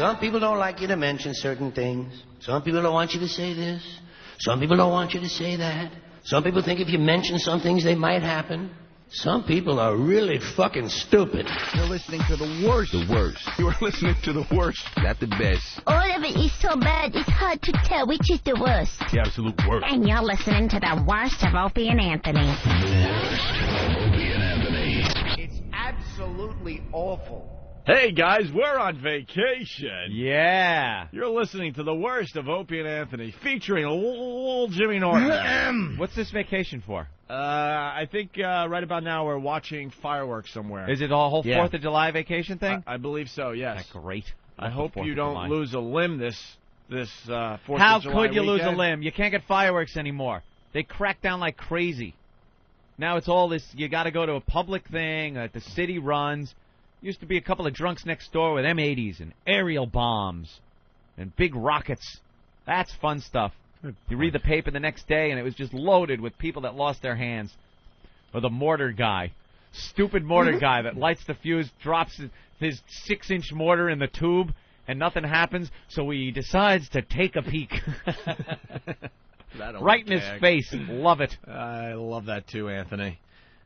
Some people don't like you to mention certain things. Some people don't want you to say this. Some people don't want you to say that. Some people think if you mention some things, they might happen. Some people are really fucking stupid. You're listening to the worst. The worst. You're listening to the worst. Not the best. All of it is so bad, it's hard to tell which is the worst. The absolute worst. And you're listening to the worst of Opie and Anthony. The worst of Opie and Anthony. It's absolutely awful. Hey, guys, we're on vacation. Yeah. You're listening to the worst of Opie and Anthony, featuring old Jimmy Norton. What's this vacation for? I think right about now we're watching fireworks somewhere. Is it a whole Yeah. 4th of July vacation thing? I believe so, yes. That's great. I hope you 4th of don't July. lose a limb this 4th How of July could you lose a weekend. limb? You can't get fireworks anymore. They crack down like crazy. Now it's all this, you got to go to a public thing that the city runs. Used to be a couple of drunks next door with M80s and aerial bombs and big rockets. That's fun stuff. You read the paper the next day, and it was just loaded with people that lost their hands. Or the mortar guy. Stupid mortar guy that lights the fuse, drops his 6-inch mortar in the tube, and nothing happens, so he decides to take a peek. Right in his face. Love it. I love that too, Anthony.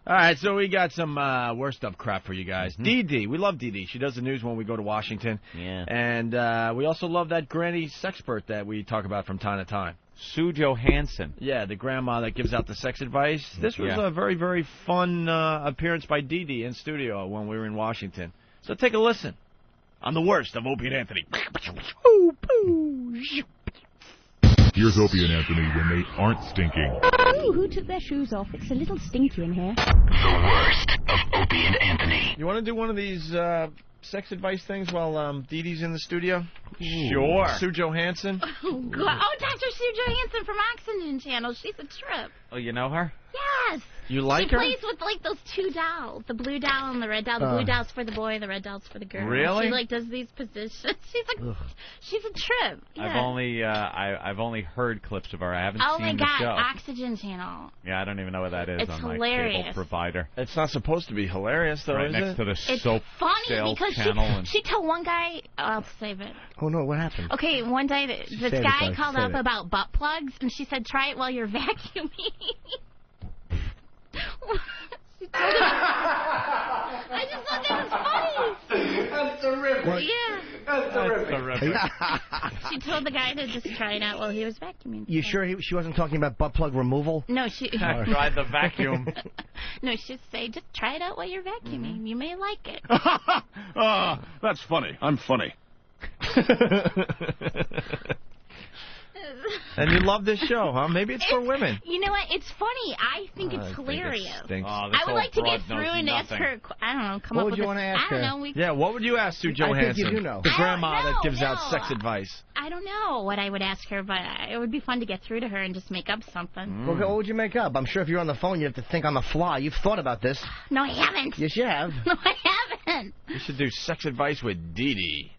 All right, so we got some worst of crap for you guys. Dee Dee, we love Dee Dee. She does the news when we go to Washington. Yeah. And we also love that granny sexpert that we talk about from time to time. Sue Johansson. Yeah, the grandma that gives out the sex advice. This was a very, very fun appearance by Dee Dee in studio when we were in Washington. So take a listen on the worst of Opie and Anthony. Here's Opie and Anthony when they aren't stinking. Ooh, who took their shoes off? It's a little stinky in here. The worst of Opie and Anthony. You want to do one of these sex advice things while Dee Dee's in the studio? Sure. Sue Johansson? Oh, God. Oh, Dr. Sue Johansson from Oxygen Channel. She's a trip. Oh, you know her? Yes. You like she her? plays with, like, those two dolls. The blue doll and the red doll. The blue doll's for the boy, the red doll's for the girl. Really? She, like, does these positions. She's a trip. Yeah. I've only heard clips of her. I haven't Oh, seen my the God. show. Oxygen Channel. Yeah, I don't even know what that is It's on hilarious. my cable provider. It's not supposed to be hilarious, though, Right is next it? to the It's soap funny sales because channel. she told one guy, I'll save it. Oh, no, what happened? Okay, one day this Save it, guy guys, called save up it. about butt plugs, and she said, try it while you're vacuuming. She told him- I just thought that was funny. That's terrific. Yeah. That's terrific. She told the guy to just try it out while he was vacuuming. You sure she wasn't talking about butt plug removal? No, she. I tried the vacuum. No, she'd say, just try it out while you're vacuuming. You may like it. That's funny. I'm funny. And you love this show, huh? Maybe it's for women. You know what? It's funny. I think it's I think it hilarious. stinks. Oh, this I would old like to get broad knows through and ask nothing. her. I don't know. Come What up would with you a- wanna ask I don't her? know. Yeah, what would you ask Sue Johansson? you do know. The I grandma don't that gives know, out no. sex advice. I don't know what I would ask her, but it would be fun to get through to her and just make up something. Well, what would you make up? I'm sure if you're on the phone, you have to think on the fly. You've thought about this. No, I haven't. Yes, you have. No, I haven't. You should do sex advice with Dee Dee.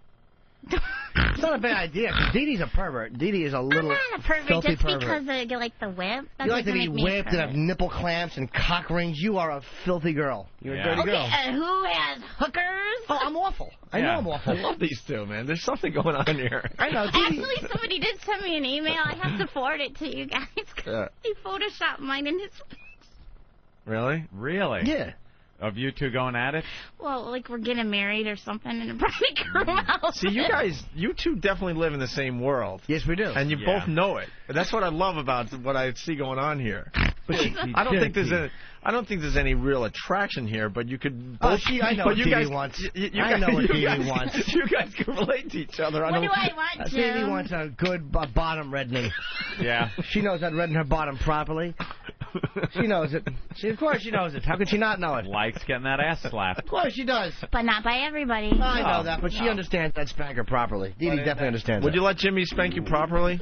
It's not a bad idea, 'cause Dee Dee's a pervert. Dee Dee is a I'm little not a pervert filthy just pervert. because you like the whip. That You like to doesn't be make me a whipped and have pervert. nipple clamps and cock rings. You are a filthy girl. You're a Yeah. dirty Okay, girl. who has hookers? Oh, I'm awful. I know Yeah. I'm I awful. love these two, man. There's something going on here. I know. Dee Dee. Actually, somebody did send me an email. I have to forward it to you guys. Yeah. He photoshopped mine in his. Really? Really? Yeah. Of you two going at it? Well, like we're getting married or something in a private room house. See, you two definitely live in the same world. Yes, we do. And you Yeah. both know it. That's what I love about what I see going on here. But I don't think there's any real attraction here, but you could both. I know but what you Dee Dee guys, wants. You I guys, know what you Dee Dee guys- wants. You guys can relate to each other. What do I want, Dee Dee Jim? wants a good bottom reddening. Yeah. She knows how to redden her bottom properly. She knows it. Of course she knows it. How could she not know it? Likes getting that ass slapped. Of course she does. But not by everybody. I know that, but she understands that spanker properly. Dee Dee definitely understands Would that. you let Jimmy spank you properly?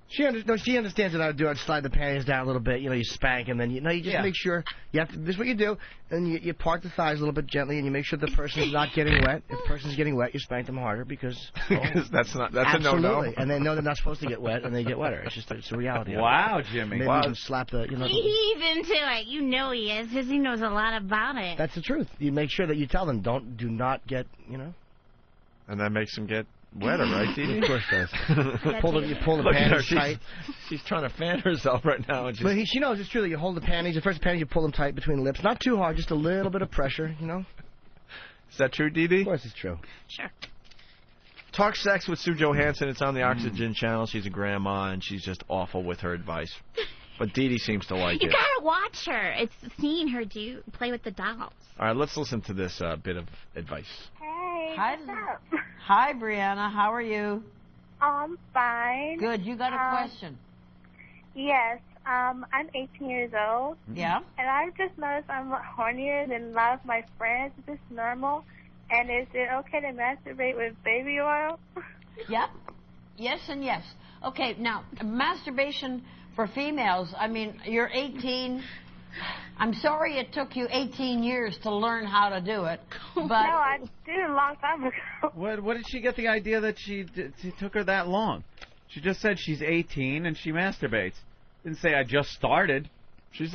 She understands what I would do. I'd slide the panties down a little bit. You know, you spank, and then you just make sure you have to. This is what you do, and you part the thighs a little bit gently, and you make sure the person's not getting wet. If the person's getting wet, you spank them harder because that's a absolutely. no-no. And they know they're not supposed to get wet, and they get wetter. It's a reality. Wow, Jimmy. Maybe you can slap the. He's into it. You know he is, because he knows a lot about it. That's the truth. You make sure that you tell them do not get. And that makes him get wetter, right, Dee Dee? Of course it does. You pull the Look at her. panties tight. She's trying to fan herself right now. And But she knows it's true that you hold the panties. The first panties, you pull them tight between the lips. Not too hard, just a little bit of pressure, you know? Is that true, Dee Dee? Of course it's true. Sure. Talk sex with Sue Johansson. It's on the Oxygen channel. She's a grandma, and she's just awful with her advice. But Dee Dee seems to like You it. gotta watch her. It's seeing her play with the dolls. All right, let's listen to this bit of advice. Hey, Hi, what's up? Hi, Brianna. How are you? I'm fine. Good. You got a question? Yes. I'm 18 years old, Yeah. and I've just noticed I'm hornier than a lot of my friends. Is this normal? And is it okay to masturbate with baby oil? Yep. Yes and yes. Okay. Now, masturbation for females. I mean, you're 18. I'm sorry it took you 18 years to learn how to do it, but No, I did it a long time ago. What did she get the idea that it took her that long? She just said she's 18 and she masturbates. Didn't say I just started. She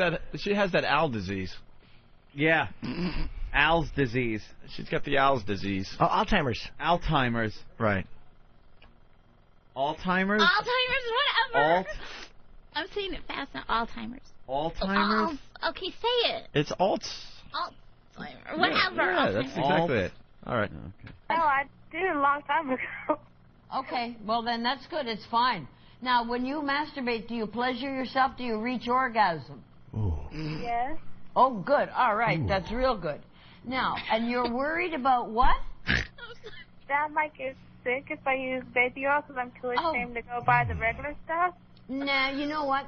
has that owl disease. Yeah. Al's disease. She's got the owl's disease. Oh, Alzheimer's. Alzheimer's. Right. Alzheimer's? Alzheimer's, whatever. I'm saying it fast now. Alzheimer's. Alzheimer's? Okay, say it. It's Alzheimer's. Whatever. Yeah, that's exactly it. All right. Okay. No, I did it a long time ago. okay. Well, then that's good. It's fine. Now, when you masturbate, do you pleasure yourself? Do you reach orgasm? Yes. Oh, good. All right. That's real good. Now, and you're worried about what? That I might get sick if I use baby oil because I'm too ashamed to go buy the regular stuff. Nah, you know what?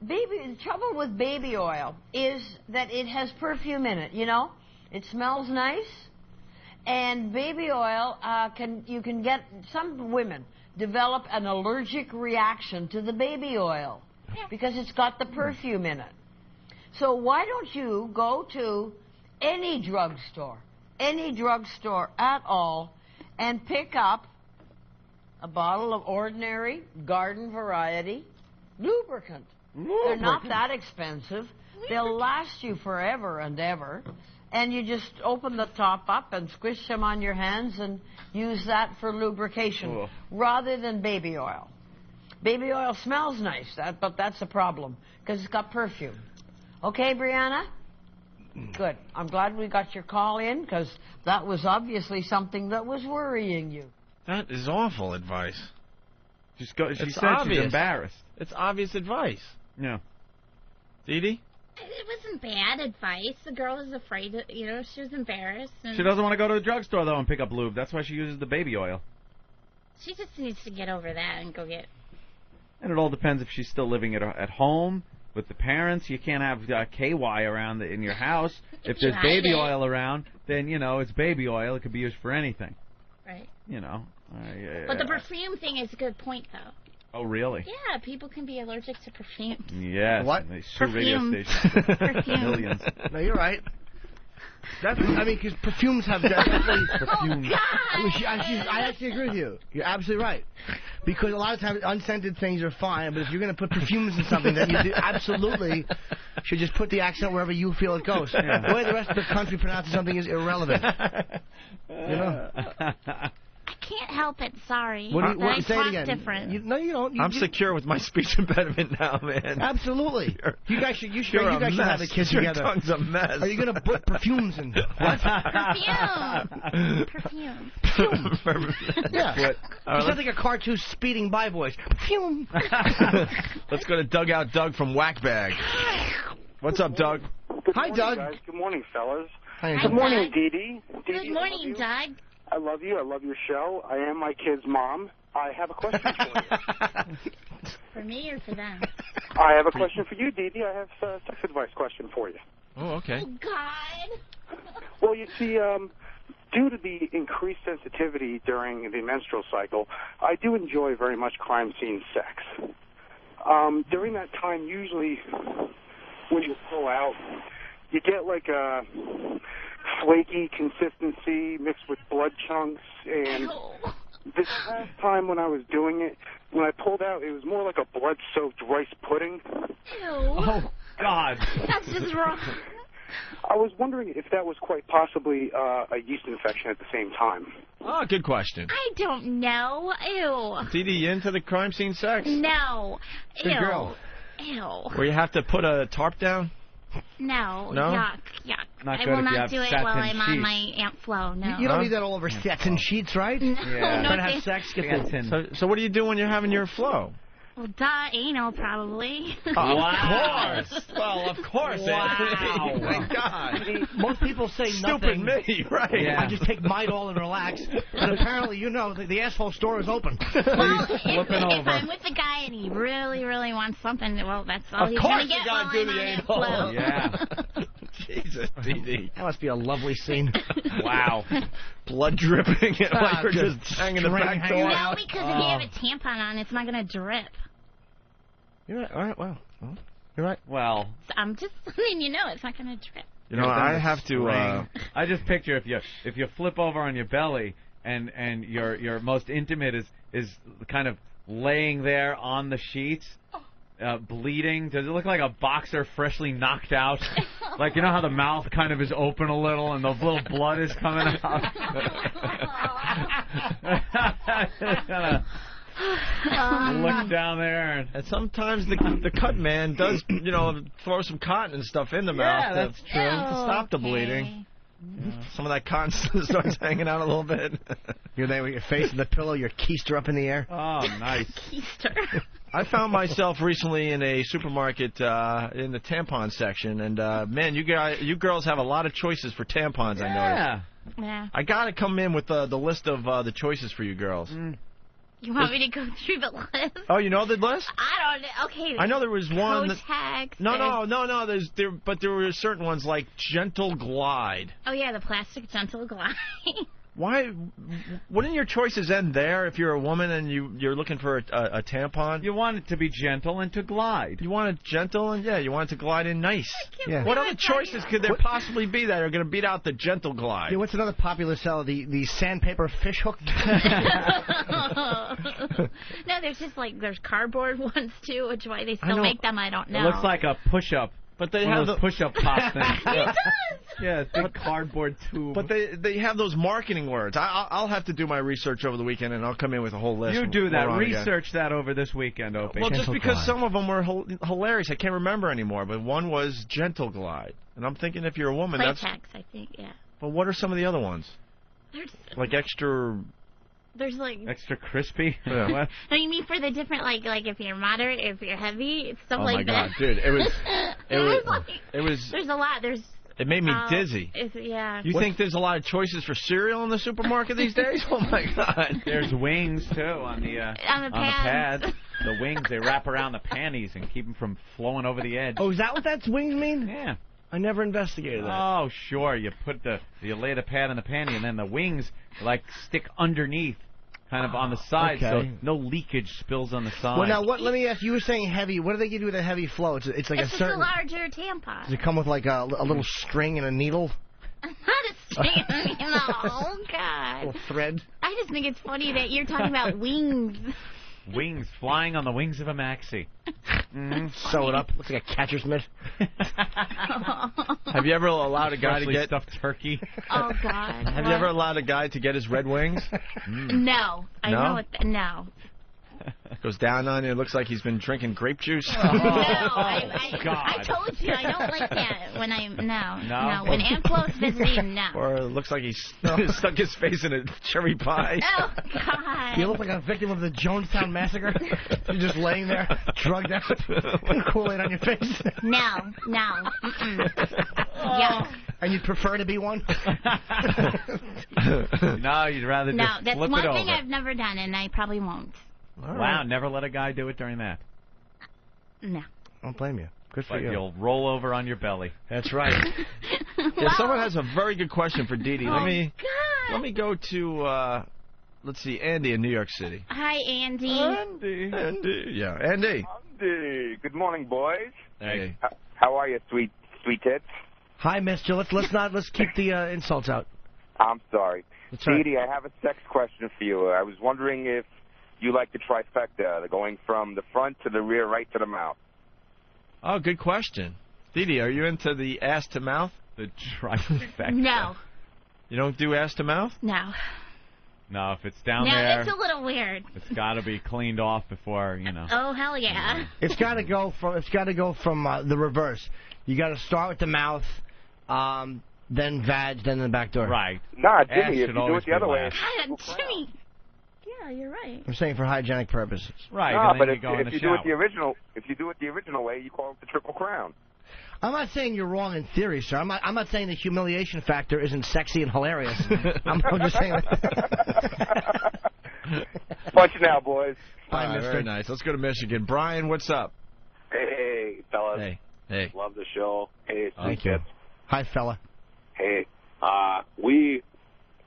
The trouble with baby oil is that it has perfume in it, you know? It smells nice. And baby oil, you can get, some women develop an allergic reaction to the baby oil because it's got the perfume in it. So why don't you go to any drugstore at all, and pick up a bottle of ordinary garden variety lubricant. They're not that expensive. They'll last you forever and ever. And you just open the top up and squish them on your hands and use that for lubrication rather than baby oil. Baby oil smells nice, but that's a problem because it's got perfume. Okay, Brianna? Good. I'm glad we got your call in because that was obviously something that was worrying you. That is awful advice. She said obvious. she's embarrassed. It's obvious advice. Yeah. Dee Dee? It wasn't bad advice. The girl was afraid, she was embarrassed. And She doesn't want to go to the drugstore, though, and pick up lube. That's why she uses the baby oil. She just needs to get over that and go get... And it all depends if she's still living at home with the parents. You can't have KY around in your house. If there's baby oil around, then, it's baby oil. It could be used for anything. Right. But the perfume thing is a good point, though. Oh, really? Yeah, people can be allergic to perfume. Yes. What? They sue radio Perfume. stations for Perfume. millions. No, you're right. Because perfumes have definitely... Perfume. I actually agree with you. You're absolutely right. Because a lot of times unscented things are fine, but if you're going to put perfumes in something, then you absolutely should just put the accent wherever you feel it goes. Yeah. The way the rest of the country pronounces something is irrelevant. I can't help it, sorry. What I say talk it again. different. No, you don't. I'm secure with my speech impediment now, man. Absolutely. You guys should You're you a guys should have a mess. kiss Your together. tongue's a mess. Are you going to put perfumes in? What? Perfume. Yeah. All You right, sound like a cartoon speeding by voice. Perfume. let's go to Dugout Doug from Whackbag. What's up, Doug? Hi, Doug. Guys. Good morning, fellas. Hi, Hi, Good morning, Doug. Dee Dee. Good morning, Doug. I love you. I love your show. I am my kid's mom. I have a question for you. For me or for them? I have a question for you, Dee Dee. I have a sex advice question for you. Oh, okay. Oh, God. Well, you see, due to the increased sensitivity during the menstrual cycle, I do enjoy very much crime scene sex. During that time, usually when you pull out, you get like a flaky consistency mixed with blood chunks. And this past time when I was doing it, when I pulled out, it was more like a blood-soaked rice pudding. Ew. Oh, God. That's just wrong. I was wondering if that was quite possibly a yeast infection at the same time. Oh, good question. I don't know. Ew. Dee Dee, you into the crime scene sex? No. Ew. Good girl. Ew. Where you have to put a tarp down? No. No? Yuck. Not I good will if you not have do it satin while I'm on sheets. my Aunt Flo. No. You don't need that all over satin sheets, right? No, Yeah. no, Trying to have thank- sex, get the... So what do you do when you're having your flow? Well, anal probably. Of course. Well, of course, Anthony. Thank God. Most people say Stupid nothing. me, right? Yeah. I just take Midol and relax. But apparently, the asshole store is open. Well, if over. I'm with a guy and he really, really wants something, well, that's all he's Of course going to you get gotta while do I'm the on Aunt anal. Flo. Yeah. Jesus, Dee Dee. That must be a lovely scene. Wow. Blood dripping like we're just just hanging the string back hanging door. No, because if you have a tampon on, it's not going to drip. You're right. All right, well, you're right. Well, So I'm just letting you know it's not going to drip. You know, I have to. I just picture if you flip over on your belly and your most intimate is kind of laying there on the sheets, bleeding. Does it look like a boxer freshly knocked out? Like, you know how the mouth kind of is open a little and the little blood is coming out. Look down there, And sometimes the cut man does, throw some cotton and stuff in the mouth. that's to stop the bleeding. Some of that cotton starts hanging out a little bit. You're there with your face in the pillow, your keister up in the air. Oh, nice. Keister. I found myself recently in a supermarket in the tampon section, and man, you girls have a lot of choices for tampons. I noticed. Yeah. I gotta come in with the list of the choices for you girls. You want me to go through the list? Oh, you know the list? I don't know. Okay. I know there was one. Kotex. No. But there were certain ones like Gentle Glide. Oh, yeah, the plastic Gentle Glide. Why? Wouldn't your choices end there if you're a woman and you're looking for a tampon? You want it to be gentle and to glide. You want it gentle and you want it to glide in nice. Yeah. What other choices could there possibly be that are going to beat out the Gentle Glide? Yeah, what's another popular seller? The sandpaper fish hook. No, there's just there's cardboard ones too, which why they still make them, I don't know. It looks like a push-up. But they One have of those push-up pop things. It does. Yeah, it's a big cardboard tube. But they have those marketing words. I'll have to do my research over the weekend, and I'll come in with a whole list. You do that. Hold on again. Research that over this weekend, Opie. Well, just Gentle because Glide. some of them were hilarious. I can't remember anymore, but one was Gentle Glide. And I'm thinking if you're a woman, that's... Playtex, I think, yeah. Well, what are some of the other ones? Like extra... There's Extra crispy? Yeah. What? No, you mean for the different, like if you're moderate, if you're heavy, stuff Oh, like my that. God, dude. It was... There's a lot. It made me dizzy. Yeah. You think there's a lot of choices for cereal in the supermarket these days? Oh, my God. There's wings, too, on the pads. The wings, they wrap around the panties and keep them from flowing over the edge. Oh, is that what that wings mean? Yeah. I never investigated that. Oh, sure. You lay the pad in the panty, and then the wings stick underneath, kind of on the side, okay. so no leakage spills on the side. Well, now let me ask. You were saying heavy. What do they give you with a heavy flow? It's like It's a just certain. a larger tampon. Does it come with like a little string and a needle? Not a string. Oh, God. A little thread. I just think it's funny that you're talking about wings. Wings flying on the wings of a maxi. Sew it up. Looks like a catcher's mitt. Have you ever allowed a guy to Freshly get... stuffed turkey. Oh, God. Have you ever allowed a guy to get his Red Wings? No. I No? know what... No. Goes down on you. It looks like he's been drinking grape juice. No, I God. told you I don't like that when I'm... No? No. When Aunt Flo's visiting, no. Or it looks like he's stuck his face in a cherry pie. Oh, God. You look like a victim of the Jonestown Massacre. You're just laying there, drugged out, Kool-Aid on your face. No. Mm-mm. Yeah. And you'd prefer to be one? No, you'd rather No, just that's flip one it thing over. I've never done, and I probably won't. Wow, never let a guy do it during that. No. I don't blame you. Good for But you. you'll roll over on your belly. That's right. Yeah, someone has a very good question for Dee Dee. Oh, Let me God. go to let's see, Andy in New York City. Hi, Andy. Andy. Yeah, Andy. Andy. Good morning, boys. Hey. How are you, sweet tits? Hi, mister. Let's keep the insults out. I'm sorry. That's right. Dee Dee, I have a sex question for you. I was wondering if you like the trifecta, going from the front to the rear, right to the mouth. Oh, good question. Dee Dee, are you into the ass to mouth? The trifecta. No. You don't do ass to mouth? No. No, if it's down No, there, that's a little weird. it's got to be cleaned off before, Oh, hell yeah. It's got to go from the reverse. You got to start with the mouth, then vag, then the back door. Right. Nah, Ass Jimmy, if should you do always it the other be way, last. God, Jimmy. Yeah, you're right. I'm saying for hygienic purposes. Right. no, and then but you go in if the you do it the shower. original way, you call it the Triple Crown. I'm not saying you're wrong in theory, sir. I'm not saying the humiliation factor isn't sexy and hilarious. I'm just saying that. Punch it now, boys. Bye, All right, mister. very nice. Let's go to Michigan. Brian, what's up? Hey, fellas. Hey. Love the show. Hey, Thank you. Hi, fella. Hey, we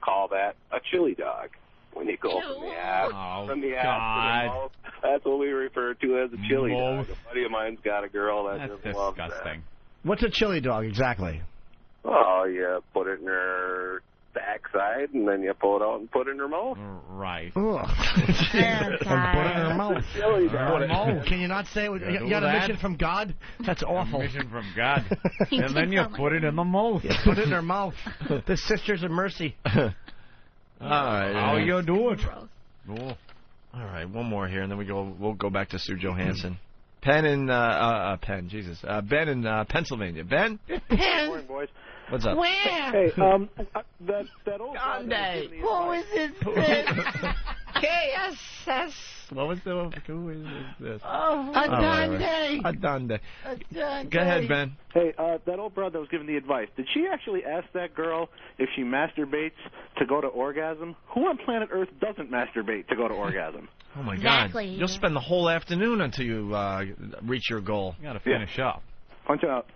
call that a chili dog when you go from the ass, Oh, from the God. ass to the mouth. That's what we refer to as a chili Mouth. dog. A buddy of mine's got a girl that That's just loves that. disgusting. What's a chili dog exactly? Oh, you put it in her backside, and then you pull it out and put it in her mouth. Right. Ugh. And put it in her mouth. Chili dog. Can you not say it? You You got a that? mission from God? That's awful. Mission from God. And then you put it in the mouth. Put it in her mouth. The Sisters of Mercy. All right. How you do it? All right, one more here, and then we'll go back to Sue Johansson. Ben in Pennsylvania. Ben? Good morning, boys. What's up? Where? Hey, that old Sunday. Who is this? KSS. What was the? Who is this? Adande. Adande. Go ahead, Ben. Hey, that old broad that was giving the advice, did she actually ask that girl if she masturbates to go to orgasm? Who on planet Earth doesn't masturbate to go to orgasm? Oh, my Exactly. God. You'll spend the whole afternoon until you reach your goal. You got to finish up. Punch it out.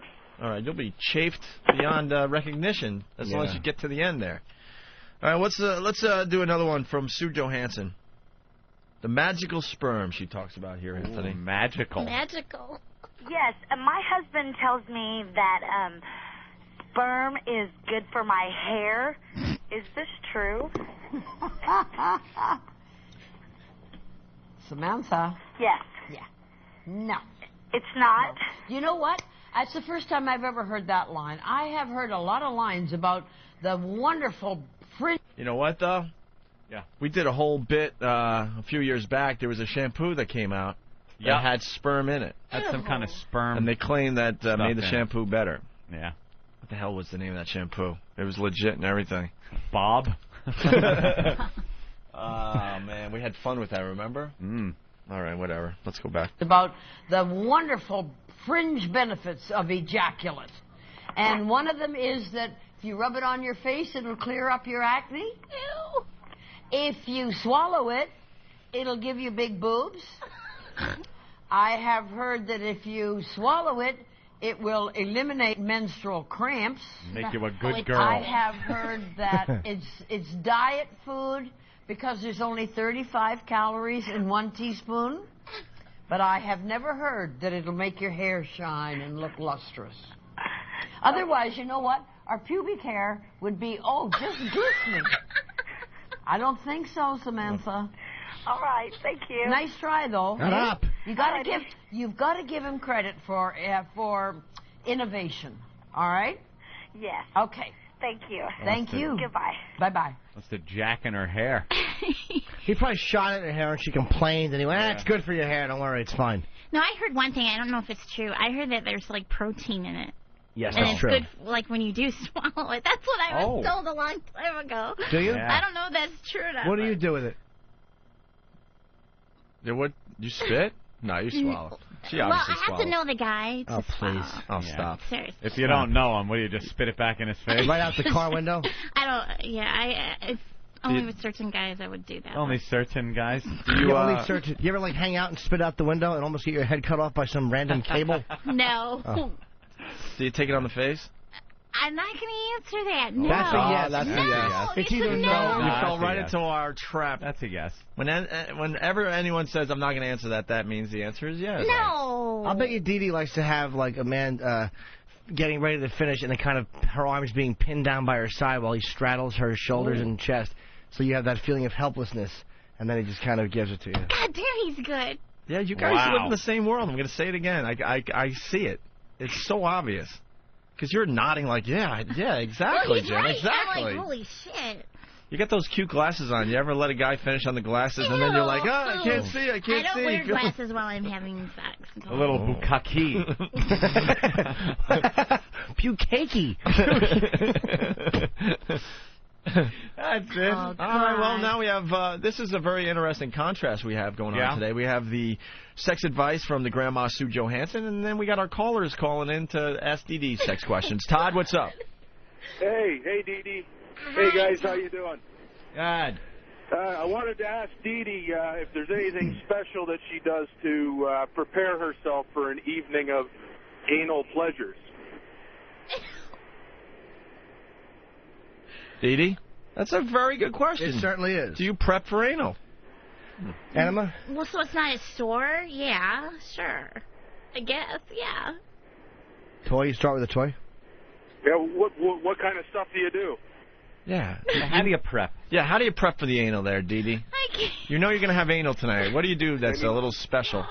All right, you'll be chafed beyond recognition as long as you get to the end there. All right, let's do another one from Sue Johansson. The magical sperm she talks about here, Anthony. Magical. Magical. Yes, my husband tells me that sperm is good for my hair. Is this true? Samantha. Yes. Yeah. No. It's not? You know what? That's the first time I've ever heard that line. I have heard a lot of lines about the wonderful fringe. You know what, though? Yeah. We did a whole bit a few years back. There was a shampoo that came out that had sperm in it. That's some kind of sperm. And they claimed that made the shampoo better. Yeah. What the hell was the name of that shampoo? It was legit and everything. Bob? Oh, man. We had fun with that, remember? All right, whatever. Let's go back. About the wonderful fringe benefits of ejaculate. And one of them is that if you rub it on your face, it'll clear up your acne. Ew. If you swallow it, it'll give you big boobs. I have heard that if you swallow it, it will eliminate menstrual cramps. Make you a good girl. I have heard that it's diet food because there's only 35 calories in 1 teaspoon. But I have never heard that it'll make your hair shine and look lustrous. Otherwise, you know what? Our pubic hair would be, just glistening. I don't think so, Samantha. All right, thank you. Nice try, though. Shut up. You've got to give him credit for innovation. All right? Yes. Okay. Thank you. Thank you. Goodbye. Bye-bye. That's the jack in her hair. He probably shot at her hair and she complained and he went, it's good for your hair, don't worry, it's fine. No, I heard one thing. I don't know if it's true. I heard that there's like protein in it. Yes, and that's it's true. good, like when you do swallow it. That's what I was told a long time ago. Do you? Yeah. I don't know if that's true or not. What do you do with it? What? You spit? No, you swallow. She Well, obviously I have swallowed. to know the guy. To Oh, please. swallow. Oh, stop. Seriously. If you don't know him, what do you just spit it back in his face? Right out the car window? I don't. Yeah, it's only with certain guys I would do that. Only certain guys. You only search it. You ever like hang out and spit out the window and almost get your head cut off by some random cable? No. Oh. Do you take it on the face? I'm not going to answer that. No. That's a yes. That's a no. yes. It's either no. You That's fell a right yes. into our trap. That's a yes. Whenever anyone says I'm not going to answer that, that means the answer is yes. No. I'll bet you Dee Dee likes to have like a man getting ready to finish and then kind of her arms being pinned down by her side while he straddles her shoulders and chest. So you have that feeling of helplessness, and then he just kind of gives it to you. God damn, he's good. Yeah, you guys Wow. live in the same world. I'm going to say it again. I see it. It's so obvious. Because you're nodding like, yeah, exactly, Well, he's Jen, right. exactly. I'm like, holy shit. You got those cute glasses on. You ever let a guy finish on the glasses, and then you're like, oh, I can't see, I can't see. I don't wear glasses while I'm having sex. A little bukkake. Bukake. That's it. Oh, All right, well, now we have, this is a very interesting contrast we have going on today. We have the sex advice from the Grandma Sue Johansson, and then we got our callers calling in to ask Dee Dee sex questions. Todd, what's up? Hey, Dee Dee. Hey, guys, how you doing? Good. I wanted to ask Dee Dee if there's anything special that she does to prepare herself for an evening of anal pleasures. Dee Dee? That's a very good question. It certainly is. Do you prep for anal? Enema? Well, so it's not a sore? Yeah, sure. I guess, yeah. Toy? You start with a toy? Yeah, what kind of stuff do you do? Yeah. How do you prep? Yeah, how do you prep for the anal there, Dee Dee? I can't. You know you're going to have anal tonight. What do you do that's a little special?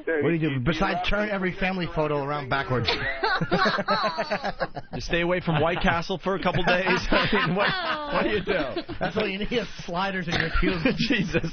What do you do besides turn every family photo around backwards? You stay away from White Castle for a couple days? I mean, what do you do? That's all you need is sliders in your pubes. Jesus.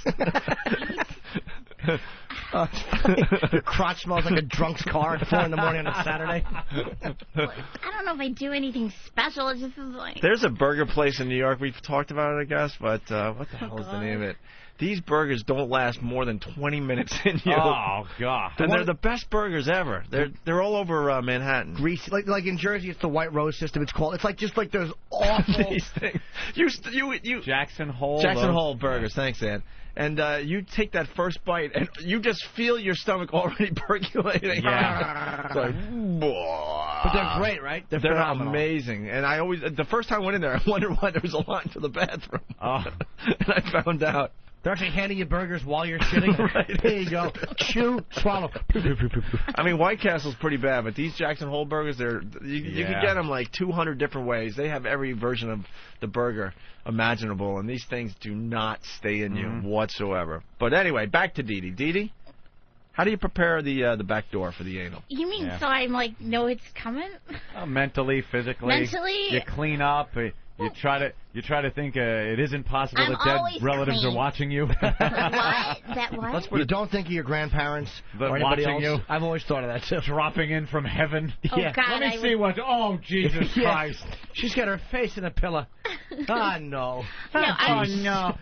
Your crotch smells like a drunk's car at 4 in the morning on a Saturday. I don't know if I do anything special. It just is like... There's a burger place in New York. We've talked about it, I guess, but what the hell is the name of it? These burgers don't last more than 20 minutes in you. Oh, God. And they're the best burgers ever. They're all over Manhattan. Greasy, like in Jersey, it's the White Rose system. It's called. It's like just like those awful. These things. You Jackson Hole. Jackson Hole burgers. Thanks, Ann. And you take that first bite, and you just feel your stomach already percolating. Yeah. It's like, but they're great, right? They're phenomenal. amazing. And I always, the first time I went in there, I wondered why there was a line to the bathroom. Oh. And I found out. They're actually handing you burgers while you're shitting. Right. Here you go. Chew, swallow. I mean, White Castle's pretty bad, but these Jackson Hole burgers, you can get them like 200 different ways. They have every version of the burger imaginable, and these things do not stay in you whatsoever. But anyway, back to Dee Dee. Dee Dee, how do you prepare the back door for the anal? You mean so I'm like, know it's coming? Mentally, physically. Mentally? You clean up. You try to think it isn't possible I'm that dead always relatives clean. are watching you. What? That what? That's what you don't think of your grandparents or anybody watching else. you. I've always thought of that too. Dropping in from heaven. Oh, Yeah. God, Let me see what. Oh, Jesus Yeah. Christ. She's got her face in a pillow. Ah, no. No, no.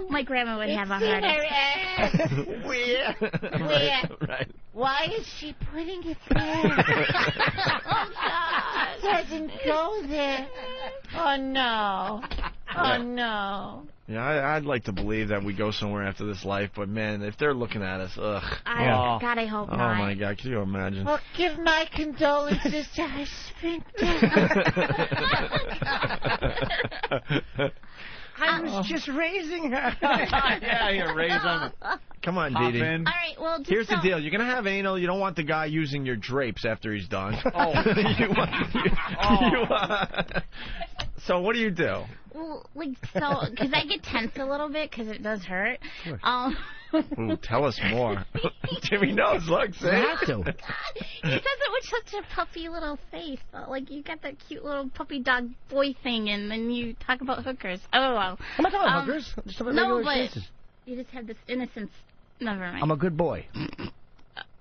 My grandma would have a heart attack. Where? Right. Why is she putting it there? Oh, God. Doesn't go there. Oh, no. Oh, no. Yeah, I'd like to believe that we go somewhere after this life, but man, if they're looking at us, ugh. God, I hope Oh not. my God, can you imagine? Well, give my condolences to her sphincter. I was just raising her. Yeah, you raise them. Come on, Hop Dee Dee. in. All right, well, just Here's the so- deal. You're going to have anal. You don't want the guy using your drapes after he's done. Oh. So what do you do? Well, like, so, because I get tense a little bit because it does hurt. Ooh, tell us more. Jimmy knows. Look, see? You have to. He says it with such a puppy little face. Like, you got that cute little puppy dog boy thing, and then you talk about hookers. Oh, well. I'm not talking about hookers. I'm just talking about No, regular but cases. you just have this innocence. Never mind. I'm a good boy.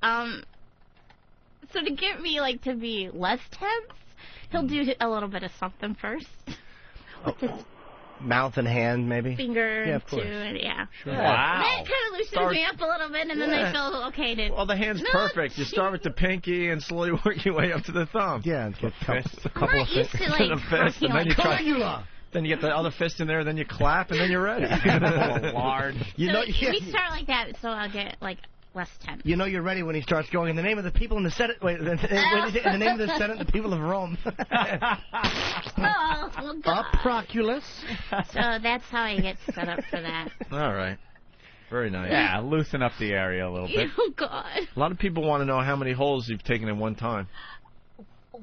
So to get me, like, to be less tense, he'll do a little bit of something first. With his Mouth and hand, maybe? finger, Yeah, of course. too, and yeah. Sure. Wow. Then it kind of loosens me up a little bit, and then I feel okay to... Well, the hand's No, perfect. You start with the pinky and slowly work your way up to the thumb. Yeah, and get a couple I'm of not used to, like, the fist, and then you try. Caligula. Then you get the other fist in there, then you clap, and then you're ready. Large. You so know, we start like that, so I'll get, like, less tense. you know you're ready when he starts going, in the name of the people in the Senate, wait, in the name of the Senate, the people of Rome. Oh, well, God. Proculus. So that's how I get set up for that. All right. Very nice. Yeah, loosen up the area a little bit. Oh, God. A lot of people want to know how many holes you've taken in one time.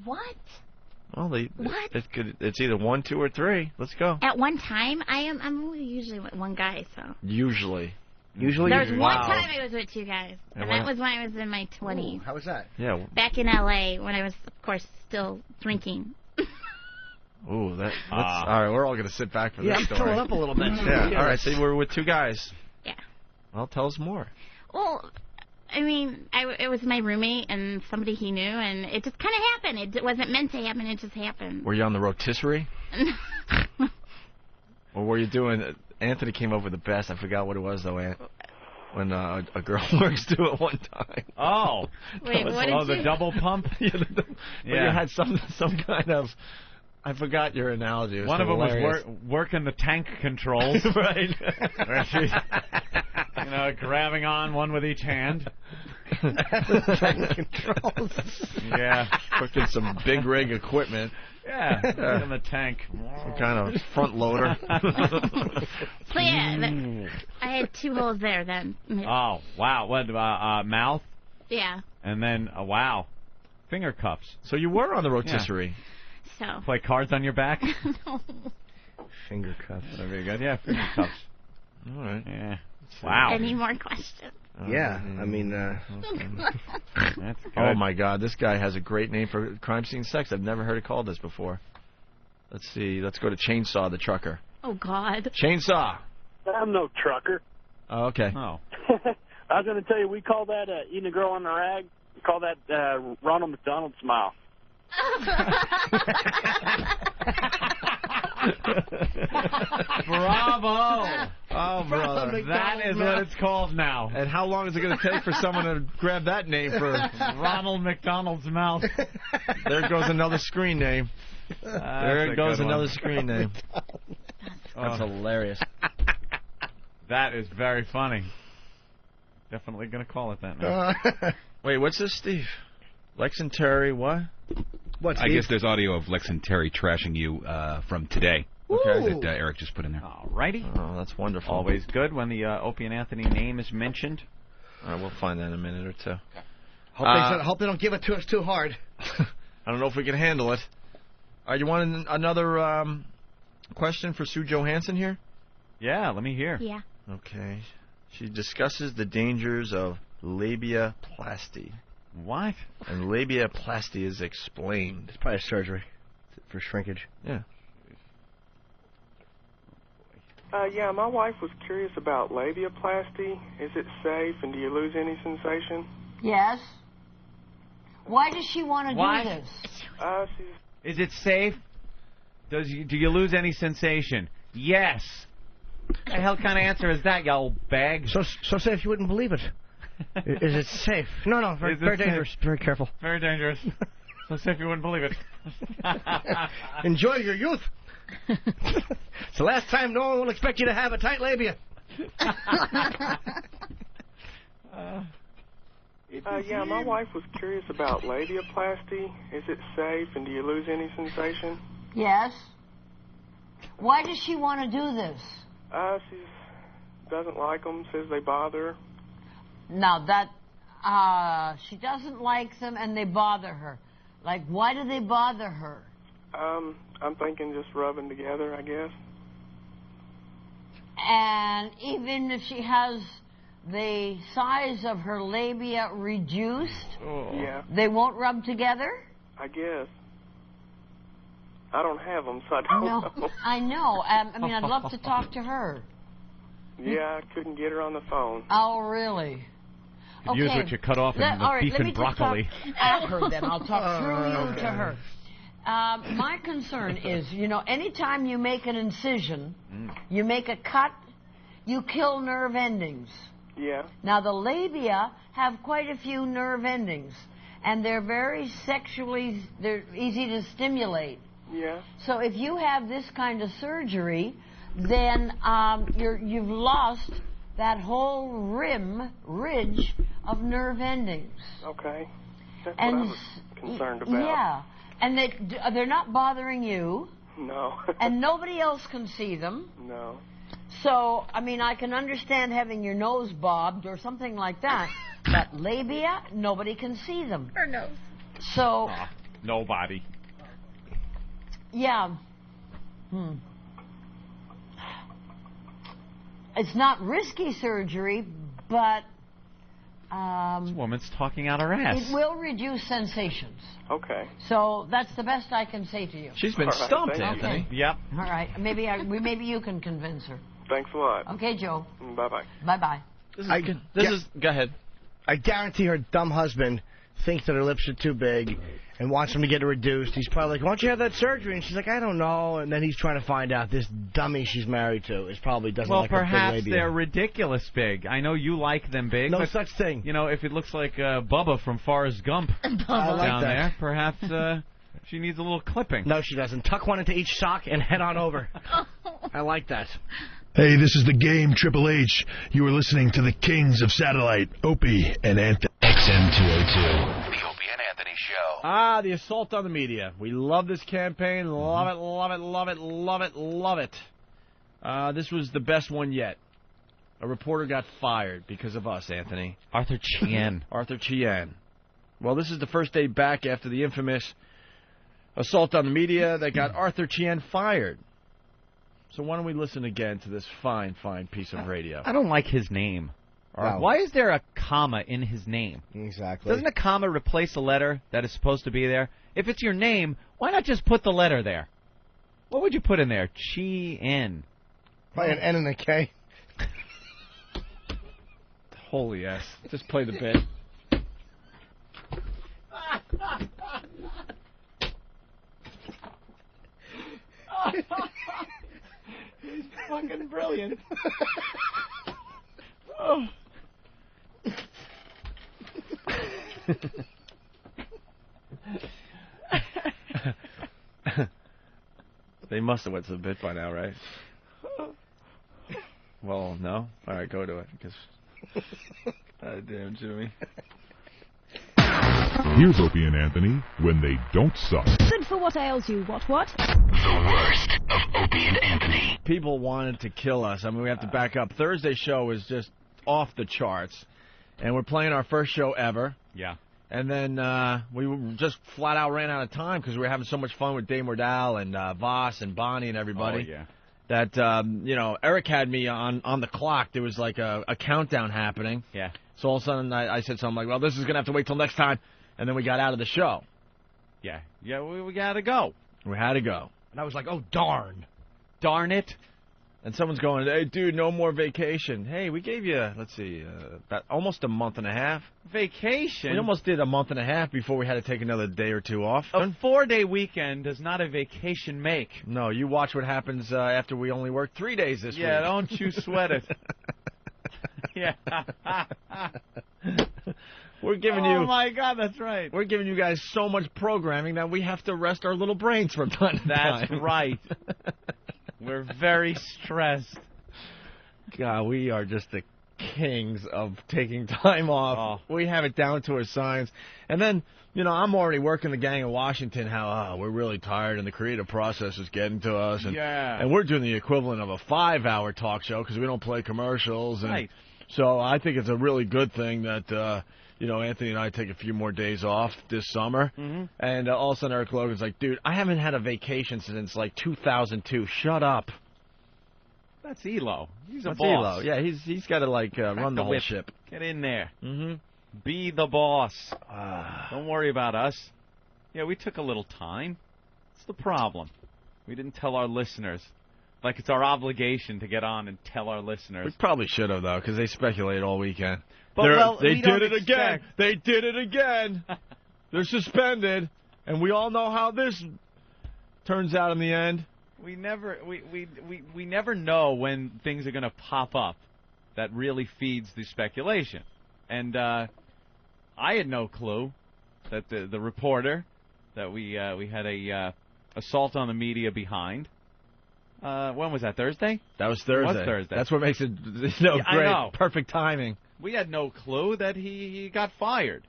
What? Well, What? it's either 1, 2, or 3. Let's go. At one time, I'm only usually with one guy, so. Usually. Usually. There was one time I was with two guys, and that was when I was in my 20s. How was that? Yeah. Back in L.A. when I was, of course, still drinking. Ooh, that's all right. We're all gonna sit back for this story. I'm throwing up a little bit. Yeah. All right. So you were with two guys. Yeah. Well, tell us more. Well, I mean, it was my roommate and somebody he knew, and it just kind of happened. It wasn't meant to happen. It just happened. Were you on the rotisserie? Or were you doing? Anthony came up with the best. I forgot what it was though. When a girl works do it one time. Oh. Wait, what did the double pump? Yeah. You had some kind of. I forgot your analogy. It was one of them hilarious. was working the tank controls. Right. Where she's, grabbing on one with each hand. Tank controls. Yeah. Cooking some big rig equipment. Yeah. In the tank. Some kind of front loader. So yeah, I had 2 holes there then. Oh, wow. What, mouth? Yeah. And then, wow, finger cups. So you were on the rotisserie. So. Play cards on your back? No. Finger cups. Very good. Yeah, finger cups. All right. Yeah. Wow. Any more questions? Yeah, I mean, that's good. Oh my God, this guy has a great name for crime scene sex. I've never heard it called this before. Let's see. Let's go to Chainsaw the Trucker. Oh God. Chainsaw. I'm no trucker. Oh, okay. Oh. I was going to tell you, we call that eating a girl on the rag. We call that Ronald McDonald smile. Bravo! Oh, brother. That is what it's called now. And how long is it going to take for someone to grab that name for Ronald McDonald's mouth? There goes another screen name. There goes another screen name. That's hilarious. That is very funny. Definitely going to call it that now. Wait, what's this, Steve? Lex and Terry, what? What, I guess there's audio of Lex and Terry trashing you from today. Okay. That Eric just put in there. Alrighty. Oh, that's wonderful. Always good when the Opie and Anthony name is mentioned. All right, we'll find that in a minute or two. Hope they don't give it to us too hard. I don't know if we can handle it. All right, you want another question for Sue Johansson here? Yeah, let me hear. Yeah. Okay. She discusses the dangers of labiaplasty. What? And labiaplasty is explained. It's probably a surgery for shrinkage. Yeah. Yeah, my wife was curious about labiaplasty. Is it safe, and do you lose any sensation? Yes. Why does she want to do this? Is it safe? Do you lose any sensation? Yes. The hell kind of answer is that, you old bag? So safe you wouldn't believe it. Is it safe? No, very dangerous. Safe? Very careful. Very dangerous. So safe you wouldn't believe it. Enjoy your youth. It's the last time no one will expect you to have a tight labia. Yeah, my wife was curious about labiaplasty. Is it safe, and do you lose any sensation? Yes. Why does she want to do this? She doesn't like them, says they bother her. Now, she doesn't like them and they bother her. Like, why do they bother her? I'm thinking just rubbing together, I guess. And even if she has the size of her labia reduced, yeah, they won't rub together? I guess. I don't have them, so I don't know. I know. I mean, I'd love to talk to her. Yeah, I couldn't get her on the phone. Oh, really? Okay. Use what you cut off in the beef and broccoli. At her, then. I'll talk through you to her. My concern is, anytime you make an incision, you make a cut, you kill nerve endings. Yeah. Now, the labia have quite a few nerve endings, and they're very they're easy to stimulate. Yeah. So if you have this kind of surgery, then you've lost that whole ridge of nerve endings. Okay. That's what I was concerned about. Yeah. And they're not bothering you. No. And nobody else can see them. No. So, I mean, I can understand having your nose bobbed or something like that. But labia, nobody can see them. Her nose. So. Nobody. Yeah. It's not risky surgery, but This woman's talking out her ass. it will reduce sensations. Okay. So that's the best I can say to you. She's been stumped, Anthony. Yep. All right. Maybe you can convince her. Thanks a lot. Okay, Joe. Bye-bye. Bye-bye. Go ahead. I guarantee her dumb husband thinks that her lips are too big and wants them to get reduced. He's probably like, why don't you have that surgery? And she's like, I don't know. And then he's trying to find out this dummy she's married to is probably doesn't Well, like her big perhaps labia. they're ridiculous big. I know you like them big. No but, such thing. You know, if it looks like Bubba from Forrest Gump I like down that. there, perhaps she needs a little clipping. No, she doesn't. Tuck one into each sock and head on over. I like that. Hey, this is the game, Triple H. You are listening to the Kings of Satellite, Opie and Anthony. XM202. The Opie and Anthony Show. Ah, the assault on the media. We love this campaign. Love it, love it, love it, love it, love it. This was the best one yet. A reporter got fired because of us, Anthony. Arthur Chien. Arthur Chien. Well, this is the first day back after the infamous assault on the media that got Arthur Chien fired. So why don't we listen again to this fine, fine piece of radio? I don't like his name. Wow. Why is there a comma in his name? Exactly. Doesn't a comma replace a letter that is supposed to be there? If it's your name, why not just put the letter there? What would you put in there? Chien. Probably an N and a K. Holy ass. Just play the bit. He's fucking brilliant. Oh. They must have went to the bit by now, right? Well, no? All right, go to it. Because, damn, Jimmy. Here's Opie and Anthony when they don't suck. Good for what ails you. What? The worst of Opie and Anthony. People wanted to kill us. I mean, we have to back up. Thursday's show was just off the charts. And we're playing our first show ever. Yeah. And then we just flat out ran out of time because we were having so much fun with Dave Mordell and Voss and Bonnie and everybody. Oh, yeah. That, Eric had me on the clock. There was like a countdown happening. Yeah. So all of a sudden I said something like, well, this is going to have to wait till next time. And then we got out of the show. Yeah. Yeah, we got to go. We had to go. And I was like, oh, darn. Darn it. And someone's going, hey, dude, no more vacation. Hey, we gave you, let's see, about almost a month and a half. Vacation? We almost did a month and a half before we had to take another day or two off. A 4-day weekend does not a vacation make. No, you watch what happens after we only work 3 days this week. Yeah, don't you sweat it. Yeah. We're giving you. Oh my God, that's right. We're giving you guys so much programming that we have to rest our little brains from time to time. That's right. We're very stressed. God, we are just the kings of taking time off. Oh. We have it down to a science. And then, I'm already working the gang in Washington how we're really tired and the creative process is getting to us. And, yeah. And we're doing the equivalent of a 5-hour talk show because we don't play commercials. And right. So I think it's a really good thing that, Anthony and I take a few more days off this summer. Mm-hmm. And all of a sudden Eric Logan's like, dude, I haven't had a vacation since like 2002. Shut up. That's Elo. He's a That's boss. Elo. Yeah, he's got to run the whole whip. ship. Get in there. Mm-hmm. Be the boss. Don't worry about us. Yeah, we took a little time. It's the problem. We didn't tell our listeners. Like it's our obligation to get on and tell our listeners. We probably should have, though, because they speculated all weekend. But, they did it again. They did it again. They're suspended. And we all know how this turns out in the end. We never know when things are going to pop up that really feeds the speculation. And I had no clue that the reporter that we had a assault on the media behind. When was that? Thursday? That was Thursday. It was Thursday. That's what makes it great. I know. Perfect timing. We had no clue that he got fired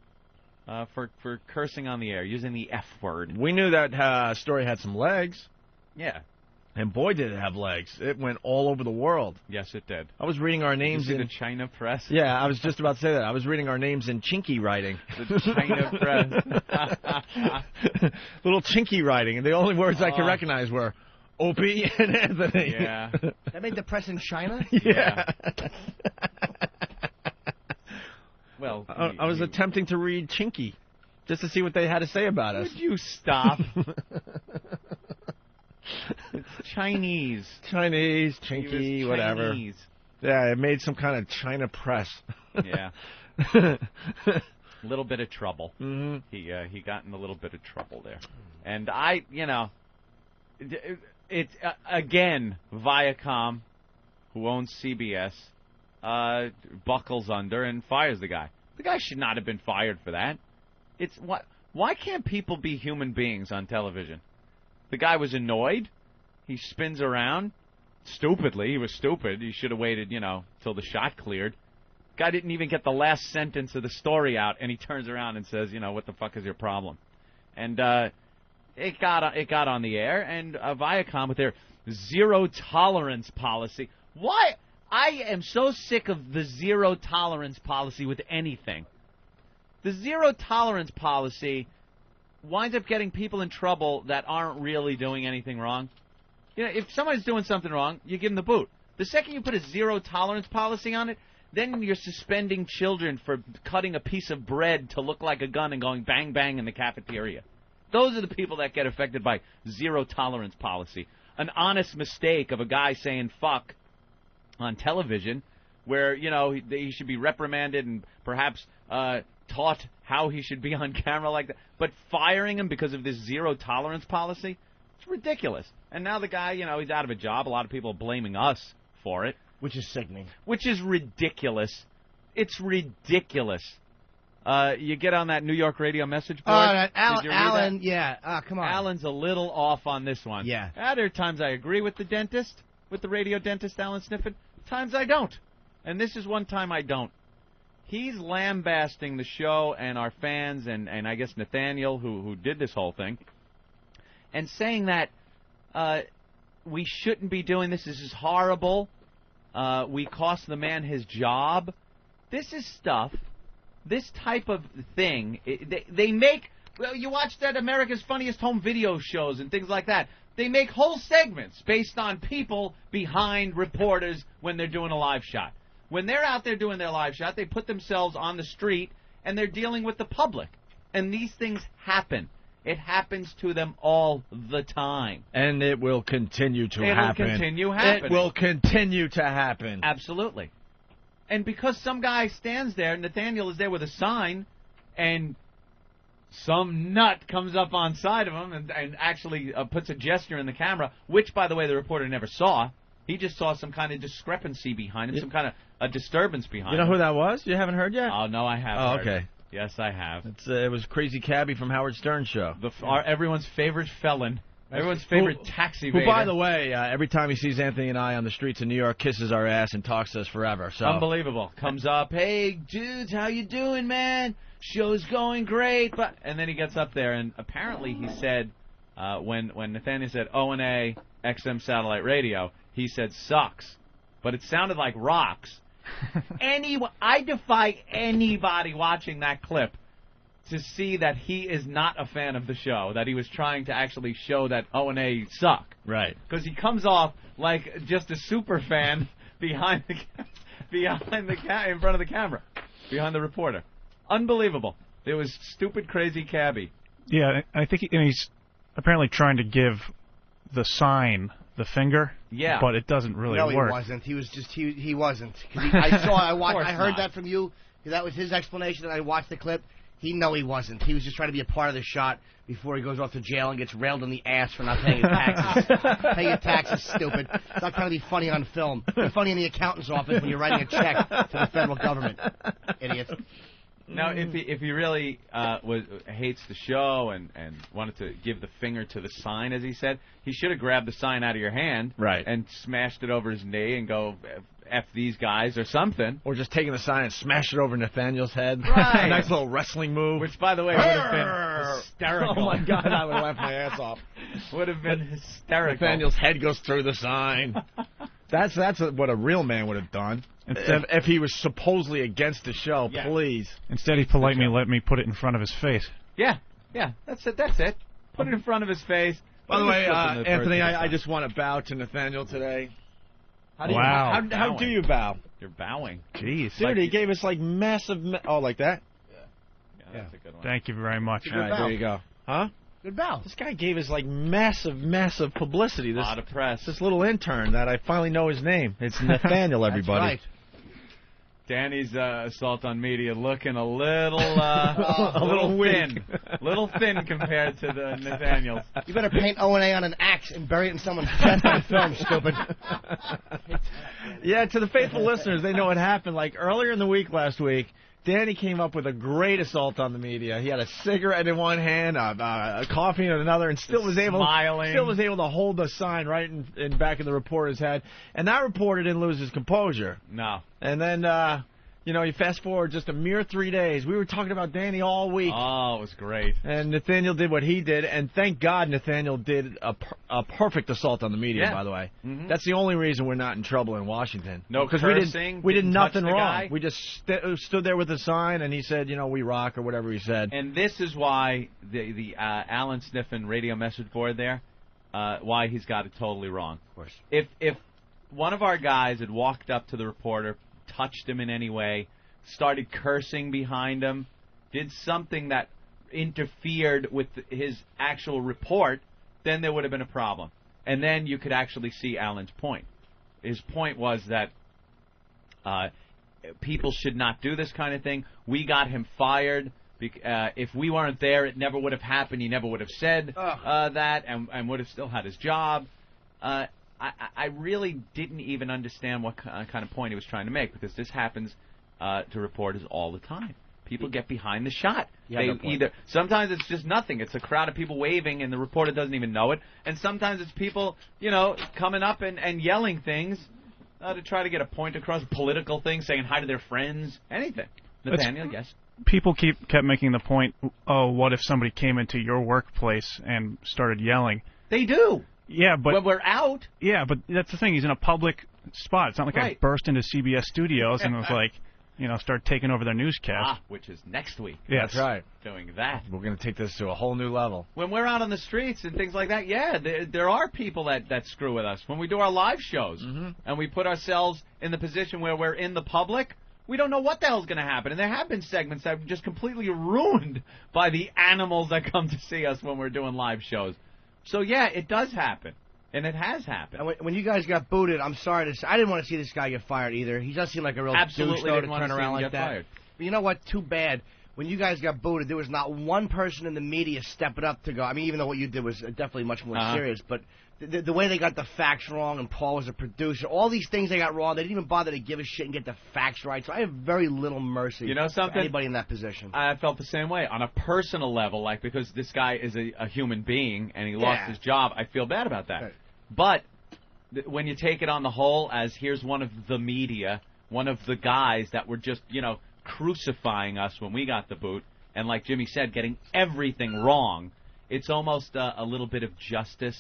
for cursing on the air, using the F word. We knew that story had some legs. Yeah. And boy, did it have legs. It went all over the world. Yes, it did. I was reading our names in the China press. Yeah, I was just about to say that. I was reading our names in chinky writing. The China press. Little chinky writing, and the only words I could recognize were Opie and Anthony. Yeah. That made the press in China? Yeah. Well, I was attempting to read Chinky just to see what they had to say about us. Would you stop? It's Chinese. Chinese, He Chinky, was whatever. Chinese. Yeah, it made some kind of China press. Yeah. Little bit of trouble. Mm-hmm. He got in a little bit of trouble there. And it's again, Viacom, who owns CBS, buckles under and fires the guy. The guy should not have been fired for that. Why can't people be human beings on television? The guy was annoyed. He spins around. Stupidly. He was stupid. He should have waited, till the shot cleared. Guy didn't even get the last sentence of the story out, and he turns around and says, what the fuck is your problem? And it got on the air, and Viacom with their zero-tolerance policy. Why? I am so sick of the zero-tolerance policy with anything. The zero-tolerance policy winds up getting people in trouble that aren't really doing anything wrong. If somebody's doing something wrong, you give them the boot. The second you put a zero-tolerance policy on it, then you're suspending children for cutting a piece of bread to look like a gun and going bang, bang in the cafeteria. Those are the people that get affected by zero-tolerance policy. An honest mistake of a guy saying fuck on television where, he should be reprimanded and perhaps taught how he should be on camera like that. But firing him because of this zero-tolerance policy, it's ridiculous. And now the guy, he's out of a job. A lot of people are blaming us for it. Which is sickening. Which is ridiculous. It's ridiculous. You get on that New York radio message board. Alan, yeah. Come on. Alan's a little off on this one. Yeah. There are times I agree with the dentist, with the radio dentist, Alan Sniffen. Times I don't. And this is one time I don't. He's lambasting the show and our fans and I guess Nathaniel, who did this whole thing, and saying that we shouldn't be doing this. This is horrible. We cost the man his job. This is stuff. This type of thing, they make. Well, you watch that America's Funniest Home Video shows and things like that. They make whole segments based on people behind reporters when they're doing a live shot. When they're out there doing their live shot, they put themselves on the street and they're dealing with the public. And these things happen. It happens to them all the time. And it will continue to happen. It will continue happening. It will continue to happen. Absolutely. And because some guy stands there, Nathaniel is there with a sign, and some nut comes up on side of him and actually puts a gesture in the camera, which, by the way, the reporter never saw. He just saw some kind of discrepancy behind him, some kind of a disturbance behind him. You know who that was? You haven't heard yet? Oh, no, I have Oh, heard. okay. Yes, I have. It was Crazy Cabbie from Howard Stern's show. Everyone's favorite felon. Everyone's favorite taxi evader. Who, by the way, every time he sees Anthony and I on the streets of New York, kisses our ass and talks to us forever. So unbelievable. Comes up, hey, dudes, how you doing, man? Show's going great. And then he gets up there, and apparently he said, when Nathaniel said O&A XM satellite radio, he said sucks. But it sounded like rocks. I defy anybody watching that clip to see that he is not a fan of the show, that he was trying to actually show that O&A suck. Right. Because he comes off like just a super fan in front of the camera, behind the reporter. Unbelievable. It was stupid, crazy cabbie. Yeah, I think he's apparently trying to give the sign the finger. Yeah. But it doesn't really work. No, he wasn't. He was just he wasn't. I heard that from you. That was his explanation, and I watched the clip. He wasn't. He was just trying to be a part of the shot before he goes off to jail and gets railed in the ass for not paying his taxes. Pay your taxes, stupid. It's not trying to be funny on film. Be funny in the accountant's office when you're writing a check to the federal government. Idiot. Now, if he really hates the show and wanted to give the finger to the sign, as he said, he should have grabbed the sign out of your hand and smashed it over his knee and go, F these guys or something. Or just taking the sign and smash it over Nathaniel's head. Right. Nice little wrestling move. Which, by the way, would have been hysterical. Oh, my God, I would have laughed my ass off. Would have been hysterical. Nathaniel's head goes through the sign. That's what a real man would have done. If he was supposedly against the show, please. Instead, he politely let me put it in front of his face. Yeah, that's it. Put it in front of his face. By the way, Flipping the Anthony, birthday I just want to bow to Nathaniel today. How do you, Wow. How do you bow? You're bowing. Jeez. Dude, he gave us like massive. Oh, like that? Yeah, that's a good one. Thank you very much. All right, there you go. Huh? Good bow. This guy gave us like massive publicity. A lot of press. This little intern that I finally know his name. It's Nathaniel, everybody. That's right. Danny's assault on media looking a little a little thin, little thin compared to the Nathaniel's. You better paint O&A on an axe and bury it in someone's chest on film, stupid. Yeah, to the faithful listeners, they know what happened. Like earlier in the week last week, Danny came up with a great assault on the media. He had a cigarette in one hand, a coffee in another, and still was able to hold the sign right in back of the reporter's head. And that reporter didn't lose his composure. No. And then, you fast forward just a mere 3 days. We were talking about Danny all week. Oh, it was great. And Nathaniel did what he did, and thank God Nathaniel did a perfect assault on the media, by the way. Mm-hmm. That's the only reason we're not in trouble in Washington. No because cursing, we did didn't nothing touch the wrong. guy. We just stood there with a sign, and he said, we rock, or whatever he said. And this is why the Alan Sniffen radio message board there, why he's got it totally wrong. Of course. If one of our guys had walked up to the reporter, touched him in any way, started cursing behind him, did something that interfered with his actual report, then there would have been a problem. And then you could actually see Alan's point. His point was that people should not do this kind of thing. We got him fired. If we weren't there, it never would have happened. He never would have said that and would have still had his job. I really didn't even understand what kind of point he was trying to make, because this happens to reporters all the time. People get behind the shot. Sometimes it's just nothing. It's a crowd of people waving, and the reporter doesn't even know it. And sometimes it's people, coming up and yelling things to try to get a point across, political things, saying hi to their friends, anything. Nathaniel, yes. People kept making the point, oh, what if somebody came into your workplace and started yelling? They do. Yeah, but when we're out. Yeah, but that's the thing. He's in a public spot. It's not like I burst into CBS studios and was like, start taking over their newscast. Which is next week. Yes. That's right. Doing that. We're going to take this to a whole new level. When we're out on the streets and things like that, there are people that screw with us. When we do our live shows and we put ourselves in the position where we're in the public, we don't know what the hell's going to happen. And there have been segments that are just completely ruined by the animals that come to see us when we're doing live shows. So, yeah, it does happen. And it has happened. And when you guys got booted, I'm sorry to say, I didn't want to see this guy get fired either. He does seem like a real douche, though, to turn around like that. Fired. But you know what? Too bad. When you guys got booted, there was not one person in the media stepping up to go. I mean, even though what you did was definitely much more serious, but the way they got the facts wrong, and Paul was a producer, all these things they got wrong, they didn't even bother to give a shit and get the facts right. So I have very little mercy for anybody in that position. I felt the same way. On a personal level, like, because this guy is a human being and he lost his job, I feel bad about that. Right. But when you take it on the whole as here's one of the media, one of the guys that were just, crucifying us when we got the boot, and like Jimmy said, getting everything wrong, it's almost a little bit of justice.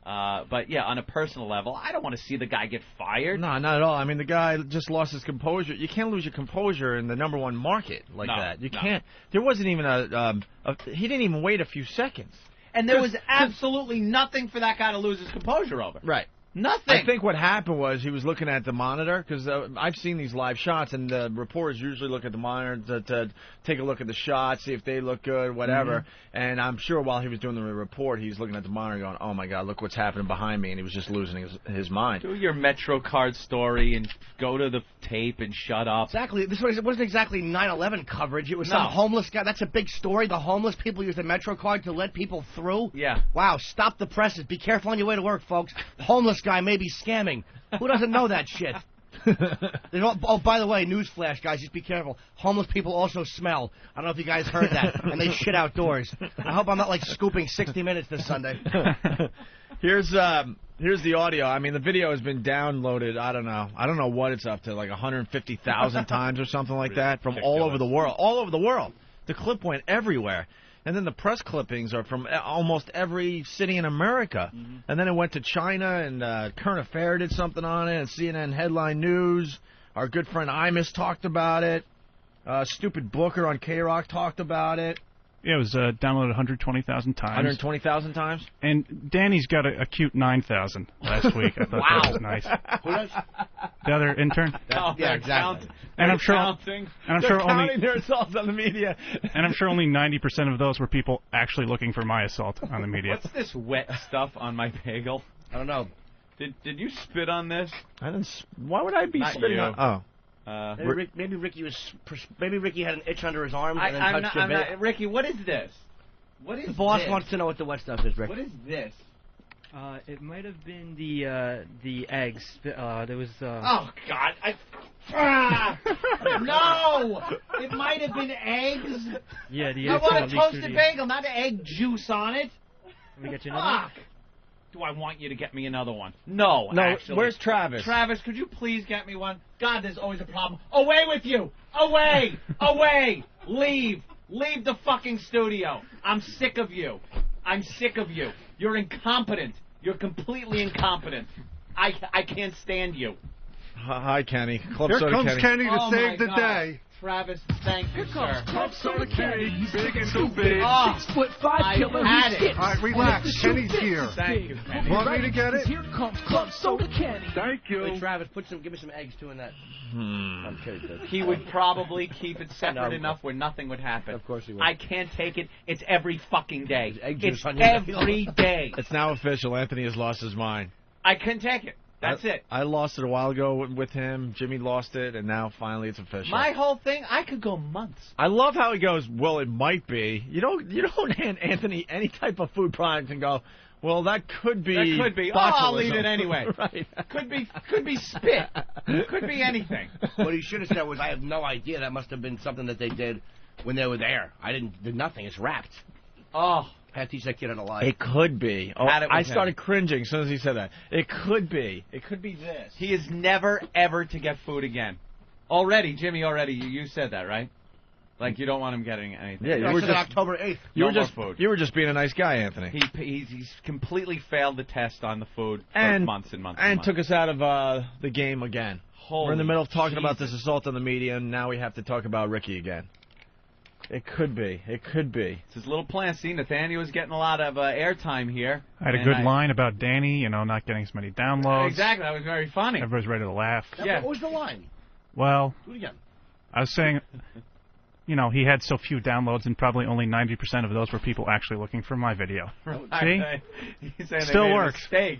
But, yeah, on a personal level, I don't want to see the guy get fired. No, not at all. I mean, the guy just lost his composure. You can't lose your composure in the #1 market like that. You can't. There wasn't even he didn't even wait a few seconds. And there was absolutely nothing for that guy to lose his composure over. Right. Nothing. I think what happened was he was looking at the monitor, because I've seen these live shots, and the reporters usually look at the monitor to take a look at the shots, see if they look good, whatever. And I'm sure while he was doing the report, he was looking at the monitor going, oh, my God, look what's happening behind me, and he was just losing his mind. Do your MetroCard story and go to the tape and shut up. Exactly. This wasn't exactly 9/11 coverage. It was some homeless guy. That's a big story. The homeless people use the MetroCard to let people through. Yeah. Wow. Stop the presses. Be careful on your way to work, folks. Homeless guy may be scamming. Who doesn't know that shit? Oh, by the way, newsflash, guys, just be careful. Homeless people also smell. I don't know if you guys heard that. And they shit outdoors. I hope I'm not, scooping 60 Minutes this Sunday. Here's the audio. I mean, the video has been downloaded, I don't know what it's up to, 150,000 times or something like that, from all over the world. All over the world. The clip went everywhere. And then the press clippings are from almost every city in America. And then it went to China, and Current Affair did something on it, and CNN Headline News. Our good friend Imus talked about it. Stupid Booker on K-Rock talked about it. Yeah, it was downloaded 120,000 times. 120,000 times? And Danny's got a cute 9,000 last week. I thought that was nice. Who does? The other intern. Yeah, exactly. And I'm sure. Counting. And I'm They're sure counting only. their assaults on the media. And I'm sure only 90% of those were people actually looking for my assault on the media. What's this wet stuff on my bagel? I don't know. Did you spit on this? I didn't. Why would I be Not spitting you. on? Maybe Ricky had an itch under his arm and then touched your bagel. Ricky, what is this? What is The boss this? wants to know what the wet stuff is, Rick. What is this? It might have been the eggs. There was. Oh God! No! It might have been eggs. Yeah, the I eggs. want a toasted bagel, not egg juice on it. Let me get you another. Fuck! Do I want you to get me another one? No, No, actually. where's Travis? Travis, could you please get me one? God, there's always a problem. Away with you! Away! Away! Leave! Leave the fucking studio. I'm sick of you. I'm sick of you. You're incompetent. You're completely incompetent. I can't stand you. Hi, Kenny. Club Here Soda comes Kenny to Oh save my the God. day. Travis, thank you, sir. Club Soda Kenny. He's big and too big. Oh, 6'5" I killer. had it. All right, relax. Kenny's here. Thank you, Kenny. Want me to get it? Here comes Club Soda Kenny. Thank you. Wait, Travis, give me some eggs too in that. I'm kidding. Dude. He would probably keep it separate No. enough where nothing would happen. Of course he would. I can't take it. It's every fucking day. Egg juice It's on your every day. It's now official. Anthony has lost his mind. I couldn't take it. That's it. I lost it a while ago with him. Jimmy lost it, and now finally it's official. My whole thing, I could go months. I love how he goes, well, it might be. You don't hand Anthony any type of food product and go, well, that could be. That could be. Oh, I'll botulism. eat it anyway. Right. Could be spit. Could be anything. What he should have said was, I have no idea. That must have been something that they did when they were there. I did nothing. It's wrapped. Oh. I had to teach that kid how to lie. It could be. Oh, Had it with I him. started cringing as soon as he said that. It could be. It could be this. He is never, ever to get food again. Already, Jimmy, you said that, right? Like, you don't want him getting anything. Yeah, you were just October 8th. You were just being a nice guy, Anthony. He's completely failed the test on the food for And- months and months. And months. took us out of the game again. We're in the middle of talking about this assault on the media, and now we have to talk about Ricky again. It could be. It could be. It's his little plan. See, Nathaniel was getting a lot of airtime here. I had a and good line about Danny, not getting as many downloads. Exactly, that was very funny. Everybody's ready to laugh. Yeah. What was the line? Well, Do it again. I was saying, he had so few downloads, and probably only 90% of those were people actually looking for my video. See? He's saying Still they made works. A mistake.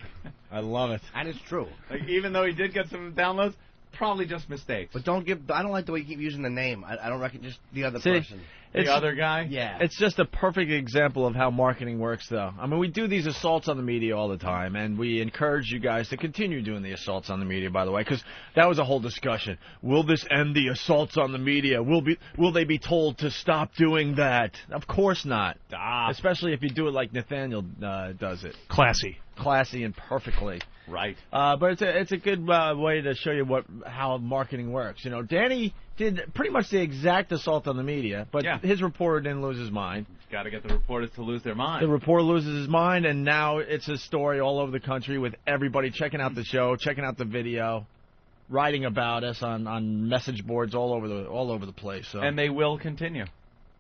I love it. And it's true. Like, even though he did get some downloads, probably just mistakes. But I don't like the way you keep using the name. I don't reckon just the other See, person. The other guy? Yeah. It's just a perfect example of how marketing works, though. I mean, we do these assaults on the media all the time, and we encourage you guys to continue doing the assaults on the media, by the way, because that was a whole discussion. Will this end the assaults on the media? Will they be told to stop doing that? Of course not. Especially if you do it like Nathaniel does it. Classy and perfectly. Right. But it's a good way to show you how marketing works. Danny did pretty much the exact assault on the media, but his reporter didn't lose his mind. Got to get the reporters to lose their mind. The reporter loses his mind, and now it's a story all over the country with everybody checking out the show, checking out the video, writing about us on message boards all over the place. So. And they will continue.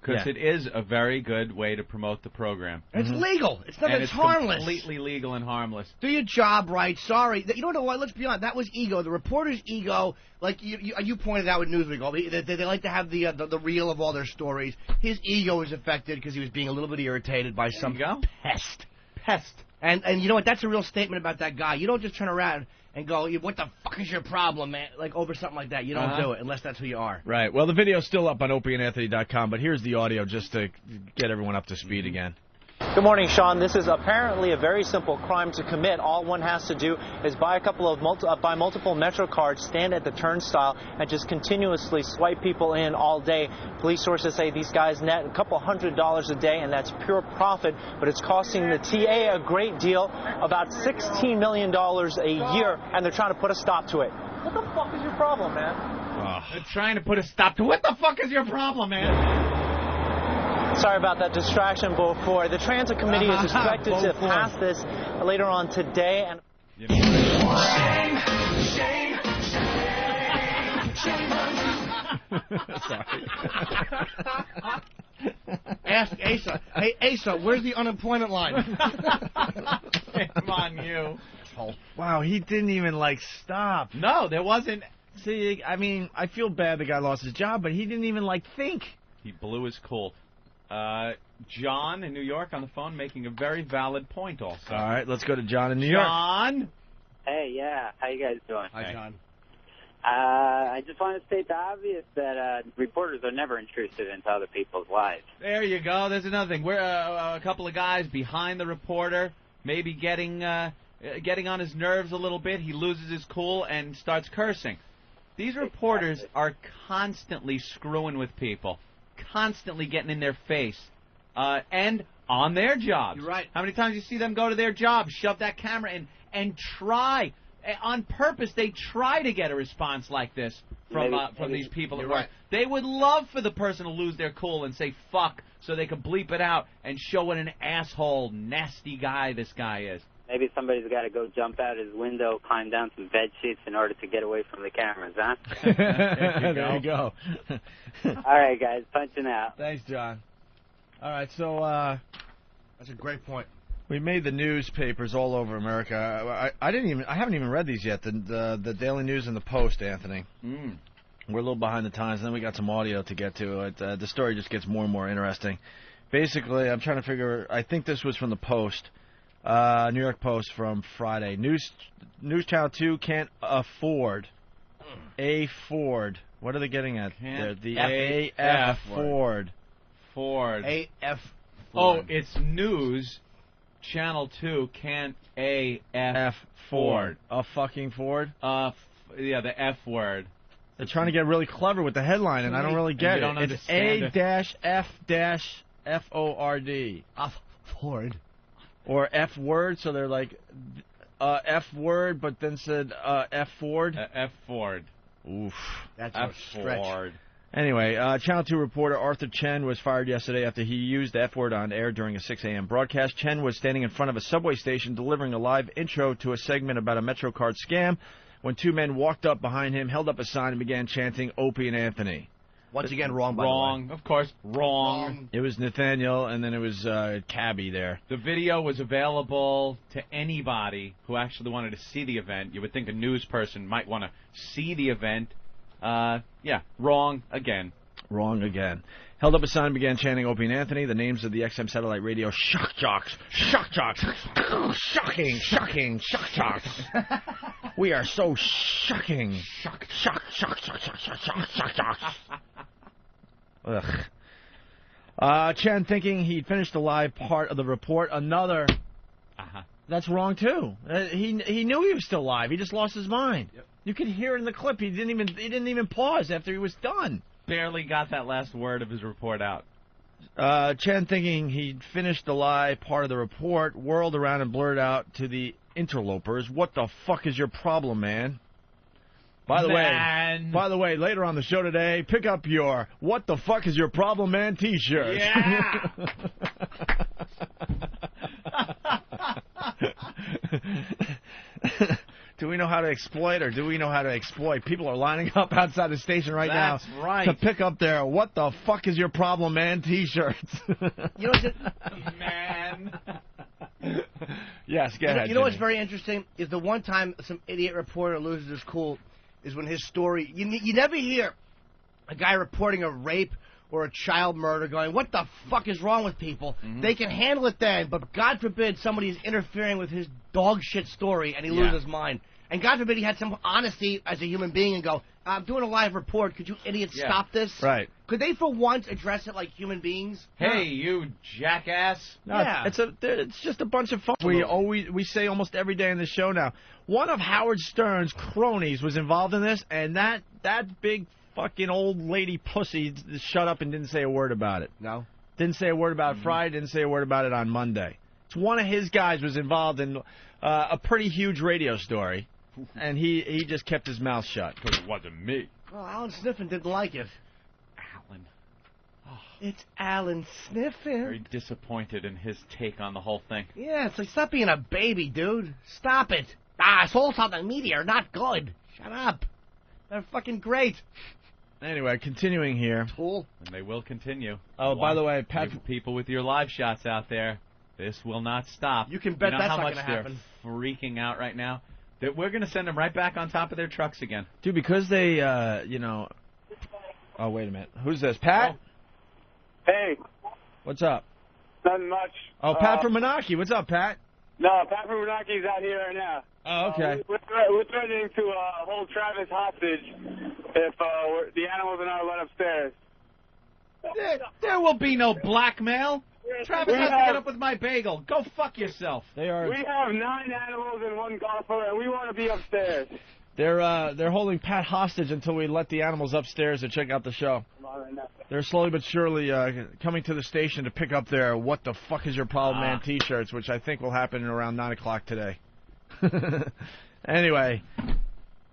Because Yeah. it is a very good way to promote the program. It's legal. It's not. And It's it's harmless. completely legal and harmless. Do your job right. Sorry. You don't know what? Let's be honest. That was ego. The reporter's ego, like you pointed out with Newsweek, they like to have the reel of all their stories. His ego was affected because he was being a little bit irritated by some pest. And you know what? That's a real statement about that guy. You don't just turn around and go, what the fuck is your problem, man? Like, over something like that. You don't do it unless that's who you are. Right. Well, the video's still up on opieandanthony.com, but here's the audio just to get everyone up to speed again. Good morning, Sean. This is apparently a very simple crime to commit. All one has to do is buy multiple Metro cards, stand at the turnstile, and just continuously swipe people in all day. Police sources say these guys net a couple $100s a day, and that's pure profit, but it's costing the TA a great deal, about $16 million a year, and they're trying to put a stop to it. What the fuck is your problem, man? They're trying to put a stop to. What the fuck is your problem, man? Sorry about that distraction before. The Transit Committee is expected to pass this later on today. And Ask Asa. Hey, Asa, where's the unemployment line? Shame on you. Wow, he didn't even, stop. No, there wasn't. See, I mean, I feel bad the guy lost his job, but he didn't even, think. He blew his cool. John in New York on the phone making a very valid point also. All right, let's go to John in New York. John? Hey, yeah. How you guys doing? Hi, John. I just want to state the obvious that reporters are never intrusive into other people's lives. There you go. There's another thing. We're a couple of guys behind the reporter, maybe getting on his nerves a little bit. He loses his cool and starts cursing. These reporters are constantly screwing with people, constantly getting in their face, and on their jobs. You're right. How many times you see them go to their jobs, shove that camera in, and try, on purpose, they try to get a response like this from these people at work. Right. They would love for the person to lose their cool and say fuck so they could bleep it out and show what an asshole, nasty guy this guy is. Maybe somebody's got to go jump out his window, climb down some bed sheets in order to get away from the cameras, huh? There you go. All right, guys, punching out. Thanks, John. All right, so that's a great point. We made the newspapers all over America. I haven't even read these yet. The Daily News and the Post, Anthony. We're a little behind the times, and then we got some audio to get to. The story just gets more and more interesting. Basically, I'm trying to figure. I think this was from the Post, New York Post from Friday. News Channel 2 can't afford a Ford. What are they getting at there? The AF Ford. Ford. AF Ford. Oh, it's news. Channel 2 can't AF Ford. A fucking Ford? Yeah, the F word. They're trying to get really clever with the headline, and I don't really get it. It's A-F-Ford. Ford. Or F word, so they're like F word, but then said F Ford. F Ford. Oof. That's F a stretch. Ford. Anyway, Channel 2 reporter Arthur Chen was fired yesterday after he used the F word on air during a 6 a.m. broadcast. Chen was standing in front of a subway station delivering a live intro to a segment about a MetroCard scam when two men walked up behind him, held up a sign, and began chanting Opie and Anthony. Once again, wrong, by Wrong, the way. of course, wrong. It was Nathaniel, and then it was Cabby there. The video was available to anybody who actually wanted to see the event. You would think a news person might want to see the event. Yeah, wrong again. Wrong again. Held up a sign and began chanting Opie and Anthony, the names of the XM satellite radio shock jocks. Shock jocks. Shocking, shocking, shock jocks. We are so shocking. Shock jocks. Ugh. Chen thinking he'd finished the live part of the report. Another. That's wrong too. He knew he was still live. He just lost his mind. Yep. You could hear it in the clip. He didn't even pause after he was done. Barely got that last word of his report out. Chen, thinking he'd finished the live part of the report, whirled around and blurted out to the interlopers, "What the fuck is your problem, man?" By the way, later on the show today, pick up your "What the fuck is your problem, man" T-shirt. Yeah. Do we know how to exploit, or do we know how to exploit? People are lining up outside the station now to pick up their "What the fuck is your problem, man" T-shirts. You know what's man. Yes, go ahead. You know what's very interesting is the one time some idiot reporter loses his cool is when his story. You never hear a guy reporting a rape or a child murder going, "What the fuck is wrong with people?" They can handle it then, but God forbid somebody's interfering with his dog shit story and he loses his mind. And God forbid he had some honesty as a human being and go, "I'm doing a live report. Could you idiots stop this?" Right. Could they for once address it like human beings? Hey, you jackass. No, it's just a bunch of fun. We say almost every day in the show now. One of Howard Stern's cronies was involved in this, and that big fucking old lady pussy shut up and didn't say a word about it. No? Didn't say a word about it Friday, didn't say a word about it on Monday. It's one of his guys was involved in a pretty huge radio story, and he just kept his mouth shut. Because it wasn't me. Well, Alan Sniffen didn't like it. Alan. Oh. It's Alan Sniffen. Very disappointed in his take on the whole thing. Yeah, it's like, stop being a baby, dude. Stop it. Assaults on the media are not good. Shut up. They're fucking great. Anyway, continuing here. Tool. And they will continue. Oh, by the way, Pat, people with your live shots out there, this will not stop. You can bet know that's how not much gonna they're happen. freaking out right now. That we're going to send them right back on top of their trucks again. dude, because they, Oh, wait a minute. Who's this? Pat? Hey, What's up? nothing much. Oh, Pat from Menaki. What's up, Pat? No, Pat from Renaki's out here right now. Oh, okay. We're threatening to hold Travis hostage if the animals are not let upstairs. There will be no blackmail. Travis has to get up with my bagel. Go fuck yourself. They are. We have 9 animals and 1 golfer, and we want to be upstairs. They're holding Pat hostage until we let the animals upstairs to check out the show. They're slowly but surely coming to the station to pick up their "What the fuck is your problem, man?" T-shirts, which I think will happen around 9 o'clock today. Anyway,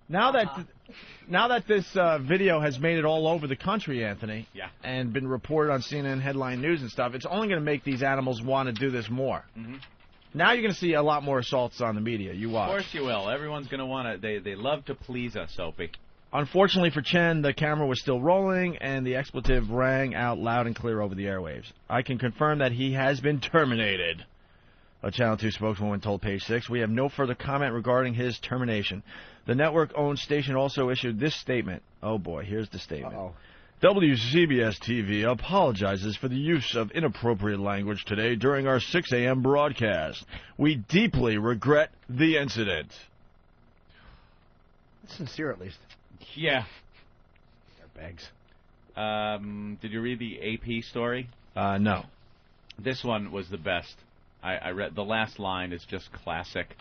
now that this video has made it all over the country, Anthony, and been reported on CNN headline news and stuff, it's only going to make these animals want to do this more. Mm-hmm. Now you're going to see a lot more assaults on the media. You watch. Of course you will. Everyone's going to want to. They love to please us, Opie. Unfortunately for Chen, the camera was still rolling, and the expletive rang out loud and clear over the airwaves. I can confirm that he has been terminated. A Channel 2 spokeswoman told Page 6, "We have no further comment regarding his termination." The network-owned station also issued this statement. Oh, boy, here's the statement. WCBS-TV apologizes for the use of inappropriate language today during our 6 a.m. broadcast. We deeply regret the incident. Sincere, at least. Yeah. Bags. Did you read the AP story? No. This one was the best. I read the last line is just classic.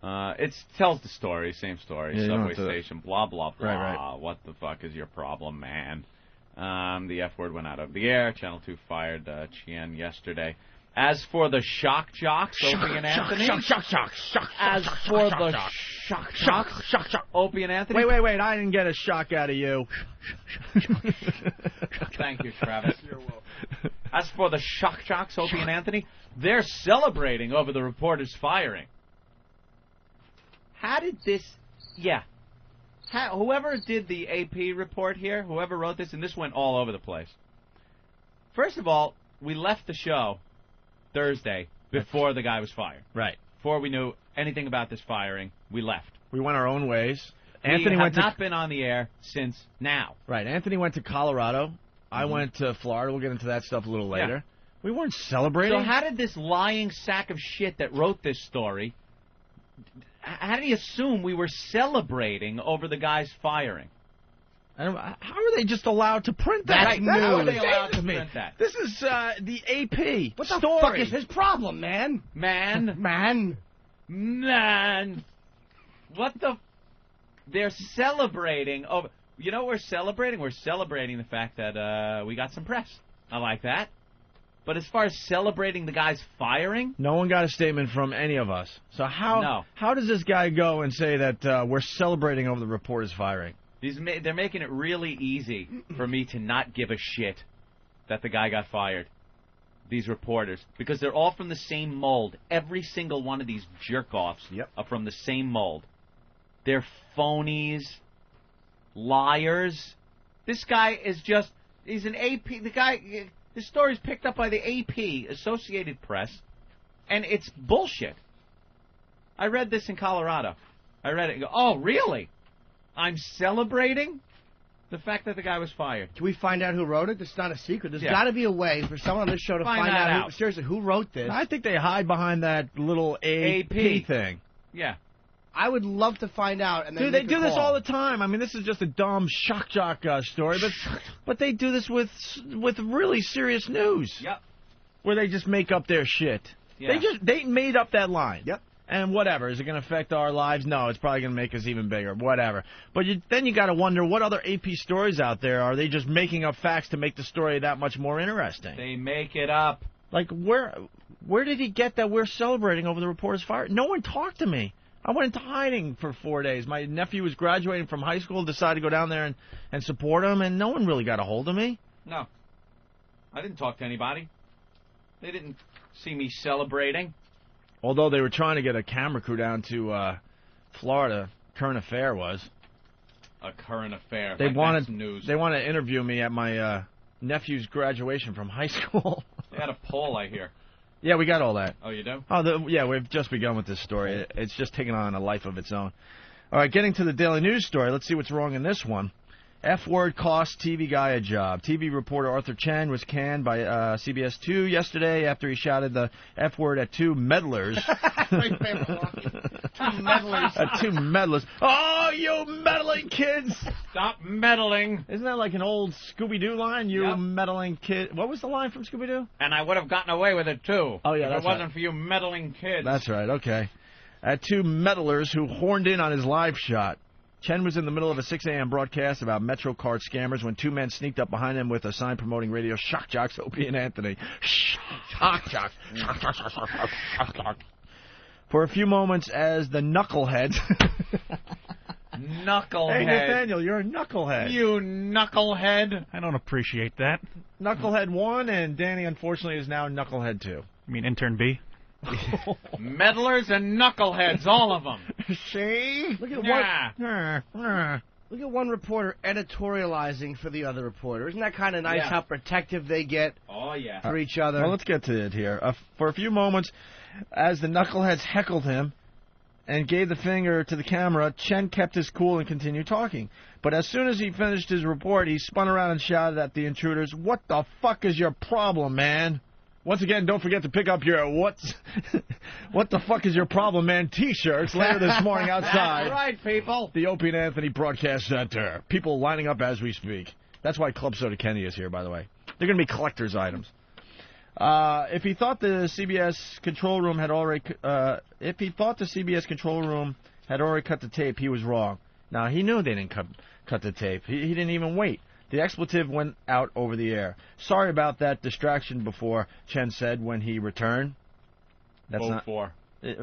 It tells the story, same story. Yeah, Subway station, blah blah blah. Right. What the fuck is your problem, man? The F word went out of the air. Channel 2 fired Chien yesterday. As for the shock jocks, Opie and Anthony. As for the shock jocks, Opie and Anthony. Wait! I didn't get a shock out of you. Thank you, Travis. You're welcome. As for the shock jocks, Opie and Anthony, they're celebrating over the reporter's firing. How did this... Yeah. Whoever did the AP report here, whoever wrote this, and this went all over the place. First of all, we left the show Thursday before the guy was fired. Right. Before we knew anything about this firing, we left. We went our own ways. Anthony have not been on the air since now. Right. Anthony went to Colorado. I went to Florida. We'll get into that stuff a little later. Yeah. We weren't celebrating. So how did this lying sack of shit that wrote this story... How did he assume we were celebrating over the guy's firing? How are they just allowed to print that? That's news. How are they allowed to print that? This is the AP. What the story. fuck is his problem, man? Man. What the... They're celebrating over... You know what we're celebrating? We're celebrating the fact that we got some press. I like that. But as far as celebrating the guy's firing... No one got a statement from any of us. So how does this guy go and say that we're celebrating over the reporter's firing? They're making it really easy for me to not give a shit that the guy got fired. These reporters. Because they're all from the same mold. Every single one of these jerk-offs are from the same mold. They're phonies, liars. This guy is just... He's an AP... The guy... This story's picked up by the AP, Associated Press, and it's bullshit. I read this in Colorado. I read it and go, oh, really? I'm celebrating the fact that the guy was fired. Can we find out who wrote it? It's not a secret. There's Yeah. got to be a way for someone on this show to find out seriously, who wrote this. I think they hide behind that little AP thing. Yeah. I would love to find out. And then Dude, they make a do this call. all the time. I mean, this is just a dumb shock jock story, but they do this with really serious news. Yep. Where they just make up their shit. Yeah. They made up that line. Yep. And whatever, is it going to affect our lives? No, it's probably going to make us even bigger. Whatever. But then you got to wonder what other AP stories out there are they just making up facts to make the story that much more interesting? They make it up. Like where did he get that we're celebrating over the reporter's fire? No one talked to me. I went into hiding for 4 days. My nephew was graduating from high school, decided to go down there and support him, and no one really got a hold of me. No. I didn't talk to anybody. They didn't see me celebrating. Although they were trying to get a camera crew down to Florida, Current Affair was. A current affair. They like wanted that's news. They want to interview me at my nephew's graduation from high school. They had a poll, I hear. Yeah, we got all that. Oh, you do? Yeah, we've just begun with this story. It's just taken on a life of its own. All right, getting to the Daily News story. Let's see what's wrong in this one. F-word cost TV guy a job. TV reporter Arthur Chen was canned by CBS 2 yesterday after he shouted the F-word at two meddlers. My favorite line. Two meddlers. At two meddlers. Oh, you meddling kids! Stop meddling. Isn't that like an old Scooby-Doo line? You meddling kid. What was the line from Scooby-Doo? And I would have gotten away with it, too. Oh, yeah, if that's it wasn't right. for you meddling kids. That's right, okay. At two meddlers who horned in on his live shot. Chen was in the middle of a 6 a.m. broadcast about MetroCard scammers when two men sneaked up behind him with a sign promoting radio shock jocks Opie and Anthony. Shock jocks. Shock jocks. For a few moments as the knuckleheads... Knucklehead. Hey, Nathaniel, you're a knucklehead. You knucklehead. I don't appreciate that. Knucklehead 1, and Danny, unfortunately, is now Knucklehead 2. You mean intern B? Meddlers and knuckleheads, all of them. See? Look at Look at one reporter editorializing for the other reporter. Isn't that kind of nice how protective they get for each other? Well, let's get to it here. For a few moments, as the knuckleheads heckled him and gave the finger to the camera, Chen kept his cool and continued talking. But as soon as he finished his report, he spun around and shouted at the intruders, "What the fuck is your problem, man?" Once again, don't forget to pick up your what the fuck is your problem, man t-shirts later this morning outside. That's right, people. The Opie and Anthony Broadcast Center. People lining up as we speak. That's why Club Soda Kenny is here, by the way. They're going to be collector's items. If he thought the CBS control room had already cut the tape, he was wrong. Now, he knew they didn't cut the tape. He didn't even wait. The expletive went out over the air. Sorry about that distraction before, Chen said when he returned. That's Beaufort.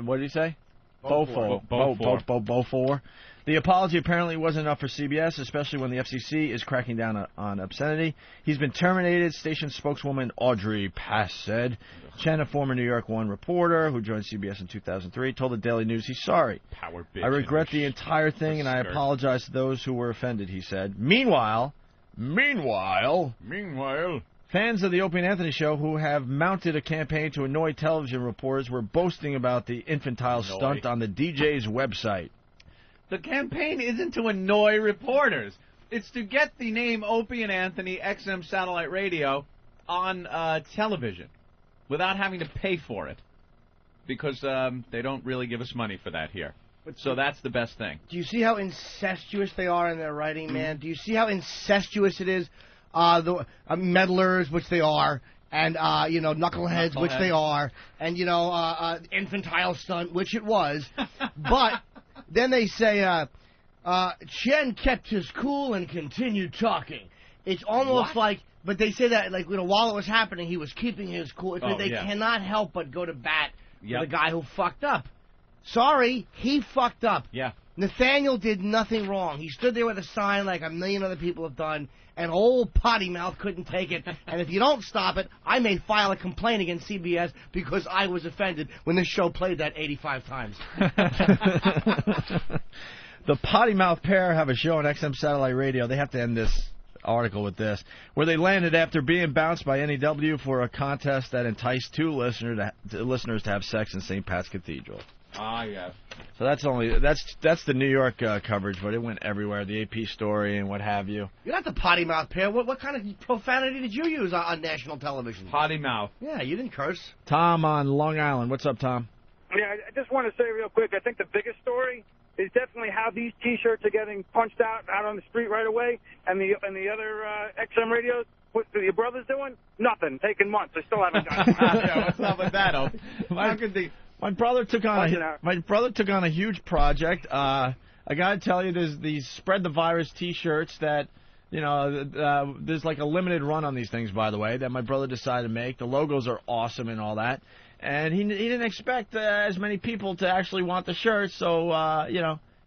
What did he say? Beaufort. Beaufort. The apology apparently wasn't enough for CBS, especially when the FCC is cracking down on obscenity. He's been terminated, station spokeswoman Audrey Pass said. Chen, a former New York One reporter who joined CBS in 2003, told the Daily News he's sorry. Power bitch. I regret the entire thing, and I apologize to those who were offended, he said. Meanwhile, fans of the Opie and Anthony show who have mounted a campaign to annoy television reporters were boasting about the infantile stunt on the DJ's website. The campaign isn't to annoy reporters. It's to get the name Opie and Anthony XM Satellite Radio on television without having to pay for it. Because they don't really give us money for that here. So that's the best thing. Do you see how incestuous they are in their writing, man? Do you see how incestuous it is? The meddlers, which they are, and knuckleheads, which they are, and infantile stunt, which it was. But then they say Chen kept his cool and continued talking. It's almost like, but they say that while it was happening, he was keeping his cool. It's they cannot help but go to bat for the guy who fucked up. Sorry, he fucked up. Yeah. Nathaniel did nothing wrong. He stood there with a sign like a million other people have done, and old potty mouth couldn't take it. And if you don't stop it, I may file a complaint against CBS because I was offended when this show played that 85 times. The potty mouth pair have a show on XM Satellite Radio. They have to end this article with this, where they landed after being bounced by NEW for a contest that enticed two listeners to have sex in St. Pat's Cathedral. Ah, yes. So that's the New York coverage, but it went everywhere. The AP story and what have you. You're not the potty mouth pair. What kind of profanity did you use on national television? Potty mouth. Yeah, you didn't curse. Tom on Long Island. What's up, Tom? Yeah, I just want to say real quick, I think the biggest story is definitely how these T-shirts are getting punched out on the street right away, and the other XM radios. What are your brothers doing? Nothing. Taking months. They still haven't done it. Yeah, what's up with that, Hope? My brother took on a huge project. I gotta tell you, there's these Spread the Virus T-shirts that, there's like a limited run on these things, by the way, that my brother decided to make. The logos are awesome and all that, and he didn't expect as many people to actually want the shirts. So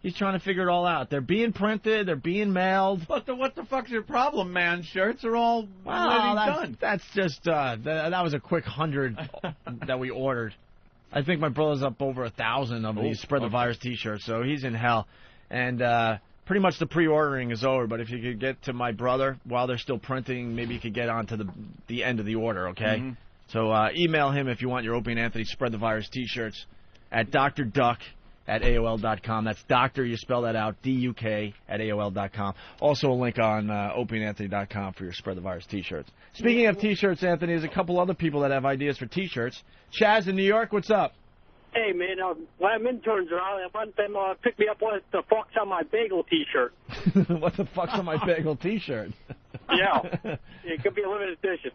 he's trying to figure it all out. They're being printed, they're being mailed. But what the fuck's your problem, man? Shirts are all done. That's just that was a quick 100 that we ordered. I think my brother's up over 1,000 of these Spread the Virus T-shirts, so he's in hell. And pretty much the pre-ordering is over, but if you could get to my brother while they're still printing, maybe you could get on to the end of the order, okay? Mm-hmm. So email him if you want your Opie and Anthony Spread the Virus T-shirts at drduck@AOL.com. That's doctor, you spell that out, D-U-K @AOL.com. Also a link on opieandanthony.com for your Spread the Virus T-shirts. Speaking of T-shirts, Anthony, there's a couple other people that have ideas for T-shirts. Chaz in New York, what's up? Hey, man, when I'm interns around, I want them to pick me up with the fuck's on my bagel T-shirt. What the fuck's on my bagel T-shirt? Yeah. It could be a limited edition.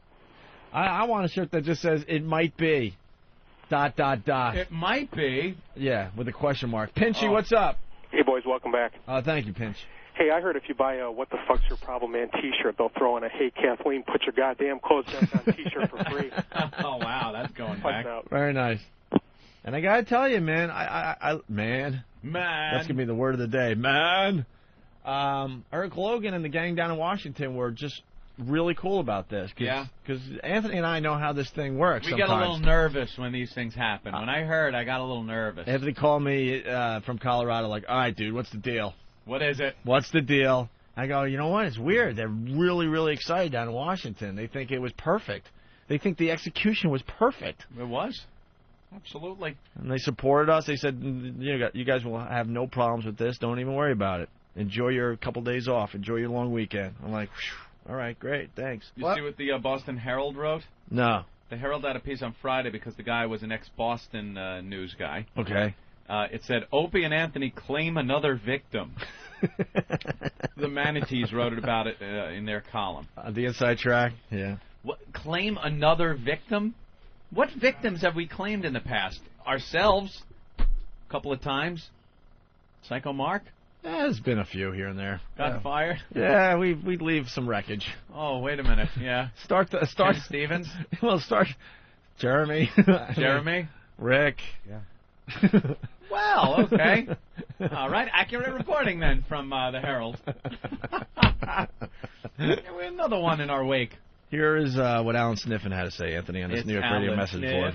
I want a shirt that just says, it might be, ... It might be. Yeah, with a question mark. Pinchy, what's up? Hey, boys, welcome back. Thank you, Pinch. Hey, I heard if you buy a What the Fuck's Your Problem Man T-shirt, they'll throw in a Hey, Kathleen, put your goddamn clothes back on T-shirt for free. Oh, wow, that's going back. Very nice. And I got to tell you, man, man. That's going to be the word of the day, man. Eric Logan and the gang down in Washington were just really cool about this. Because Anthony and I know how this thing works. We get a little nervous when these things happen. When I heard, I got a little nervous. Anthony called me from Colorado like, all right, dude, what's the deal? What is it? What's the deal? I go, you know what? It's weird. They're really, really excited down in Washington. They think it was perfect. They think the execution was perfect. It was. Absolutely. And they supported us. They said, you guys will have no problems with this. Don't even worry about it. Enjoy your couple days off. Enjoy your long weekend. I'm like, all right, great, thanks. You see what the Boston Herald wrote? No. The Herald had a piece on Friday because the guy was an ex-Boston news guy. Okay. It said, Opie and Anthony claim another victim. The Manatees wrote about it in their column. The inside track? Yeah. What, claim another victim? What victims have we claimed in the past? Ourselves? A couple of times? Psycho Mark? Yeah, there's been a few here and there. Got fired? Yeah, we leave some wreckage. Oh, wait a minute. Yeah. Start Ken Stevens? Well, start Jeremy. Jeremy? Rick. Yeah. Well, okay. All right, accurate reporting then from the Herald. We have another one in our wake. Here is what Alan Sniffen had to say, Anthony, on this New York Radio message board.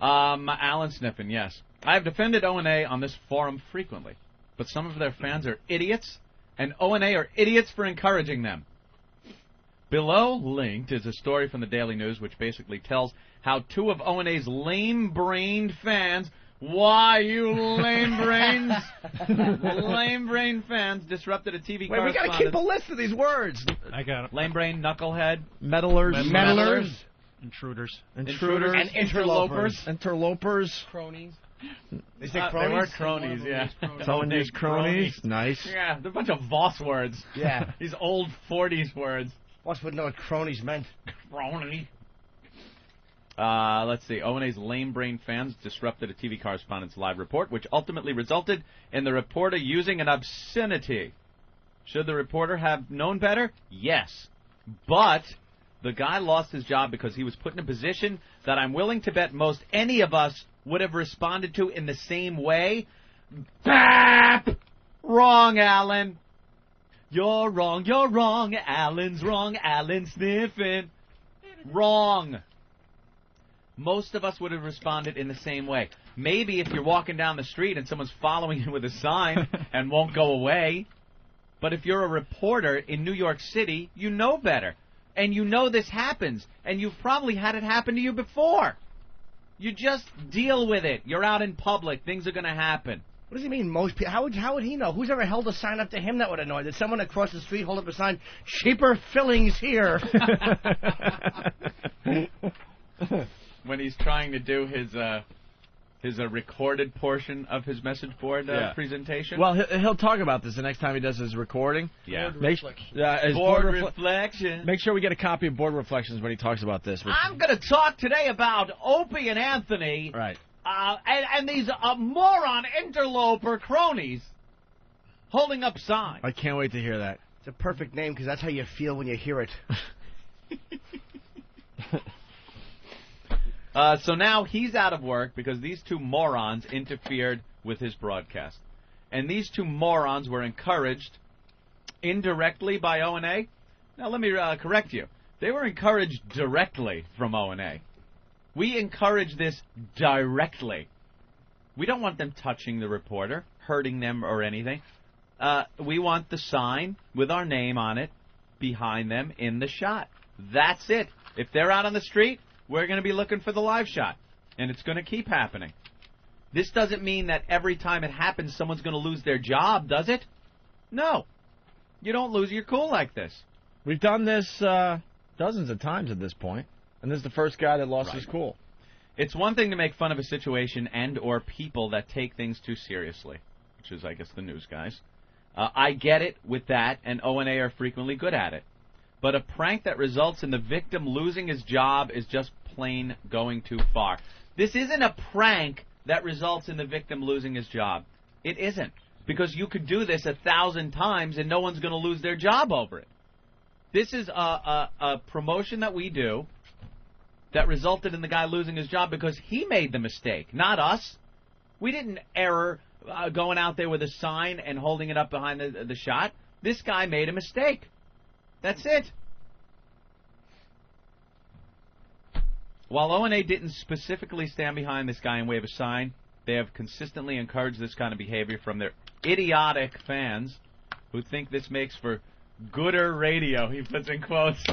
Alan Sniffen, yes. I have defended O&A on this forum frequently, but some of their fans are idiots, and O&A are idiots for encouraging them. Below linked is a story from the Daily News which basically tells how two of O&A's lame-brained fans, why you lame brains, lame-brained fans disrupted a TV correspondent. Wait, we got to keep a list of these words. I got it. Lame-brained, knucklehead. Meddlers. Intruders. And interlopers. Interlopers. Cronies. They say cronies? They were cronies, yeah. Someone used cronies. Nice. Yeah, they're a bunch of Voss words. Yeah. These old 40s words. Voss would know what cronies meant. Crony. Let's see. O&A's lame-brained fans disrupted a TV correspondent's live report, which ultimately resulted in the reporter using an obscenity. Should the reporter have known better? Yes. But the guy lost his job because he was put in a position that I'm willing to bet most any of us would have responded to in the same way. BAP! Wrong, Alan. You're wrong, Alan's wrong, Alan Sniffen. Wrong. Most of us would have responded in the same way. Maybe if you're walking down the street and someone's following you with a sign and won't go away. But if you're a reporter in New York City, you know better. And you know this happens. And you've probably had it happen to you before. You just deal with it. You're out in public. Things are going to happen. What does he mean, most people? How would he know? Who's ever held a sign up to him that would annoy? Did someone across the street hold up a sign, cheaper fillings here? When he's trying to do his recorded portion of his message board presentation. Well, he'll talk about this the next time he does his recording. Yeah. Board reflection. Make sure we get a copy of Board Reflections when he talks about this. I'm going to talk today about Opie and Anthony. Right. And these moron interloper cronies holding up signs. I can't wait to hear that. It's a perfect name because that's how you feel when you hear it. So now he's out of work because these two morons interfered with his broadcast. And these two morons were encouraged indirectly by O&A. Now, let me correct you. They were encouraged directly from O&A. We encourage this directly. We don't want them touching the reporter, hurting them or anything. We want the sign with our name on it behind them in the shot. That's it. If they're out on the street, we're going to be looking for the live shot, and it's going to keep happening. This doesn't mean that every time it happens, someone's going to lose their job, does it? No. You don't lose your cool like this. We've done this dozens of times at this point, and this is the first guy that lost his cool. It's one thing to make fun of a situation and or people that take things too seriously, which is, I guess, the news guys. I get it with that, and O&A are frequently good at it. But a prank that results in the victim losing his job is just plain going too far. This isn't a prank that results in the victim losing his job. It isn't. Because you could do this 1,000 times and no one's going to lose their job over it. This is a promotion that we do that resulted in the guy losing his job because he made the mistake, not us. We didn't error going out there with a sign and holding it up behind the shot. This guy made a mistake. That's it. While O&A didn't specifically stand behind this guy and wave a sign, they have consistently encouraged this kind of behavior from their idiotic fans who think this makes for gooder radio. He puts in quotes.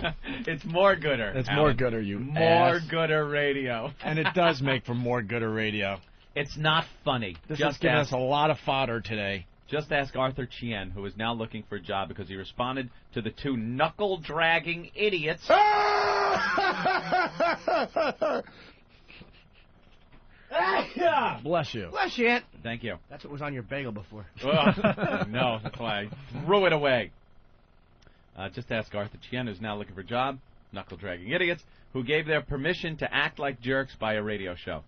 It's more gooder. It's Alan. more gooder, you More ass. gooder radio. And it does make for more gooder radio. It's not funny. This has given us a lot of fodder today. Just ask Arthur Chien, who is now looking for a job because he responded to the two knuckle-dragging idiots. Bless you. Bless you. Thank you. That's what was on your bagel before. No, that's why I threw it away. Just ask Arthur Chien, who's now looking for a job, knuckle-dragging idiots, who gave their permission to act like jerks by a radio show.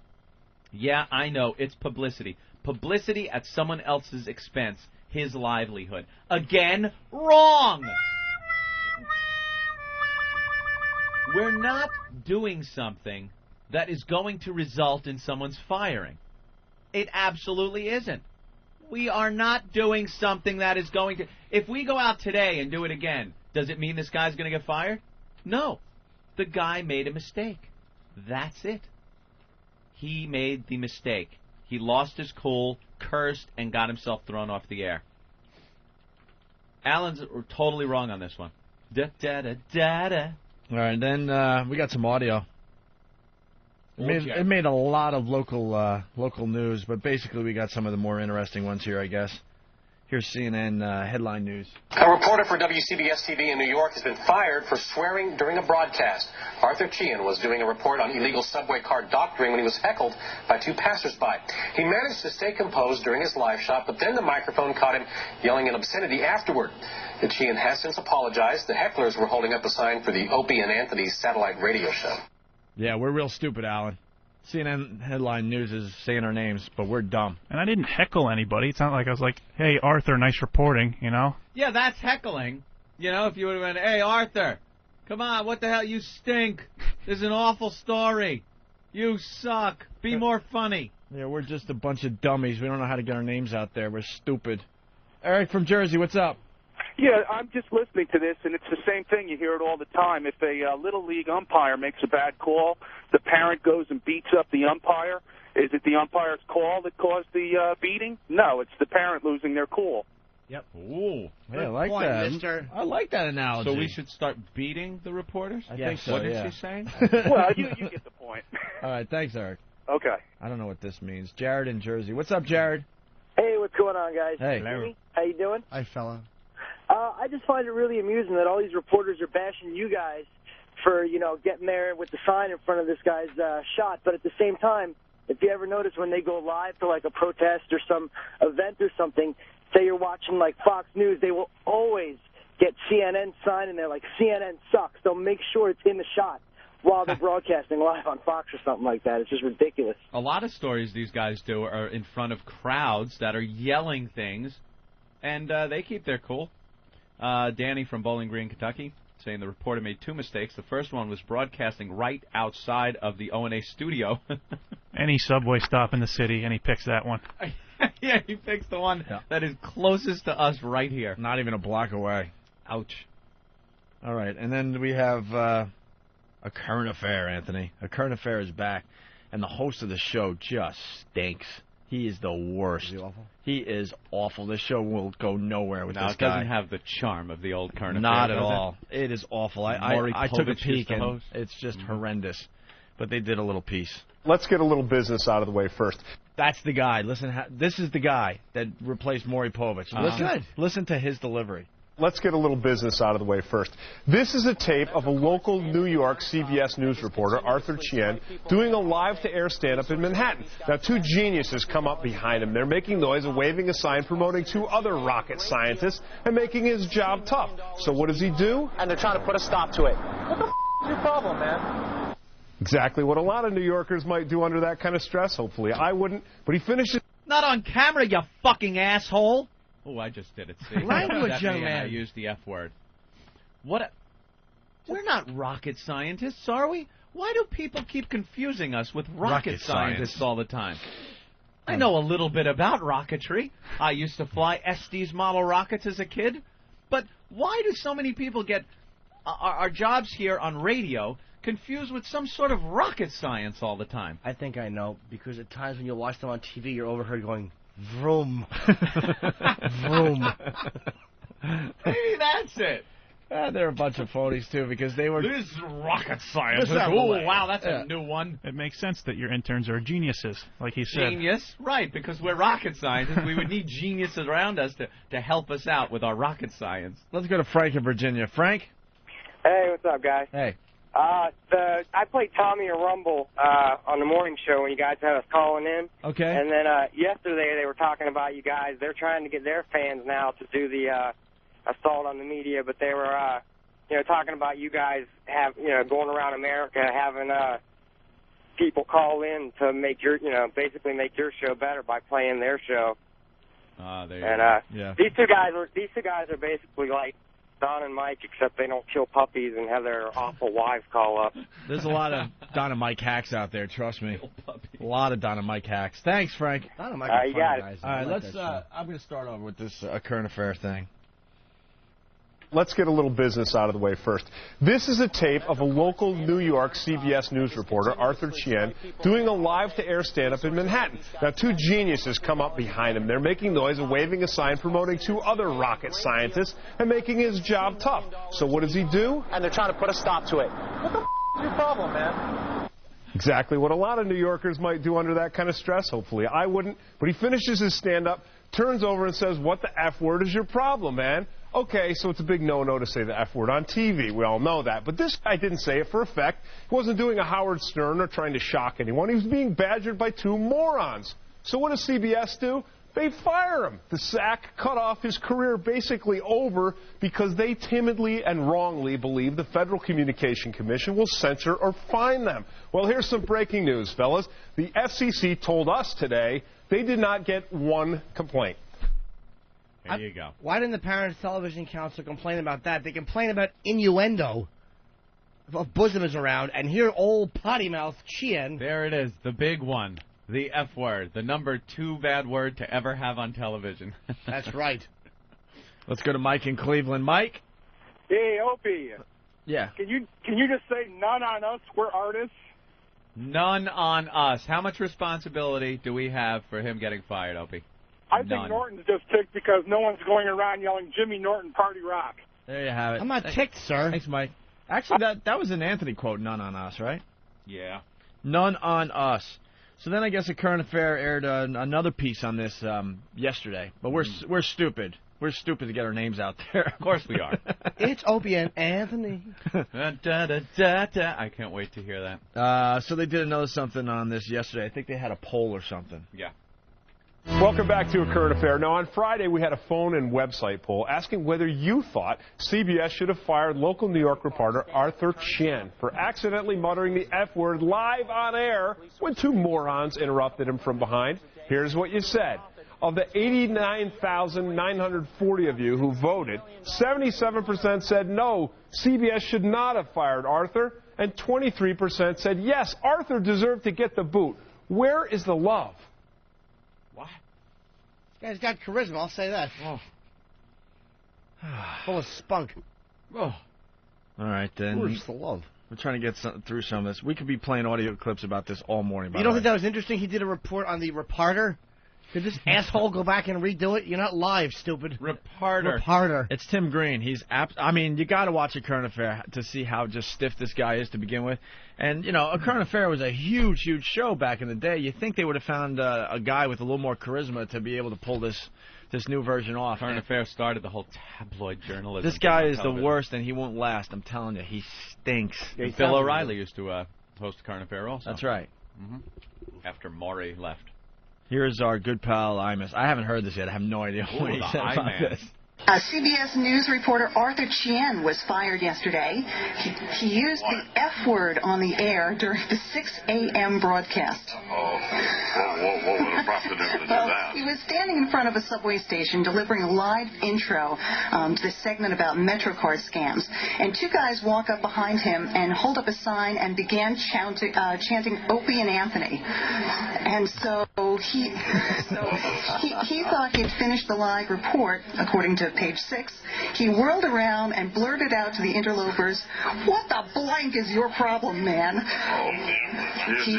Yeah, I know, it's publicity. Publicity at someone else's expense, his livelihood. Again, wrong! We're not doing something that is going to result in someone's firing. It absolutely isn't. We are not doing something that is going to... If we go out today and do it again, does it mean this guy's going to get fired? No. The guy made a mistake. That's it. He made the mistake. He lost his cool, cursed, and got himself thrown off the air. Alan's totally wrong on this one. Da-da-da-da-da. All right, then we got some audio. It made a lot of local news, but basically we got some of the more interesting ones here, I guess. Here's CNN headline news. A reporter for WCBS-TV in New York has been fired for swearing during a broadcast. Arthur Chien was doing a report on illegal subway car doctoring when he was heckled by two passersby. He managed to stay composed during his live shot, but then the microphone caught him yelling an obscenity afterward. The Chien has since apologized. The hecklers were holding up a sign for the Opie and Anthony satellite radio show. Yeah, we're real stupid, Alan. CNN headline news is saying our names, but we're dumb. And I didn't heckle anybody. It's not like I was like, hey, Arthur, nice reporting, you know? Yeah, that's heckling. You know, if you would have been, hey, Arthur, come on, what the hell, you stink. This is an awful story. You suck. Be more funny. Yeah, we're just a bunch of dummies. We don't know how to get our names out there. We're stupid. Eric from Jersey, what's up? Yeah, I'm just listening to this, and it's the same thing. You hear it all the time. If a Little League umpire makes a bad call, the parent goes and beats up the umpire. Is it the umpire's call that caused the beating? No, it's the parent losing their cool. Yep. Ooh. Hey, I like point, that. mister. I like that analogy. So we should start beating the reporters? I think so, What yeah. is she saying? Well, you get the point. All right, thanks, Eric. Okay. I don't know what this means. Jared in Jersey. What's up, Jared? Hey, what's going on, guys? Hey. How you doing? Hi, fella. I just find it really amusing that all these reporters are bashing you guys for, you know, getting there with the sign in front of this guy's shot. But at the same time, if you ever notice when they go live to, like, a protest or some event or something, say you're watching, like, Fox News, they will always get CNN sign in there, like, CNN sucks. They'll make sure it's in the shot while they're broadcasting live on Fox or something like that. It's just ridiculous. A lot of stories these guys do are in front of crowds that are yelling things, and they keep their cool. Danny from Bowling Green, Kentucky, saying the reporter made two mistakes. The first one was broadcasting right outside of the O&A studio. Any subway stop in the city, and he picks that one. Yeah, he picks the one that is closest to us right here. Not even a block away. Ouch. All right, and then we have a current affair, Anthony. A current affair is back, and the host of the show just stinks. He is the worst. Is he awful? He is awful. This show will go nowhere with No, this it guy. doesn't have the charm of the old current affair, Not at does all. It is awful. I took a Povich is peek, the and host. it's just horrendous. But they did a little piece. Let's get a little business out of the way first. That's the guy. Listen, this is the guy that replaced Maury Povich. Listen to his delivery. Let's get a little business out of the way first. This is a tape of a local New York CBS News reporter, Arthur Chien, doing a live-to-air stand-up in Manhattan. Now, two geniuses come up behind him. They're making noise and waving a sign promoting two other rocket scientists and making his job tough. So what does he do? And they're trying to put a stop to it. What the f*** is your problem, man? Exactly what a lot of New Yorkers might do under that kind of stress, hopefully. I wouldn't, but he finishes... Not on camera, you fucking asshole! Oh, I just did it. See? Language, young I man. used the F word. We're not rocket scientists, are we? Why do people keep confusing us with rocket scientists all the time? I know a little bit about rocketry. I used to fly Estes model rockets as a kid. But why do so many people get our jobs here on radio confused with some sort of rocket science all the time? I think I know, because at times when you watch them on TV, you're overheard going, vroom. Vroom. Maybe that's it. They're a bunch of phonies, too, because they were... This is rocket science. Let's have a Oh, way. wow, that's a new one. It makes sense that your interns are geniuses, like he said. Genius, right, because we're rocket scientists. We would need geniuses around us to help us out with our rocket science. Let's go to Frank in Virginia. Frank? Hey, what's up, guys? Hey. I played Tommy or Rumble on the morning show when you guys had us calling in. Okay. And then yesterday they were talking about you guys. They're trying to get their fans now to do the assault on the media, but they were, talking about you guys going around America having people call in to make your, basically make your show better by playing their show. There you And go. Yeah. these two guys are basically like Don and Mike, except they don't kill puppies and have their awful wives call up. There's a lot of Don and Mike hacks out there, trust me. A lot of Don and Mike hacks. Thanks, Frank. Don and Mike you got it. guys. All right, I like let's. that show. I'm going to start over with this current affair thing. Let's get a little business out of the way first. This is a tape of a local New York CBS News reporter, Arthur Chien, doing a live-to-air stand-up in Manhattan. Now, two geniuses come up behind him. They're making noise and waving a sign promoting two other rocket scientists and making his job tough. So what does he do? And they're trying to put a stop to it. What the f*** is your problem, man? Exactly what a lot of New Yorkers might do under that kind of stress, hopefully. I wouldn't, but he finishes his stand-up, turns over and says, what the F word is your problem, man? Okay, so it's a big no-no to say the F word on TV. We all know that. But this guy didn't say it for effect. He wasn't doing a Howard Stern or trying to shock anyone. He was being badgered by two morons. So what does CBS do? They fire him. The sack cut off his career basically over because they timidly and wrongly believe the Federal Communication Commission will censor or fine them. Well, here's some breaking news, fellas. The FCC told us today they did not get one complaint. There you go. Why didn't the Parents Television Council complain about that? They complain about innuendo of bosom is around, and here old potty mouth Chien. There it is, the big one. The F word, the number 2 bad word to ever have on television. That's right. Let's go to Mike in Cleveland. Mike? Hey, Opie. Yeah. Can you just say none on us? We're artists. None on us. How much responsibility do we have for him getting fired, Opie? I think Norton's just ticked because no one's going around yelling Jimmy Norton party rock. There you have it. I'm not ticked, sir. Thanks, Mike. Actually, that was an Anthony quote, none on us, right? Yeah. None on us. So then I guess a current affair aired another piece on this yesterday. But we're stupid. We're stupid to get our names out there. Of course we are. It's Opie and Anthony. I can't wait to hear that. So they did another something on this yesterday. I think they had a poll or something. Yeah. Welcome back to A Current Affair. Now, on Friday, we had a phone and website poll asking whether you thought CBS should have fired local New York reporter Arthur Chien for accidentally muttering the F word live on air when two morons interrupted him from behind. Here's what you said. Of the 89,940 of you who voted, 77% said no, CBS should not have fired Arthur, and 23% said yes, Arthur deserved to get the boot. Where is the love? What? This guy's got charisma, I'll say that. Oh. Full of spunk. Oh. All right, then. Where's the love? We're trying to get through some of this. We could be playing audio clips about this all morning. You don't think that was interesting? He did a report on the Reporter Did this asshole go back and redo it? You're not live, stupid. Reporter. It's Tim Green. I mean, you got to watch A Current Affair to see how just stiff this guy is to begin with. And, you know, A Current Affair was a huge, huge show back in the day. You think they would have found a guy with a little more charisma to be able to pull this new version off. Current Affair started the whole tabloid journalism. This guy is the worst, and he won't last. I'm telling you, he stinks. Yeah, Bill O'Reilly used to host Current Affair also. That's right. After Maury left. Here's our good pal Imus. I haven't heard this yet. I have no idea what he said about this. CBS News reporter Arthur Chien was fired yesterday. He used the F word on the air during the 6 a.m. broadcast. What would have prompted him to do that? He was standing in front of a subway station delivering a live intro to this segment about MetroCard scams. And two guys walk up behind him and hold up a sign and began chanting Opie and Anthony. And so he thought he had finished the live report, according to page 6. He whirled around and blurted out to the interlopers, "What the blank is your problem, man?" He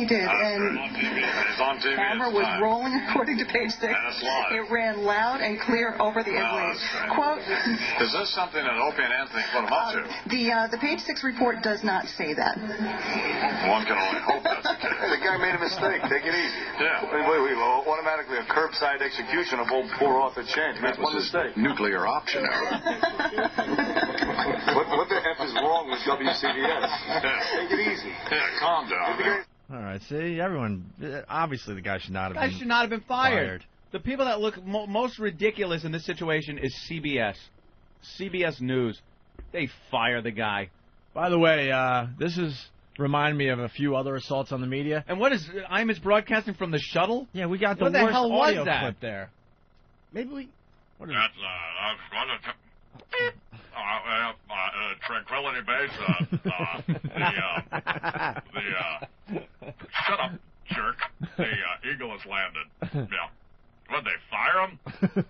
did. And the camera was rolling, according to page 6. It ran loud and clear over the airwaves. Quote, "Is this something that Opie and Anthony put him up to?" The page 6 report does not say that. One can only hope that's the case. Hey, the guy made a mistake. Take it easy. Yeah. Wait. Automatically a curbside execution of old poor Arthur Chien. He made one mistake. Nuclear option error. What the F is wrong with WCBS? Take it easy. Yeah, calm down. All right, see, everyone, obviously the guy should not have been fired. The people that look most ridiculous in this situation is CBS News. They fire the guy. By the way, this remind me of a few other assaults on the media. And what is Imus broadcasting from the shuttle? Yeah, we got the what worst the hell audio was that? clip there. Maybe we... What is That's Tranquility Base. Shut up, jerk. The Eagle has landed. Yeah. Would they fire him?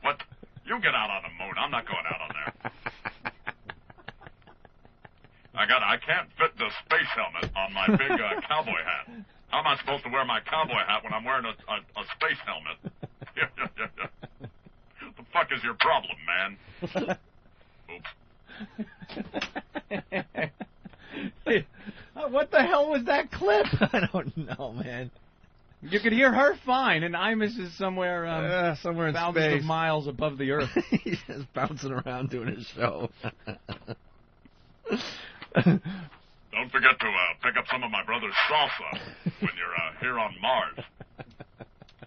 What? You get out on the moon. I'm not going out on there. I can't fit the space helmet on my big cowboy hat. How am I supposed to wear my cowboy hat when I'm wearing a space helmet? The fuck is your problem, man? Oops. What the hell was that clip? I don't know, man. You could hear her fine, and Imus is somewhere somewhere in thousands space. of miles above the earth. He's just bouncing around doing his show. Don't forget to pick up some of my brother's salsa when you're here on Mars.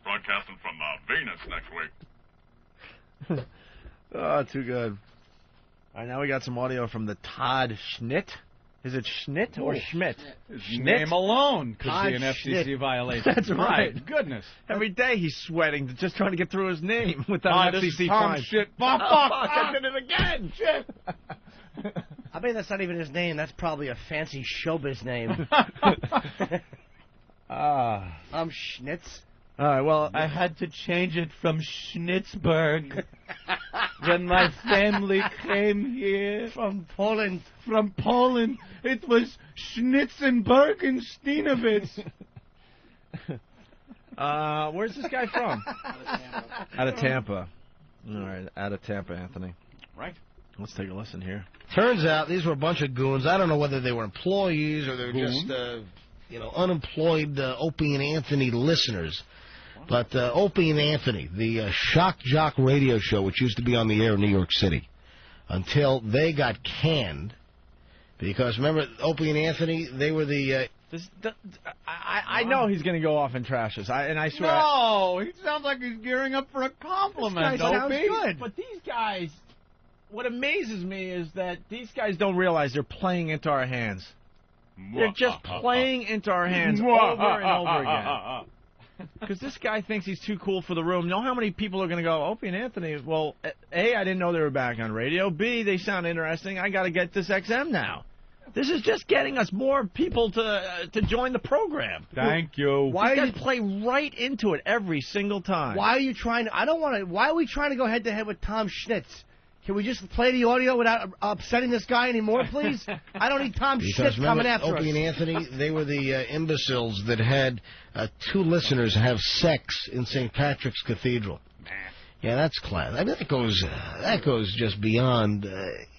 Broadcasting from Venus next week. Oh, too good. All right, now we got some audio from the Todd Schnitt. Is it Schnitt or Schmidt? His name alone could be an FCC violation. That's right. My goodness. Every day he's sweating, just trying to get through his name without this FCC is Tom fine. Shit. Fuck, I did it again. Shit. I bet that's not even his name. That's probably a fancy showbiz name. I'm Schnitz. All right, well, I had to change it from Schnitzberg when my family came here. From Poland. From Poland. It was Schnitzenberg and Steenowitz. Where's this guy from? Out of Tampa. All right, out of Tampa, Anthony. Right. Let's take a listen here. Turns out these were a bunch of goons. I don't know whether they were employees or they're just, unemployed Opie and Anthony listeners. But Opie and Anthony, the shock jock radio show, which used to be on the air in New York City, until they got canned, because remember Opie and Anthony, they were the... I know he's going to go off and trash us, and I swear... No, he sounds like he's gearing up for a compliment, This guy sounds Opie. good. But these guys... What amazes me is that these guys don't realize they're playing into our hands. They're just playing into our hands over and over again. Because this guy thinks he's too cool for the room. Know how many people are going to go, Opie and Anthony, well, A, I didn't know they were back on radio. B, they sound interesting. I got to get this XM now. This is just getting us more people to join the program. Thank you. Why do you play right into it every single time? Why are you trying to... why are we trying to go head-to-head with Tom Schnitz? Can we just play the audio without upsetting this guy anymore, please? I don't need Tom Because Schmidt coming after Opie us. and Anthony, they were the imbeciles that had 2 listeners have sex in St. Patrick's Cathedral. Yeah, that's class. I mean, that goes just beyond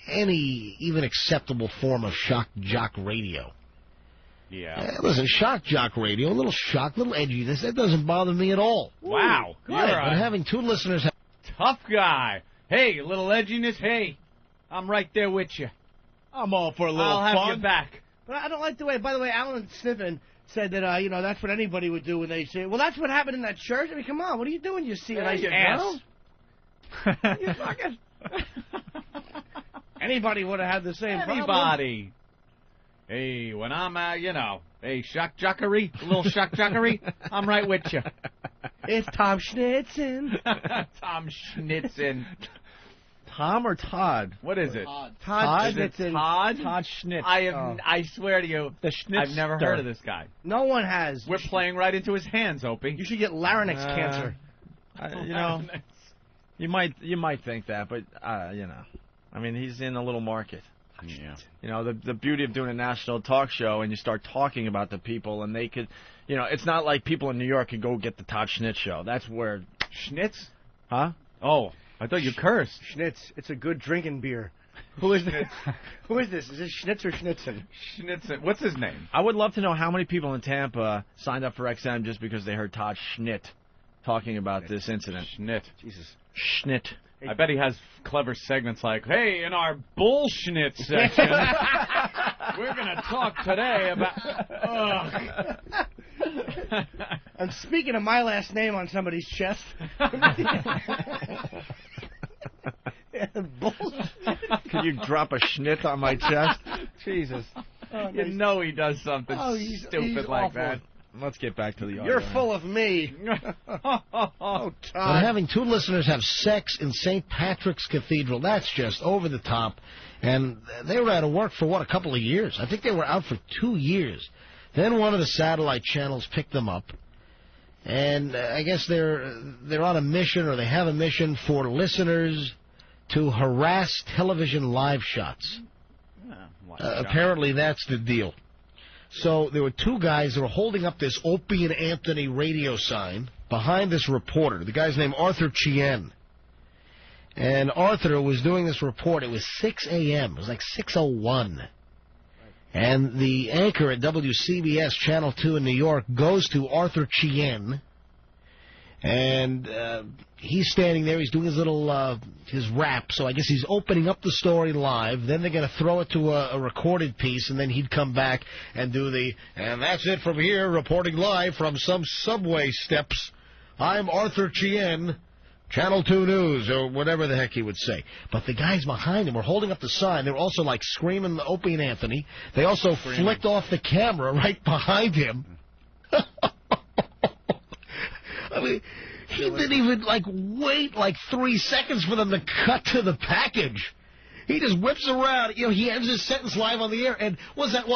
any even acceptable form of shock jock radio. Yeah. Listen, shock jock radio, a little shock, a little edginess, that doesn't bother me at all. Wow. Right, but having 2 listeners have... Tough guy. Hey, a little edginess. Hey, I'm right there with you. I'm all for a little I'll have fun. you back. But I don't like the way, by the way, Alan Sniffen said that, that's what anybody would do when they say, well, that's what happened in that church. I mean, come on, what are you doing? You see a nice ass. You fucking... Anybody would have had the same problem. Anybody. Hey, when I'm, hey, shock jockery, a little shock jockery, I'm right with you. It's Tom Schnitzen. Tom Schnitzen. Tom or Todd? What is it? Todd Is it Schnitzen. Todd? Todd Schnitt. I swear to you, The I've never Schnitzster. heard of this guy. No one has. We're playing right into his hands, Opie. You should get larynx cancer. You might think that, but I mean, he's in a little market. Yeah. The beauty of doing a national talk show, and you start talking about the people, and they could, it's not like people in New York could go get the Todd Schnitt show. That's where Schnitz? Huh? Oh, I thought you cursed. Schnitz. It's a good drinking beer. Who is this? Who is this? Is this Schnitz or Schnitzen? Schnitzen. What's his name? I would love to know how many people in Tampa signed up for XM just because they heard Todd Schnitt talking about this incident. Schnitt. Jesus. Schnitt. I bet he has clever segments like, hey, in our bullshit section, we're going to talk today about... I'm speaking of my last name on somebody's chest. Bullshit. Could you drop a Schnitt on my chest? Jesus. Oh, You know he does something stupid he's like awful. that. Let's get back to the audio. You're full of me. But having 2 listeners have sex in St. Patrick's Cathedral, that's just over the top. And they were out of work for, a couple of years. I think they were out for 2 years. Then one of the satellite channels picked them up. And I guess they're on a mission, or they have a mission for listeners to harass television live shots. Apparently that's the deal. So there were 2 guys that were holding up this Opie and Anthony radio sign behind this reporter. The guy's named Arthur Chien. And Arthur was doing this report. It was 6 a.m. It was like 6:01. And the anchor at WCBS Channel 2 in New York goes to Arthur Chien. And he's standing there. He's doing his little his rap. So I guess he's opening up the story live. Then they're going to throw it to a recorded piece, and then he'd come back and do and that's it from here, reporting live from some subway steps. I'm Arthur Chien, Channel 2 News, or whatever the heck he would say. But the guys behind him were holding up the sign. They were also, screaming Opie and Anthony. They also flicked off the camera right behind him. I mean, he didn't even, wait 3 seconds for them to cut to the package. He just whips around. He ends his sentence live on the air. And was that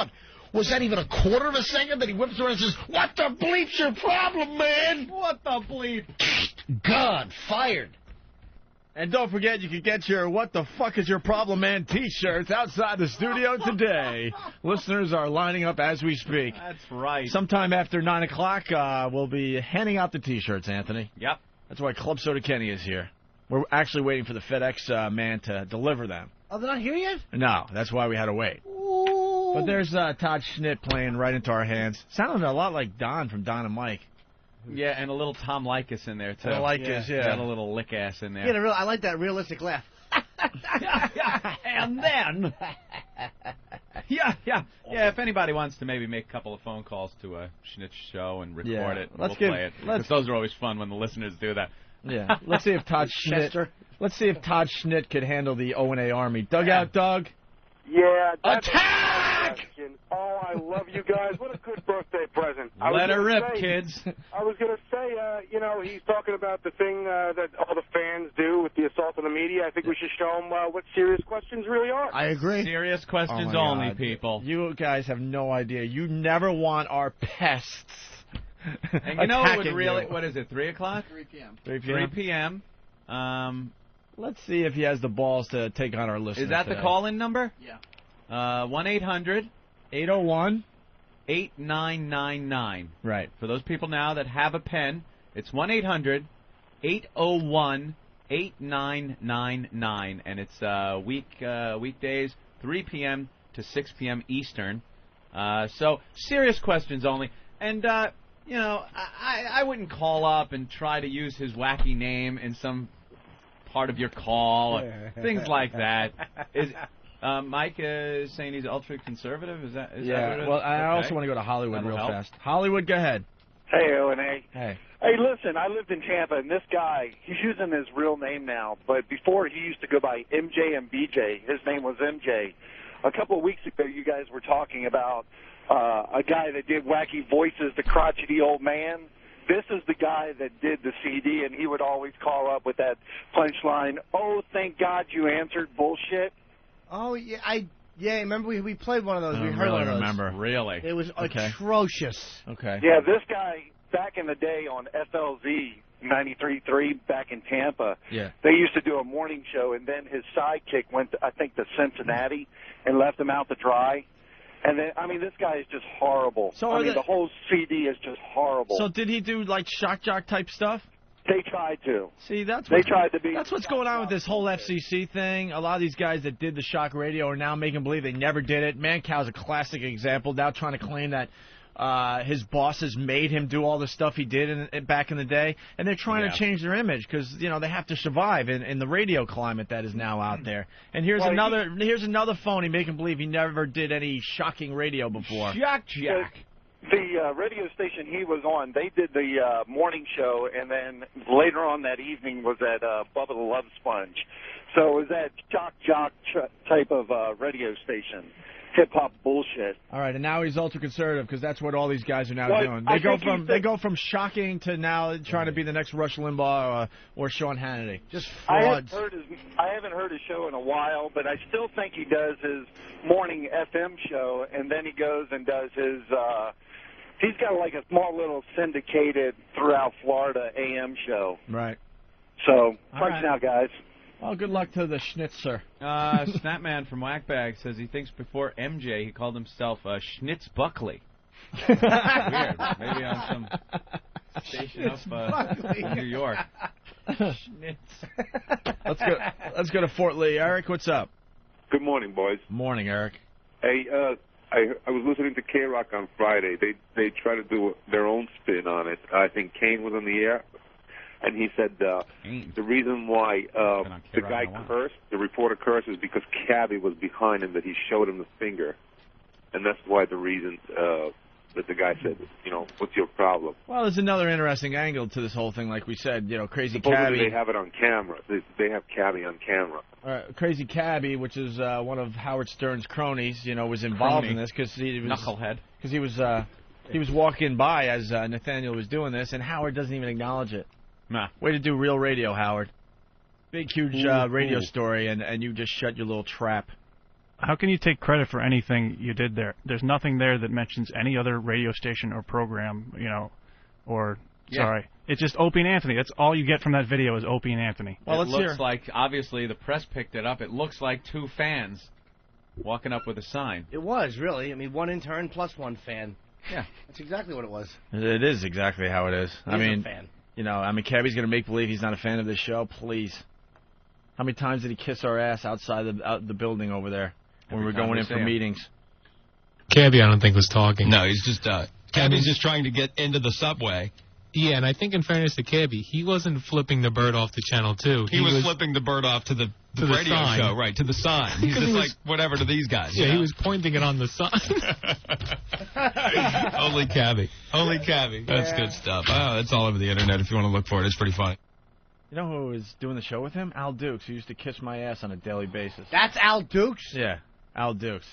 even a quarter of a second that he whips around and says, what the bleep's your problem, man? What the bleep? God, fired. And don't forget, you can get your What the Fuck Is Your Problem, Man t-shirts outside the studio today. Listeners are lining up as we speak. That's right. Sometime after 9 o'clock, we'll be handing out the t-shirts, Anthony. Yep. That's why Club Soda Kenny is here. We're actually waiting for the FedEx man to deliver them. Oh, they're not here yet? No, that's why we had to wait. Ooh. But there's Todd Schnitt playing right into our hands. Sounded a lot like Don from Don and Mike. Yeah, and a little Tom Likas in there, too. Likas, yeah. Got a little lick ass in there. Yeah, I like that realistic laugh. And then... Yeah, if anybody wants to maybe make a couple of phone calls to a Schnitz show and record it, we'll play it. Because those are always fun when the listeners do that. Yeah. Let's see if Todd Schnitt could handle the O&A Army. Dugout, Doug? Yeah. Attack! Oh, I love you guys. What a good birthday present. Let her rip, kids. I was going to say, he's talking about the thing that all the fans do with the assault on the media. I think we should show them what serious questions really are. I agree. Serious questions only, people. You guys have no idea. You never want our pests. And you know what would really... What is it, 3 o'clock? 3 p.m. 3 p.m. Let's see if he has the balls to take on our listeners. Is that today. the call-in number? Yeah. 1-800-801-8999. Right. For those people now that have a pen, it's 1-800-801-8999, and it's weekdays, 3 p.m. to 6 p.m. Eastern. So serious questions only. And, I wouldn't call up and try to use his wacky name in some part of your call, things like that. Mike is saying he's ultra-conservative? Is that what it is? Well, I also want to go to Hollywood That'll real help. fast. Hollywood, go ahead. Hey, O&A. Hey. Hey, listen, I lived in Tampa, and this guy, he's using his real name now, but before he used to go by MJ and BJ. His name was MJ. A couple of weeks ago, you guys were talking about a guy that did wacky voices, the crotchety old man. This is the guy that did the CD, and he would always call up with that punchline, "Oh, thank God you answered," bullshit. Oh, yeah, remember we played one of those. We heard one of those. Remember. Really? It was Okay. atrocious. Okay. Yeah, this guy, back in the day on FLZ 93.3 back in Tampa, Yeah. they used to do a morning show, and then his sidekick went, to, I think, to Cincinnati and left him out to dry. And then, this guy is just horrible. So the whole CD is just horrible. So did he do, like, shock jock type stuff? They tried to. See, that's They tried to be. That's what's going on with this whole FCC thing. A lot of these guys that did the shock radio are now making believe they never did it. Mancow's a classic example, now trying to claim that his bosses made him do all the stuff he did back in the day, and they're trying to change their image because they have to survive in the radio climate that is now out there. And here's another phony making believe he never did any shocking radio before. Shock Jack. The radio station he was on, they did the morning show, and then later on that evening was at Bubba the Love Sponge. So it was that shock jock type of radio station. Hip-hop bullshit. All right, and now he's ultra-conservative because that's what all these guys are now Well, doing. I think They go from shocking to now trying to be the next Rush Limbaugh or Sean Hannity. Just frauds. I haven't heard his show in a while, but I still think he does his morning FM show, and then he goes and does his... he's got like a small little syndicated throughout Florida AM show. Right. So, All thanks right. now, guys. Well, good luck to the Schnitzer. Snapman from Whackbag says he thinks before MJ he called himself Schnitz Buckley. Weird. Maybe on some station up in New York. Schnitz. Let's go to Fort Lee. Eric, what's up? Good morning, boys. Morning, Eric. Hey, I was listening to K-Rock on Friday. They try to do their own spin on it. I think Kane was on the air, and he said the reason why the guy cursed, the reporter cursed, is because Cabby was behind him, that he showed him the finger. And that's why the reason that the guy said, what's your problem? Well, there's another interesting angle to this whole thing. Like we said, Crazy Supposedly Cabby. they have it on camera. They have Cabby on camera. Crazy Cabby, which is one of Howard Stern's cronies, was involved in this because he was knucklehead. Because he was walking by as Nathaniel was doing this, and Howard doesn't even acknowledge it. Nah. Way to do real radio, Howard. Big, huge radio story, and you just shut your little trap. How can you take credit for anything you did there? There's nothing there that mentions any other radio station or program, or... Yeah. Sorry. It's just Opie and Anthony. That's all you get from that video is Opie and Anthony. Well, it looks like, obviously, the press picked it up. It looks like two fans walking up with a sign. It was, really. One intern plus one fan. Yeah. That's exactly what it was. It is exactly how it is. He's a fan. Cabby's going to make believe he's not a fan of this show. Please. How many times did he kiss our ass outside the building over there when we were going in for meetings? Cabby, I don't think, was talking. No, he's just Cabby's just trying to get into the subway. Yeah, and I think in fairness to Cabby, he wasn't flipping the bird off to Channel 2. He was flipping the bird off to the radio sign. show, right, to the sign. He's just like, whatever to these guys. Yeah, he was pointing it on the sign. Only Cabby. Only Cabby. That's good stuff. Oh, that's all over the internet if you want to look for it. It's pretty funny. You know who was doing the show with him? Al Dukes, who used to kiss my ass on a daily basis. That's Al Dukes? Yeah, Al Dukes.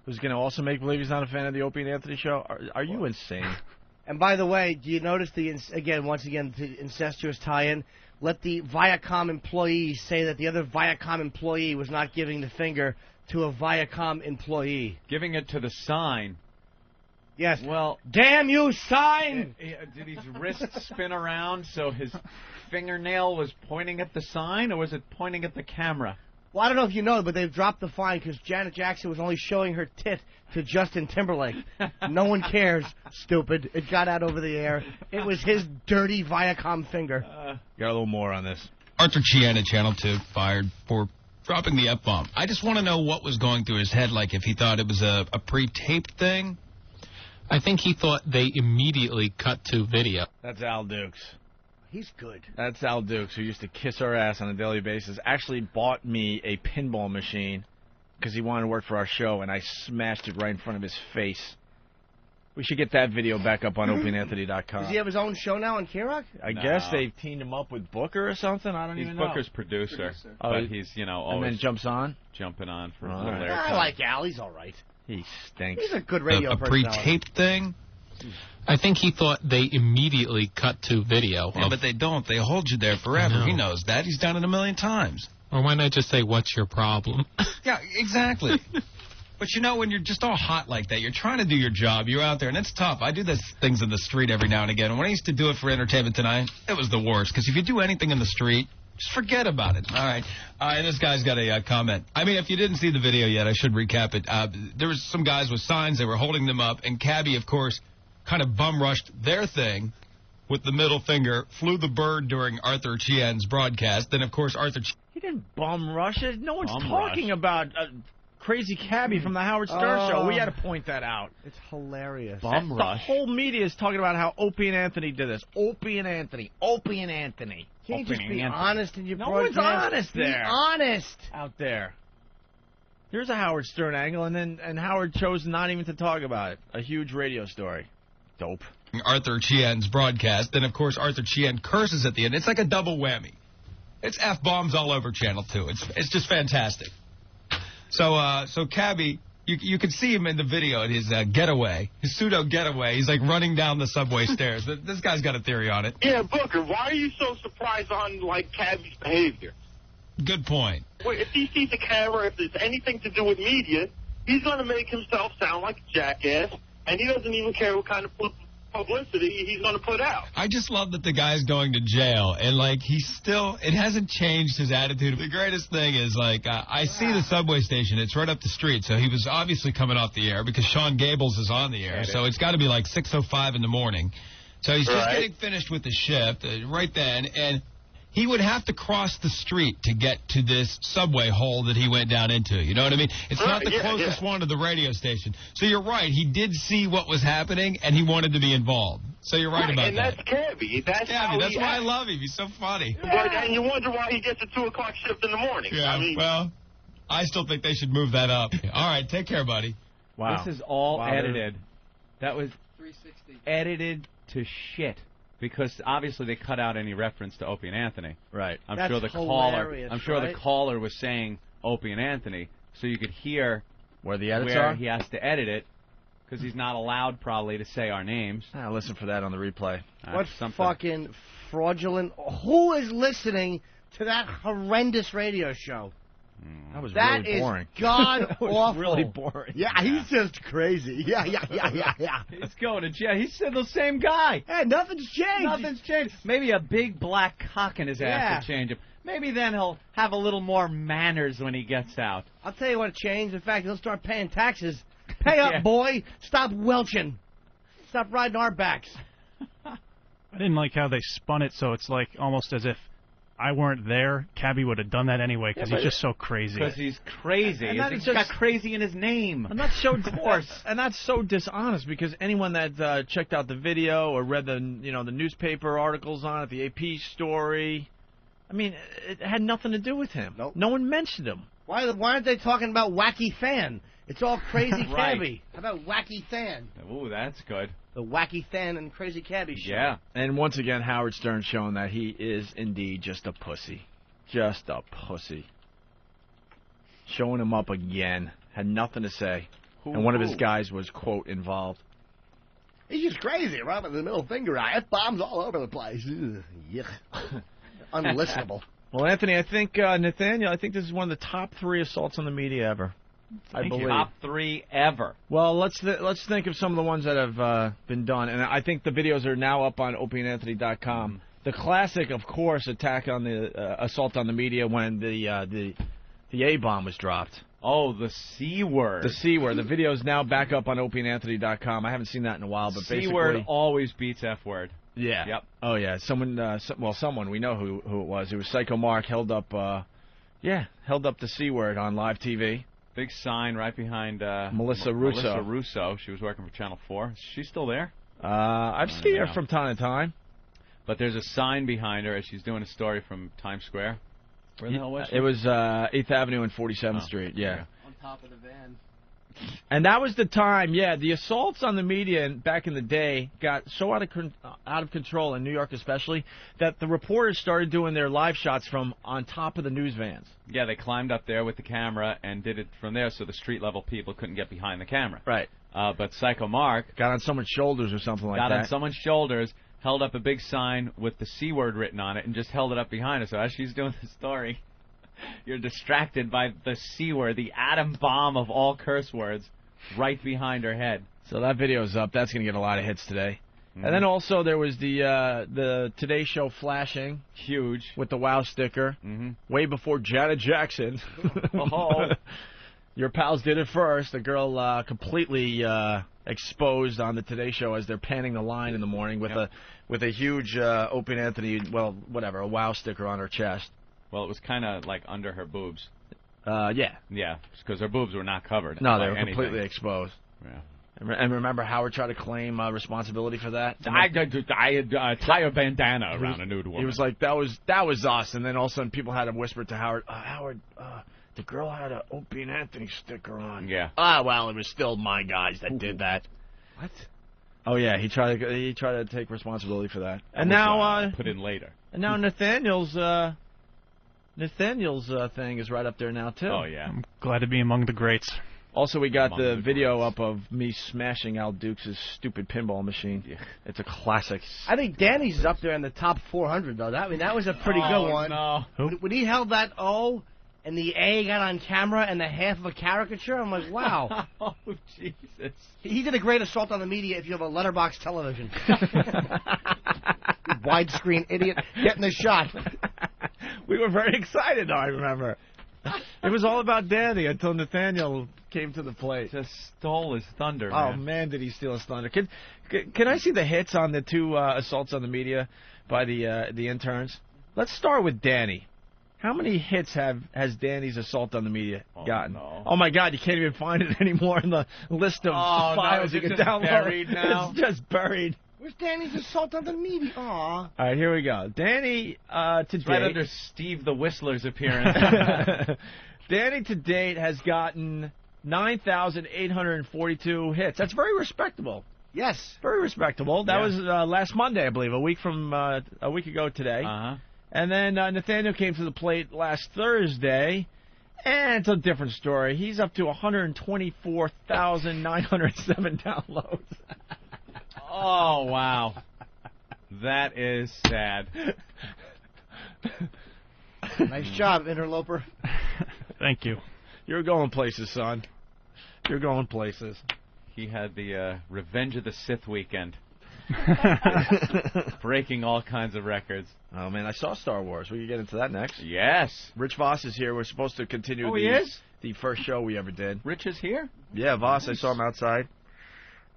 Who's going to also make believe he's not a fan of the Opie and Anthony show? Are you insane? And by the way, do you notice the incestuous tie-in? Let the Viacom employee say that the other Viacom employee was not giving the finger to a Viacom employee. Giving it to the sign. Yes. Well, damn you, sign! Did his wrists spin around so his fingernail was pointing at the sign, or was it pointing at the camera? Well, I don't know if you know, but they've dropped the fine because Janet Jackson was only showing her tit to Justin Timberlake. No one cares, stupid. It got out over the air. It was his dirty Viacom finger. Got a little more on this. Arthur Chian at Channel 2 fired for dropping the F-bomb. I just want to know what was going through his head, like if he thought it was a pre-taped thing. I think he thought they immediately cut to video. That's Al Dukes. He's good. That's Al Dukes, who used to kiss our ass on a daily basis. Actually bought me a pinball machine because he wanted to work for our show, and I smashed it right in front of his face. We should get that video back up on OpieandAnthony.com. Does he have his own show now on K-Rock? I guess they've teamed him up with Booker or something. I don't even know. He's Booker's producer. Oh, but he's, you know, always and then jumps on? Jumping on for All a little right. airtime. I like Al. He's all right. He stinks. He's a good radio A personality. pre-taped thing? I think he thought they immediately cut to video. Yeah, but they don't. They hold you there forever. He knows that. He's done it a million times. Or why not just say, what's your problem? Yeah, exactly. But you know, when you're just all hot like that, you're trying to do your job. You're out there, and it's tough. I do these things in the street every now and again. And when I used to do it for Entertainment Tonight, it was the worst. Because if you do anything in the street, just forget about it. All right. And this guy's got a comment. I mean, if you didn't see the video yet, I should recap it. There was some guys with signs. They were holding them up. And Cabby, of course, kind of bum-rushed their thing with the middle finger, flew the bird during Arthur Chian's broadcast. Then, of course, He didn't bum rush it. No one's Bum talking about Crazy Cabby from the Howard Stern show. We had to point that out. It's hilarious. Bum The rush. whole media is talking about how Opie and Anthony did this. Opie and Anthony. Opie and Anthony. Can't you just Opie be and honest in your No one's broadcast? honest Be there. honest. Out there. Here's a Howard Stern angle, and Howard chose not even to talk about it. A huge radio story. Dope. Arthur Chian's broadcast. Then, of course, Arthur Chian curses at the end. It's like a double whammy. It's F-bombs all over Channel 2. It's just fantastic. So Cabby, you can see him in the video at his getaway, his pseudo getaway. He's like running down the subway stairs. This guy's got a theory on it. Yeah, Booker, why are you so surprised on, like, Cabby's behavior? Good point. Well, if he sees a camera, if there's anything to do with media, he's going to make himself sound like a jackass, and he doesn't even care what kind of publicity he's going to put out. I just love that the guy's going to jail, and, like, it hasn't changed his attitude. The greatest thing is, like, I see the subway station. It's right up the street, so he was obviously coming off the air because Sean Gables is on the air, so it's got to be, like, 6:05 in the morning. So he's just getting finished with the shift right then, and he would have to cross the street to get to this subway hole that he went down into. You know what I mean? It's not the closest one to the radio station. So you're right. He did see what was happening, and he wanted to be involved. So you're right about and that. that's Cabby. That's why I love him. He's so funny. But, and you wonder why he gets a 2 o'clock shift in the morning. Yeah, I mean, well, I still think they should move that up. All right, take care, buddy. Wow. This is all Wow, edited. That was 360. edited to shit. Because obviously they cut out any reference to Opie and Anthony. Right. I'm That's sure the hilarious, the caller was saying Opie and Anthony, so you could hear where the edits where are. he has to edit it, because he's not allowed probably to say our names. Listen for that on the replay. What fucking fraudulent... Who is listening to that horrendous radio show? That was That really is boring. god That was awful. really boring. Yeah, he's just crazy. Yeah. He's going to jail. He's still the same guy. Hey, nothing's changed. Nothing's changed. Maybe a big black cock in his ass will change him. Maybe then he'll have a little more manners when he gets out. I'll tell you what changed. In fact, he'll start paying taxes. Pay up, boy. Stop welching. Stop riding our backs. I didn't like how they spun it, so it's like almost as if I weren't there. Cabby would have done that anyway because he's just so crazy. Because he's crazy. And He's got crazy in his name. And that's so and that's so dishonest because anyone that checked out the video or read the the newspaper articles on it, the AP story, I mean, it had nothing to do with him. Nope. No one mentioned him. Why aren't they talking about Wacky Fan? It's all Crazy Right. Cabby. How about Wacky Fan? Ooh, that's good. The Wacky Fan and Crazy Cabby show. Yeah. And once again, Howard Stern showing that he is indeed just a pussy. Just a pussy. Showing him up again. Had nothing to say. And one of his guys was, quote, involved. He's just crazy, right? With the middle finger out. F-bombs all over the place. Ugh, yuck. Unlistenable. Well, Anthony, I think, Nathaniel, I think this is one of the top 3 assaults on the media ever. I believe. Top 3 ever. Well, let's think of some of the ones that have been done, and I think the videos are now up on OpieandAnthony.com. The classic, of course, attack on the assault on the media when the A-bomb was dropped. Oh, the C word. The C word. The video is now back up on opieandanthony.com. I haven't seen that in a while, but C basically... word always beats F word. Yeah. Yep. Oh, yeah. Someone, someone, we know who it was. It was Psycho Mark held up the C word on live TV. Big sign right behind Melissa Russo. Melissa Russo. She was working for Channel 4. Is she still there? I've seen her from time to time. But there's a sign behind her as she's doing a story from Times Square. Where the hell was she? It was 8th Avenue and 47th Street, yeah. On top of the van. And that was the time, the assaults on the media back in the day got so out of control, in New York especially, that the reporters started doing their live shots from on top of the news vans. Yeah, they climbed up there with the camera and did it from there so the street-level people couldn't get behind the camera. Right. But Psycho Mark... got on someone's shoulders or something like that. Got on someone's shoulders, held up a big sign with the C word written on it, and just held it up behind her. So as she's doing the story... You're distracted by the C word, the atom bomb of all curse words, right behind her head. So that video's up. That's going to get a lot of hits today. And then also there was the Today Show flashing. Huge. With the WOW sticker. Way before Janet Jackson. Your pals did it first. The girl completely exposed on the Today Show as they're panning the line in the morning with a huge Opie and Anthony, a WOW sticker on her chest. Well, it was kind of like under her boobs. Yeah, because her boobs were not covered. No, they were anything. completely exposed. Yeah. And remember, Howard tried to claim responsibility for that. I tie a bandana around a nude woman. He was like, "That was us," and then all of a sudden, people had to whisper to Howard, "Howard, the girl had an Opie and Anthony sticker on." Yeah. Well, it was still my guys that did that. What? Oh yeah, he tried to take responsibility for that. And now put in later. And now Nathaniel's thing is right up there now, too. Oh, yeah. I'm glad to be among the greats. Also, we got the video up of me smashing Al Dukes' stupid pinball machine. Yeah. It's a classic. I think Danny's is up there in the top 400, though. That was a pretty good one. No. When he held that O and the A got on camera and the half of a caricature, I'm like, wow. Oh, Jesus. He did a great assault on the media if you have a letterbox television. Widescreen idiot getting the shot. We were very excited, though, I remember. It was all about Danny until Nathaniel came to the plate. Just stole his thunder, Oh, man. man, did he steal his thunder. Can I see the hits on the two assaults on the media by the interns? Let's start with Danny. How many hits has Danny's assault on the media gotten? No. Oh, my God, you can't even find it anymore in the list of files you can download. Buried now? It's just buried. Where's Danny's assault on the media? Aw. All right, here we go. Danny, to date... Right under Steve the Whistler's appearance. Danny, to date, has gotten 9,842 hits. That's very respectable. Yes. Very respectable. That was last Monday, I believe, a week ago today. Uh-huh. And then Nathaniel came to the plate last Thursday, and it's a different story. He's up to 124,907 downloads. Oh, wow. That is sad. Nice job, interloper. Thank you. You're going places, son. You're going places. He had the Revenge of the Sith weekend. Breaking all kinds of records. Oh, man, I saw Star Wars. We can get into that next. Yes. Rich Voss is here. We're supposed to continue the first show we ever did. Rich is here? Yeah, Voss. Nice. I saw him outside.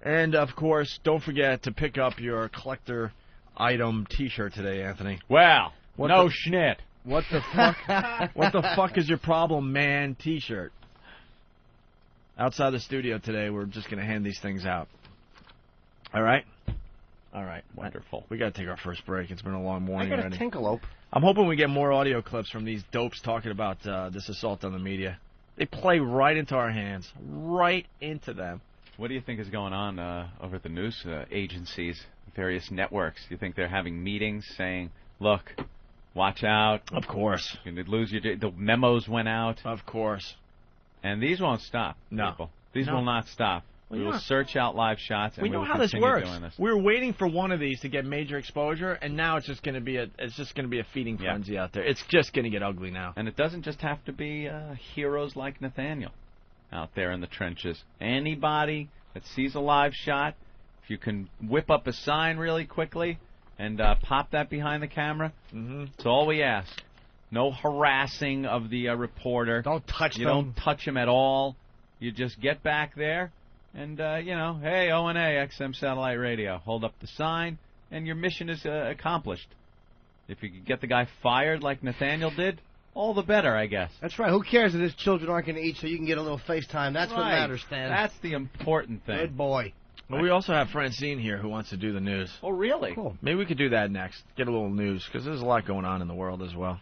And, of course, don't forget to pick up your collector item T-shirt today, Anthony. Well, schnit. What the fuck? What the fuck is your problem, man? T-shirt. Outside the studio today, we're just going to hand these things out. All right? All right. Wonderful. We got to take our first break. It's been a long morning I got already. a tinkalope. I'm hoping we get more audio clips from these dopes talking about this assault on the media. They play right into our hands. Right into them. What do you think is going on over at the news agencies, various networks? Do you think they're having meetings saying, look, watch out? Of course. You're going to lose your... The memos went out. Of course. And these won't stop, no. people. These will not stop. We will search out live shots, and we know will how this continue works. doing this. We were waiting for one of these to get major exposure, and now it's just going to be a feeding frenzy out there. It's just going to get ugly now. And it doesn't just have to be heroes like Nathaniel out there in the trenches. Anybody that sees a live shot, if you can whip up a sign really quickly and pop that behind the camera. Mm-hmm. That's all we ask. No harassing of the reporter. Don't touch them. You don't touch him at all. You just get back there and, hey, O&A, XM Satellite Radio. Hold up the sign, and your mission is accomplished. If you could get the guy fired like Nathaniel did, all the better, I guess. That's right. Who cares if his children aren't going to eat so you can get a little FaceTime? That's what matters, Stan. That's the important thing. Good boy. Well, we also have Francine here who wants to do the news. Oh, really? Cool. Maybe we could do that next. Get a little news, because there's a lot going on in the world as well.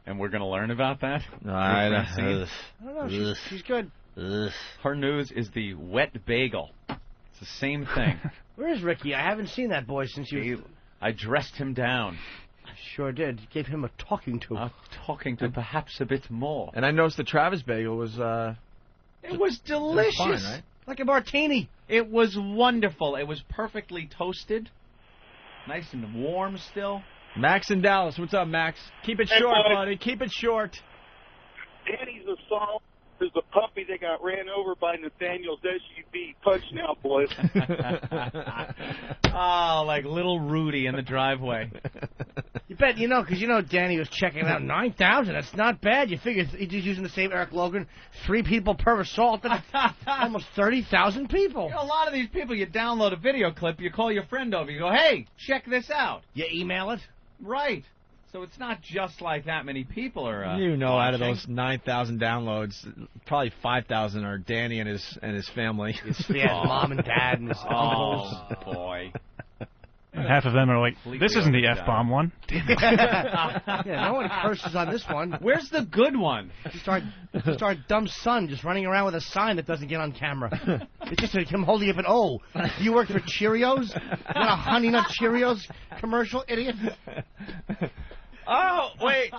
And we're going to learn about that? I Francine? don't know. She's good. Her news is the wet bagel. It's the same thing. Where is Ricky? I haven't seen that boy since you... I dressed him down. I sure did. Gave him a talking to. Perhaps a bit more. And I noticed the Travis bagel was... It was delicious. Fine, right? Like a martini. It was wonderful. It was perfectly toasted. Nice and warm still. Max in Dallas. What's up, Max? Keep it short, buddy. Keep it short. Danny's assault is the puppy that got ran over by Nathaniel's SUV. Touchdown, boys. Oh, like little Rudy in the driveway. You bet, because Danny was checking out 9,000. That's not bad. You figure he's using the same Eric Logan, 3 people per assault, and almost 30,000 people. A lot of these people, you download a video clip, you call your friend over, you go, hey, check this out. You email it? Right. So it's not just like that many people are watching. Out of those 9,000 downloads, probably 5,000 are Danny and his family. His mom and dad and his uncles. Oh, boy. And half of them are like, this isn't the F-bomb one. No one curses on this one. Where's the good one? Just our dumb son just running around with a sign that doesn't get on camera. It's just him holding up an O. Do you work for Cheerios? You want a Honey Nut Cheerios commercial, idiot? Oh, wait.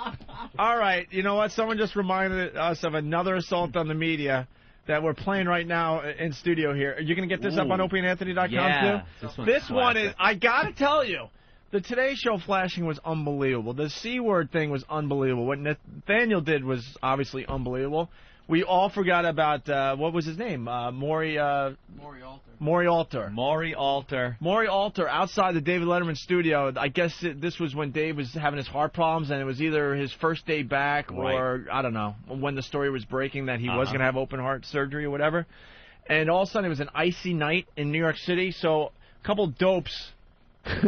All right. You know what? Someone just reminded us of another assault on the media that we're playing right now in studio here. Are you going to get this up on OpieAndAnthony.com too? This one is, I got to tell you, the Today Show flashing was unbelievable. The C-word thing was unbelievable. What Nathaniel did was obviously unbelievable. We all forgot about, what was his name? Maury Alter. Maury Alter outside the David Letterman studio. I guess this was when Dave was having his heart problems, and it was either his first day back or, I don't know, when the story was breaking that he was going to have open heart surgery or whatever. And all of a sudden it was an icy night in New York City, so a couple dopes.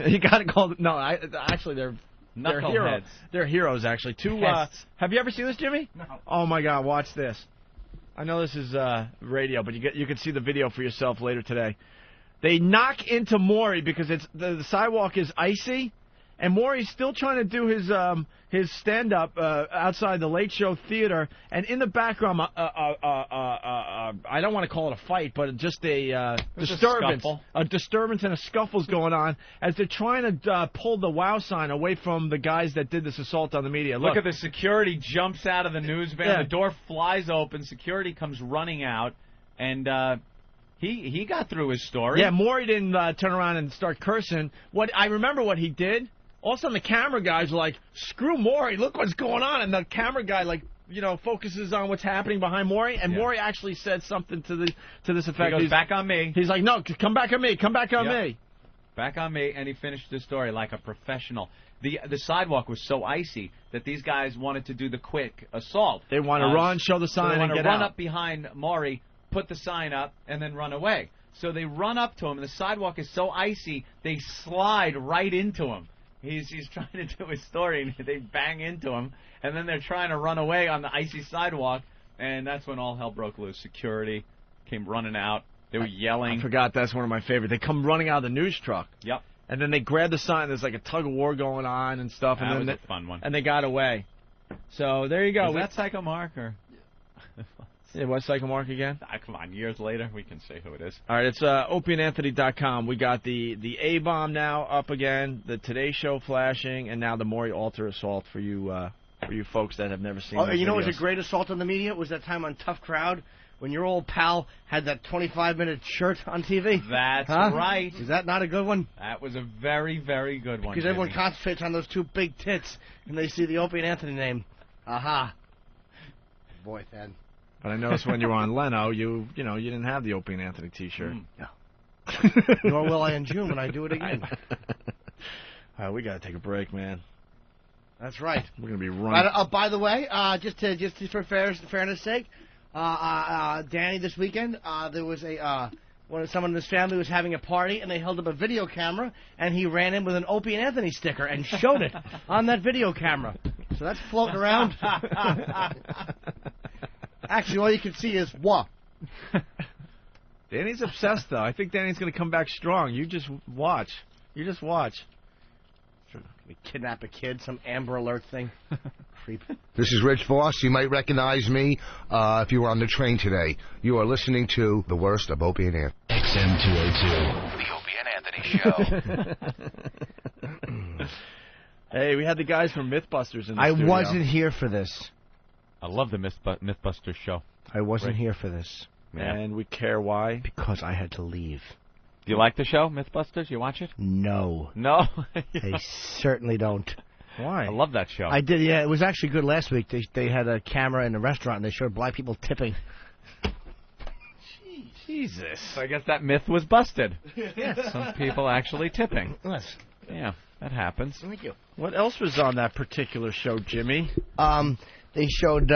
You got to call them. No, actually they're heroes. They're heroes, actually. Have you ever seen this, Jimmy? No. Oh, my God, watch this. I know this is radio, but you can see the video for yourself later today. They knock into Maury because the sidewalk is icy, and Maury's still trying to do his stand-up outside the Late Show Theater, and in the background, I don't want to call it a fight, but just a disturbance. A disturbance and a scuffle's going on as they're trying to pull the WOW sign away from the guys that did this assault on the media. Look at the security jumps out of the news van. Yeah. The door flies open. Security comes running out, and he got through his story. Yeah, Maury didn't turn around and start cursing. I remember what he did. All of a sudden, the camera guys were like, screw Maury, look what's going on. And the camera guy, focuses on what's happening behind Maury. And Maury actually said something to this effect. He goes, back on me. He's like, no, come back on me. Come back on me. Back on me. And he finished the story like a professional. The sidewalk was so icy that these guys wanted to do the quick assault. They want to run, show the sign, and get out. They want to run up behind Maury, put the sign up, and then run away. So they run up to him, and the sidewalk is so icy, they slide right into him. He's trying to do his story, and they bang into him, and then they're trying to run away on the icy sidewalk, and that's when all hell broke loose. Security came running out. They were yelling. I forgot that's one of my favorites. They come running out of the news truck. Yep. And then they grab the sign. There's like a tug-of-war going on and stuff. That and was a fun one. And they got away. So there you go. Was that Psycho Mark, or... It was Psycho Mark again? Come on, years later, we can say who it is. All right, it's OpieAndAnthony.com. We got the A-bomb now up again, the Today Show flashing, and now the Maury Alter assault for you folks that have never seen those you know videos. what was a great assault on the media? It was that time on Tough Crowd when your old pal had that 25-minute shirt on TV. That's right. Is that not a good one? That was a very, very good one, because everyone concentrates on those two big tits, and they see the Opie and Anthony name. Aha. Boy, then. But I noticed when you were on Leno, you didn't have the Opie and Anthony T-shirt. No. Nor will I in June when I do it again. All right, we got to take a break, man. That's right. We're going to be running. By the way, just for fairness' sake, Danny, this weekend there was someone in his family was having a party, and they held up a video camera, and he ran in with an Opie and Anthony sticker and showed it on that video camera. So that's floating around. Actually, all you can see is what. Danny's obsessed, though. I think Danny's going to come back strong. You just watch. Kidnap a kid, some Amber Alert thing. Creep. This is Rich Voss. You might recognize me if you were on the train today. You are listening to the worst of Opie and Anthony. XM202, the Opie and Anthony Show. Hey, we had the guys from Mythbusters in the I studio. wasn't here for this. I love the Mythbusters show. I wasn't here for this. Yeah. And we care why? Because I had to leave. Do you like the show, Mythbusters? You watch it? No. No? They certainly don't. Why? I love that show. I did, yeah. It was actually good last week. They had a camera in a restaurant, and they showed black people tipping. Jesus. I guess that myth was busted. Yeah. Some people actually tipping. Yes. Yeah, that happens. Thank you. What else was on that particular show, Jimmy? They showed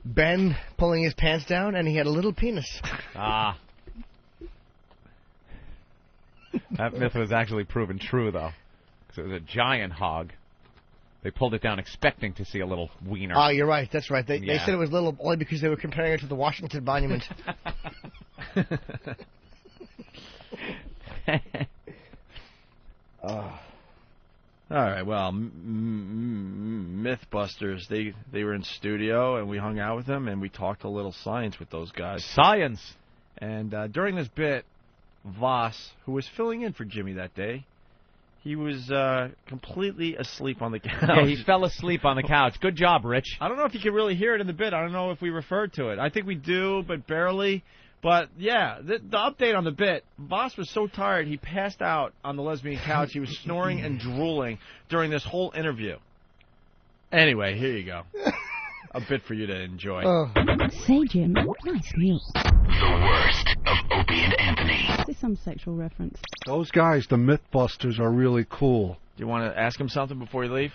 Ben pulling his pants down, and he had a little penis. Ah. That myth was actually proven true, though, because it was a giant hog. They pulled it down expecting to see a little wiener. Oh, you're right. That's right. They said it was little only because they were comparing it to the Washington Monument. All right, well, Mythbusters, they were in studio, and we hung out with them, and we talked a little science with those guys. Science! And during this bit, Voss, who was filling in for Jimmy that day, he was completely asleep on the couch. Yeah, he fell asleep on the couch. Good job, Rich. I don't know if you can really hear it in the bit. I don't know if we referred to it. I think we do, but barely. But, yeah, the update on the bit, Voss was so tired he passed out on the lesbian couch. He was snoring and drooling during this whole interview. Anyway, here you go. A bit for you to enjoy. Say, Jim, nice meal. The worst of Opie and Anthony. Is this some sexual reference? Those guys, the Mythbusters, are really cool. Do you want to ask him something before you leave?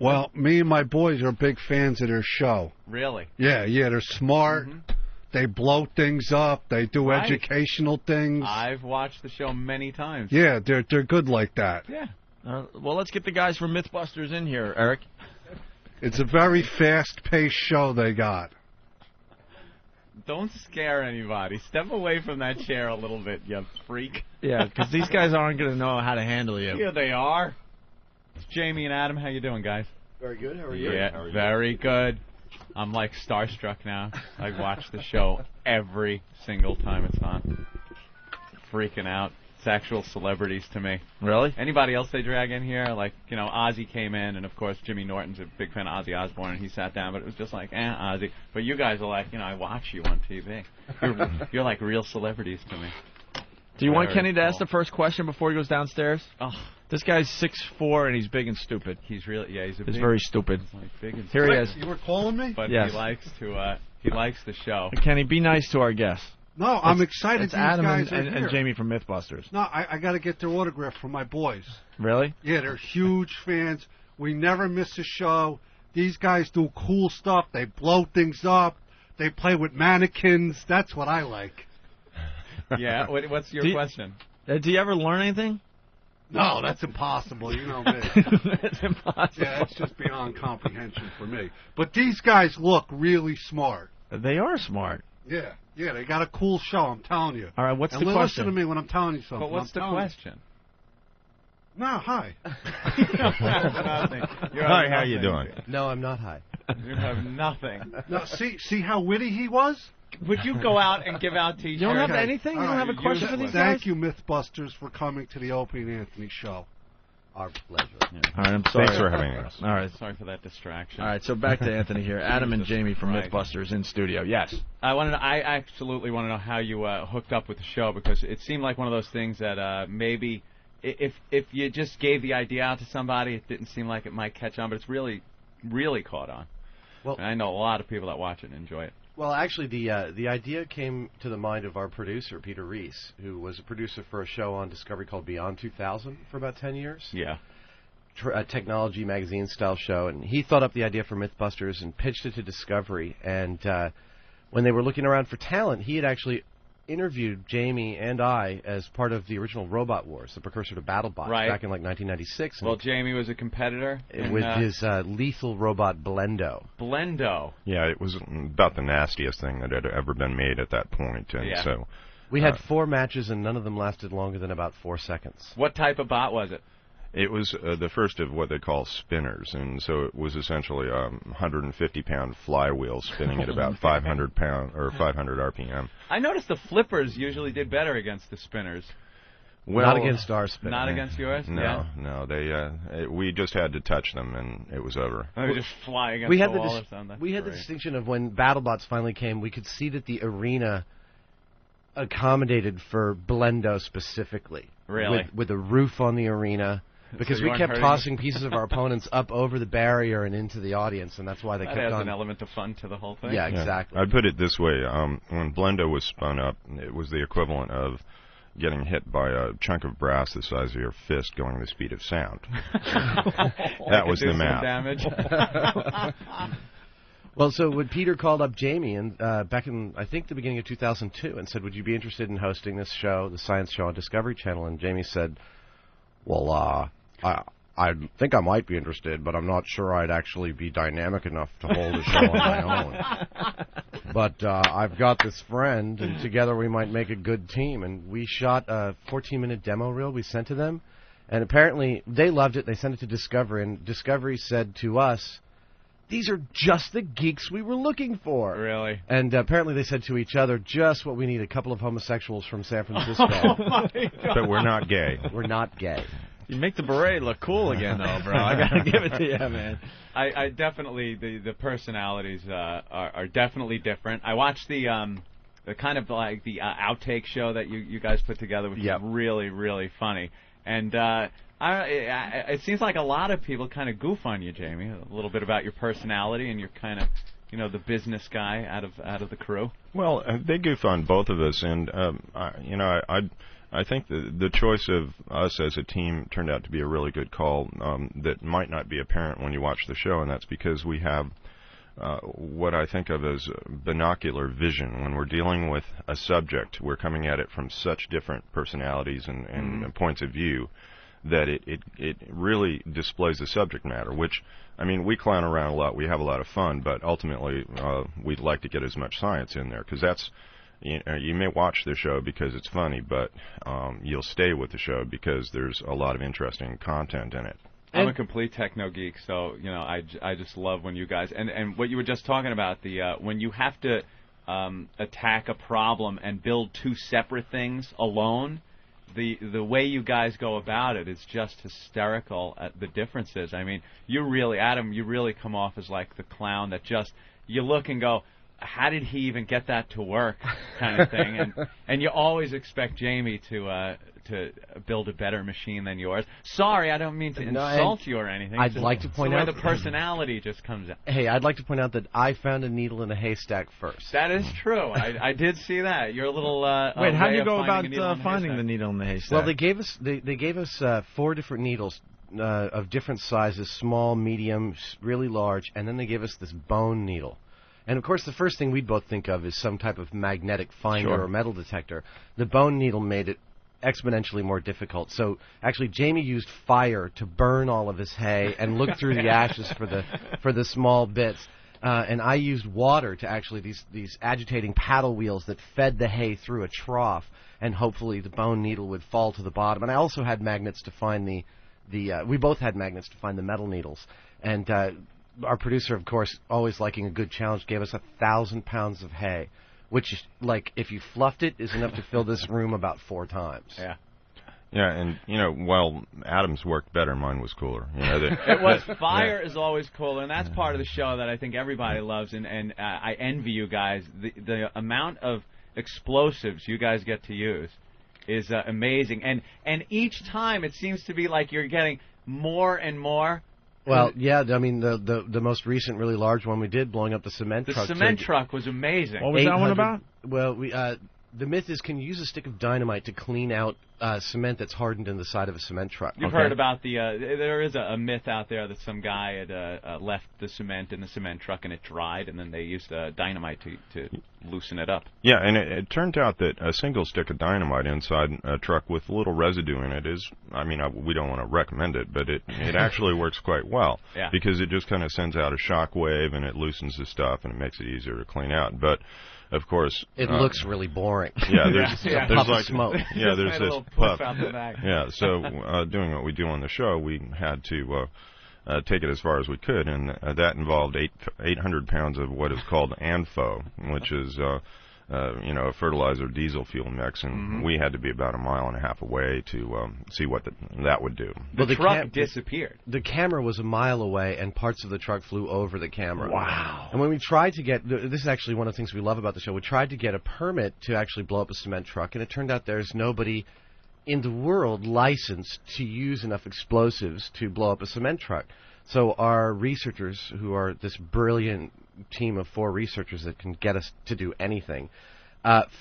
Well, me and my boys are big fans of their show. Really? Yeah, they're smart. Mm-hmm. They blow things up. They do Right. educational things. I've watched the show many times. Yeah, they're good like that. Yeah. Well, let's get the guys from Mythbusters in here, Eric. It's a very fast-paced show they got. Don't scare anybody. Step away from that chair a little bit, you freak. Yeah, because these guys aren't going to know how to handle you. Yeah, they are. It's Jamie and Adam. How you doing, guys? Very good. How are you? Yeah, How are you? very good. I'm like starstruck now. I watch the show every single time it's on. Freaking out. It's actual celebrities to me. Really? Anybody else they drag in here? Like, Ozzy came in, and of course Jimmy Norton's a big fan of Ozzy Osbourne, and he sat down, but it was just like, Ozzy. But you guys are like, I watch you on TV. You're like real celebrities to me. Do you want Very Kenny to ask cool. the first question before he goes downstairs? Oh. This guy's 6'4", and he's big and stupid. He's really, he's He's very stupid. He's like big and Here he is. You were calling me? But Yes. he likes the show. Kenny, be nice to our guests. No, I'm excited It's these Adam guys and, are and here. Jamie from Mythbusters. No, I got to get their autograph from my boys. Really? Yeah, they're huge fans. We never miss a show. These guys do cool stuff. They blow things up. They play with mannequins. That's what I like. Yeah, what's your Do you- question? Do you ever learn anything? No, that's impossible. You know me. It's impossible. Yeah, it's just beyond comprehension for me. But these guys look really smart. They are smart. Yeah, they got a cool show, I'm telling you. All right, what's and the listen question? to me when I'm telling you something. But what's I'm the telling you. question? No, hi. Hi, how you doing? No, I'm not high. You have nothing. No, see how witty he was? Would you go out and give out T-shirts? You don't have Okay. anything? You All don't right, have a question for these guys? Thank you, Mythbusters, for coming to the Opie and Anthony show. Our pleasure. All right, I'm sorry. Thanks for having us. All right. Sorry for that distraction. All right, so back to Anthony here. Adam and Jamie from Christ. Mythbusters in studio. Yes. I absolutely want to know how you hooked up with the show, because it seemed like one of those things that maybe if you just gave the idea out to somebody, it didn't seem like it might catch on, but it's really, really caught on. Well, and I know a lot of people that watch it and enjoy it. Well, actually, the idea came to the mind of our producer, Peter Reese, who was a producer for a show on Discovery called Beyond 2000 for about 10 years. Yeah. technology magazine style show, and he thought up the idea for MythBusters and pitched it to Discovery. And when they were looking around for talent, he had actually interviewed Jamie and I as part of the original Robot Wars, the precursor to BattleBots, back in like 1996. Well, Jamie was a competitor with his lethal robot Blendo. Blendo. Yeah, it was about the nastiest thing that had ever been made at that point, and so we had 4 matches, and none of them lasted longer than about 4 seconds. What type of bot was it? It was the first of what they call spinners, and so it was essentially a 150-pound flywheel spinning at about 500 RPM. I noticed the flippers usually did better against the spinners. Well, not against our spinner. Not against yours? No. They we just had to touch them, and it was over. They were just flying against the wall or something. We had the distinction of when BattleBots finally came, we could see that the arena accommodated for Blendo specifically. Really? With a roof on the arena. Because we kept tossing pieces of our opponents up over the barrier and into the audience, and that's why they kept on. That adds an element of fun to the whole thing. Yeah, exactly. I'd put it this way. When Blendo was spun up, it was the equivalent of getting hit by a chunk of brass the size of your fist going the speed of sound. That was the math. Damage. Well, so when Peter called up Jamie and back in, I think, the beginning of 2002 and said, would you be interested in hosting this show, the science show on Discovery Channel? And Jamie said, well, I think I might be interested, but I'm not sure I'd actually be dynamic enough to hold a show on my own. But I've got this friend, and together we might make a good team. And we shot a 14-minute demo reel we sent to them, and apparently they loved it. They sent it to Discovery, and Discovery said to us, these are just the geeks we were looking for. Really? And apparently they said to each other, just what we need, a couple of homosexuals from San Francisco. Oh, my God. But we're not gay. We're not gay. You make the beret look cool again, though, bro. I gotta give it to you, man. I definitely, the personalities are definitely different. I watched the kind of like the outtake show that you guys put together, which is really, really funny. And it seems like a lot of people kind of goof on you, Jamie, a little bit about your personality, and you're kind of, the business guy out of the crew. Well, they goof on both of us, and I think the choice of us as a team turned out to be a really good call that might not be apparent when you watch the show, and that's because we have what I think of as binocular vision. When we're dealing with a subject, we're coming at it from such different personalities and points of view that it really displays the subject matter, which, I mean, we clown around a lot, we have a lot of fun, but ultimately we'd like to get as much science in there, because that's, you may watch the show because it's funny, but you'll stay with the show because there's a lot of interesting content in it. I'm a complete techno geek, so I just love when you guys and what you were just talking about, the when you have to attack a problem and build two separate things alone. The way you guys go about it is just hysterical at the differences. I mean, Adam, you really come off as like the clown that just, you look and go, how did he even get that to work, kind of thing. And you always expect Jamie to build a better machine than yours. Sorry, I don't mean to insult you or anything. I'd like to point out the personality just comes out. Hey, I'd like to point out that I found a needle in a haystack first. That is true. I did see that. You're a little. Wait, how do you go about finding the needle in the haystack? Well, they gave us 4 different needles of different sizes: small, medium, really large, and then they gave us this bone needle. And, of course, the first thing we'd both think of is some type of magnetic finder or metal detector. The bone needle made it exponentially more difficult. So, actually, Jamie used fire to burn all of his hay and look through the ashes for the small bits. And I used water to actually, these agitating paddle wheels that fed the hay through a trough, and hopefully the bone needle would fall to the bottom. And I also had magnets to find we both had magnets to find the metal needles. And our producer, of course, always liking a good challenge, gave us 1,000 pounds of hay, which, like, if you fluffed it, is enough to fill this room about 4 times. Yeah. Yeah, and, while Adam's worked better, mine was cooler. It was. Fire is always cooler, and that's part of the show that I think everybody loves, and I envy you guys. The amount of explosives you guys get to use is amazing, and each time it seems to be like you're getting more and more. Well, yeah, I mean, the most recent really large one we did, blowing up the cement truck. The cement truck was amazing. What was that one about? Well, The myth is, can you use a stick of dynamite to clean out cement that's hardened in the side of a cement truck? You've heard about there is a myth out there that some guy had left the cement in the cement truck and it dried, and then they used dynamite to loosen it up. Yeah, and it turned out that a single stick of dynamite inside a truck with a little residue in it is, we don't want to recommend it, but it actually works quite well. Yeah. Because it just kind of sends out a shock wave and it loosens the stuff and it makes it easier to clean out. But of course, it looks really boring. Yeah, there's a there's puff like of smoke. Yeah, there's Made a this little puff. out the back. Yeah, so doing what we do on the show, we had to take it as far as we could, and that involved 800 pounds of what is called ANFO, which is a fertilizer diesel fuel mix, and we had to be about 1.5 miles away to see what that would do. The truck disappeared. The camera was 1 mile away, and parts of the truck flew over the camera. Wow. And when we tried to get, this is actually one of the things we love about the show, we tried to get a permit to actually blow up a cement truck, and it turned out there's nobody in the world licensed to use enough explosives to blow up a cement truck. So our researchers, who are this brilliant team of 4 researchers that can get us to do anything,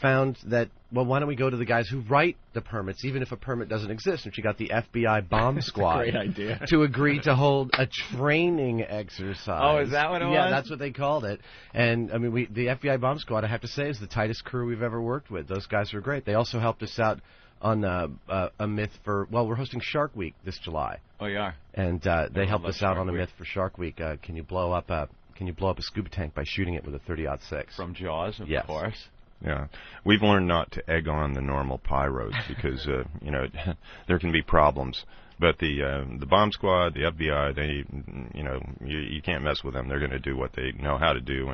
found that, well, why don't we go to the guys who write the permits, even if a permit doesn't exist? And she got the FBI bomb squad great idea. to agree to hold a training exercise. Oh, is that what it was? Yeah, that's what they called it. And, the FBI bomb squad, I have to say, is the tightest crew we've ever worked with. Those guys are great. They also helped us out on a myth for, we're hosting Shark Week this July. Oh, you are? And they helped us out on a Week. myth for Shark Week. Can you blow up a scuba tank by shooting it with a 30-06? From Jaws, of Yes. course. Yeah, we've learned not to egg on the normal pyros because there can be problems. But the bomb squad, the FBI, you can't mess with them. They're going to do what they know how to do,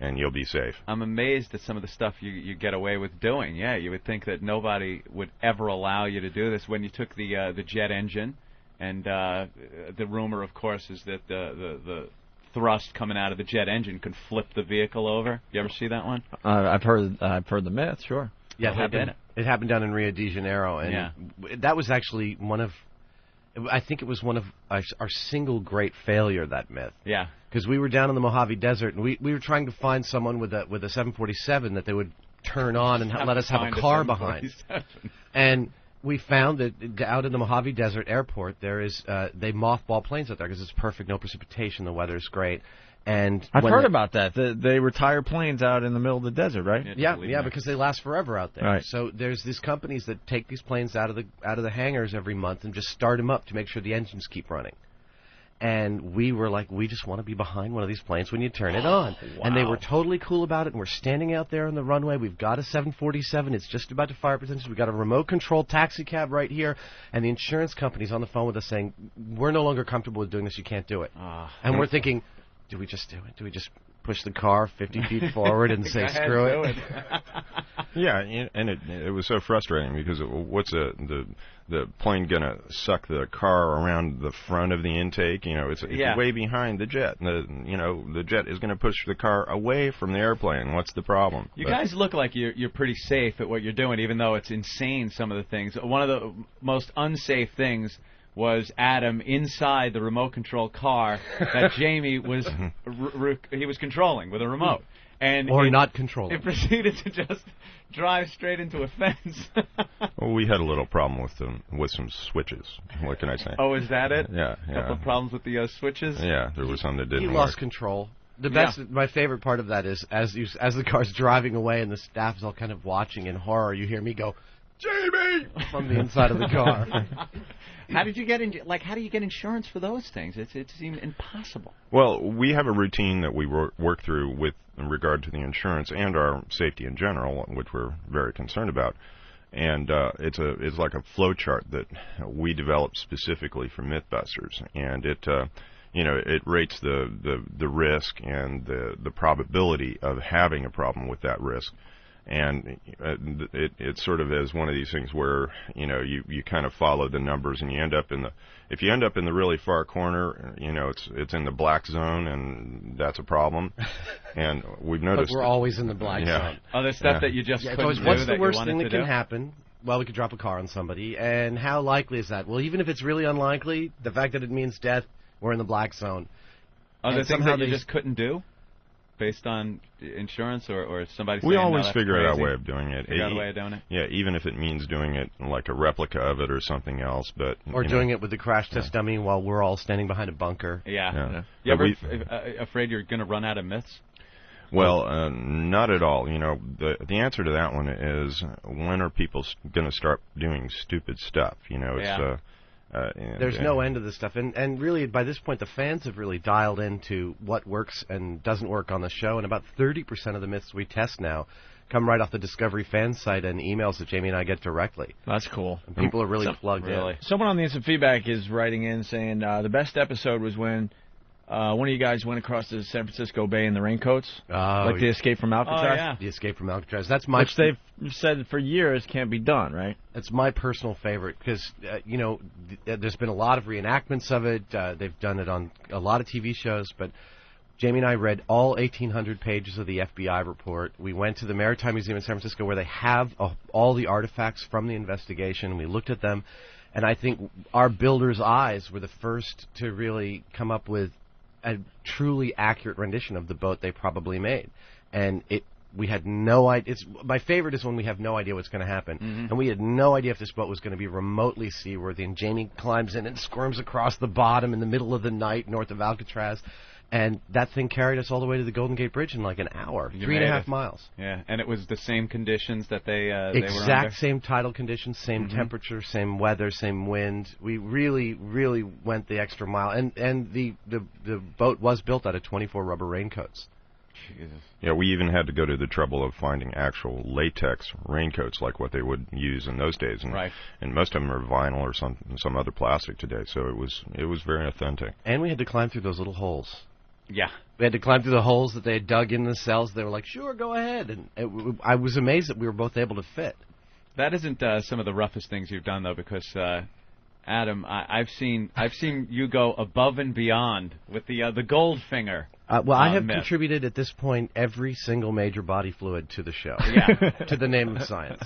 and you'll be safe. I'm amazed at some of the stuff you get away with doing. Yeah, you would think that nobody would ever allow you to do this. When you took the jet engine, and the rumor, of course, is that the thrust coming out of the jet engine could flip the vehicle over. You ever see that one? I've heard the myth. Sure. Yeah, it happened down in Rio de Janeiro, and that was actually I think it was one of our single great failure, that myth. Yeah. Because we were down in the Mojave Desert, and we were trying to find someone with a 747 that they would turn on and let us have a car behind. And we found that out in the Mojave Desert Airport, there is they mothball planes out there because it's perfect, no precipitation, the weather's great. And I've heard about that. They retire planes out in the middle of the desert, right? Yeah, because they last forever out there. Right. So there's these companies that take these planes out of the hangars every month and just start them up to make sure the engines keep running. And we were like, we just want to be behind one of these planes when you turn it on. Wow. And they were totally cool about it. And we're standing out there on the runway. We've got a 747. It's just about to fire up its engines. We've got a remote-controlled taxi cab right here. And the insurance company's on the phone with us saying, we're no longer comfortable with doing this. You can't do it. And we're thinking, do we just do it? Do we just push the car 50 feet forward and say, screw it? Yeah, and it was so frustrating because what's the plane gonna suck the car around the front of the intake? It's way behind the jet. The jet is gonna push the car away from the airplane. What's the problem? You guys look like you're pretty safe at what you're doing, even though it's insane, some of the things. One of the most unsafe things was Adam inside the remote control car that Jamie was he was controlling with a remote. Or not controlling. It proceeded to just drive straight into a fence. Well, we had a little problem with some switches. What can I say? Oh, is that it? Yeah. A couple of problems with the switches? Yeah, there was some that didn't work. He lost control. My favorite part of that is as the car's driving away and the staff is all kind of watching in horror, you hear me go, Jamie! from the inside of the car. How did you get how do you get insurance for those things? It seemed impossible. Well, we have a routine that we work through with regard to the insurance and our safety in general, which we're very concerned about. And it's like a flow chart that we developed specifically for Mythbusters, and it rates the risk and the probability of having a problem with that risk. And it sort of is one of these things where you kind of follow the numbers, and if you end up in the really far corner, it's in the black zone, and that's a problem. And we've noticed but we're always in the black zone. Oh, there's stuff that you just couldn't do. What's the worst thing that can happen? Well, we could drop a car on somebody, and how likely is that? Well, even if it's really unlikely, the fact that it means death, we're in the black zone. Are there things that you just couldn't do? based on insurance or somebody? We saying, always no, that's figure out crazy? a way of doing it. Figure out a way of doing it. Yeah, even if it means doing it like a replica of it or something else, but Or you doing know, it with the crash test dummy while we're all standing behind a bunker. Yeah. But You ever we- afraid you're going to run out of myths? Well, not at all. You know, the answer to that one is when are people going to start doing stupid stuff? You know, it's There's no end to this stuff, and really by this point the fans have really dialed into what works and doesn't work on the show, and about 30% of the myths we test now come right off the Discovery fan site and emails that Jamie and I get directly. That's cool. And people are really plugged in. Someone on the Instant Feedback is writing in saying the best episode was when one of you guys went across the San Francisco Bay in the raincoats, like the Escape from Alcatraz. The Escape from Alcatraz. That's my. Which they've said for years can't be done, right? It's my personal favorite because you know there's been a lot of reenactments of it. They've done it on a lot of TV shows, but Jamie and I read all 1,800 pages of the FBI report. We went to the Maritime Museum in San Francisco where they have all the artifacts from the investigation. We looked at them, and I think our builders' eyes were the first to really come up with a truly accurate rendition of the boat they probably made. And we had no idea. My favorite is when we have no idea what's going to happen. And we had no idea if this boat was going to be remotely seaworthy. And Jamie climbs in and squirms across the bottom in the middle of the night north of Alcatraz. And that thing carried us all the way to the Golden Gate Bridge in like an hour, 3.5 miles. Yeah, and it was the same conditions that they were under? Exact same tidal conditions, same temperature, same weather, same wind. We really, really went the extra mile. And the boat was built out of 24 rubber raincoats. Jesus. Yeah, we even had to go to the trouble of finding actual latex raincoats like what they would use in those days, and and most of them are vinyl or some other plastic today. So it was very authentic. And we had to climb through those little holes. Yeah. We had to climb through the holes that they had dug in the cells. They were like, "Sure, go ahead." And I was amazed that we were both able to fit. That isn't some of the roughest things you've done though, because Adam, I've seen you go above and beyond with the Goldfinger. I have myth. contributed at this point every single major body fluid to the show. Yeah. To the name of science.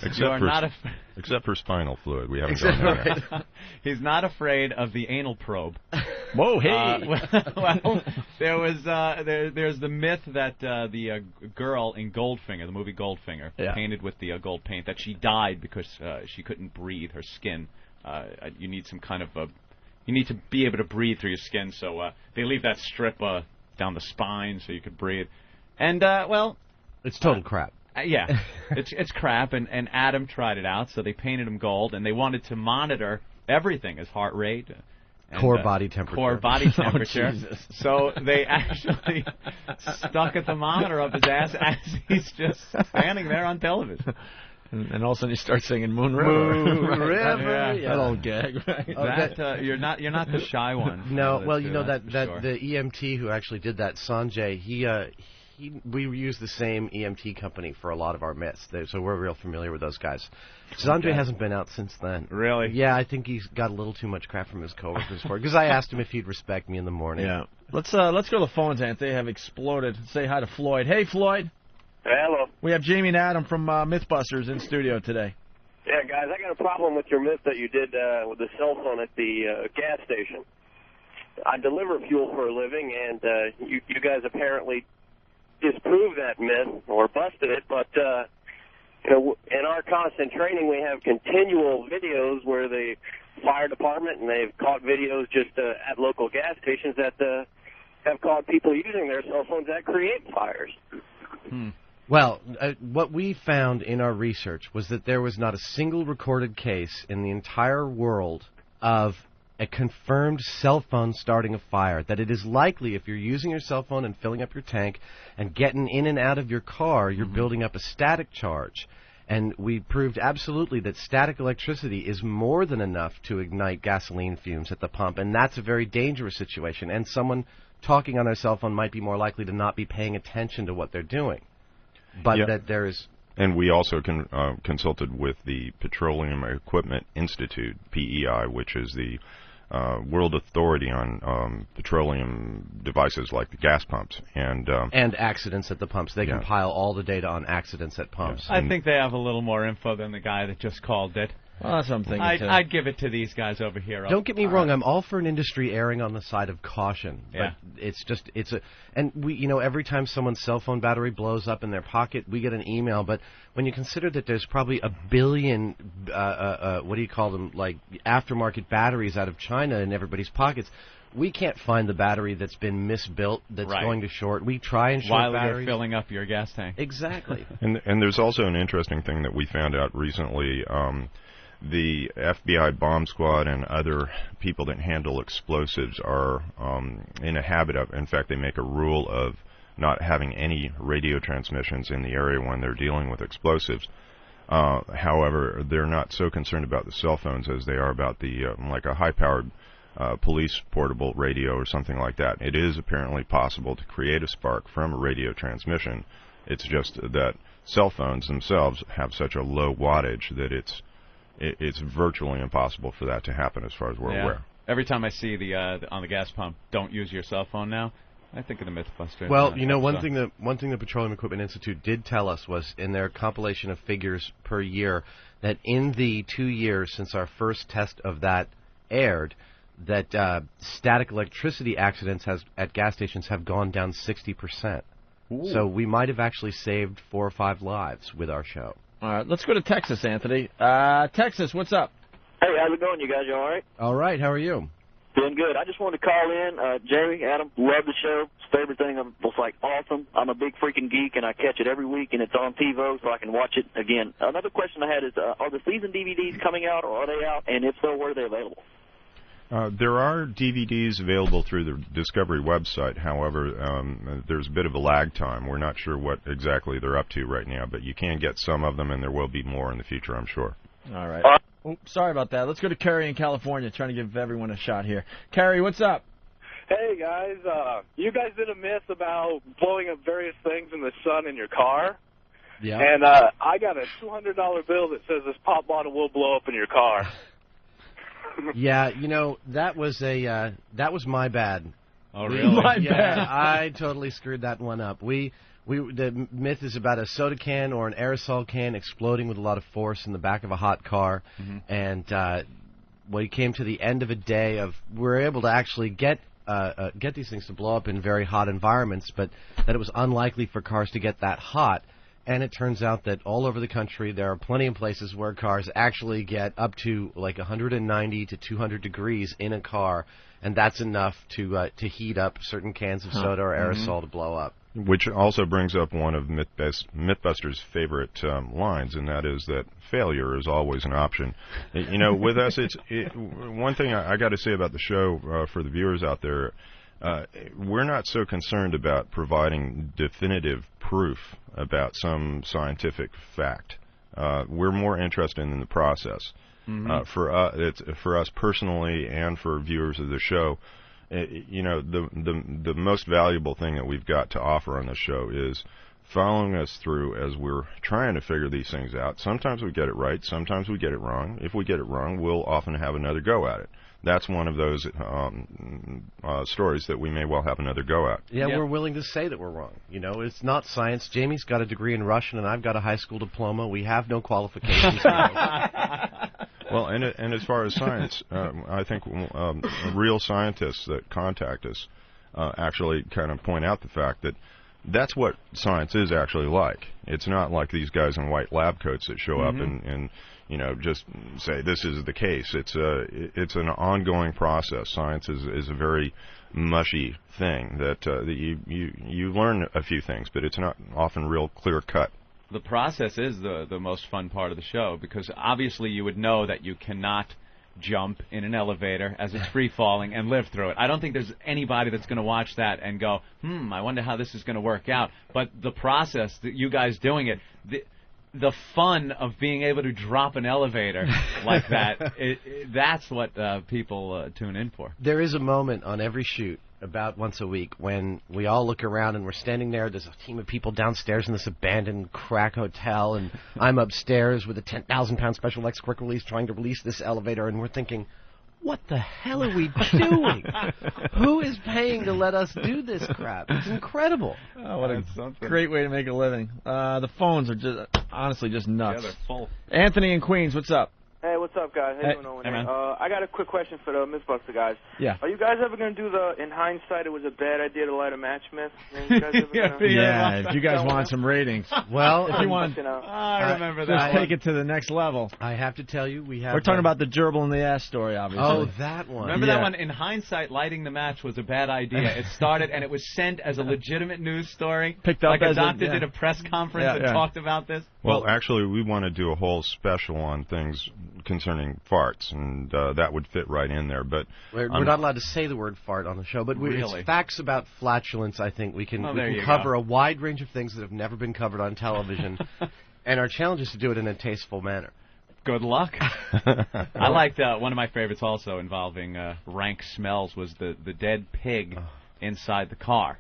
Except for spinal fluid. We haven't done that yet. He's not afraid of the anal probe. Whoa, hey! Well, there was there's the myth that the girl in Goldfinger, the movie Goldfinger, painted with the gold paint, that she died because she couldn't breathe. Her skin. You need some kind of you need to be able to breathe through your skin, so they leave that strip down the spine so you could breathe. And well, it's total crap. Yeah, it's crap. And Adam tried it out, so they painted him gold, and they wanted to monitor everything, his heart rate. And, core body temperature. Core body temperature. Oh, Jesus. So they actually stuck a thermometer up his ass as he's just standing there on television. And all of a sudden you start singing Moon River. Moon River. That old gag, right? You're not the shy one. No, well, you know that's that for sure. the EMT who actually did that, Sanjay, we use the same EMT company for a lot of our myths, so we're real familiar with those guys. Sanjay hasn't been out since then. Really? Yeah, I think he's got a little too much crap from his coworkers for it, because I asked him if he'd respect me in the morning. Yeah. Let's go to the phones, Ant. They have exploded. Say hi to Floyd. Hey, Floyd. Hello. We have Jamie and Adam from Mythbusters in studio today. Yeah, guys, I got a problem with your myth that you did with the cell phone at the gas station. I deliver fuel for a living, and you guys apparently disproved that myth or busted it. But you know, in our constant training, we have continual videos where the fire department and they've caught videos just at local gas stations that have caught people using their cell phones that create fires. Well, what we found in our research was that there was not a single recorded case in the entire world of a confirmed cell phone starting a fire. That it is likely if you're using your cell phone and filling up your tank and getting in and out of your car, you're building up a static charge. And we proved absolutely that static electricity is more than enough to ignite gasoline fumes at the pump, and that's a very dangerous situation. And someone talking on their cell phone might be more likely to not be paying attention to what they're doing. But that there is... And we also consulted with the Petroleum Equipment Institute, PEI, which is the world authority on petroleum devices like the gas pumps. And accidents at the pumps. They compile all the data on accidents at pumps. I think they have a little more info than the guy that just called it. Well, that's what I'm thinking, too. I'd give it to these guys over here. Don't get me wrong. I'm all for an industry erring on the side of caution. Yeah. But and we, every time someone's cell phone battery blows up in their pocket, we get an email. But when you consider that there's probably 1 billion, what do you call them, like aftermarket batteries out of China in everybody's pockets, we can't find the battery that's been misbuilt, that's going to short. We try and short while batteries. you're filling up your gas tank. Exactly. And there's also an interesting thing that we found out recently. The FBI bomb squad and other people that handle explosives are in a habit of, in fact, they make a rule of not having any radio transmissions in the area when they're dealing with explosives. However, they're not so concerned about the cell phones as they are about the like a high-powered police portable radio or something like that. It is apparently possible to create a spark from a radio transmission. It's just that cell phones themselves have such a low wattage that it's virtually impossible for that to happen as far as we're aware. Every time I see the on the gas pump, don't use your cell phone now, I think of the Mythbusters. Well, one thing the Petroleum Equipment Institute did tell us was in their compilation of figures per year that in the 2 years since our first test of that aired, that static electricity accidents at gas stations have gone down 60%. Ooh. So we might have actually saved 4 or 5 lives with our show. All right, let's go to Texas, Anthony. Texas, what's up? Hey, how's it going, you guys? You all right? All right, how are you? Doing good. I just wanted to call in. Jerry, Adam, love the show. It's favorite thing. It's like awesome. I'm a big freaking geek, and I catch it every week, and it's on TiVo, so I can watch it again. Another question I had is, are the season DVDs coming out, or are they out? And if so, where are they available? There are DVDs available through the Discovery website. However, there's a bit of a lag time. We're not sure what exactly they're up to right now, but you can get some of them, and there will be more in the future, I'm sure. All right. Oh, sorry about that. Let's go to Kerry in California, trying to give everyone a shot here. Kerry, what's up? Hey, guys. You guys did a myth about blowing up various things in the sun in your car. Yeah. And I got a $200 bill that says this pop bottle will blow up in your car. Yeah, that was my bad. Oh, really? My bad. I totally screwed that one up. The myth is about a soda can or an aerosol can exploding with a lot of force in the back of a hot car, and we came to the end of a day of we're able to actually get these things to blow up in very hot environments, but that it was unlikely for cars to get that hot. And it turns out that all over the country there are plenty of places where cars actually get up to like 190 to 200 degrees in a car, and that's enough to heat up certain cans of soda or aerosol to blow up. Which also brings up one of Mythbusters' favorite lines, and that is that failure is always an option. With us, one thing I got to say about the show for the viewers out there. We're not so concerned about providing definitive proof about some scientific fact. We're more interested in the process. For us personally and for viewers of the show, the most valuable thing that we've got to offer on the show is following us through as we're trying to figure these things out. Sometimes we get it right, sometimes we get it wrong. If we get it wrong, we'll often have another go at it. That's one of those stories that we may well have another go at. Yeah, we're willing to say that we're wrong. It's not science. Jamie's got a degree in Russian, and I've got a high school diploma. We have no qualifications. Well, and as far as science, I think real scientists that contact us actually kind of point out the fact that that's what science is actually like. It's not like these guys in white lab coats that show up and just say this is the case. It's an ongoing process. Science is a very mushy thing that you learn a few things, but it's not often real clear cut. The process is the most fun part of the show, because obviously you would know that you cannot jump in an elevator as it's free falling and live through it. I don't think there's anybody that's going to watch that and go, I wonder how this is going to work out. But the process, you guys doing it, the fun of being able to drop an elevator like that, that's what people tune in for. There is a moment on every shoot about once a week when we all look around and we're standing there. There's a team of people downstairs in this abandoned crack hotel, and I'm upstairs with a 10,000-pound special X quick release trying to release this elevator, and we're thinking, what the hell are we doing? Who is paying to let us do this crap? It's incredible. Oh, what a great way to make a living. The phones are honestly just nuts. Yeah, they're full. Anthony in Queens, what's up? Hey, what's up, guys? How you doing over there? I got a quick question for the Mythbuster guys. Yeah. Are you guys ever going to do the, in hindsight, it was a bad idea to light a match myth? You guys ever Yeah, if you guys want some ratings. Well, if you want, I remember just that take one. it to the next level. I have to tell you, we have. We're talking about the gerbil in the ass story, obviously. Oh, that one. Remember that one? In hindsight, lighting the match was a bad idea. It started and it was sent as a legitimate news story. Picked up like a as doctor yeah. did a press conference Yeah, and yeah. talked about this. Well, actually, we want to do a whole special on things concerning farts, and that would fit right in there. But We're not allowed to say the word fart on the show, but Really? it's facts about flatulence. I think we can, Oh, we there can you cover go. a wide range of things that have never been covered on television, and our challenge is to do it in a tasteful manner. Good luck. I liked one of my favorites also involving rank smells was the dead pig inside the car.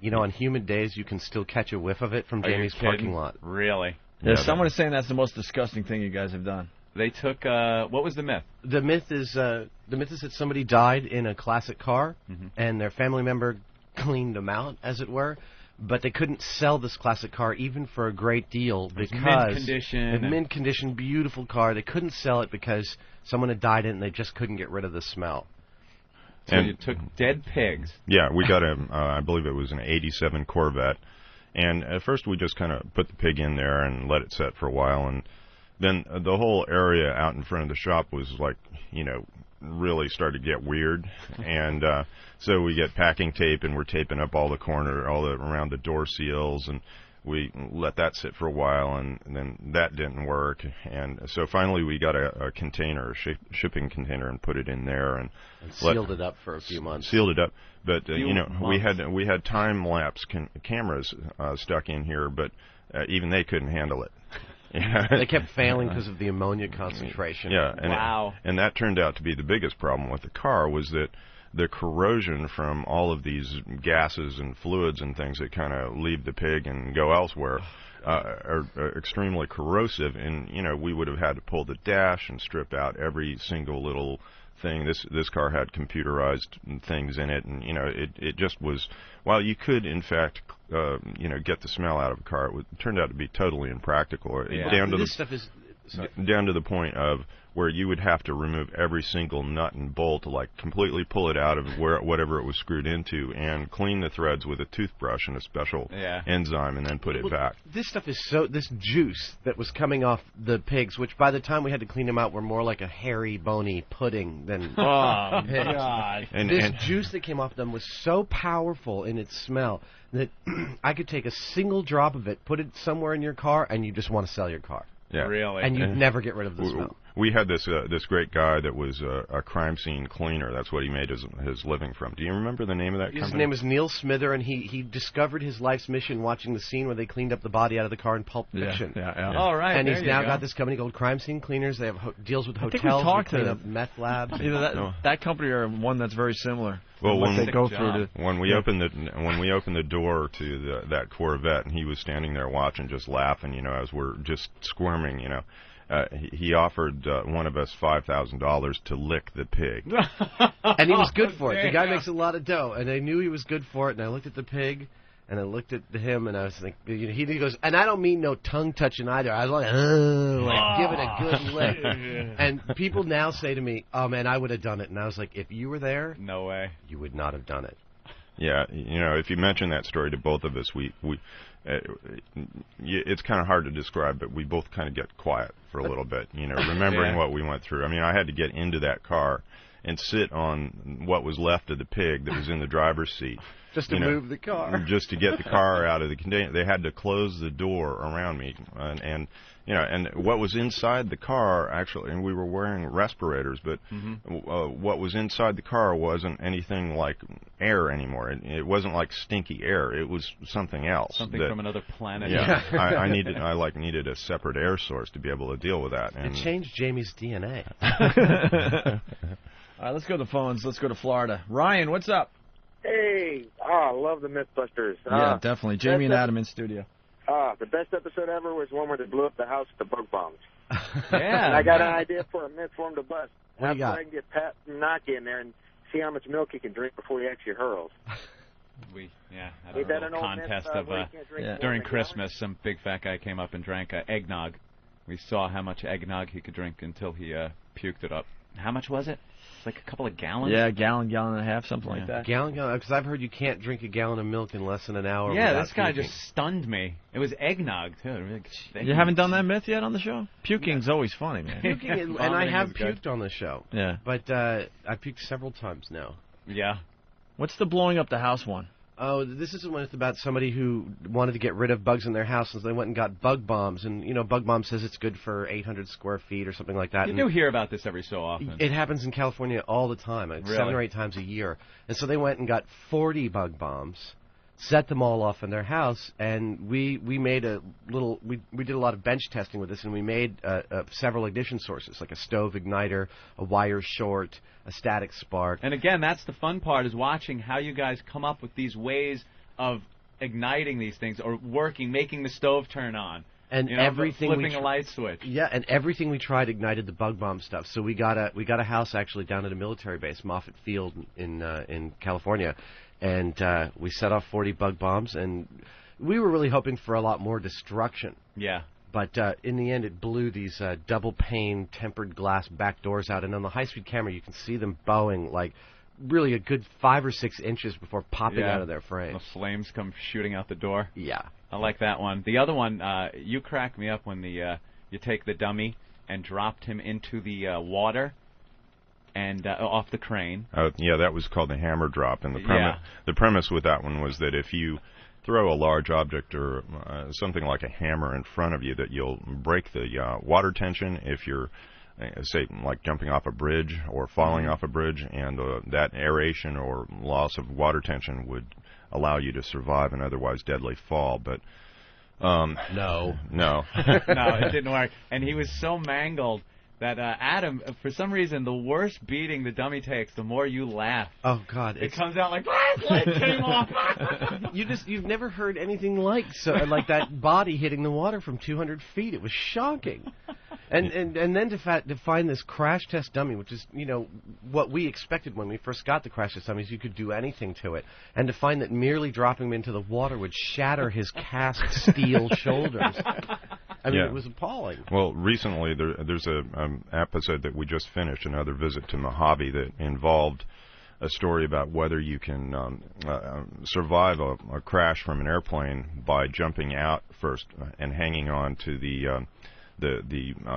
You know, on humid days, you can still catch a whiff of it from Are you Jamie's kidding? parking lot. Really? Yeah, someone is saying that's the most disgusting thing you guys have done. They took what was the myth? The myth is that somebody died in a classic car, and their family member cleaned them out, as it were. But they couldn't sell this classic car even for a great deal was because mint condition a and- mint condition, beautiful car. They couldn't sell it because someone had died in it, and they just couldn't get rid of the smell. So And- you took dead pigs. yeah, we got I believe it was an '87 Corvette, and at first we just kind of put the pig in there and let it set for a while, and then the whole area out in front of the shop was like, really started to get weird, and so we get packing tape and we're taping up all around the door seals, and we let that sit for a while, and then that didn't work, and so finally we got a container, a shipping container, and put it in there and Sealed it up for a few months. Sealed it up, but Few we had time lapse cameras stuck in here, but even they couldn't handle it. They kept failing because of the ammonia concentration. Yeah, and Wow. and that turned out to be the biggest problem with the car was that the corrosion from all of these gases and fluids and things that kind of leave the pig and go elsewhere are extremely corrosive, and we would have had to pull the dash and strip out every single little thing. This car had computerized things in it, and it just was. While you could in fact get the smell out of a car, it turned out to be totally impractical. Yeah. Down to This the stuff is sorry. down to the point of where you would have to remove every single nut and bolt to completely pull it out of whatever it was screwed into, and clean the threads with a toothbrush and a special enzyme, and then put it back. This stuff is this juice that was coming off the pigs, which by the time we had to clean them out were more like a hairy, bony pudding than Oh, pigs. God. This juice that came off them was so powerful in its smell that I could take a single drop of it, put it somewhere in your car, and you just want to sell your car. Yeah. Really? And you'd never get rid of the smell. We had this great guy that was a crime scene cleaner. That's what he made his living from. Do you remember the name of that company? His name is Neil Smither, and he discovered his life's mission watching the scene where they cleaned up the body out of the car in Pulp Fiction. Yeah. All right, And there he's you now go. got this company called Crime Scene Cleaners. They have deals with I think we hotels. talked to clean to up meth labs. Either that company or one that's very similar. Well, what when they go through to when we opened the door to that Corvette, and he was standing there watching, just laughing, as we're just squirming, he offered one of us $5,000 to lick the pig. And he was good for it. The guy makes a lot of dough, and I knew he was good for it. And I looked at the pig, and I looked at him, and I was like, he goes, and I don't mean no tongue touching either. I was like, give it a good lick. And people now say to me, "Oh man, I would have done it." And I was like, if you were there, no way, you would not have done it. Yeah, if you mention that story to both of us, it's kind of hard to describe, but we both kind of get quiet for a little bit, remembering what we went through. I mean, I had to get into that car and sit on what was left of the pig that was in the driver's seat. Just to move the car. Just to get the car out of the container. They had to close the door around me, and what was inside the car, actually, and we were wearing respirators, but what was inside the car wasn't anything like air anymore. It wasn't like stinky air. It was something else. Something from another planet. Yeah, I needed a separate air source to be able to deal with that. And it changed Jamie's DNA. All right, let's go to the phones. Let's go to Florida. Ryan, what's up? Hey, I love the Mythbusters. Yeah, definitely. Jamie and Adam in studio. The best episode ever was one where they blew up the house with the bug bombs. Yeah. And I got an idea for a myth for him to bust. What do you got? I can get Pat Knock in there and see how much milk he can drink before he actually hurls. We had Ain't a that little an old contest myth, of where you can't drink more during than a Christmas. Some big fat guy came up and drank eggnog, We saw how much eggnog he could drink until he puked it up. How much was it? Like a couple of gallons? Yeah, a gallon and a half, something like that. Gallon, because I've heard you can't drink a gallon of milk in less than an hour. Yeah, without this guy puking. just stunned me. It was eggnog, too. You haven't done that myth yet on the show? Puking's always funny, man. Puking, and I have puked on the show. Yeah. But I puked several times now. Yeah. What's the blowing up the house one? Oh, this is one that's about somebody who wanted to get rid of bugs in their house, and so they went and got bug bombs. And, Bug Bomb says it's good for 800 square feet or something like that. You and do hear about this every so often. It happens in California all the time, Really? 7 or 8 times a year. And so they went and got 40 bug bombs, set them all off in their house, and we made a little. We did a lot of bench testing with this, and we made several ignition sources, like a stove igniter, a wire short, a static spark. And again, that's the fun part, is watching how you guys come up with these ways of igniting these things or making the stove turn on. And everything flipping a light switch. Yeah, and everything we tried ignited the bug bomb stuff. So we got a house actually down at a military base, Moffett Field in California, and we set off 40 bug bombs, and we were really hoping for a lot more destruction. Yeah. But in the end, it blew these double-pane tempered glass back doors out, and on the high-speed camera, you can see them bowing like really a good 5 or 6 inches before popping out of their frame. The flames come shooting out the door. Yeah. I like that one. The other one, you cracked me up when you take the dummy and dropped him into the water and off the crane. Yeah, that was called the hammer drop, and the premise with that one was that if you throw a large object or something like a hammer in front of you, that you'll break the water tension if you're, say, like jumping off a bridge or falling off a bridge, and that aeration or loss of water tension would allow you to survive an otherwise deadly fall. But no. No. No, it didn't work. And he was so mangled that Adam, for some reason, the worse beating the dummy takes, the more you laugh. Oh God! It comes out like leg came off. You've never heard anything like that body hitting the water from 200 feet. It was shocking. And then to find this crash test dummy, which is what we expected when we first got the crash test dummies, you could do anything to it, and to find that merely dropping him into the water would shatter his cast steel shoulders. I mean, it was appalling. Well, recently there's a episode that we just finished, another visit to Mojave, that involved a story about whether you can survive a crash from an airplane by jumping out first and hanging on to the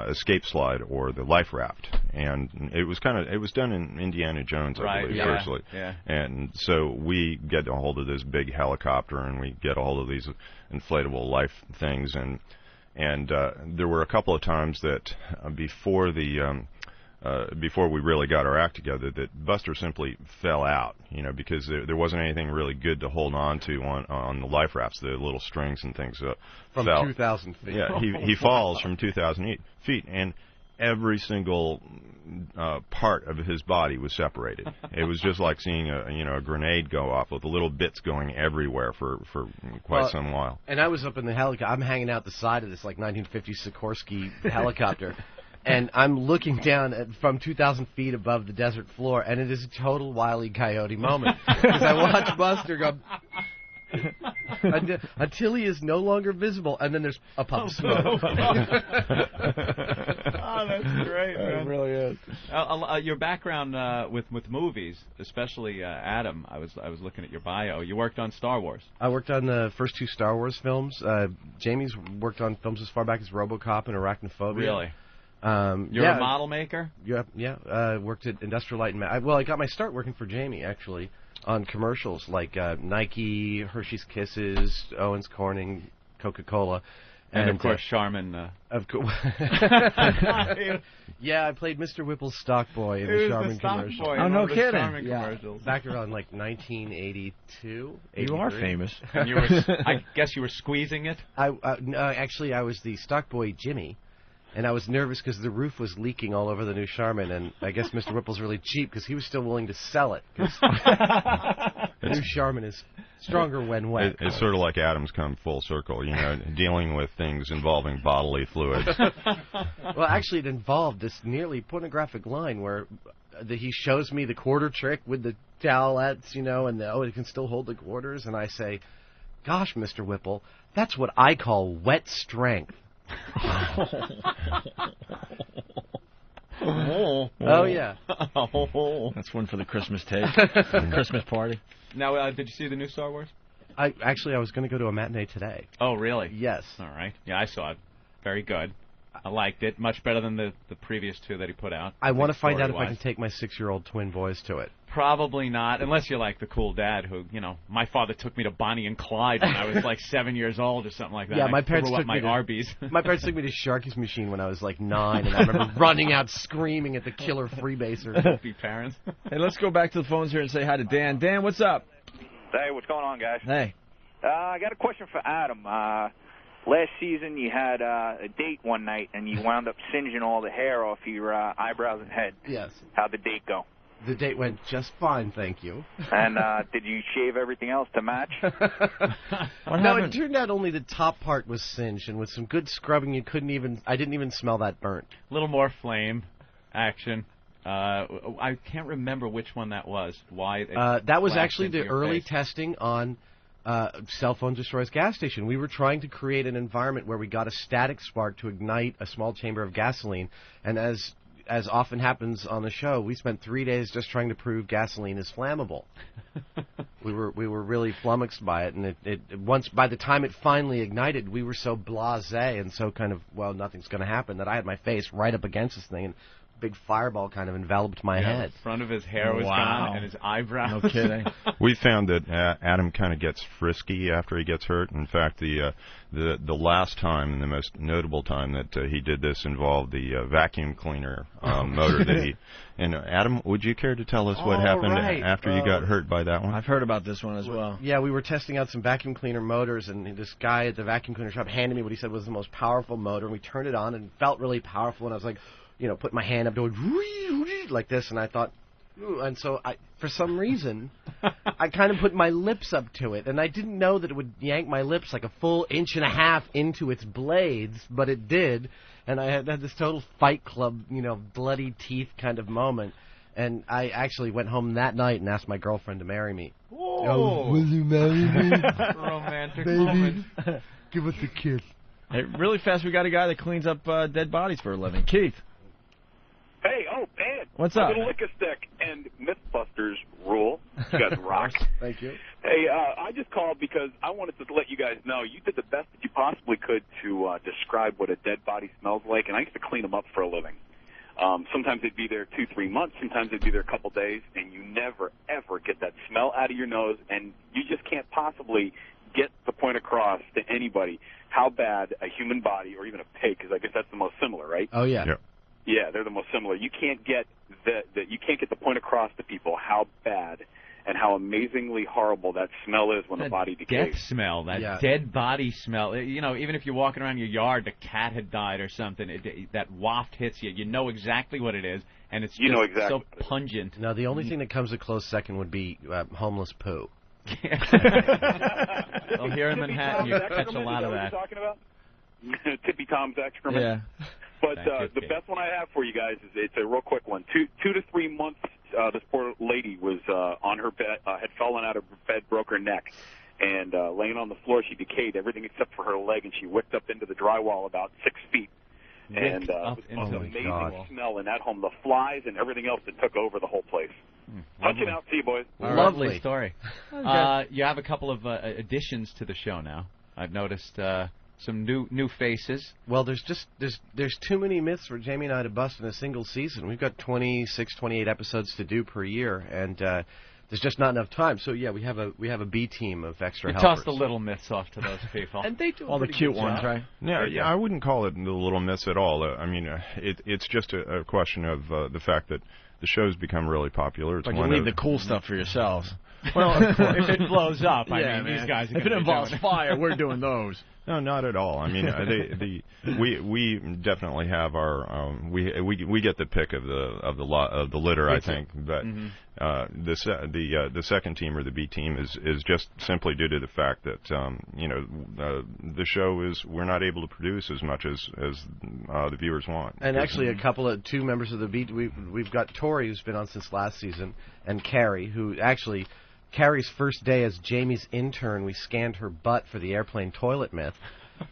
escape slide or the life raft. And it was done in Indiana Jones, I believe, firstly. Yeah. And so we get a hold of this big helicopter, and we get a hold of these inflatable life things, and there were a couple of times that before we really got our act together, that Buster simply fell out, because there wasn't anything really good to hold on to on the life rafts, the little strings and things. From fell. 2,000 feet. Yeah, he falls from 2,000 feet, and every single part of his body was separated. It was just like seeing a grenade go off with the little bits going everywhere for quite some while. And I was up in the helicopter. I'm hanging out the side of this 1950 Sikorsky helicopter. And I'm looking down from 2,000 feet above the desert floor, and it is a total Wile E. Coyote moment. Because I watch Buster go until he is no longer visible, and then there's a puff of smoke. Oh, that's great, man. It really is. Your background with movies, especially Adam, I was looking at your bio. You worked on Star Wars. I worked on the first 2 Star Wars films. Jamie's worked on films as far back as RoboCop and Arachnophobia. Really? You're a model maker? Yeah. Worked at Industrial Light and I got my start working for Jamie, actually, on commercials like Nike, Hershey's Kisses, Owens Corning, Coca-Cola. And of course, Charmin. Of course. Yeah, I played Mr. Whipple's stock boy in the Charmin commercial. Boy oh, no kidding. Commercials. Back around 1982. You are famous. And I guess you were squeezing it? No, actually, I was the stock boy Jimmy. And I was nervous because the roof was leaking all over the new Charmin, and I guess Mr. Whipple's really cheap because he was still willing to sell it. The new Charmin is stronger when wet. It's sort of like Adam's come full circle, dealing with things involving bodily fluids. Well, actually, it involved this nearly pornographic line where he shows me the quarter trick with the towelettes, and it can still hold the quarters, and I say, "Gosh, Mr. Whipple, that's what I call wet strength." Oh yeah. That's one for the Christmas take, the Christmas party. Now, did you see the new Star Wars? I was going to go to a matinee today. Oh, really? Yes. All right. Yeah, I saw it. Very good. I liked it. Much better than the previous two that he put out. I want to find out if I can take my 6-year-old twin boys to it. Probably not, unless you're like the cool dad who, my father took me to Bonnie and Clyde when I was like 7 years old or something like that. Yeah, my parents took took me to Arby's. My parents took me to Sharky's Machine when I was like 9, and I remember running out screaming at the killer freebaser. Dopey parents. Hey, let's go back to the phones here and say hi to Dan. Dan, what's up? Hey, what's going on, guys? Hey. I got a question for Adam. Last season, you had a date one night, and you wound up singeing all the hair off your eyebrows and head. Yes. How'd the date go? The date went just fine, thank you. And did you shave everything else to match? No, it turned out only the top part was singed, and with some good scrubbing, I didn't even smell that burnt. A little more flame action. I can't remember which one that was. Why? That was actually the into your early face. testing on Cell Phone Destroys gas station. We were trying to create an environment where we got a static spark to ignite a small chamber of gasoline, and as often happens on the show, we spent 3 days just trying to prove gasoline is flammable. we were really flummoxed by it, and once by the time it finally ignited, we were so blasé and so kind of, well, nothing's going to happen, that I had my face right up against this thing, and a big fireball kind of enveloped my head. The front of his hair was gone, and his eyebrows. No kidding. We found that Adam kind of gets frisky after he gets hurt. In fact, the last time, and the most notable time that he did this involved the vacuum cleaner motor that he. And Adam, would you care to tell us what happened after you got hurt by that one? I've heard about this one as well. Yeah, we were testing out some vacuum cleaner motors, and this guy at the vacuum cleaner shop handed me what he said was the most powerful motor, and we turned it on, and it felt really powerful, and I was like, put my hand up to it like this, and I thought, ooh, and so for some reason, I kind of put my lips up to it, and I didn't know that it would yank my lips like a full 1.5 inches into its blades, but it did, and I had this total Fight Club, bloody teeth kind of moment, and I actually went home that night and asked my girlfriend to marry me. Oh, will you marry me? Romantic baby? moment. Give us a kiss. Hey, really fast, we got a guy that cleans up dead bodies for a living. Keith. Hey, Ed. What's up? A little Lick-a-Stick and Mythbusters rule. You guys rock. Thank you. Hey, I just called because I wanted to let you guys know you did the best that you possibly could to describe what a dead body smells like, and I used to clean them up for a living. Sometimes they'd be there 2-3 months, sometimes they'd be there a couple days, and you never, ever get that smell out of your nose, and you just can't possibly get the point across to anybody how bad a human body, or even a pig, because I guess that's the most similar, right? Oh, yeah. Yeah, they're the most similar. You can't get the point across to people how bad and how amazingly horrible that smell is when the body decays. Death smell, that dead body smell. Even if you're walking around your yard, the cat had died or something, that waft hits you. You know exactly what it is, and it's just so pungent. No, the only thing that comes a close second would be homeless poo. Well, here in Manhattan, you catch a lot of that. Is that what you're talking about? Tippy Tom's excrement. Yeah. But the best one I have for you guys is it's a real quick one. 2 to 3 months, this poor lady was on her bed, had fallen out of her bed, broke her neck, and laying on the floor, she decayed everything except for her leg, and she whipped up into the drywall about 6 feet. And it was the most amazing smell in that home. The flies and everything else that took over the whole place. Punch it out. See you, boys. Lovely story. You have a couple of additions to the show now. I've noticed some new faces. Well, there's too many myths for Jamie and I to bust in a single season. We've got 26, 28 episodes to do per year, and there's just not enough time. So yeah, we have a B team of extra helpers. Toss the little myths off to those people, and they do all the cute ones, right? Yeah, I wouldn't call it the little myths at all. I mean, it's just a question of the fact that the show's become really popular. It's like you leave the cool stuff for yourselves. Well, if it blows up, I mean, these guys are if it involves fire, we're doing those. No, not at all. I mean, we definitely have our we get the pick of the litter, I think. But the second team, or the B team, is just simply due to the fact that the show we're not able to produce as much as the viewers want. And actually, two members of the B, we've got Tori, who's been on since last season, and Carrie, who actually. Carrie's first day as Jamie's intern, we scanned her butt for the airplane toilet myth,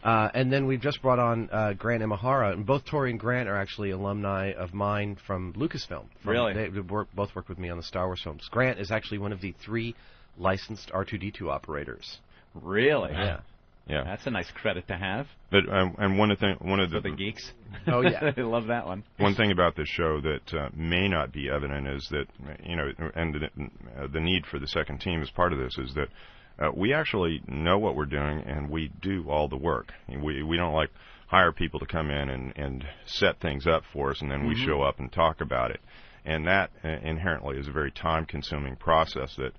And then we've just brought on Grant Imahara, and both Tori and Grant are actually alumni of mine from Lucasfilm. Really? They both worked with me on the Star Wars films. Grant is actually one of the 3 licensed R2-D2 operators. Really? Yeah. Yeah. That's a nice credit to have. But and one of the geeks. Oh yeah, I love that one. One thing about this show that may not be evident is that and the need for the second team as part of this is that we actually know what we're doing and we do all the work. We don't like hire people to come in and set things up for us and then we show up and talk about it. And that inherently is a very time-consuming process that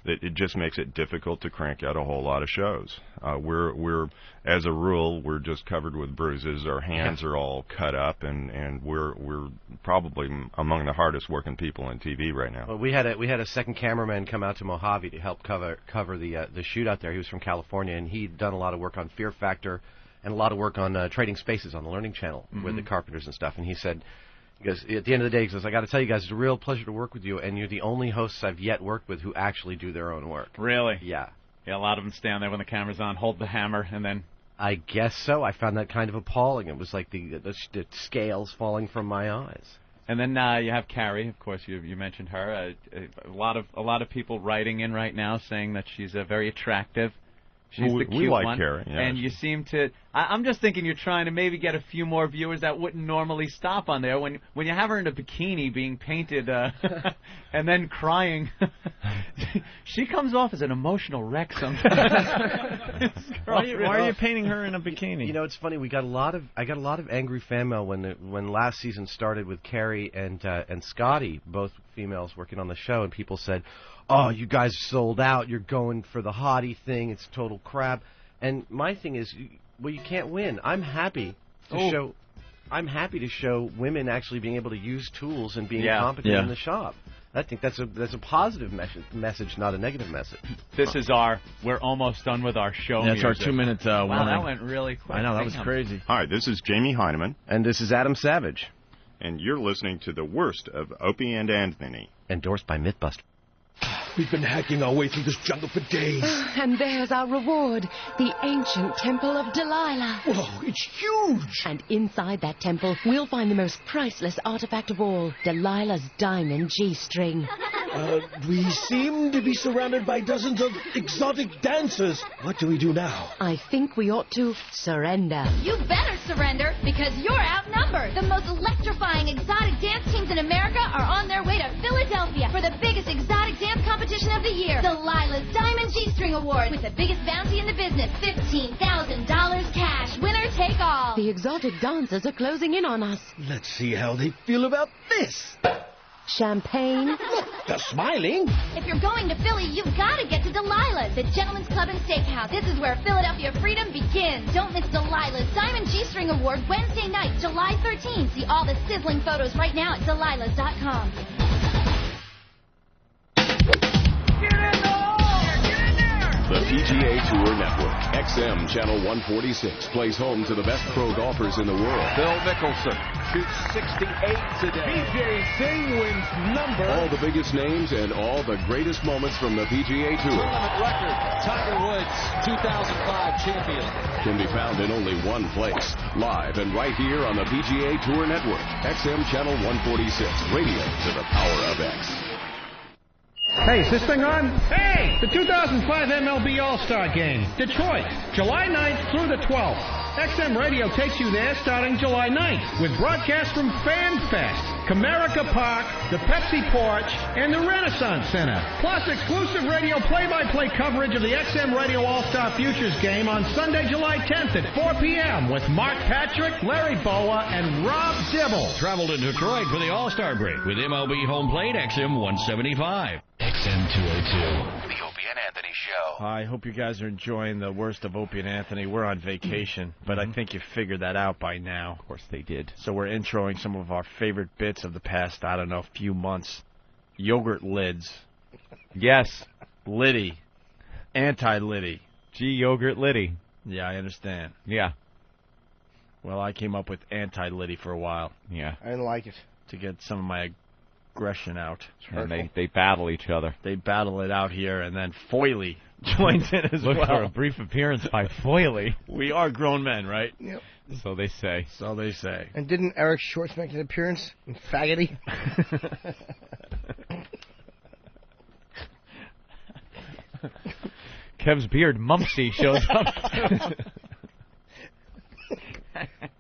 it just makes it difficult to crank out a whole lot of shows. We're as a rule, we're just covered with bruises. Our hands are all cut up, and we're probably among the hardest working people in TV right now. Well, we had a second cameraman come out to Mojave to help cover the shoot out there. He was from California, and he'd done a lot of work on Fear Factor and a lot of work on Trading Spaces on the Learning Channel with the Carpenters and stuff. And he said, because at the end of the day, he says, I got to tell you guys, it's a real pleasure to work with you, and you're the only hosts I've yet worked with who actually do their own work. Really? Yeah. Yeah, a lot of them stand there when the camera's on, hold the hammer, and then... I guess so. I found that kind of appalling. It was like the scales falling from my eyes. And then you have Carrie, of course. You mentioned her. A lot of people writing in right now saying that she's very attractive. She's the cute we like one. Carrie, yeah. And you seem to... I'm just thinking you're trying to maybe get a few more viewers that wouldn't normally stop on there. When you have her in a bikini being painted and then crying, she comes off as an emotional wreck sometimes. Why are you painting her in a bikini? You know, it's funny. I got a lot of angry fan mail when last season started with Carrie and Scotty, both females working on the show, and people said, "Oh, you guys are sold out. You're going for the hottie thing. It's total crap." And my thing is, well, you can't win. I'm happy to show women actually being able to use tools and being competent in the shop. I think that's a positive message, not a negative message. This is we're almost done with our show. That's music. our 2-minute Wow, warning. that went really quick. I know, that was crazy. Hi, this is Jamie Heineman. And this is Adam Savage. And you're listening to the worst of Opie and Anthony. Endorsed by Mythbusters. We've been hacking our way through this jungle for days. And there's our reward, the ancient Temple of Delilah. Whoa, it's huge! And inside that temple, we'll find the most priceless artifact of all, Delilah's diamond G-string. We seem to be surrounded by dozens of exotic dancers. What do we do now? I think we ought to surrender. You better surrender, because you're outnumbered. The most electrifying exotic dance teams in America are on their way to Philadelphia for the biggest exotic dance competition of the year, Delilah's Diamond G-String Award, with the biggest bounty in the business, $15,000 cash. Winner take all. The exotic dancers are closing in on us. Let's see how they feel about this. Champagne. Look, they're smiling. If you're going to Philly, you've got to get to Delilah's, the Gentleman's Club and Steakhouse. This is where Philadelphia freedom begins. Don't miss Delilah's Diamond G-String Award Wednesday night, July 13th. See all the sizzling photos right now at delilahs.com. The PGA Tour Network, XM Channel 146, plays home to the best pro golfers in the world. Phil Mickelson shoots 68 today. BJ Singh wins number. All the biggest names and all the greatest moments from the PGA Tour. Tournament record, Tiger Woods, 2005 champion. Can be found in only one place, live and right here on the PGA Tour Network, XM Channel 146, radio to the power of X. Hey, is this thing on? Hey! The 2005 MLB All-Star Game, Detroit, July 9th through the 12th. XM Radio takes you there starting July 9th with broadcasts from Fan Fest, Comerica Park, the Pepsi Porch, and the Renaissance Center. Plus exclusive radio play-by-play coverage of the XM Radio All-Star Futures Game on Sunday, July 10th at 4 p.m. with Mark Patrick, Larry Boa, and Rob Dibble. Travel to Detroit for the All-Star break with MLB home plate XM 175. XM 202. The Opie and Anthony Show. I hope you guys are enjoying the worst of Opie and Anthony. We're on vacation, but I think you figured that out by now. Of course they did. So we're introing some of our favorite bits of the past, I don't know, few months. Yogurt lids. Yes. Liddy. Anti-Liddy. Gee, Yogurt Liddy. Yeah, I understand. Yeah. Well, I came up with anti-Liddy for a while. Yeah. I didn't like it. To get some of my aggression out. And they battle each other. They battle it out here, and then Foily joins in as Look well. for a brief appearance by Foily. We are grown men, right? Yep. So they say. So they say. And didn't Eric Shorts make an appearance in Faggoty? Kev's beard, Mumpsy, shows up.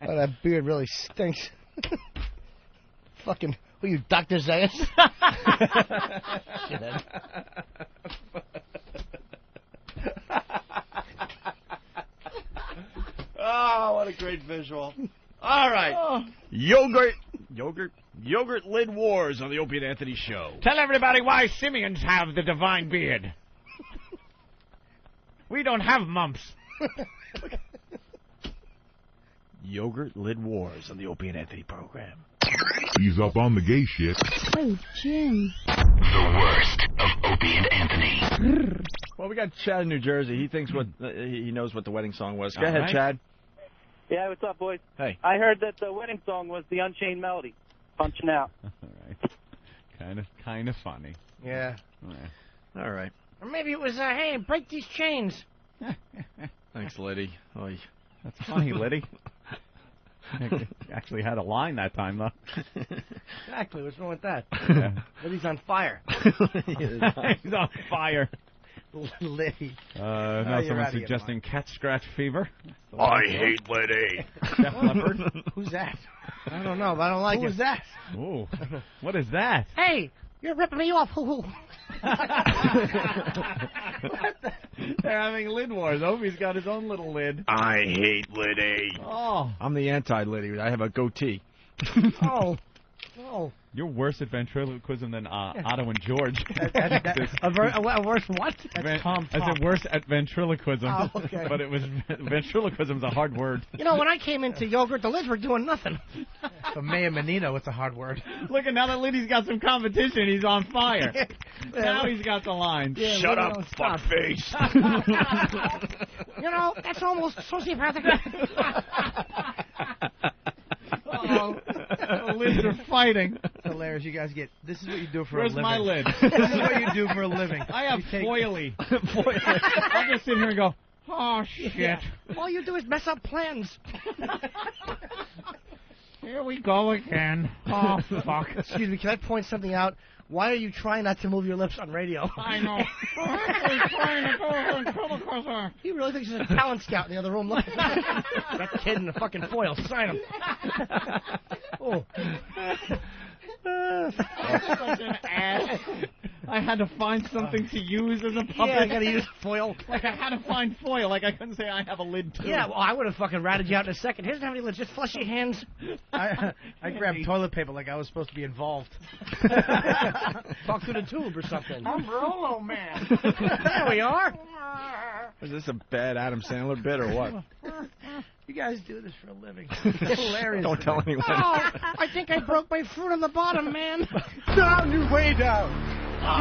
Oh, that beard really stinks. Fucking, who are you, Dr. Zayas? Shithead. Oh, what a great visual. All right. Yogurt lid wars on the Opie and Anthony Show. Tell everybody why simians have the divine beard. We don't have mumps. Yogurt lid wars on the Opie and Anthony program. He's up on the gay shit. Oh, Jim. The worst of Opie and Anthony. Well, we got Chad in New Jersey. He thinks he knows what the wedding song was. Go All ahead, right. Chad. Yeah, what's up, boys? Hey. I heard that the wedding song was the Unchained Melody, Punching Out. All right. Kind of funny. Yeah. All right. Or maybe it was, hey, break these chains. Thanks, Liddy. Oy. That's funny, Liddy. Actually had a line that time, though. Exactly. What's wrong with that? Yeah. Liddy's on fire. He's on fire. Liddy. Now you're someone's out of your suggesting cat scratch fever. I hate Liddy. Def Leppard. Who's that? I don't know, but I don't like it. Who is that? Ooh. What is that? Hey, you're ripping me off. Hoo-hoo. They're having lid wars. Opie's got his own little lid. I hate Liddy. Oh. I'm the anti-Liddy. I have a goatee. Oh. Oh. You're worse at ventriloquism than Otto and George. A worse what? I said worse at ventriloquism. Oh, okay. But it was ventriloquism's a hard word. You know, when I came into Yogurt, the lids were doing nothing. For Maya Menino, it's a hard word. Look, and now that Liddy's got some competition, he's on fire. Now he's got the lines. Yeah, Shut Liddy up, don't stop. fuckface. You know, that's almost sociopathic. Uh-oh. The lids are fighting. It's hilarious. You guys get. This is what you do for Where's a living. my lid? This is what you do for a living. I have You take- foily. I'll just sit here and go, oh, shit. Yeah. All you do is mess up plans. Here we go again. Oh, fuck. Excuse me, can I point something out? Why are you trying not to move your lips on radio? I know. He really thinks he's a talent scout in the other room. Look, that kid in the fucking foil. Sign him. Oh. Such an ass. I had to find something to use as a puppet. Yeah, I gotta use foil. Like, I had to find foil. Like, I couldn't say I have a lid, too. Yeah, well, I would have fucking ratted you out in a second. He doesn't have any lids. Just flush your hands. I grabbed toilet paper like I was supposed to be involved. Talk to the tube or something. I'm Rolo Man. There we are. Is this a bad Adam Sandler bit or what? You guys do this for a living. It's hilarious. Don't tell anyone. Oh, I think I broke my fruit on the bottom, man. Down, you way down. I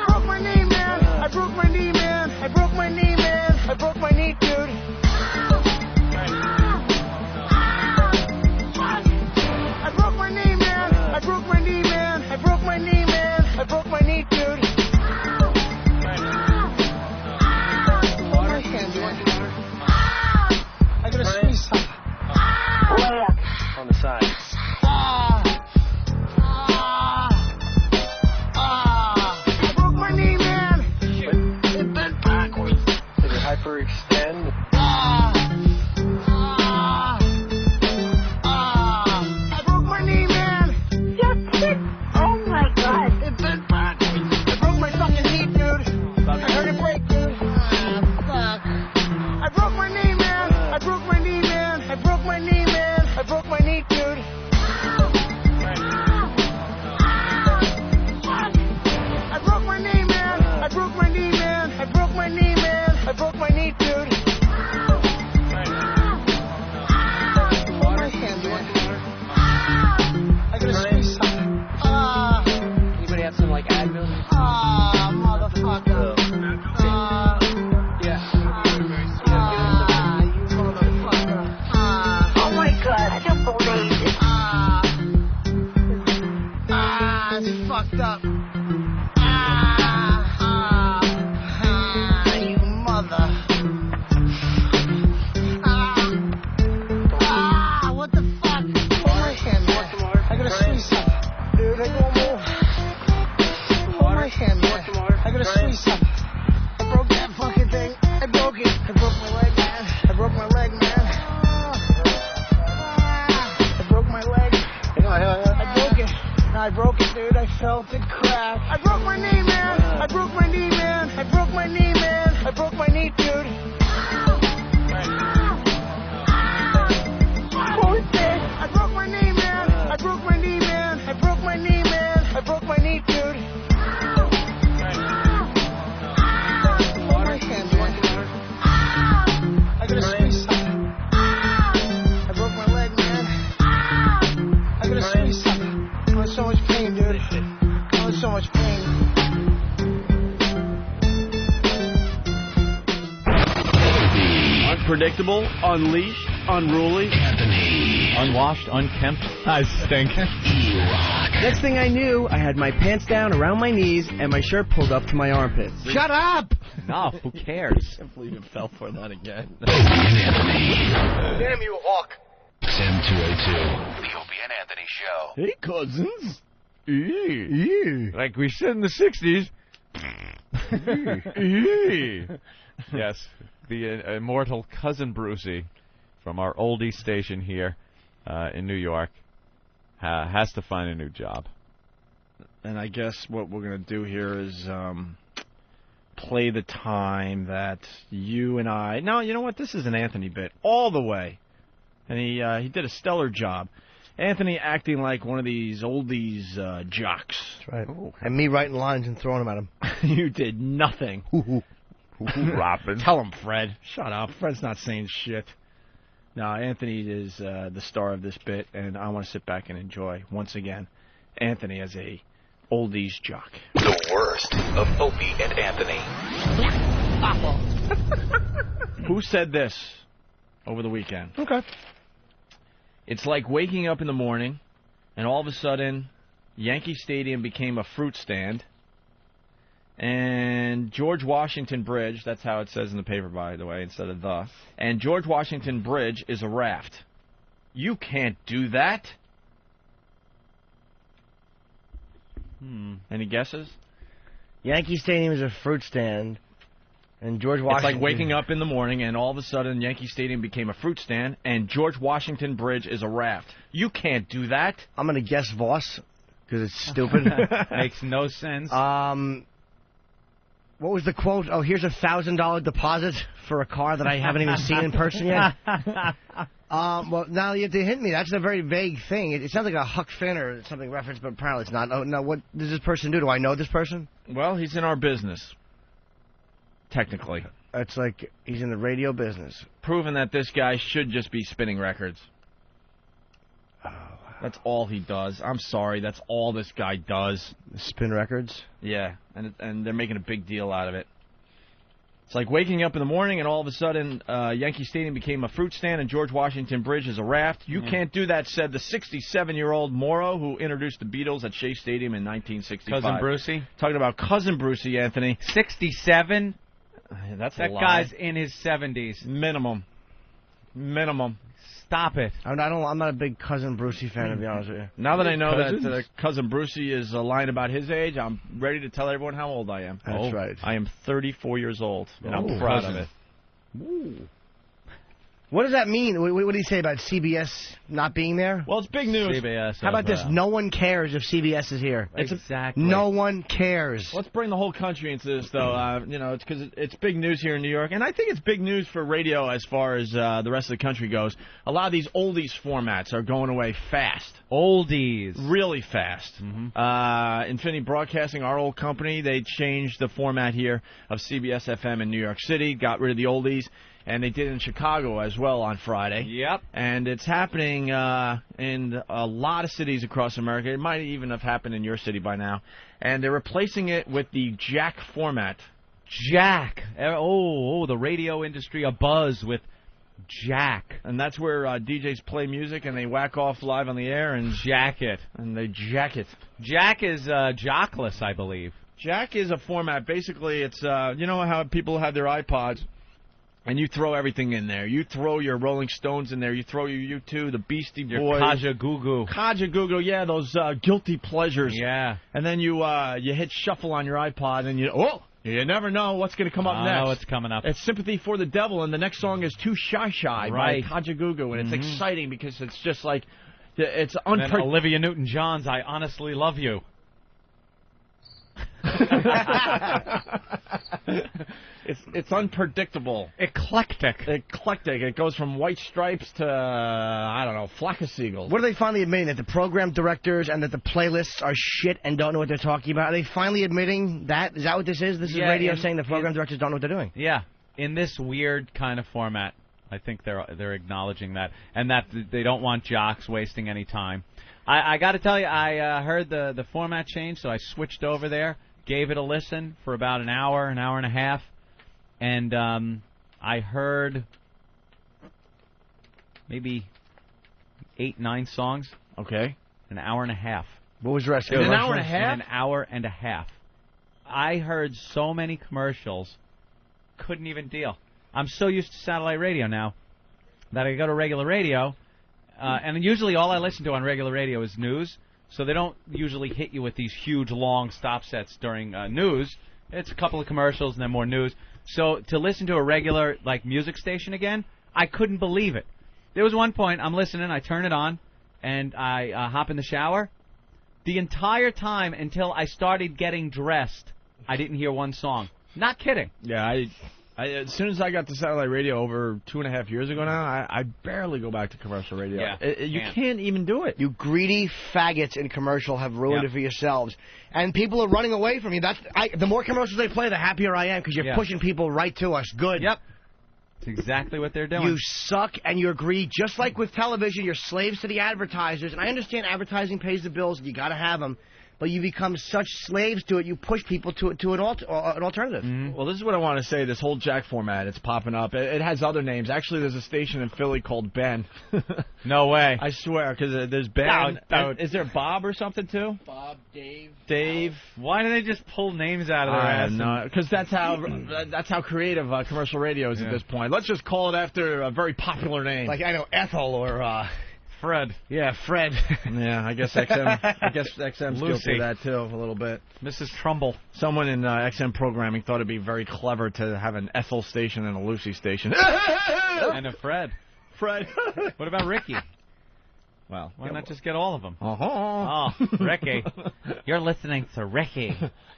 broke my knee, man. I broke my knee, man. I broke my knee, man. I broke my knee, dude. I broke my knee, man. I broke my knee, man. I broke my knee, man. I broke my knee, dude. I gotta squeeze some. On the side. I broke my knee, man. It bent backwards. Did it hyperextend? I broke my knee, man. Oh my God. It bent backwards. I broke my fucking knee, dude. I heard it break, dude. Fuck. I broke my knee, man. I broke my knee, man. I broke my knee, man. I broke my knee, dude. fucked up. You mother. What the fuck? Oh, my hand, man. I gotta squeeze something. Dude, I don't move. Oh, my hand, man. I gotta squeeze something. I broke that fucking thing. I broke it. I broke my leg, man. I broke my leg, man. I broke my leg. I broke it. I broke it, dude. I felt it crack. I broke my knee, man. I broke my knee, man. I broke my knee, man. I broke my knee, dude. I broke my knee, man. I broke my knee, man. I broke my knee, man. I broke my knee, dude. Oh, my hand, man. I gotta squeeze something. I broke my leg, man. I gotta squeeze something. I'm in so much pain, dude. I'm in so much pain. Unpredictable, unleashed, unruly, unwashed, unkempt. I stink. Next thing I knew, I had my pants down around my knees and my shirt pulled up to my armpits. Shut up! No, who cares? I can't believe it fell for that again. Damn you, Hawk. XM 202. The Opie and Anthony Show. Hey, cousins. Like we said in the 60s. Yes, the immortal Cousin Brucey from our oldie station here in New York has to find a new job. And I guess what we're going to do here is play the time that you and I... No, you know what? This is an Anthony bit all the way. And he did a stellar job. Anthony acting like one of these oldies jocks. That's right. Ooh. And me writing lines and throwing them at him. You did nothing. Robin. Tell him, Fred. Shut up. Fred's not saying shit. No, Anthony is the star of this bit, and I want to sit back and enjoy, once again, Anthony as a oldies jock. The worst of Opie and Anthony. Who said this over the weekend? Okay. It's like waking up in the morning, and all of a sudden, Yankee Stadium became a fruit stand, and George Washington Bridge, that's how it says in the paper, by the way, instead of the, and George Washington Bridge is a raft. You can't do that. Any guesses? Yankee Stadium is a fruit stand, and George Washington... It's like waking up in the morning, and all of a sudden, Yankee Stadium became a fruit stand, and George Washington Bridge is a raft. You can't do that. I'm going to guess Voss, because it's stupid. Makes no sense. What was the quote? Oh, here's a $1,000 deposit for a car that I haven't even seen in person yet. Well, now you have to hint me. That's a very vague thing. It sounds like a Huck Finn or something referenced, but apparently it's not. Oh, no, what does this person do? Do I know this person? Well, he's in our business. Technically. It's like he's in the radio business. Proven that this guy should just be spinning records. That's all he does. I'm sorry, that's all this guy does. Spin records? Yeah, and they're making a big deal out of it. It's like waking up in the morning and all of a sudden Yankee Stadium became a fruit stand and George Washington Bridge is a raft. You can't do that, said the 67-year-old Morrow who introduced the Beatles at Shea Stadium in 1965. Cousin Brucey? Talking about Cousin Brucey, Anthony. 67? That's that a lie. guy's in his 70s. Minimum. Stop it. I'm not a big Cousin Brucey fan, to be honest with you. Now that I know that Cousin Brucey is lying about his age, I'm ready to tell everyone how old I am. That's right. I am 34 years old, and I'm proud of it. Ooh. What does that mean? What did he say about CBS not being there? Well, it's big news. CBS. How about this? No one cares if CBS is here. Exactly. No one cares. Let's bring the whole country into this, though. It's because it's big news here in New York, and I think it's big news for radio as far as the rest of the country goes. A lot of these oldies formats are going away fast. Oldies. Really fast. Infinity Broadcasting, our old company, they changed the format here of CBS FM in New York City, got rid of the oldies. And they did it in Chicago as well on Friday. Yep. And it's happening in a lot of cities across America. It might even have happened in your city by now. And they're replacing it with the Jack format. Jack. Oh, the radio industry abuzz with Jack. And that's where DJs play music and they whack off live on the air and jack it. And they jack it. Jack is jockless, I believe. Jack is a format. Basically, it's you know how people have their iPods, and you throw everything in there. You throw your Rolling Stones in there. You throw your U2, the Beastie Boys, your Kajagoogoo, yeah, those guilty pleasures. Yeah. And then you hit shuffle on your iPod, and you never know what's going to come up next. Oh, what's coming up. It's Sympathy for the Devil, and the next song is Too Shy Shy by Kajagoogoo, and it's exciting because it's just like it's unpredictable. Olivia Newton-John's I Honestly Love You. It's unpredictable. Eclectic. It goes from White Stripes to, I don't know, Flock of Seagulls. What are they finally admitting? That the program directors and that the playlists are shit and don't know what they're talking about? Are they finally admitting that? Is that what this is? This is radio saying the program directors don't know what they're doing? Yeah. In this weird kind of format, I think they're acknowledging that. And that they don't want jocks wasting any time. I got to tell you, I heard the format change, so I switched over there, gave it a listen for about an hour and a half. And I heard maybe 8, 9 songs. Okay. An hour and a half. What was the rest? In an hour and a half? In an hour and a half. I heard so many commercials, couldn't even deal. I'm so used to satellite radio now that I go to regular radio, and usually all I listen to on regular radio is news, so they don't usually hit you with these huge, long stop sets during news. It's a couple of commercials and then more news. So to listen to a regular music station again, I couldn't believe it. There was one point I'm listening, I turn it on, and I hop in the shower. The entire time until I started getting dressed, I didn't hear one song. Not kidding. Yeah, I as soon as I got to satellite radio over 2.5 years ago now, I barely go back to commercial radio. Yeah, you can't even do it. You greedy faggots in commercial have ruined it for yourselves. And people are running away from you. The more commercials they play, the happier I am because you're pushing people right to us. Good. Yep. That's exactly what they're doing. You suck and you're greedy. Just like with television, you're slaves to the advertisers. And I understand advertising pays the bills and you got to have them. But you become such slaves to it, you push people to an alternative. Mm-hmm. Well, this is what I want to say. This whole Jack format, it's popping up. It has other names. Actually, there's a station in Philly called Ben. No way. I swear, because there's Ben. Is there Bob or something, too? Bob, Dave. Dave. Why do they just pull names out of their ass? No, because that's how creative commercial radio is at this point. Let's just call it after a very popular name. Like, I know, Ethel or... Fred. Yeah, Fred. Yeah, I guess XM's guilty of that, too, a little bit. Mrs. Trumbull. Someone in XM programming thought it'd be very clever to have an Ethel station and a Lucy station. And a Fred. Fred. What about Ricky? Well, why not just get all of them? Oh, Ricky. You're listening to Ricky.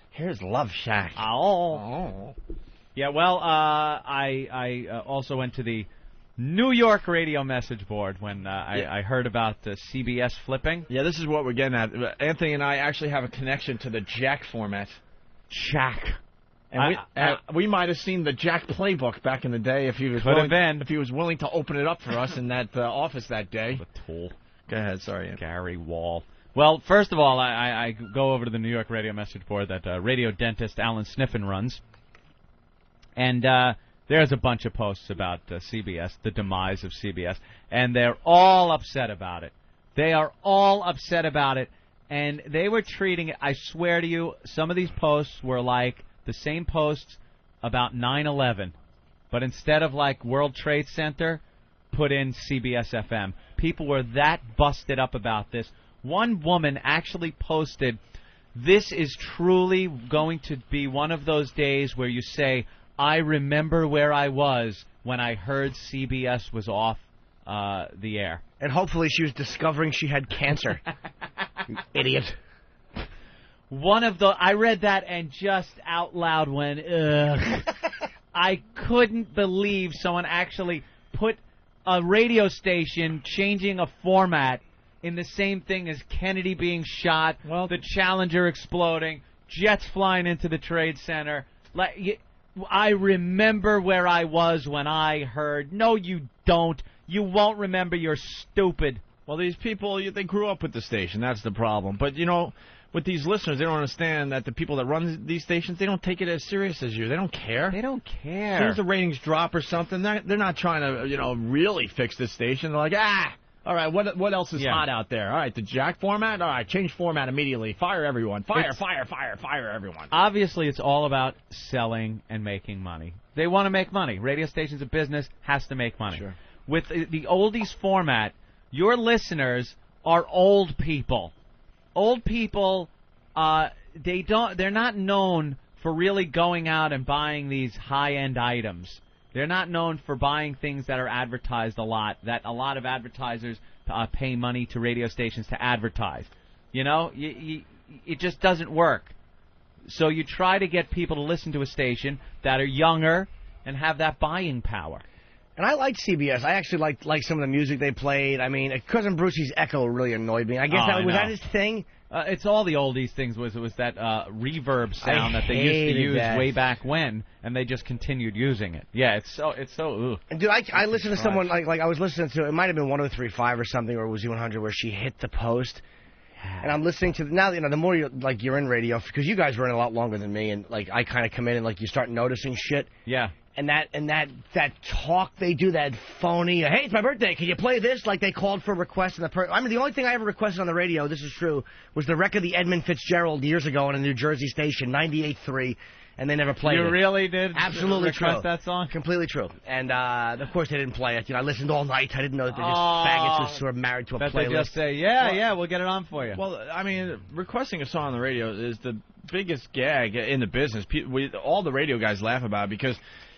Here's Love Shack. Oh. Yeah, well, I also went to the New York radio message board when I heard about CBS flipping. Yeah, this is what we're getting at. Anthony and I actually have a connection to the Jack format. Jack. And we might have seen the Jack playbook back in the day if he was willing to open it up for us in that office that day. What a tool. Go ahead, sorry. Anthony. Gary Wall. Well, first of all, I go over to the New York radio message board that radio dentist Alan Sniffen runs. And there's a bunch of posts about CBS, the demise of CBS, and they're all upset about it. They are all upset about it, and they were treating it, I swear to you, some of these posts were like the same posts about 9/11, but instead of like World Trade Center, put in CBS FM. People were that busted up about this. One woman actually posted, "This is truly going to be one of those days where you say, I remember where I was when I heard CBS was off the air." And hopefully she was discovering she had cancer. You idiot. I read that and just out loud went, ugh. I couldn't believe someone actually put a radio station changing a format in the same thing as Kennedy being shot, the Challenger exploding, jets flying into the Trade Center. I remember where I was when I heard. No, you don't. You won't remember. You're stupid. Well, these people, they grew up with the station. That's the problem. But, you know, with these listeners, they don't understand that the people that run these stations, they don't take it as serious as you. They don't care. They don't care. As soon as the ratings drop or something, they're not trying to, you know, really fix the station. They're like, all right, what else is hot out there? All right, the jack format? All right, change format immediately. Fire everyone. Fire everyone. Obviously, it's all about selling and making money. They want to make money. Radio stations, a business, has to make money. Sure. With the oldies format, your listeners are old people. Old people, they're not known for really going out and buying these high-end items. They're not known for buying things that are advertised a lot, that a lot of advertisers pay money to radio stations to advertise. You know, it just doesn't work. So you try to get people to listen to a station that are younger and have that buying power. And I liked CBS. I actually liked some of the music they played. I mean, Cousin Brucey's echo really annoyed me. I guess that his thing. It's all the oldies things. Was that reverb sound that they used to use way back when, and they just continued using it. Yeah, it's so. Ooh. And dude, I listened to someone like I was listening to. It might have been 103.5 or something, or it was Z100 where she hit the post. And I'm listening to now. You know, the more you're in radio, because you guys were in a lot longer than me, and like I kind of come in and you start noticing shit. Yeah. And that talk they do, that phony, hey, it's my birthday, can you play this? Like they called for requests. I mean, the only thing I ever requested on the radio, this is true, was the wreck of the Edmund Fitzgerald years ago on a New Jersey station, 98.3, and they never played it. You really did Absolutely request true. that song? Completely true. And, of course, they didn't play it. You know, I listened all night. I didn't know that they're just faggots who were married to a playlist. They just say, yeah, we'll get it on for you. Well, I mean, requesting a song on the radio is the biggest gag in the business. All the radio guys laugh about it because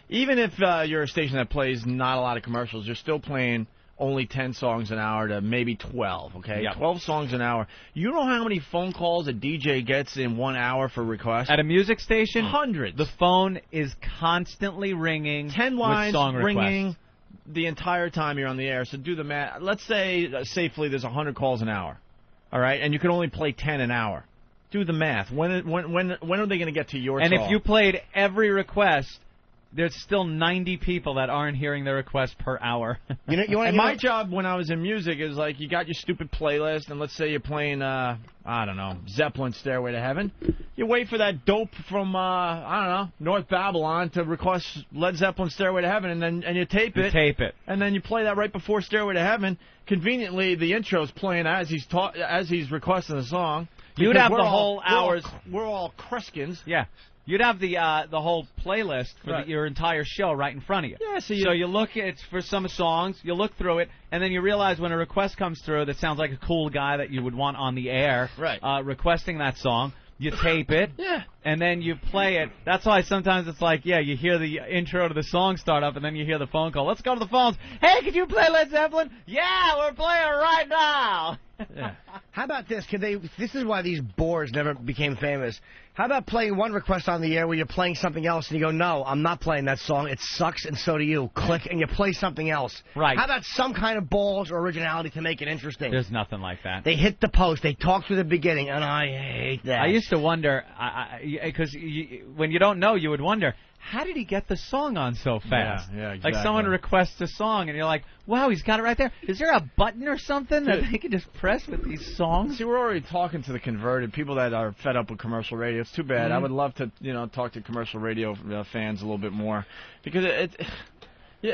even if you're a station that plays not a lot of commercials, you're still playing only 10 songs an hour to maybe 12, okay? Yep. 12 songs an hour. You know how many phone calls a DJ gets in 1 hour for requests? At a music station? Hundreds. The phone is constantly ringing 10 with lines song ringing requests. The entire time you're on the air. So do the math. Let's say, safely, there's 100 calls an hour, all right? And you can only play 10 an hour. Do the math. When are they going to get to your song? And if you played every request, there's still 90 people that aren't hearing their request per hour. My job when I was in music is like you got your stupid playlist, and let's say you're playing, I don't know, Zeppelin Stairway to Heaven. You wait for that dope from, I don't know, North Babylon to request Led Zeppelin Stairway to Heaven, and you tape it. And then you play that right before Stairway to Heaven. Conveniently, the intro's playing as he's requesting the song. You'd have the whole hours. We're all Kreskins. Yeah. You'd have the whole playlist for your entire show right in front of you. Yeah, so you look at for some songs, you look through it, and then you realize when a request comes through that sounds like a cool guy that you would want on the air, requesting that song. You tape it, and then you play it. That's why sometimes it's like, you hear the intro to the song start up, and then you hear the phone call. Let's go to the phones. Hey, could you play Led Zeppelin? Yeah, we're playing right now. How about this? This is why these bores never became famous. How about playing one request on the air where you're playing something else and you go, no, I'm not playing that song. It sucks and so do you. Click, and you play something else. Right. How about some kind of balls or originality to make it interesting? There's nothing like that. They hit the post. They talk through the beginning, and I hate that. I used to wonder, because when you don't know, you would wonder, how did he get the song on so fast? Yeah, exactly. Like someone requests a song, and you're like, wow, he's got it right there. Is there a button or something that they can just press with these songs? See, we're already talking to the converted, people that are fed up with commercial radio. It's too bad. I would love to, talk to commercial radio fans a little bit more. Because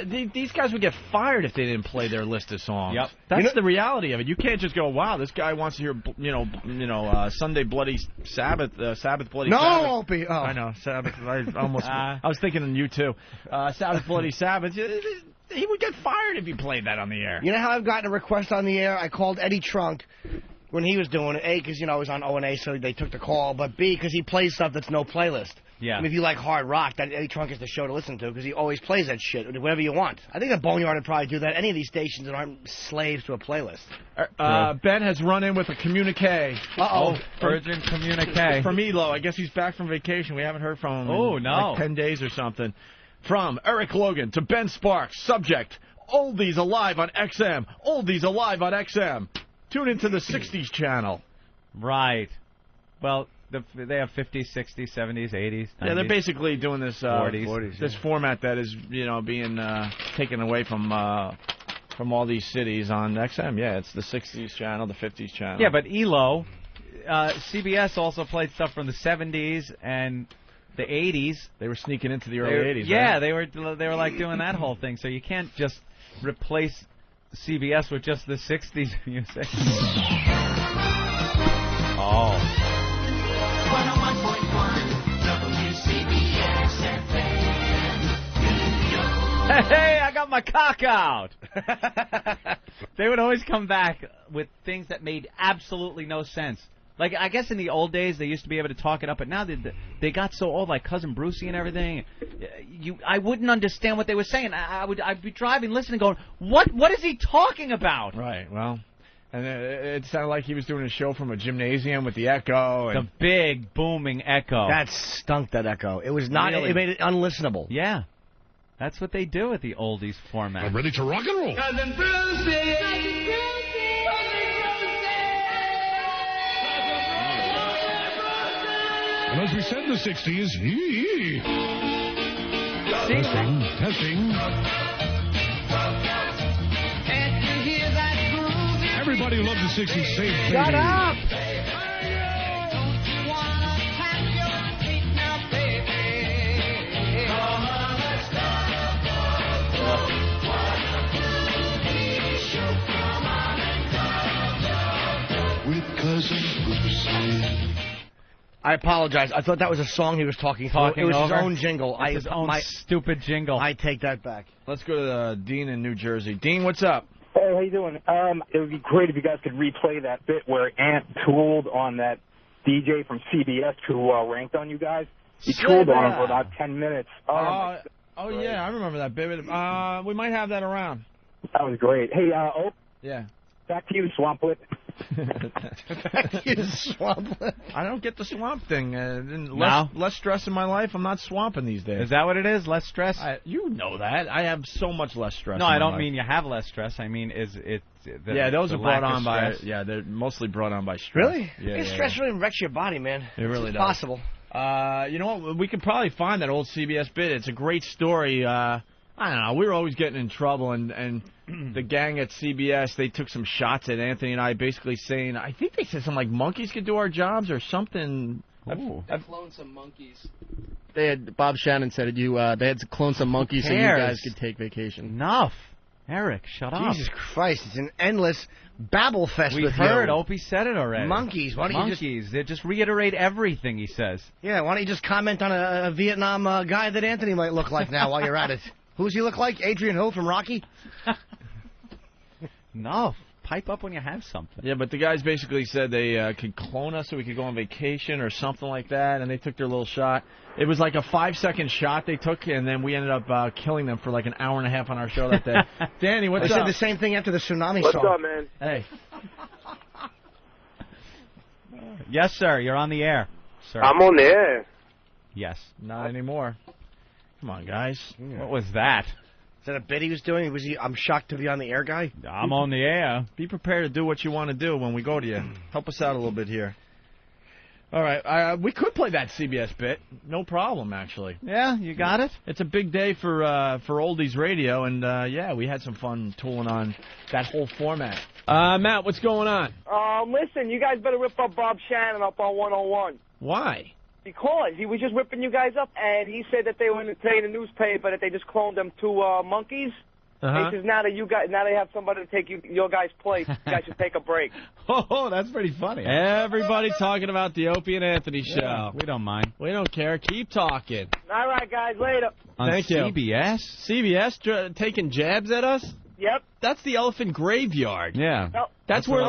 these guys would get fired if they didn't play their list of songs. Yep. That's the reality of it. You can't just go, wow, this guy wants to hear, Sunday Bloody Sabbath, Sabbath Bloody Sabbath. No, Opie. Oh. I know, Sabbath. I was thinking of you too. Sabbath Bloody Sabbath. He would get fired if he played that on the air. You know how I've gotten a request on the air? I called Eddie Trunk when he was doing it. A, because, I was on O&A, so they took the call. But B, because he plays stuff that's no playlist. Yeah. I mean, if you like hard rock, that Eddie Trunk is the show to listen to because he always plays that shit, whatever you want. I think the Boneyard would probably do that. Any of these stations that aren't slaves to a playlist. Ben has run in with a communique. Uh-oh. Urgent communique. From Elo. I guess he's back from vacation. We haven't heard from him in like 10 days or something. From Eric Logan to Ben Sparks. Subject, Oldies Alive on XM. Oldies Alive on XM. Tune into the 60s channel. Right. Well, they have 50s, 60s, 70s, 80s, 90s. Yeah, they're basically doing this 40s, this format that is, being taken away from from all these cities on XM. Yeah, it's the 60s channel, the 50s channel. Yeah, but ELO, CBS also played stuff from the 70s and the 80s. They were sneaking into the early 80s. Yeah, right? they were like doing that whole thing. So you can't just replace CBS with just the 60s music. Oh. 101.1 WCBS FM. Hey, I got my cock out. They would always come back with things that made absolutely no sense. Like, I guess in the old days they used to be able to talk it up, but now they got so old, like Cousin Brucey and everything. I wouldn't understand what they were saying. I'd be driving, listening, going, what is he talking about? Right, well, and it sounded like he was doing a show from a gymnasium with the echo. And the big, booming echo. That stunk, that echo. It was not, really? It made it unlistenable. Yeah. That's what they do with the oldies format. I'm ready to rock and roll. Cousin Brucey. And as we said in the 60s, testing. Everybody who loved the 60s, say baby. Shut up! With Cousin Brucey. I apologize. I thought that was a song he was talking through. It was over? his own jingle. His own stupid jingle. I take that back. Let's go to Dean in New Jersey. Dean, what's up? Hey, how you doing? It would be great if you guys could replay that bit where Ant tooled on that DJ from CBS who ranked on you guys. He tooled on him for about 10 minutes. Oh, yeah, I remember that bit. We might have that around. That was great. Hey, yeah. Back to you, Swamplet. I don't get the swamp thing. Less stress in my life. I'm not swamping these days. Is that what it is? Less stress? You know that. I have so much less stress. No, in my I don't life. mean you have less stress. I mean, is it? Those are brought on by. Stress? Yeah, they're mostly brought on by stress. Really? Yeah, Stress really wrecks your body, man. It really it's does. Possible. You know what? We could probably find that old CBS bit. It's a great story. I don't know. We were always getting in trouble, and the gang at CBS, they took some shots at Anthony and I, basically saying, I think they said something like monkeys could do our jobs or something. I've cloned some monkeys. They had Bob Shannon said they had to clone some monkeys so you guys could take vacation. Enough, Eric, shut up. Jesus Christ, it's an endless babble fest. We with heard you. Opie said it already. Monkeys. Why don't you just they just reiterate everything he says? Yeah, why don't you just comment on a Vietnam guy that Anthony might look like now while you're at it? Who's he look like? Adrian Ho from Rocky? No, pipe up when you have something. Yeah, but the guys basically said they could clone us so we could go on vacation or something like that, and they took their little shot. It was like a 5-second shot they took, and then we ended up killing them for like an hour and a half on our show that day. Danny, what's up? They said the same thing after the tsunami What's song. up, man? Hey. Yes, sir, you're on the air, sir. I'm on the air. Yes. Not anymore. Come on, guys. Yeah. What was that? Is that a bit he was doing? I'm shocked to be on the air guy? I'm on the air. Be prepared to do what you want to do when we go to you. Help us out a little bit here. All right. We could play that CBS bit. No problem, actually. Yeah, you got it? It's a big day for Oldies Radio, and, yeah, we had some fun tooling on that whole format. Matt, what's going on? Listen, you guys better rip up Bob Shannon up on 101. Why? Because he was just ripping you guys up, and he said that they were saying in the newspaper that they just cloned them two monkeys. He says now they have somebody to take your guys' place. You guys should take a break. Oh, that's pretty funny. Everybody talking about the Opie and Anthony show. Yeah, we don't mind. We don't care. Keep talking. All right, guys. Later. Thank you. CBS? CBS taking jabs at us? Yep. That's the elephant graveyard. Yeah. Nope. That's where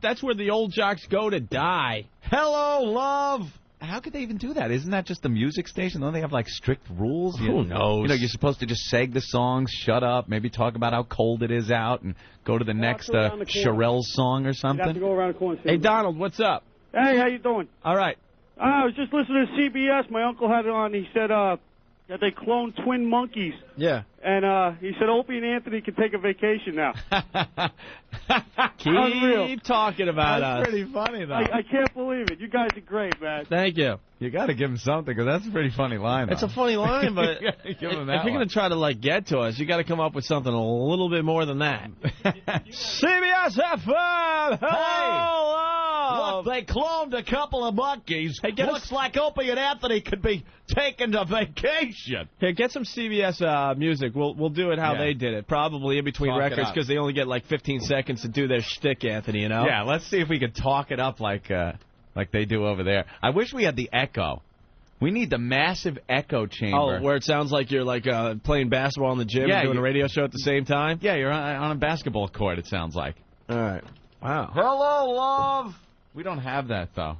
that's where the old jocks go to die. Hello, love. How could they even do that? Isn't that just the music station? Don't they have, like, strict rules? Who knows? You know, you're supposed to just seg the songs, shut up, maybe talk about how cold it is out, and go to the next Sherelle song or something. You have to go around the corner. Hey, Donald, what's up? Hey, how you doing? All right. I was just listening to CBS. My uncle had it on. He said that they cloned twin monkeys. Yeah. And he said Opie and Anthony can take a vacation now. Keep talking about us. That's pretty funny, though. I can't believe it. You guys are great, man. Thank you. You got to give him something, because that's a pretty funny line. It's a funny line, but Give him if that you're going to try to, like, get to us, you got to come up with something a little bit more than that. CBS FM! Hello! Look, they cloned a couple of monkeys. Hey, Looks like Opie and Anthony could be taking a vacation. Here, get some CBS music. We'll do it how Yeah. they did it. Probably in between Talk it records, up. because they only get like 15 seconds to do their shtick, Anthony, you know? Yeah, let's see if we can talk it up like they do over there. I wish we had the echo. We need the massive echo chamber. Oh, where it sounds like you're like playing basketball in the gym Yeah, and doing you- a radio show at the same time? Yeah, you're on a basketball court, it sounds like. All right. Wow. Hello, love. We don't have that, though.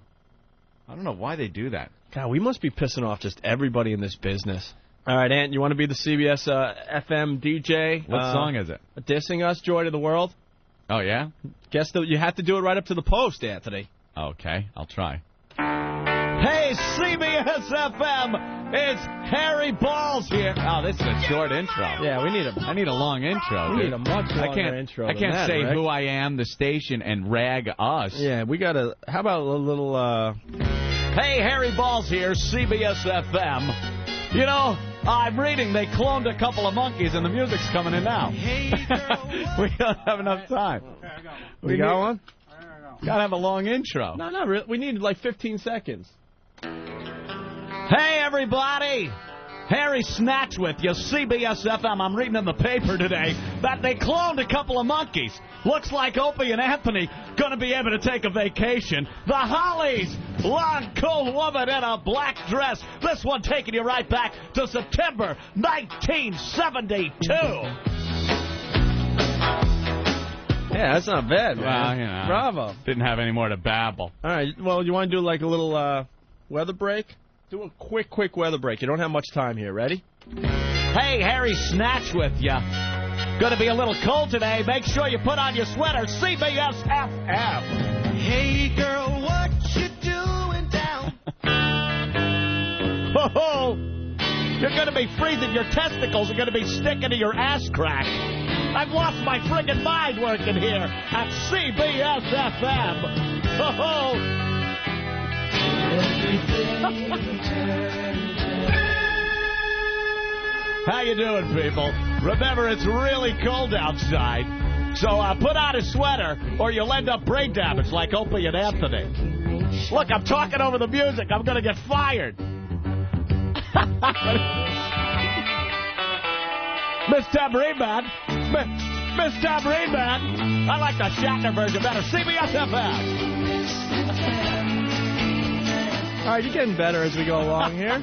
I don't know why they do that. God, we must be pissing off just everybody in this business. All right, Ant, you want to be the CBS FM DJ? What song is it? Dissing Us, Joy to the World? Oh, yeah? Guess that you have to do it right up to the post, Anthony. Okay, I'll try. Hey, CBS FM, it's Harry Balls here. Oh, this is a short intro. Yeah, we need I need a long intro. We dude. need a much longer intro I than can't that, say Rick. who I am, the station, and rag us. Yeah, we got to... How about a little... Hey, Harry Balls here, CBS FM. You know, I'm reading they cloned a couple of monkeys, and the music's coming in now. We don't have enough time. We got one? Gotta have a long intro. No, not really. We need like 15 seconds. Hey, everybody! Harry Snatch with you, CBS FM. I'm reading in the paper today that they cloned a couple of monkeys. Looks like Opie and Anthony going to be able to take a vacation. The Hollies, long, cool woman in a black dress. This one taking you right back to September 1972. Yeah, that's not bad, man. Well, you know. Bravo. Didn't have any more to babble. All right, well, you want to do like a little weather break? Do a quick weather break. You don't have much time here. Ready? Hey, Harry Snatch with you. Going to be a little cold today. Make sure you put on your sweater. CBS FM. Hey, girl, what you doing down? Ho-ho! You're going to be freezing. Your testicles are going to be sticking to your ass crack. I've lost my friggin' mind working here at CBS FM. Ho-ho! How you doing, people? Remember, it's really cold outside, so put on a sweater or you'll end up brain damage like Opie and Anthony. Look, I'm talking over the music. I'm going to get fired. Miss Tambourine Man. Miss Tambourine Man. I like the Shatner version better. CBS FM. All right, you're getting better as we go along here.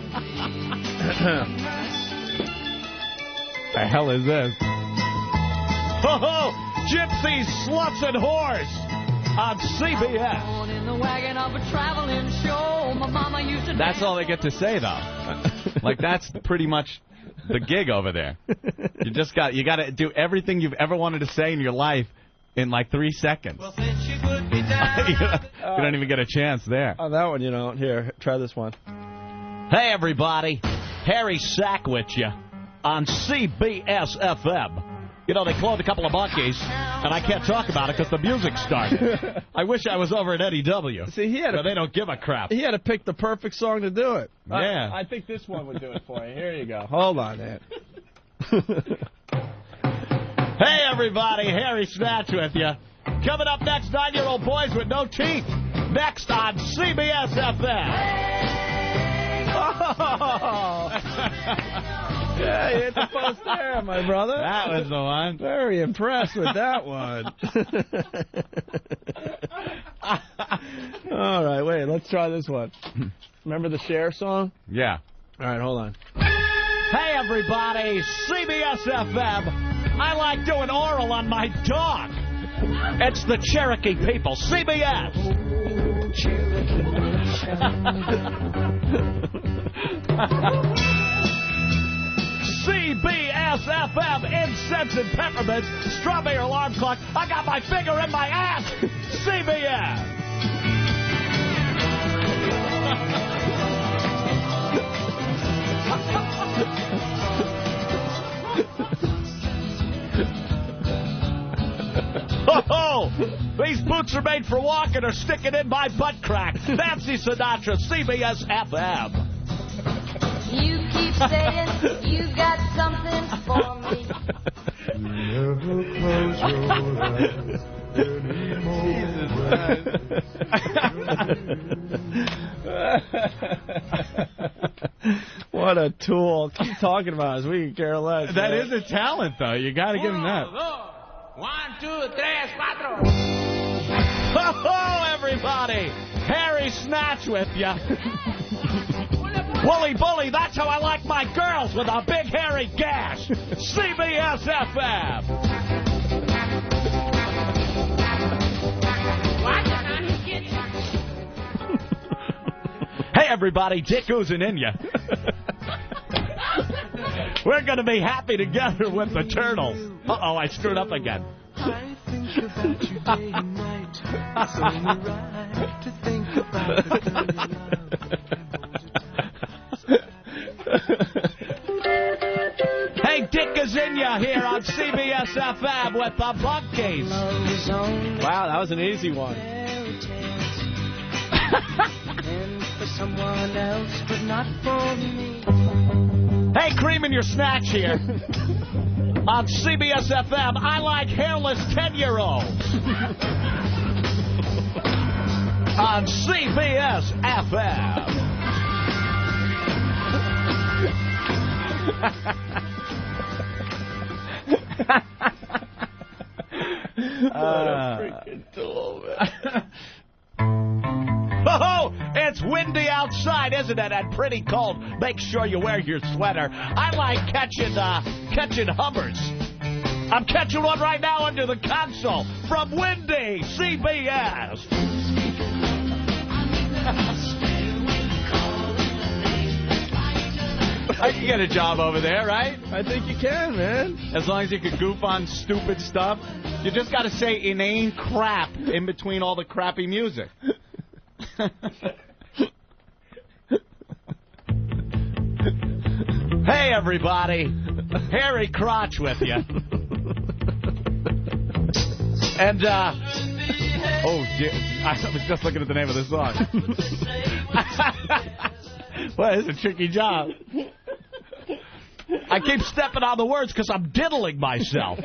The hell is this? Ho ho! Gypsies, sluts, and whores on CBS. In the wagon of a traveling show. My mama used to That's all they get to say, though. Like, that's pretty much the gig over there. You got to do everything you've ever wanted to say in your life in like 3 seconds. Well, since you put me down. You don't even get a chance there. Oh, that one, you know. Here, try this one. Hey, everybody. Harry Sack with you on CBS FM. You know, they cloned a couple of monkeys, and I can't talk about it because the music started. I wish I was over at Eddie W. See, they don't give a crap. He had to pick the perfect song to do it. Yeah. I think this one would do it for you. Here you go. Hold on, Ed. Hey, everybody. Harry Snatch with you. Coming up next, 9-year-old boys with no teeth. Next on CBS FM. Oh. Yeah, you hit the post there, my brother. That was the one. Very impressed with that one. All right, wait, let's try this one. Remember the Cher song? Yeah. All right, hold on. Hey, everybody. CBS FM. I like doing oral on my dog. It's the Cherokee people. CBS. CBS FM, incense and peppermints, strawberry alarm clock. I got my finger in my ass. CBS. These boots are made for walking or sticking in my butt crack. Nancy Sinatra, CBS FM. You keep saying you got something for me. Never close your eyes What a tool. Keep talking about us. We can care less. That is a talent, though. You got to give him that. 1, 2, 3, 4. Oh, everybody. Harry Snatch with ya. Wooly Bully, that's how I like my girls, with a big hairy gash. CBS FM. Hey, everybody, Dick oozing in ya. We're going to be happy together with the Turtles. Uh-oh, I screwed up again. I think about you day and night. It's only right to think about the kind of love. Hey, Dick Gazinia here on CBS FM with the Monkees. Wow, that was an easy one. For someone else, but not for me. Hey, Cream in your snatch here. On CBS FM, I like hairless 10-year-olds. On CBS FM. What a freaking tool, man. Oh, it's windy outside, isn't it? And pretty cold. Make sure you wear your sweater. I like catching Hubbers. I'm catching one right now under the console from Windy CBS. I can get a job over there, right? I think you can, man. As long as you can goof on stupid stuff. You just got to say inane crap in between all the crappy music. Hey, everybody. Harry Crotch with you. And, oh, dear. I was just looking at the name of the song. Well, it's a tricky job. I keep stepping on the words because I'm diddling myself.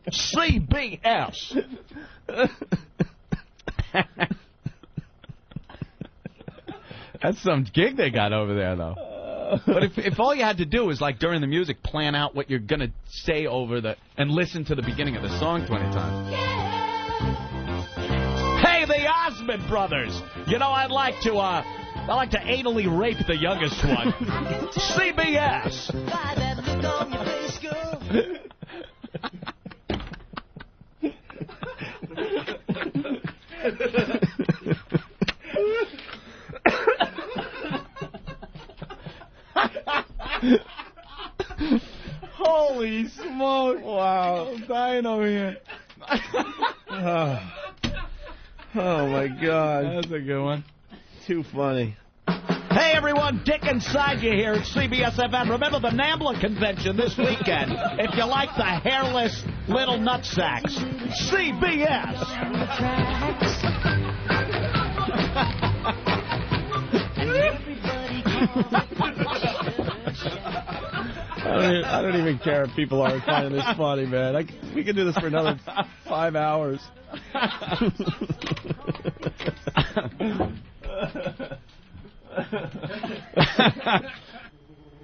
CBS. That's some gig they got over there, though. But if all you had to do is, like, during the music, plan out what you're going to say over the... and listen to the beginning of the song 20 times. Hey, the Osmond Brothers! You know, I like to anally rape the youngest one. CBS! Holy smoke! Wow, I'm dying over here. Oh, my God. That's a good one. Too funny. Hey, everyone, Dick inside you here at CBS FM. Remember the NAMBLA convention this weekend. If you like the hairless little nutsacks, CBS. I don't even care if people aren't finding this funny, man. We can do this for another 5 hours.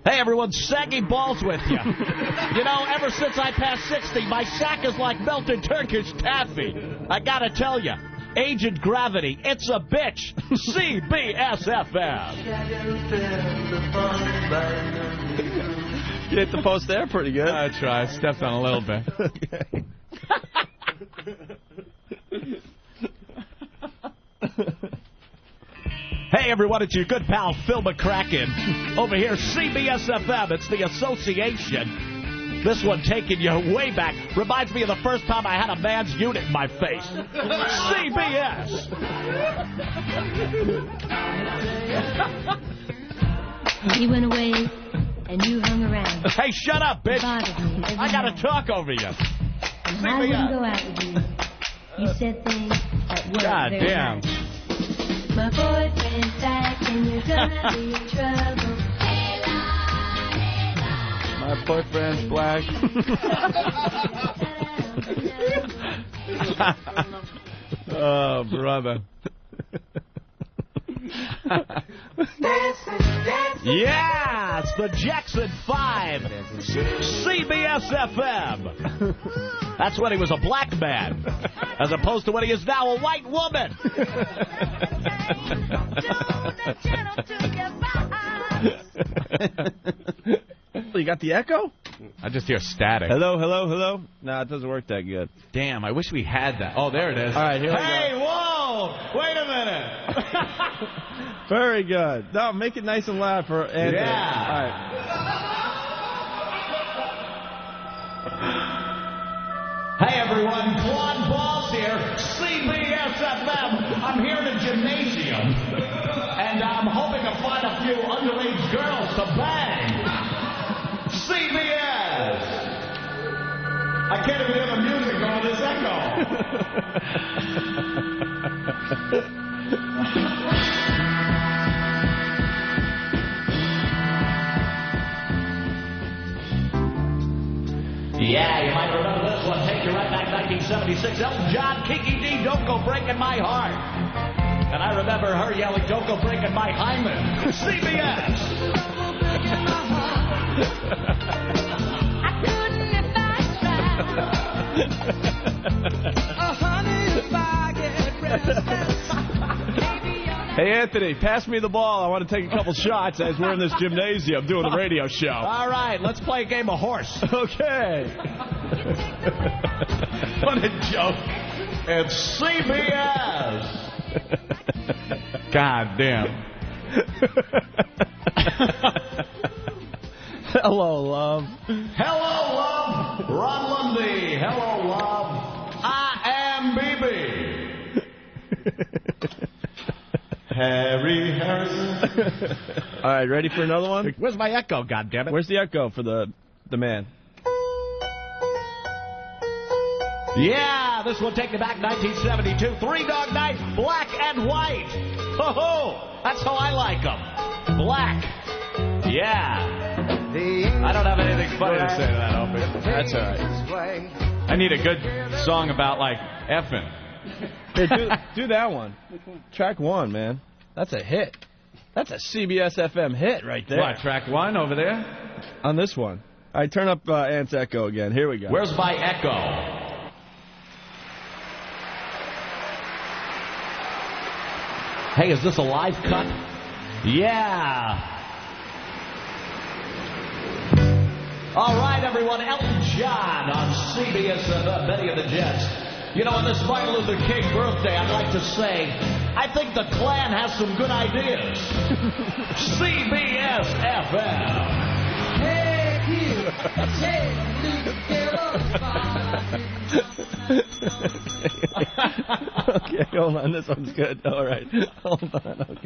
Hey, everyone, saggy balls with you. You know, ever since I passed 60, my sack is like melted Turkish taffy. I gotta tell you, Agent Gravity, it's a bitch. CBS FM. You hit the post there pretty good. That's right. I stepped on a little bit. Hey, everyone, it's your good pal, Phil McCracken. Over here, CBS FM. It's the association. This one taking you way back. Reminds me of the first time I had a man's unit in my face. CBS. He went away, and you hung around. Hey, shut up, bitch. Bothered me. I got to talk over you. I wouldn't go out with you. You said things that weren't God very damn. nice. My boyfriend's back and you're gonna be in trouble. My boyfriend's black. Oh, brother. Yeah, it's the Jackson 5, CBS FM. That's when he was a black man, as opposed to when he is now a white woman. You got the echo? I just hear static. Hello, hello, hello. No, it doesn't work that good. Damn, I wish we had that. Oh, there it is. All right, here we go. Hey, whoa! Wait a minute. Very good. No, make it nice and loud for Anthony. Yeah. All right. Hey, everyone. Claude Balls here. CBS FM. I'm here in the gymnasium. And I'm hoping to find a few underage girls to bang. CBS. I can't even hear the music on this echo. Yeah, you might remember this one. Take you right back 1976. Elton John, Kiki D, Don't Go Breaking My Heart. And I remember her yelling, Don't Go Breaking My Hymen. CBS. I couldn't if I tried. Oh, honey, if I get restless. Hey, Anthony, pass me the ball. I want to take a couple shots as we're in this gymnasium doing the radio show. All right, let's play a game of horse. Okay. What a joke. It's CBS. God damn. Hello, love. Hello, love. Ron Lundy. Hello, love. I am BB. Harry Harrison. All right, ready for another one? Where's my echo, goddammit? Where's the echo for the man? Yeah, this will take me back 1972. Three Dog Night, black and white. Ho ho! That's how I like them. Black. Yeah. I don't have anything funny to say to that, Opie. That's all right. I need a good song about, like, effing. Hey, do that one. Track 1, man. That's a hit. That's a CBS FM hit right there. What, track 1 over there? On this one. All right, turn up Ant's echo again. Here we go. Where's my echo? Hey, is this a live cut? Yeah. All right, everyone. Elton John on CBS FM, Benny and the Jets. You know, on this Martin Luther King birthday, I'd like to say, I think the Klan has some good ideas. CBS FM. Hey, you. Hey, Okay, hold on. This one's good. All right. Hold on.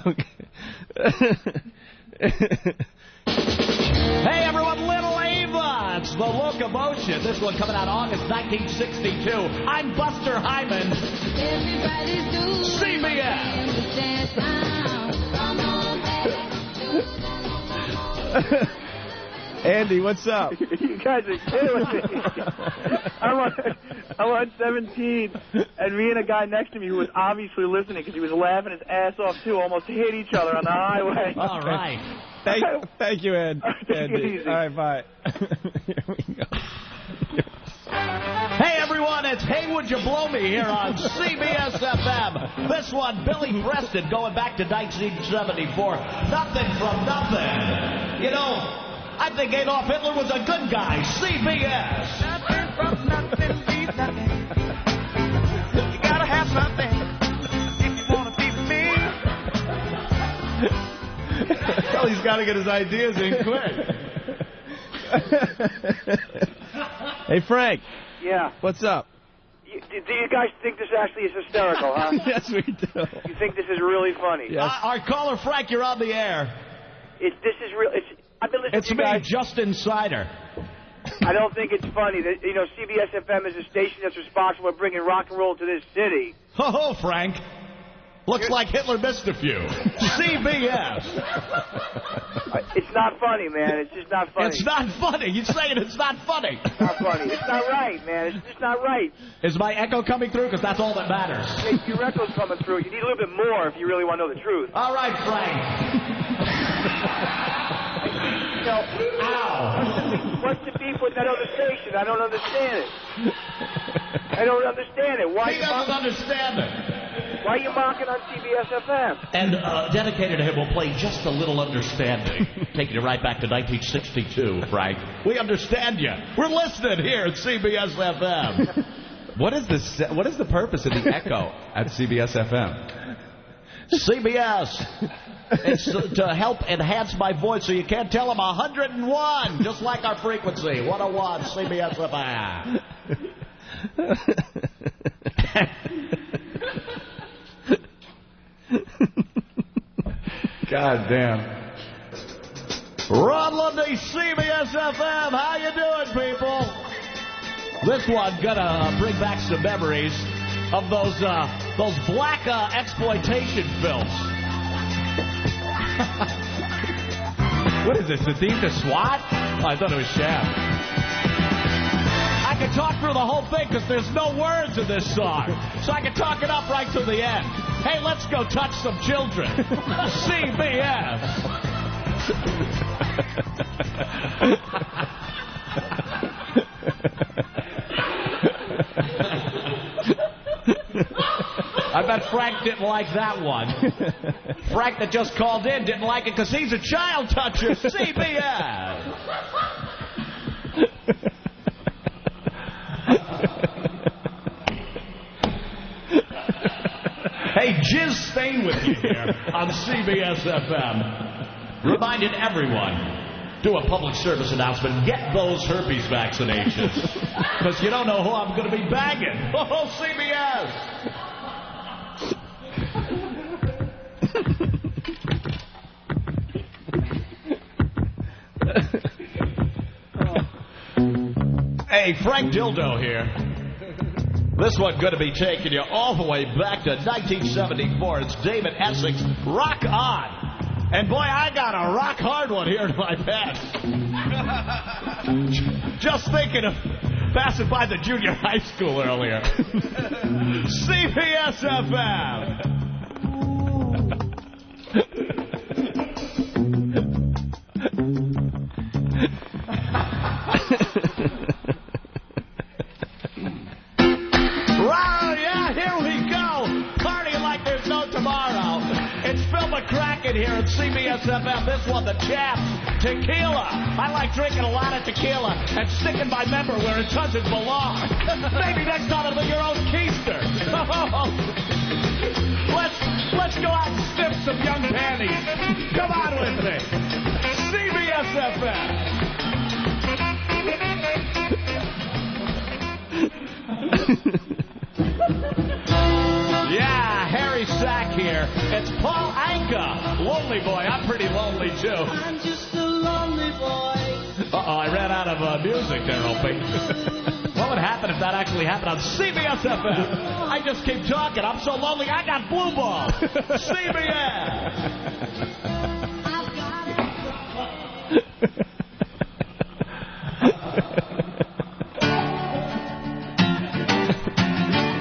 Okay. Hey, everyone, Little Ava. It's the Locomotion. This one coming out August 1962. I'm Buster Hyman. Everybody's doing CBS. Andy, what's up? You guys are killing me. I'm on 17, and me and a guy next to me who was obviously listening because he was laughing his ass off, too, almost hit each other on the highway. All right. Thank you, Ed. Andy. All right, bye. Here we go. Hey, everyone, it's Hey, Would You Blow Me here on CBS FM. This one, Billy Preston, going back to 1974. Nothing from nothing. You know, I think Adolf Hitler was a good guy. CBS. Nothing from nothing, leave nothing. You gotta have something if you wanna be with me. Well, he's got to get his ideas in quick. Hey, Frank. Yeah. What's up? Do you guys think this actually is hysterical, huh? Yes, we do. You think this is really funny? Yes. Our caller, Frank, you're on the air. This is real. I've been listening It's to you me, guys. Justin Sider. I don't think it's funny that, you know, CBS FM is a station that's responsible for bringing rock and roll to this city. Ho, Frank. Looks like Hitler missed a few. CBS. It's not funny, man. It's just not funny. It's not funny. You're saying it's not funny. It's not funny. It's not right, man. It's just not right. Is my echo coming through? Because that's all that matters. Hey, your echo's coming through. You need a little bit more if you really want to know the truth. All right, Frank. You know, ow. What's the beef with that other station? I don't understand it. I don't understand it. Why he doesn't understand it. Why are you mocking on CBS FM? And dedicated to him will play Just a Little Understanding. Taking you right back to 1962, Frank. We understand you. We're listening here at CBS FM. What is the purpose of the echo at CBS FM? CBS. It's to help enhance my voice so you can't tell them 101, just like our frequency. 101, CBS FM. God damn. Ron Lundy, CBS FM. How you doing, people? This one gonna bring back some memories of those black exploitation films. What is this, the theme to SWAT? Oh, I thought it was Shaft. I can talk through the whole thing because there's no words in this song. So I can talk it up right to the end. Hey, let's go touch some children. CBS. I bet Frank didn't like that one. Frank that just called in didn't like it because he's a child toucher. CBS. Hey, Jizz staying with you here on CBS FM. Reminded everyone, do a public service announcement, get those herpes vaccinations. Because you don't know who I'm going to be bagging. Oh, CBS! Hey, Frank Dildo here. This one's going to be taking you all the way back to 1974. It's David Essex, Rock On. And boy, I got a rock hard one here in my pants. Just thinking of passing by the junior high school earlier. CBS FM. Wow, yeah, here we go. Partying like there's no tomorrow. It's Phil McCracken here at CBS FM. This one, the Chaps, tequila. I like drinking a lot of tequila and sticking my member where it doesn't belong. Maybe next time it'll be your own keister. Let's go out and sniff some young panties. Come on with me. CBS FM. Yeah, Harry Sack here. It's Paul Anka. Lonely boy. I'm pretty lonely, too. I'm just a lonely boy. Uh-oh, I ran out of music there, Opie. What would happen if that actually happened on CBS FM? I just keep talking. I'm so lonely, I got blue ball. CBS.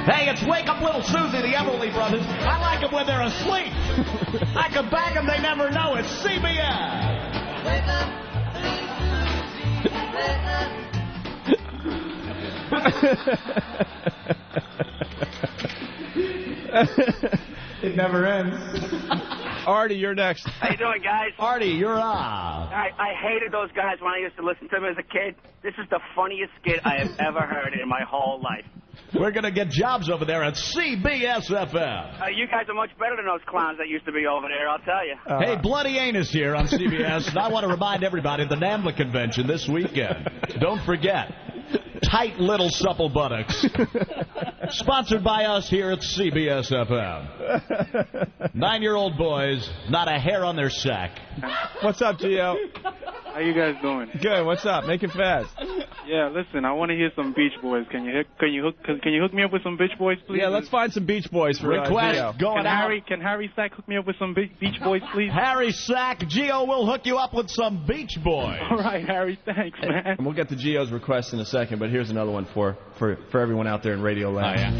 Hey, it's Wake Up Little Susie, the Everly Brothers. I like them when they're asleep. I can bag them, they never know. It's CBS. Wake up, It never ends. Artie, you're next. How you doing, guys? Artie, you're on. I hated those guys when I used to listen to them as a kid. This is the funniest skit I have ever heard in my whole life. We're going to get jobs over there at CBS FM. You guys are much better than those clowns that used to be over there, I'll tell you. Hey, Bloody Anus here on CBS, and I want to remind everybody of the NAMBLA convention this weekend. Don't forget, tight little supple buttocks. Sponsored by us here at CBS FM. 9-year-old boys, not a hair on their sack. What's up, Gio? How you guys doing? Good. What's up? Make it fast. Yeah, listen, I want to hear some Beach Boys. Can you hook me up with some Beach Boys, please? Yeah, let's find some Beach Boys for Request Gio. Can Harry Sack hook me up with some Beach Boys, please? Harry Sack, Gio will hook you up with some Beach Boys. All right, Harry, thanks, man. And we'll get to Gio's request in a second, but here's another one for everyone out there in Radio Land.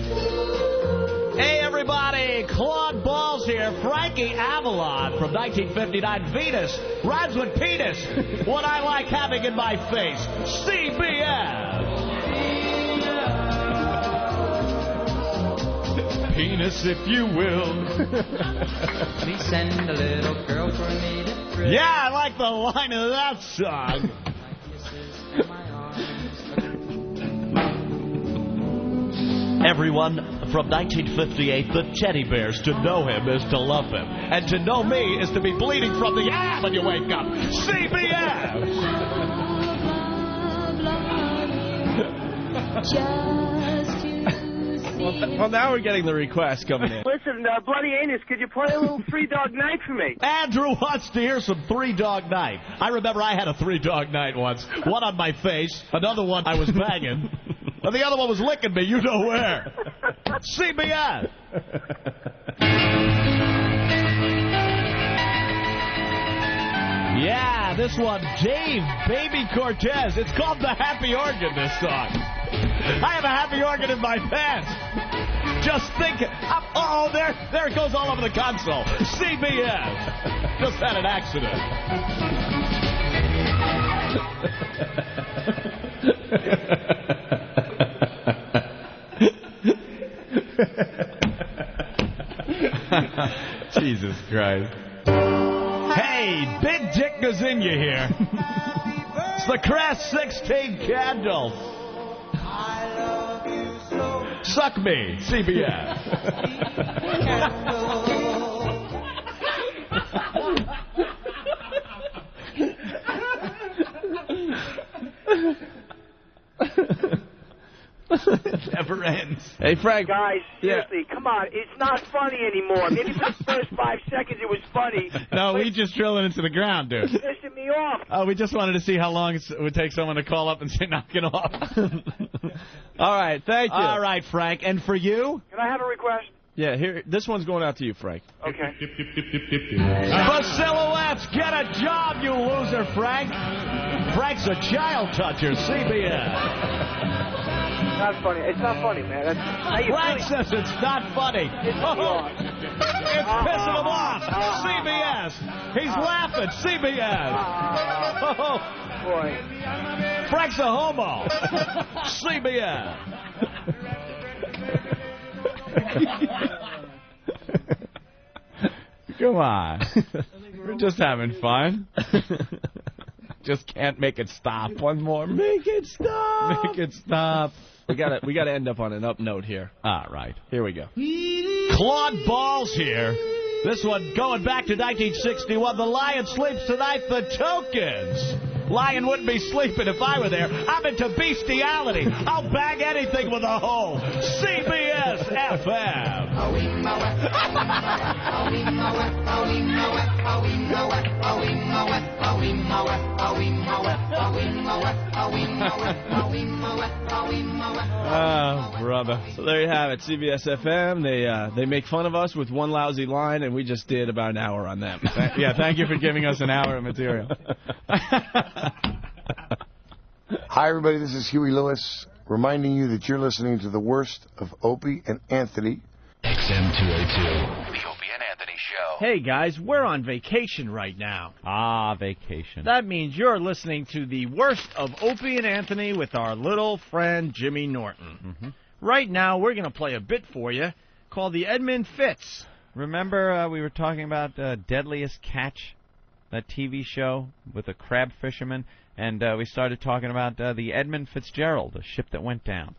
Hey, everybody, Claude Balls here. Frankie Avalon from 1959. Venus rhymes with penis. What I like having in my face. CBS. Penis, if you will. Please send a little girl for me to thrill. Yeah, I like the line of that song. Everyone, from 1958, the Teddy Bears, to know him is to love him. And to know me is to be bleeding from the ass when you wake up. CBS! Well, now we're getting the request coming in. Listen, Bloody Anus, could you play a little Three Dog Night for me? Andrew wants to hear some Three Dog Night. I remember I had a Three Dog Night once. One on my face, another one I was banging, and the other one was licking me, you know where. CBS. Yeah, this one, Dave Baby Cortez. It's called the Happy Organ, this song. I have a happy organ in my pants. Just think. Oh, there it goes all over the console. CBS. Just had an accident. Jesus Christ. Hey, Big Dick Gazinga here. It's the Crash 16 Candles. Suck me, CBS. It never ends. Hey, Frank. Guys, seriously, come on. It's not funny anymore. Maybe for the first 5 seconds it was funny. No, we just drill it into the ground, dude. It's pissing me off. Oh, we just wanted to see how long it would take someone to call up and say, knock it off. All right, thank you. All right, Frank. And for you? Can I have a request? Yeah, here. This one's going out to you, Frank. Okay. The Silhouettes, get a job, you loser, Frank. Frank's a child toucher, CBS. Not funny. It's not funny, man. Frank says it's not funny. It's pissing him off. CBS. He's laughing. CBS. Oh, boy. Frank's a homo. CBS. Come on. We're just having fun. Just can't make it stop. One more. Make it stop. Make it stop. We gotta end up on an up note here. All right. Here we go. Claude Balls here. This one going back to 1961. The Lion sleeps tonight. The Tokens. Lion wouldn't be sleeping if I were there. I'm into bestiality. I'll bag anything with a hole. CBS FM. Oh, brother. So there you have it. CBS FM. They make fun of us with one lousy line, and we just did about an hour on them. Yeah, thank you for giving us an hour of material. Hi, everybody. This is Huey Lewis, reminding you that you're listening to the worst of Opie and Anthony. XM202, the Opie and Anthony Show. Hey, guys, we're on vacation right now. Ah, vacation. That means you're listening to the worst of Opie and Anthony with our little friend Jimmy Norton. Mm-hmm. Right now, we're going to play a bit for you called the Edmund Fitz. Remember we were talking about Deadliest Catch, that TV show with a crab fisherman? And we started talking about the Edmund Fitzgerald, a ship that went down.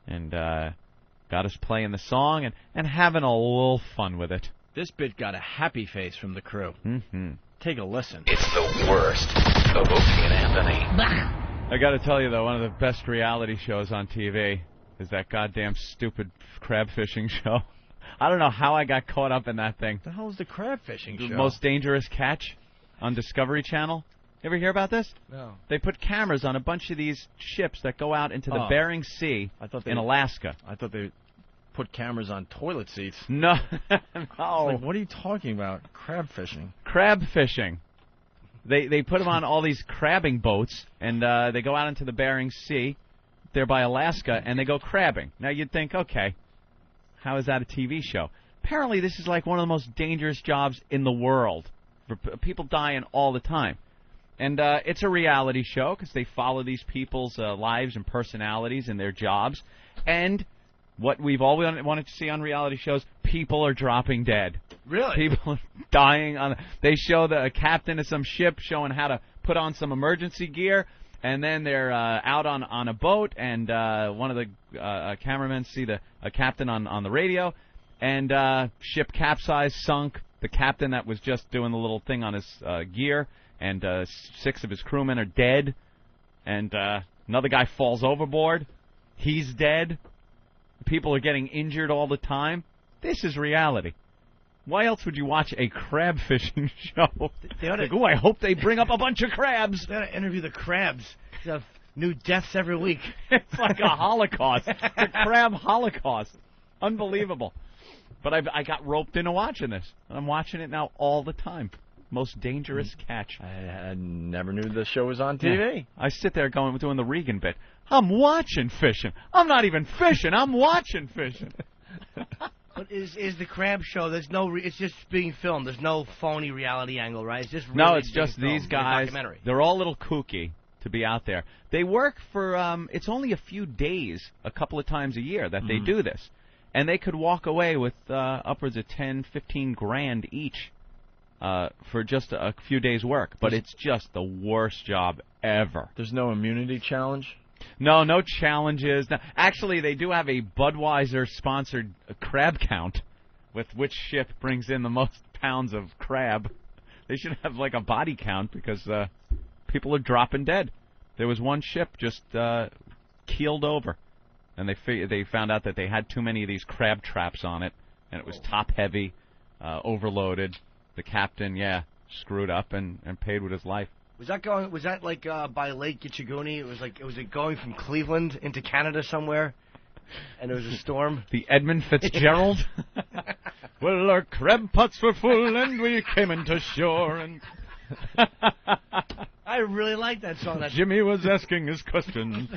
And got us playing the song and having a little fun with it. This bit got a happy face from the crew. Mm-hmm. Take a listen. It's the worst of Opie and Anthony. I got to tell you, though, one of the best reality shows on TV is that goddamn stupid crab fishing show. I don't know how I got caught up in that thing. What the hell is the crab fishing show? The Most Dangerous Catch on Discovery Channel. You ever hear about this? No. They put cameras on a bunch of these ships that go out into the Bering Sea in Alaska. I thought they put cameras on toilet seats. No. No. Like, what are you talking about? Crab fishing. Crab fishing. They put them on all these crabbing boats, and they go out into the Bering Sea, there by Alaska, and they go crabbing. Now, you'd think, okay, how is that a TV show? Apparently, this is like one of the most dangerous jobs in the world. People dying all the time. And it's a reality show because they follow these people's lives and personalities and their jobs. And what we've always wanted to see on reality shows, people are dropping dead. Really? People are dying. They show a captain of some ship showing how to put on some emergency gear. And then they're out on a boat, and one of the cameramen see a captain on the radio. And ship capsized, sunk. The captain that was just doing the little thing on his gear. And 6 of his crewmen are dead. And another guy falls overboard. He's dead. People are getting injured all the time. This is reality. Why else would you watch a crab fishing show? Like, I hope they bring up a bunch of crabs. They ought to interview the crabs. They have new deaths every week. It's like a Holocaust. The crab Holocaust. Unbelievable. But I got roped into watching this. I'm watching it now all the time. Most dangerous catch. I never knew the show was on TV. Yeah. I sit there doing the Regan bit. I'm watching fishing. I'm not even fishing. I'm watching fishing. But is the crab show? There's no. It's just being filmed. There's no phony reality angle, right? It's just really no. It's just these guys. Documentary. They're all a little kooky to be out there. They work for. It's only a few days, a couple of times a year that they do this, and they could walk away with upwards of 10, 15 grand each. For just a few days' work, but it's just the worst job ever. There's no immunity challenge? No challenges. No, actually, they do have a Budweiser-sponsored crab count with which ship brings in the most pounds of crab. They should have like a body count because people are dropping dead. There was one ship just keeled over, and they found out that they had too many of these crab traps on it, and it was top-heavy, overloaded. The captain, screwed up and paid with his life. Was that like by Lake Gitchaguni? Was it going from Cleveland into Canada somewhere? And there was a storm? The Edmund Fitzgerald? Well, our crab pots were full and we came into shore and... I really like that song. Jimmy was asking his questions.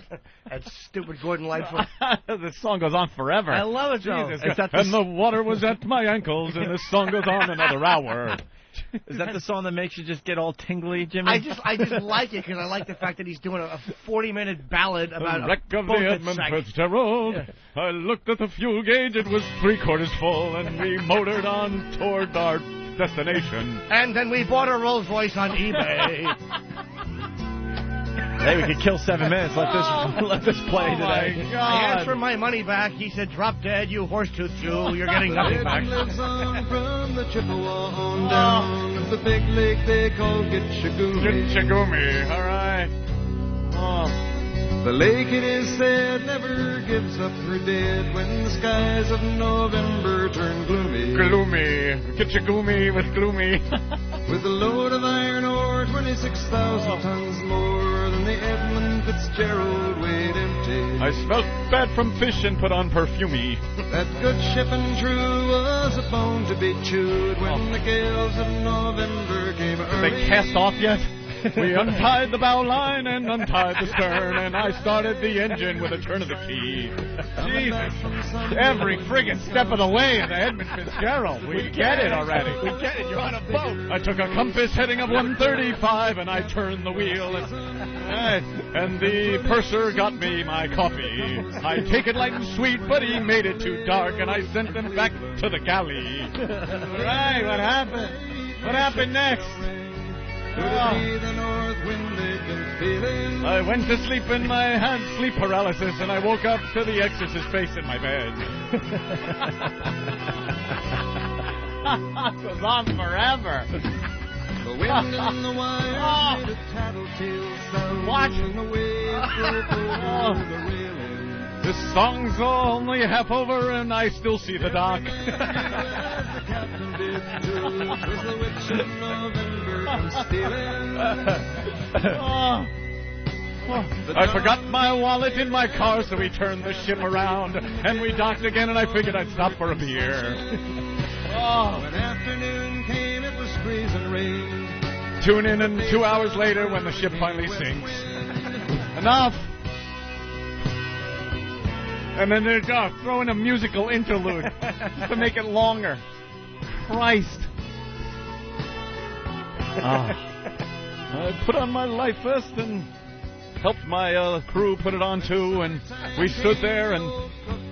That stupid Gordon Lightfoot. This song goes on forever. I love it, though. And the water was at my ankles, and this song goes on another hour. Is that the song that makes you just get all tingly, Jimmy? I just like it because I like the fact that he's doing a 40-minute ballad about the wreck of the Edmund Fitzgerald. Yeah. I looked at the fuel gauge; it was 3/4 full, and we motored on toward our destination. And then we bought a Rolls Royce on eBay. Hey, we could kill 7 minutes. Let this play today. I asked for my money back. He said, "Drop dead, you horse-tooth Jew. You're getting nothing back." lives on from the Chippewa on down to the big lake they call Gitchagumi. Gitchagumi, all right. The lake, it is said, never gives up her dead when the skies of November turn gloomy. Gloomy. Gitchagumi with gloomy. With a load of iron ore, 26,000 tons more than the Edmund Fitzgerald weighed empty. I smelt bad from fish and put on perfumey. That good ship and true was a bone to be chewed when the gales of November came early. They cast off yet? We untied the bow line and untied the stern, and I started the engine with a turn of the key. Jesus. Every friggin' step of the way in the Edmund Fitzgerald. We get it already. We get it. You're on a boat. I took a compass heading of 135, and I turned the wheel, and the purser got me my coffee. I take it light and sweet, but he made it too dark, and I sent him back to the galley. Right, what happened? What happened next? The north wind they've been feeling. I went to sleep and I had sleep paralysis, and I woke up to the Exorcist face in my bed. It goes on forever. The wind and the wire made a tattletale sound. Watch. And the waves broke over the railing. This song's only half over, and I still see the dock. As the captain did too. 'Twas the witch of November come stealing. I forgot my wallet in my car, so we turned the ship around, and we docked again, and I figured I'd stop for a beer. When afternoon came, it was freezing rain. Tune in, and 2 hours later, when the ship finally sinks. Enough! And then they're throw in a musical interlude just to make it longer. Christ. I put on my life vest and helped my crew put it on too, and we stood there, and,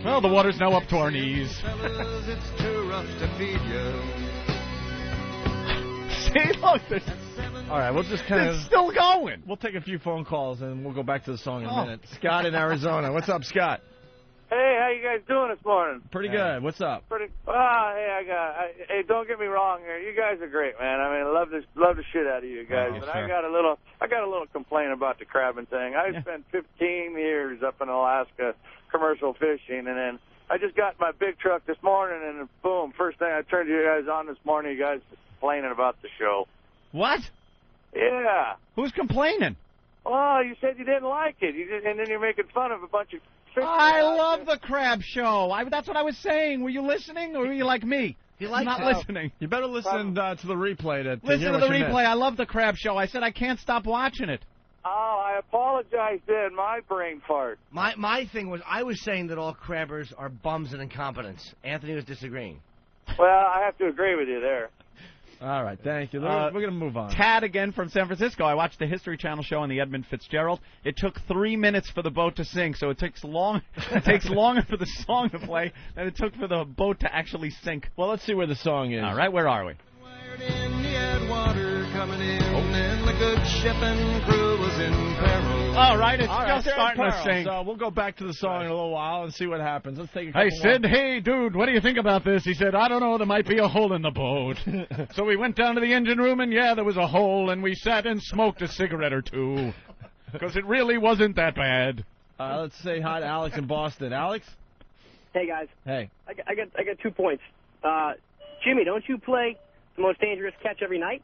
well, the water's now up to our knees. Fellas, it's too rough to feed you. See, look, All right, we'll just kind of... it's still going. We'll take a few phone calls, and we'll go back to the song in a minute. Scott in Arizona. What's up, Scott? Hey, how you guys doing this morning? Pretty good. What's up? Hey, don't get me wrong here. You guys are great, man. I mean, I love the shit out of you guys. But I got a little complaint about the crabbing thing. I spent 15 years up in Alaska commercial fishing, and then I just got my big truck this morning, and boom, first thing I turned you guys on this morning, you guys complaining about the show. What? Yeah. Who's complaining? Oh, you said you didn't like it. And then you're making fun of a bunch of fish. I love the crab show. That's what I was saying. Were you listening, or were you like me? You're not listening. You better listen to the replay. Listen to the replay. I love the crab show. I said I can't stop watching it. Oh, I apologize, then. My brain fart. My thing was, I was saying that all crabbers are bums and incompetents. Anthony was disagreeing. Well, I have to agree with you there. All right, thank you. We're going to move on. Tad again from San Francisco. I watched the History Channel show on the Edmund Fitzgerald. It took 3 minutes for the boat to sink, so it takes longer for the song to play than it took for the boat to actually sink. Well, let's see where the song is. All right, where are we? Water coming in, and the good ship and crew was in peril. All right, it's All just right, starting to sink. So we'll go back to the song in a little while and see what happens. Let's take a couple I said, hey, dude, what do you think about this? He said, I don't know, there might be a hole in the boat. So we went down to the engine room, and yeah, there was a hole, and we sat and smoked a cigarette or two. Because it really wasn't that bad. Let's say hi to Alex in Boston. Alex? Hey, guys. Hey. I got 2 points. Jimmy, don't you play The Most Dangerous Catch every night?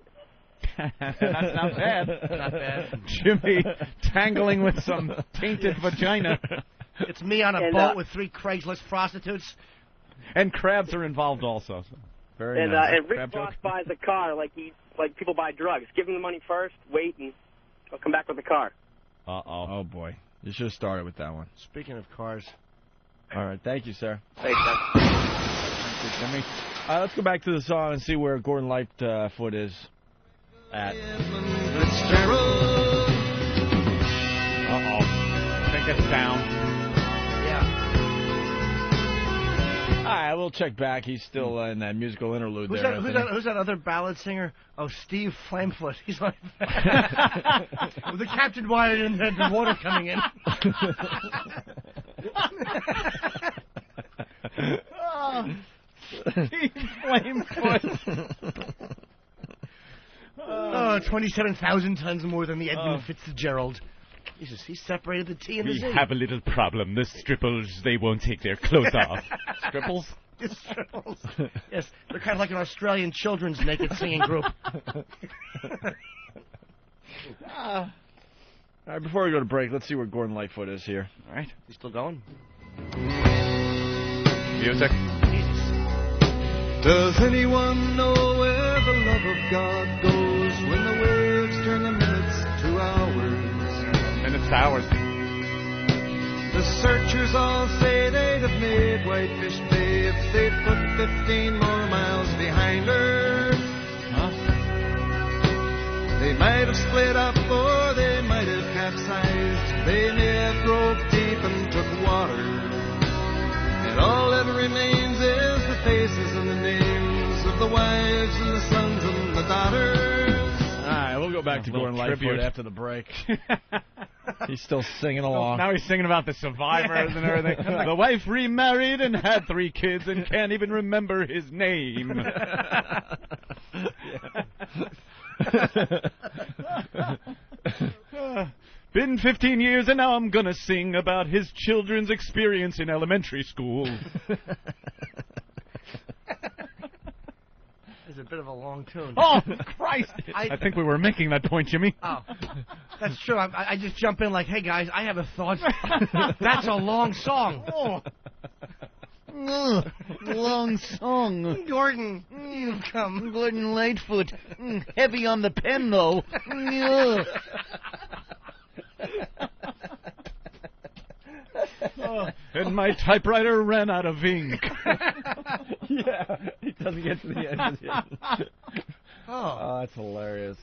That's not bad. Not bad. Jimmy tangling with some tainted vagina. It's me on a boat with 3 Craigslist prostitutes. And crabs are involved also. So. Very nice. And Rick Ross buys a car like people buy drugs. Give him the money first, wait, and he'll come back with the car. Uh-oh. Oh, boy. You should have started with that one. Speaking of cars. All right, thank you, sir. Thanks, man. Thank you, Jimmy. Let's go back to the song and see where Gordon Lightfoot is at. Uh-oh. I think it's down. Yeah. All right, we'll check back. He's still in that musical interlude Who's there. who's that other ballad singer? Oh, Steve Flamefoot. He's like with the captain wired and the water coming in. Steve Flamefoot. 27,000 tons more than the Edmund Fitzgerald. Jesus, he separated the T and the We Z. have a little problem. The stripples, they won't take their clothes off. Stripples? Stripples. Yes, they're kind of like an Australian children's naked singing group. All right, before we go to break, let's see where Gordon Lightfoot is here. All right, he's still going. Music. Does anyone know where the love of God goes when the waves turn the minutes to hours? Minutes to hours. The searchers all say they'd have made Whitefish Bay if they'd put 15 more miles behind her. Huh? They might have split up or they might have capsized. They may have broke deep and took water. And all that remains is the faces and the names of the wives and the sons and the daughters. All right, we'll go back to Gordon Lightfoot after the break. He's still singing along. Now he's singing about the survivors and everything. The wife remarried and had 3 kids and can't even remember his name. Been 15 years and now I'm gonna sing about his children's experience in elementary school. is a bit of a long tune. Oh, Christ! I think we were making that point, Jimmy. Oh, that's true. I just jump in like, hey, guys, I have a thought. That's a long song. Oh. Long song. Gordon, you come. Gordon Lightfoot. Heavy on the pen, though. And my typewriter ran out of ink. Yeah, he doesn't get to the end of it. Oh, that's hilarious.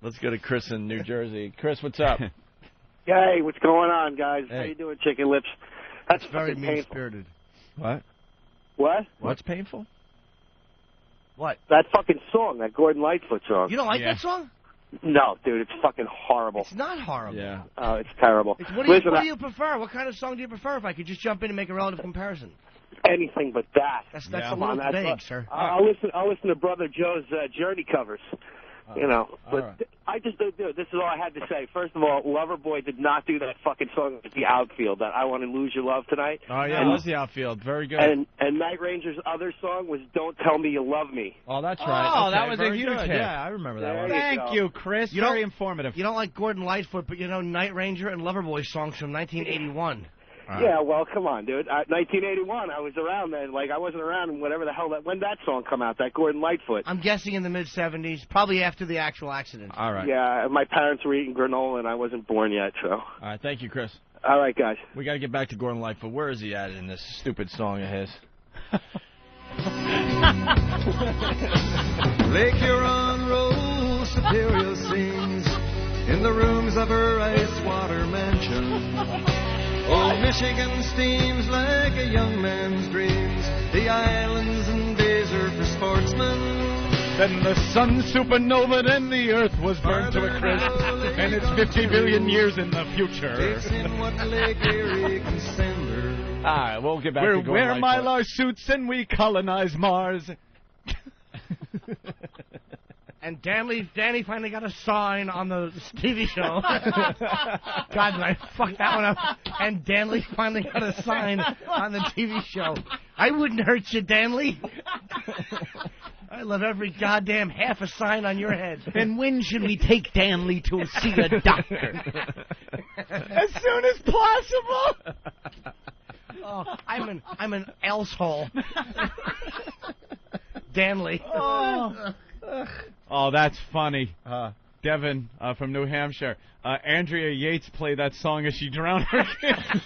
Let's go to Chris in New Jersey. Chris, what's up? Hey, what's going on, guys? Hey. How you doing, Chicken Lips? That's very fucking painful. mean-spirited. What? What? What's painful? What? That fucking song, that Gordon Lightfoot song. You don't like that song? No, dude, it's fucking horrible. It's not horrible. Yeah. Oh, it's terrible. What do you prefer? What kind of song do you prefer? If I could just jump in and make a relative comparison. Anything but that. That's Come a on, little that's vague, sir. I'll listen to Brother Joe's Journey covers. You know, but right. I just don't do it. This is all I had to say. First of all, Loverboy did not do that fucking song at the outfield. That I Want to Lose Your Love Tonight. Oh yeah, and, it was the outfield. Very good. And Night Ranger's other song was Don't Tell Me You Love Me. Oh, that's right. Oh, okay, that was a very huge good. hit. Yeah, I remember that one. Thank you, Chris. You Very don't- informative. You don't like Gordon Lightfoot, but you know Night Ranger and Loverboy songs from 1981. Yeah, well, come on, dude. 1981, I was around then. Like, I wasn't around whatever the hell when that song come out, that Gordon Lightfoot. I'm guessing in the mid-'70s, probably after the actual accident. All right. Yeah, my parents were eating granola, and I wasn't born yet, so. All right, thank you, Chris. All right, guys. We got to get back to Gordon Lightfoot. Where is he at in this stupid song of his? Lake Huron rolls, Superior sings in the rooms of her ice water mansion. Old Michigan steams like a young man's dreams. The islands and bays are for sportsmen. Then the sun supernova, then the earth was burned to a crisp, and it's 50 billion years in the future. Takes in what Lake Erie can send her. All right, we'll get back We to Gordon wear Lightfoot. Mylar suits and we colonize Mars. And Danny finally got a sign on the TV show. God, did I fuck that one up. And Danley finally got a sign on the TV show. I wouldn't hurt you, Danley. I love every goddamn half a sign on your head. And when should we take Danley to see a doctor? As soon as possible. Oh, I'm an elsehole. Danley. Oh, that's funny. Devin from New Hampshire. Andrea Yates played that song as she drowned her kids.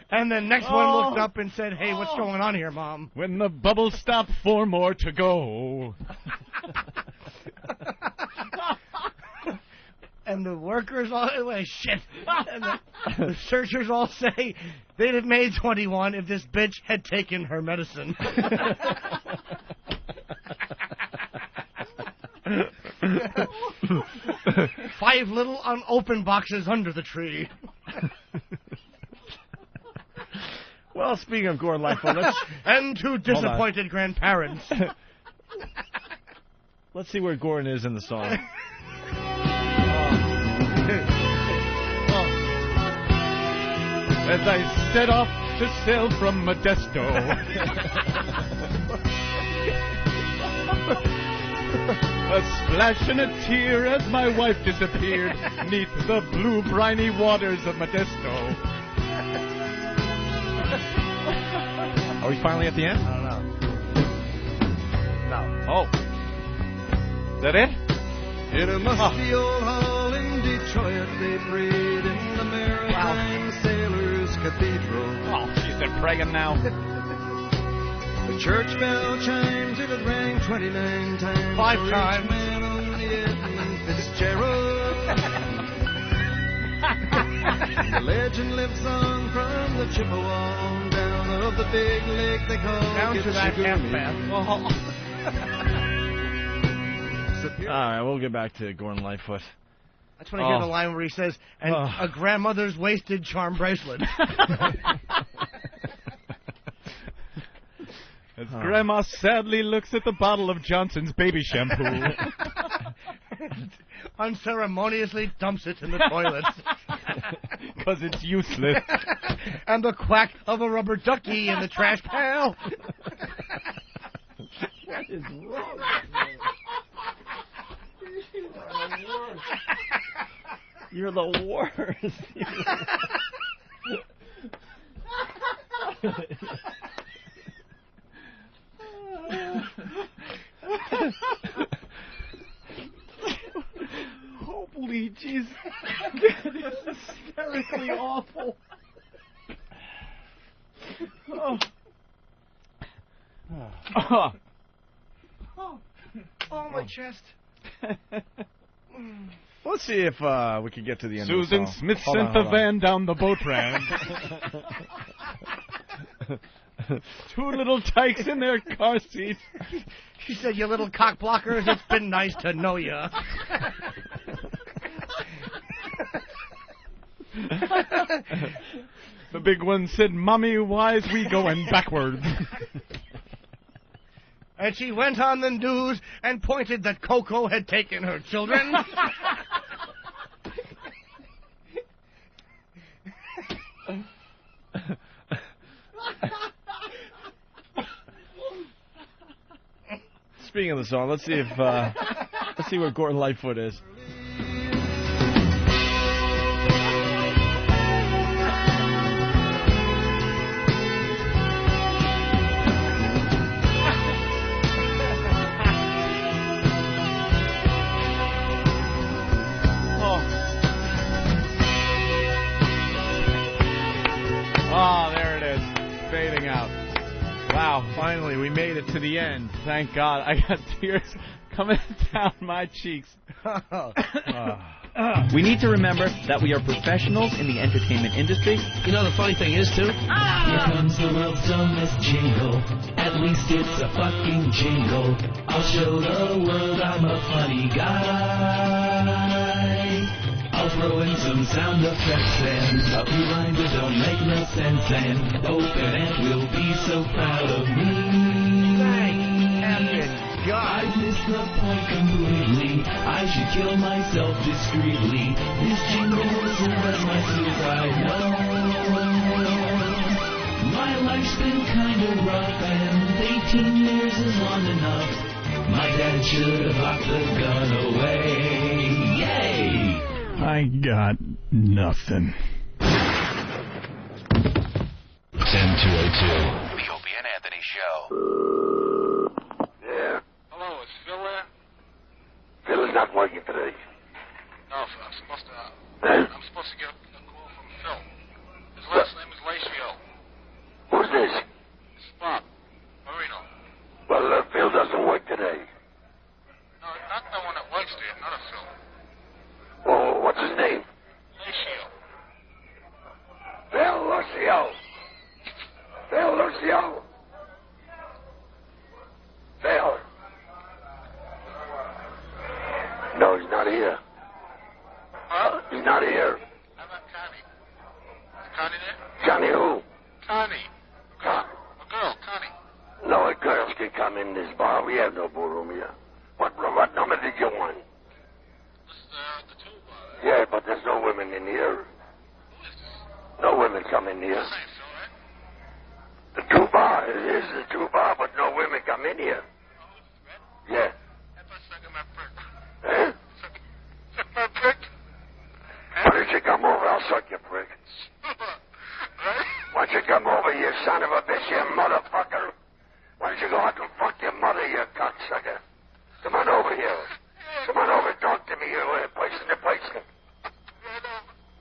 And the next one looked up and said, hey, what's going on here, Mom? When the bubbles stop, 4 more to go. And the workers all shit. And the searchers all say they'd have made 21 if this bitch had taken her medicine. 5 little unopened boxes under the tree. Well, speaking of Gordon Lightfoot, and 2 disappointed grandparents. Let's see where Gordon is in the song. As I set off to sail from Modesto, a splash and a tear as my wife disappeared neath the blue briny waters of Modesto. Are we finally at the end? I don't know. No. Oh. Is that it? In a musty old hall in Detroit, they prayed in the Maritime Sailors Cathedral. Oh, she's been pregnant now. The church bell chimes, it had rang 29 times. 5 for each times. man on the Edmund Fitzgerald. The legend lives on from the Chippewa down of the big lake they call Down to that half Gitchagumi. bath. All right, we'll get back to Gordon Lightfoot. That's when I hear the line where he says, and a grandmother's wasted charm bracelet. As Grandma sadly looks at the bottle of Johnson's baby shampoo. Unceremoniously dumps it in the toilet. Because it's useless. And the quack of a rubber ducky in the trash pail. is wrong? You're the worst. Holy jeez. That is hysterically awful. Oh. Oh, my chest. Let's see if we can get to the end Susan of the song. Smith Hold sent on, the hold on. van down the boat ramp. 2 little tykes in their car seats. She said, "You little cock blockers, it's been nice to know you." The big one said, "Mommy, why's we going backwards?" And she went on the news and pointed that Coco had taken her children. Speaking of the song, let's see if let's see where Gordon Lightfoot is. Oh, there it is. Fading out. Wow, finally, we made it to the end. Thank God. I got tears coming down my cheeks. We need to remember that we are professionals in the entertainment industry. You know, the funny thing is, too? Here comes the world's dumbest jingle. At least it's a fucking jingle. I'll show the world I'm a funny guy. I'll throw in some sound effects and a few lines that don't make no sense. And Open Ant will be so proud of me. I missed the point completely. I should kill myself discreetly. This jingle will serve as my suicide note. My life's been kind of rough, and 18 years is long enough. My dad should have locked the gun away. Yay! I got nothing. 10202. The Opie and Anthony Show. Yeah. Hello, is Phil there? Phil is not working today. No, I'm supposed to get a call from Phil. His last name is Lacio. Who's this? It's Bob Marino. Well, Phil doesn't work today. No, not the one that works there, not a Phil. Oh, what's his name? Lacio. Phil Lucio. Phil Lucio. Phil. No, he's not here. Huh? He's not here. How about Connie? Is Connie there? Johnny who? Connie. A girl, Connie. No, girls can come in this bar. We have no ballroom here. What number did you want? The 2 bar. Yeah, but there's no women in here. No women come in here. The 2 bar. It is the 2 bar, but no women come in here. Yeah. Eh? Why don't you come over? I'll suck you, prick. Why don't you come over, you son of a bitch, you motherfucker? Why don't you go out and fuck your mother, you cocksucker? Come on over here. Come on over and talk to me, you person to person.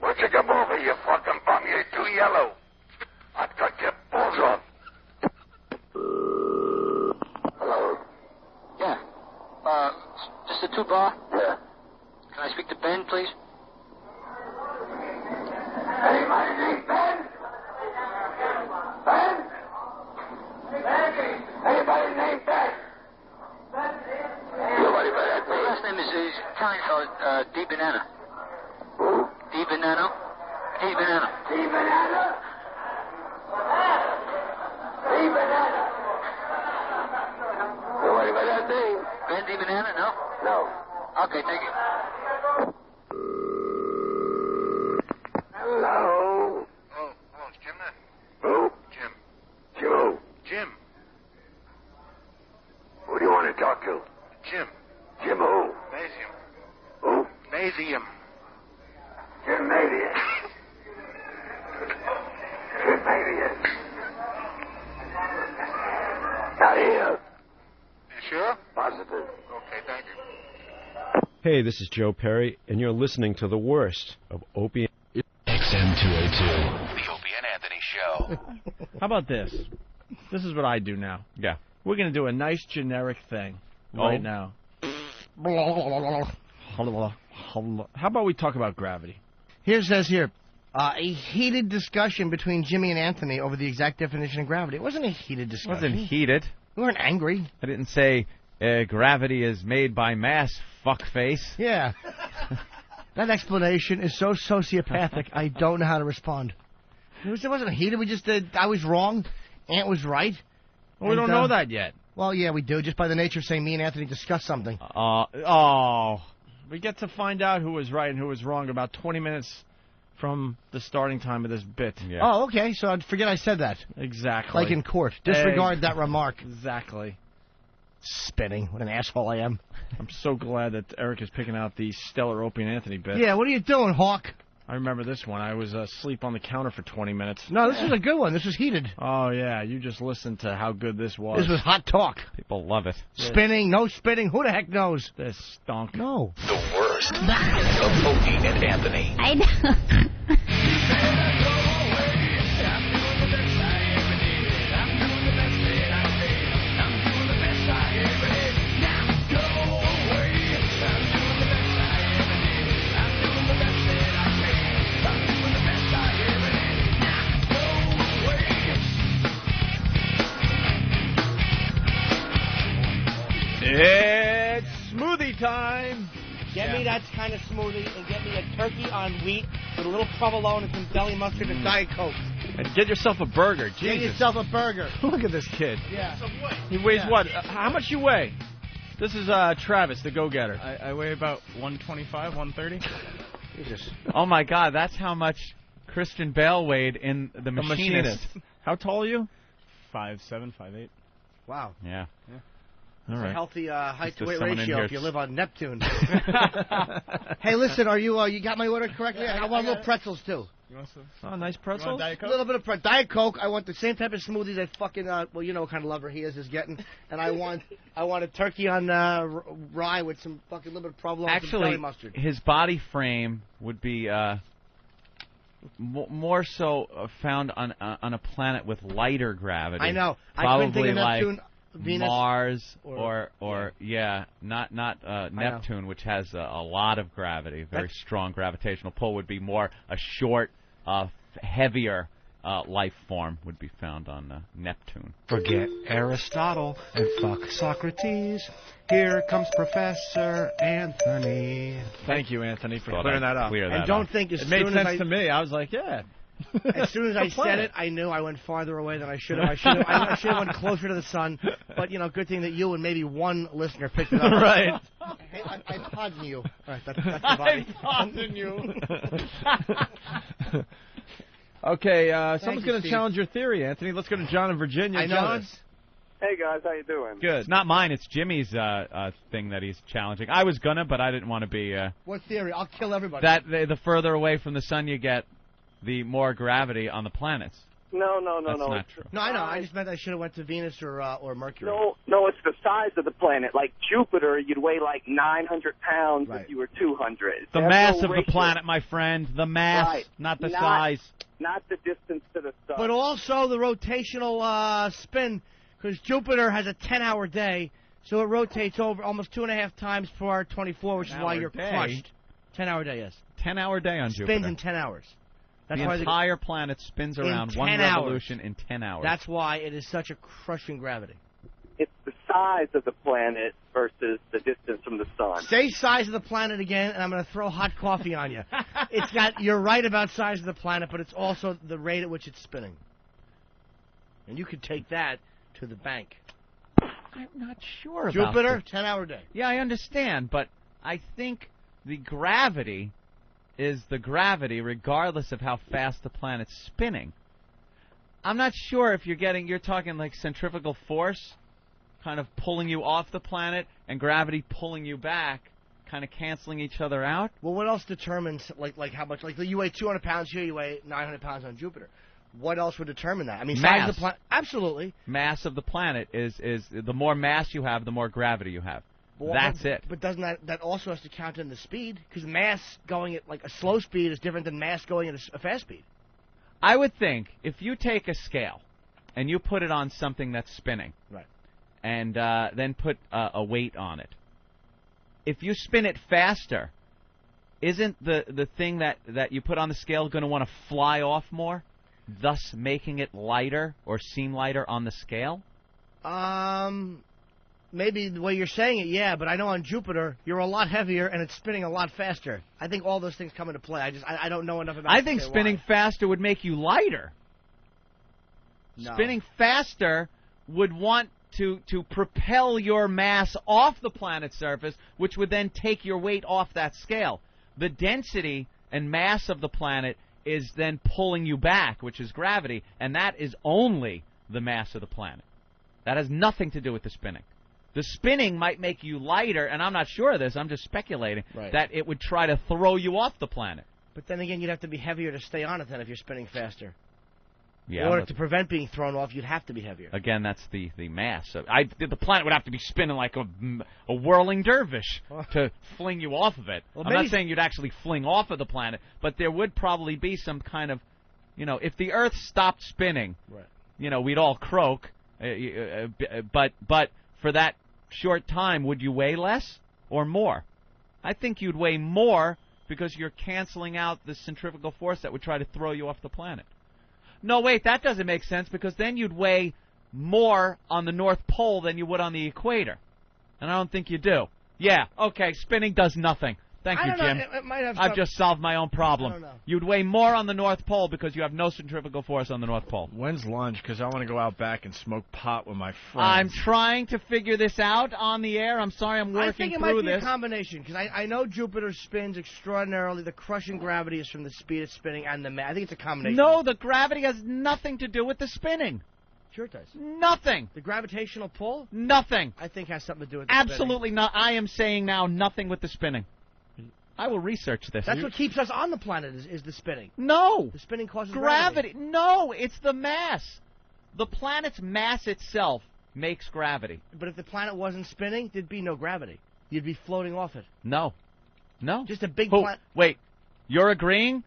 Why don't you come over, you fucking bum? You're too yellow. I'll cut your balls off. Hello? Yeah. Just a 2 bar? Yeah. Can I speak to Ben, please? Anybody named Ben? Ben? Anybody named Ben? Nobody but that My last name is Italian fellow, Di Banana. Who? Di Banano. Di Banana. Di Banana? Di Banana. Nobody by that name. Ben Di Banana, no? No. Okay, thank you. Hello? Oh, it's Jim there? Who? Jim. Jim who? Jim. What do you want to fuck you? Jim. Jim who? Nasium. Who? Nasium. Jim Nadian. Jim Nadian. Not here. You sure? Positive. Okay, thank you. Hey, this is Joe Perry, and you're listening to the worst of Opie. XM202. The Opie and Anthony Show. How about this? This is what I do now. Yeah. We're going to do a nice generic thing right now. How about we talk about gravity? Here says here, a heated discussion between Jimmy and Anthony over the exact definition of gravity. It wasn't a heated It discussion. wasn't heated. We weren't angry. I didn't say gravity is made by mass, fuckface. Yeah. That explanation is so sociopathic, I don't know how to respond. It wasn't heated. We just did. I was wrong. Ant was right. Well, we don't know that yet. Well, yeah, we do, just by the nature of saying me and Anthony discussed something. We get to find out who was right and who was wrong about 20 minutes from the starting time of this bit. Yeah. Oh, okay, so I'd forget I said that. Exactly. Like in court. Disregard that remark. Exactly. Spinning. What an asshole I am. I'm so glad that Eric is picking out the stellar Opie and Anthony bit. Yeah, what are you doing, Hawk? I remember this one. I was asleep on the counter for 20 minutes. No, this is a good one. This was heated. Oh, yeah. You just listened to how good this was. This was hot talk. People love it. Spinning, no spinning. Who the heck knows? This stunk. No. The worst of Opie and Anthony. I know. It's smoothie time. Get me that kind of smoothie and get me a turkey on wheat with a little provolone and some deli mustard and Diet Coke. And get yourself a burger. Jesus. Get yourself a burger. Look at this kid. Yeah. He weighs what? How much you weigh? This is Travis, the go-getter. I weigh about 125, 130. Jesus. Oh, my God. That's how much Christian Bale weighed in The Machinist. How tall are you? 5'7", 5'8". Wow. Yeah. All right. A healthy height-to-weight someone in ratio here if you live on Neptune. Hey, listen, are you got my order correctly? I want little pretzels, too. You want some? Oh, nice pretzels. A little bit of Diet Coke. I want the same type of smoothie that fucking, well, you know what kind of lover he is getting. And I want a turkey on rye with some fucking little bit of provolone and some deli Actually, mustard. his body frame would be more so found on a planet with lighter gravity. I know. I Probably couldn't think of like Neptune, Venus, Mars or not Neptune, which has a lot of gravity, very strong gravitational pull. Would be more a short, heavier life form would be found on Neptune. Forget Aristotle and fuck Socrates. Here comes Professor Anthony. Thank you, Anthony, for Thought clearing I'd that up. clear that And don't up. think as It made soon sense as to me. I was like, yeah. As soon as I said it, I knew I went farther away than I should have. I should have went closer to the sun. But, you know, good thing that you and maybe one listener picked it up. Right. Hey, I pardon you. All right, that's the body. I pardon you. Okay, someone's going to challenge your theory, Anthony. Let's go to John in Virginia. I know John? this. Hey, guys, how you doing? Good. It's not mine. It's Jimmy's thing that he's challenging. I was gonna, but I didn't want to be. What theory? I'll kill everybody. The further away from the sun you get, the more gravity on the planets. No. That's not true. No, I know. I just meant I should have went to Venus or Mercury. No, it's the size of the planet. Like Jupiter, you'd weigh like 900 pounds if you were 200. The mass of the planet, my friend. The mass, Right. not the size. Not the distance to the sun. But also the rotational spin, because Jupiter has a 10-hour day, so it rotates over almost 2.5 times per hour 24, which is why you're crushed. 10-hour day, yes. 10-hour day on Jupiter. Spins in 10 hours. That's the why entire planet spins around one 10 hours. revolution in 10 hours. That's why it is such a crushing gravity. It's the size of the planet versus the distance from the sun. Say size of the planet again, and I'm going to throw hot coffee on you. You're right about size of the planet, but it's also the rate at which it's spinning. And you could take that to the bank. I'm not sure about Jupiter, this. 10-hour day. Yeah, I understand, but I think the gravity is the gravity regardless of how fast the planet's spinning. I'm not sure if you're talking like centrifugal force. kind of pulling you off the planet and gravity pulling you back, kind of canceling each other out. Well, what else determines like how much? Like you weigh 200 pounds here, you weigh 900 pounds on Jupiter. What else would determine that? I mean, size of the planet. Absolutely. Mass of the planet is the more mass you have, the more gravity you have. Well, that's it. But doesn't that also has to count in the speed? Because mass going at like a slow speed is different than mass going at a fast speed. I would think if you take a scale and you put it on something that's spinning, right, and then put a weight on it, if you spin it faster, isn't the thing that you put on the scale going to want to fly off more, thus making it lighter or seem lighter on the scale? Maybe the way you're saying it, yeah, but I know on Jupiter you're a lot heavier and it's spinning a lot faster. I think all those things come into play. I don't know enough about it. I think spinning faster would make you lighter. No. Spinning faster would want to propel your mass off the planet's surface, which would then take your weight off that scale. The density and mass of the planet is then pulling you back, which is gravity, and that is only the mass of the planet. That has nothing to do with the spinning. The spinning might make you lighter, and I'm not sure of this, I'm just speculating, that it would try to throw you off the planet. But then again, you'd have to be heavier to stay on it then if you're spinning faster. Yeah, in order to prevent being thrown off, you'd have to be heavier. Again, that's the mass. The planet would have to be spinning like a whirling dervish to fling you off of it. Well, I'm not saying you'd actually fling off of the planet, but there would probably be some kind of, if the Earth stopped spinning, we'd all croak. But for that short time, would you weigh less or more? I think you'd weigh more because you're canceling out the centrifugal force that would try to throw you off the planet. No, wait, that doesn't make sense because then you'd weigh more on the North Pole than you would on the equator. And I don't think you do. Yeah, okay, spinning does nothing. Thank you, Jim. It might have I've just solved my own problem. I don't know. You'd weigh more on the North Pole because you have no centrifugal force on the North Pole. When's lunch? Because I want to go out back and smoke pot with my friends. I'm trying to figure this out on the air. I'm sorry I'm working through this. I think it might be a combination, because I know Jupiter spins extraordinarily. The crushing gravity is from the speed it's spinning and the mass. I think it's a combination. No, the gravity has nothing to do with the spinning. Sure it does. Nothing. The gravitational pull? Nothing. I think has something to do with the Absolutely not. I am saying now nothing with the spinning. I will research this. That's what keeps us on the planet is the spinning. No. The spinning causes gravity. No, it's the mass. The planet's mass itself makes gravity. But if the planet wasn't spinning, there'd be no gravity. You'd be floating off it. No. No. Just a big planet. Wait, you're agreeing?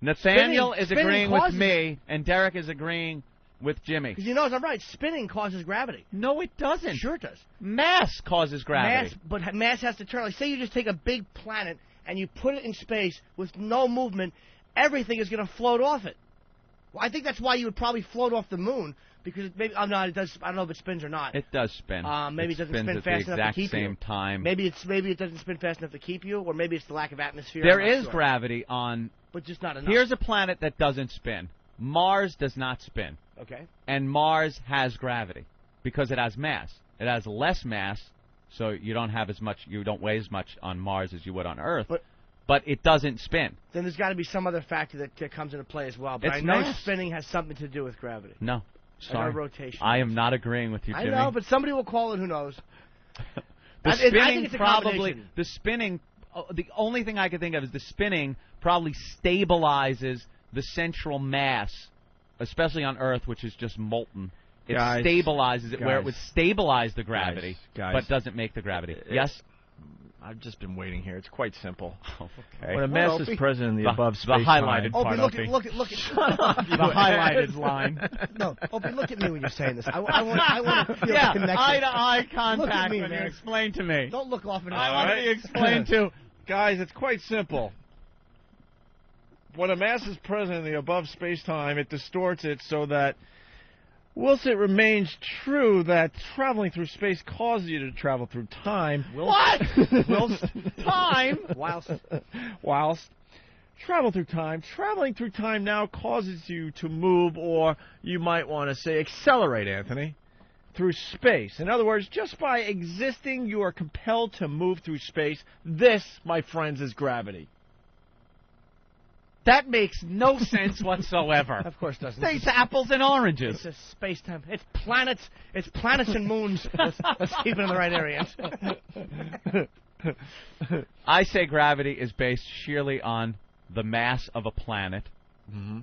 Nathaniel is agreeing with me, and Derek is agreeing with Jimmy. Because I'm right. Spinning causes gravity. No, it doesn't. Sure it does. Mass causes gravity. But mass has to turn. Like, say you just take a big planet and you put it in space with no movement, everything is going to float off it. Well, I think that's why you would probably float off the moon, because maybe it does. I don't know if it spins or not. It does spin. Maybe it doesn't spin fast enough to keep you. Exact same time. Maybe it doesn't spin fast enough to keep you, or maybe it's the lack of atmosphere. There is gravity on. But just not enough. Here's a planet that doesn't spin. Mars does not spin. Okay. And Mars has gravity because it has mass. It has less mass, so you don't weigh as much on Mars as you would on Earth. But it doesn't spin. Then there's got to be some other factor that comes into play as well. But I know spinning has something to do with gravity. No. Sorry. Rotation. I am not agreeing with you, Jimmy. I know, but somebody will call it. Who knows? The spinning, the only thing I can think of is the spinning probably stabilizes the central mass, especially on Earth, which is just molten. It stabilizes it where it would stabilize the gravity, but doesn't make the gravity. Yes? I've just been waiting here. It's quite simple. Okay. When a mass is present in the above space the highlighted time, part. Look at Shut up, the highlighted line. No, Opie, look at me when you're saying this. I want to feel the connection. Eye-to-eye contact. Look at me, when man. you explain to me. Don't look off. I want to be explained to. Guys, it's quite simple. When a mass is present in the above space-time, it distorts it so that whilst it remains true that traveling through space causes you to travel through time. What? Whilst travel through time. Traveling through time now causes you to move, or you might want to say accelerate, Anthony, through space. In other words, just by existing, you are compelled to move through space. This, my friends, is gravity. That makes no sense whatsoever. Of course it doesn't. It's apples and oranges. It's a space-time. It's planets. It's planets and moons. Let's keep it in the right area. I say gravity is based sheerly on the mass of a planet.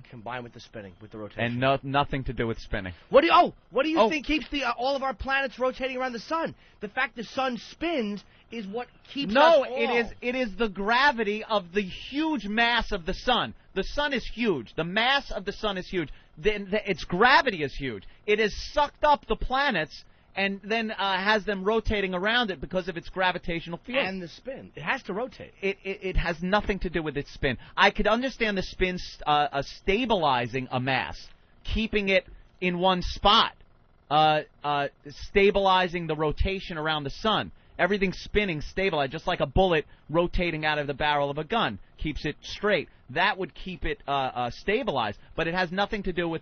Combined with the spinning, with the rotation. And nothing to do with spinning. What do you think keeps all of our planets rotating around the sun? The fact the sun spins is what keeps us all. It is the gravity of the huge mass of the sun. The sun is huge. The mass of the sun is huge. Its gravity is huge. It has sucked up the planets and then has them rotating around it because of its gravitational field. And the spin. It has to rotate. It has nothing to do with its spin. I could understand the spin stabilizing a mass, keeping it in one spot, stabilizing the rotation around the sun. Everything's spinning, stabilized, just like a bullet rotating out of the barrel of a gun. Keeps it straight. That would keep it stabilized, but it has nothing to do with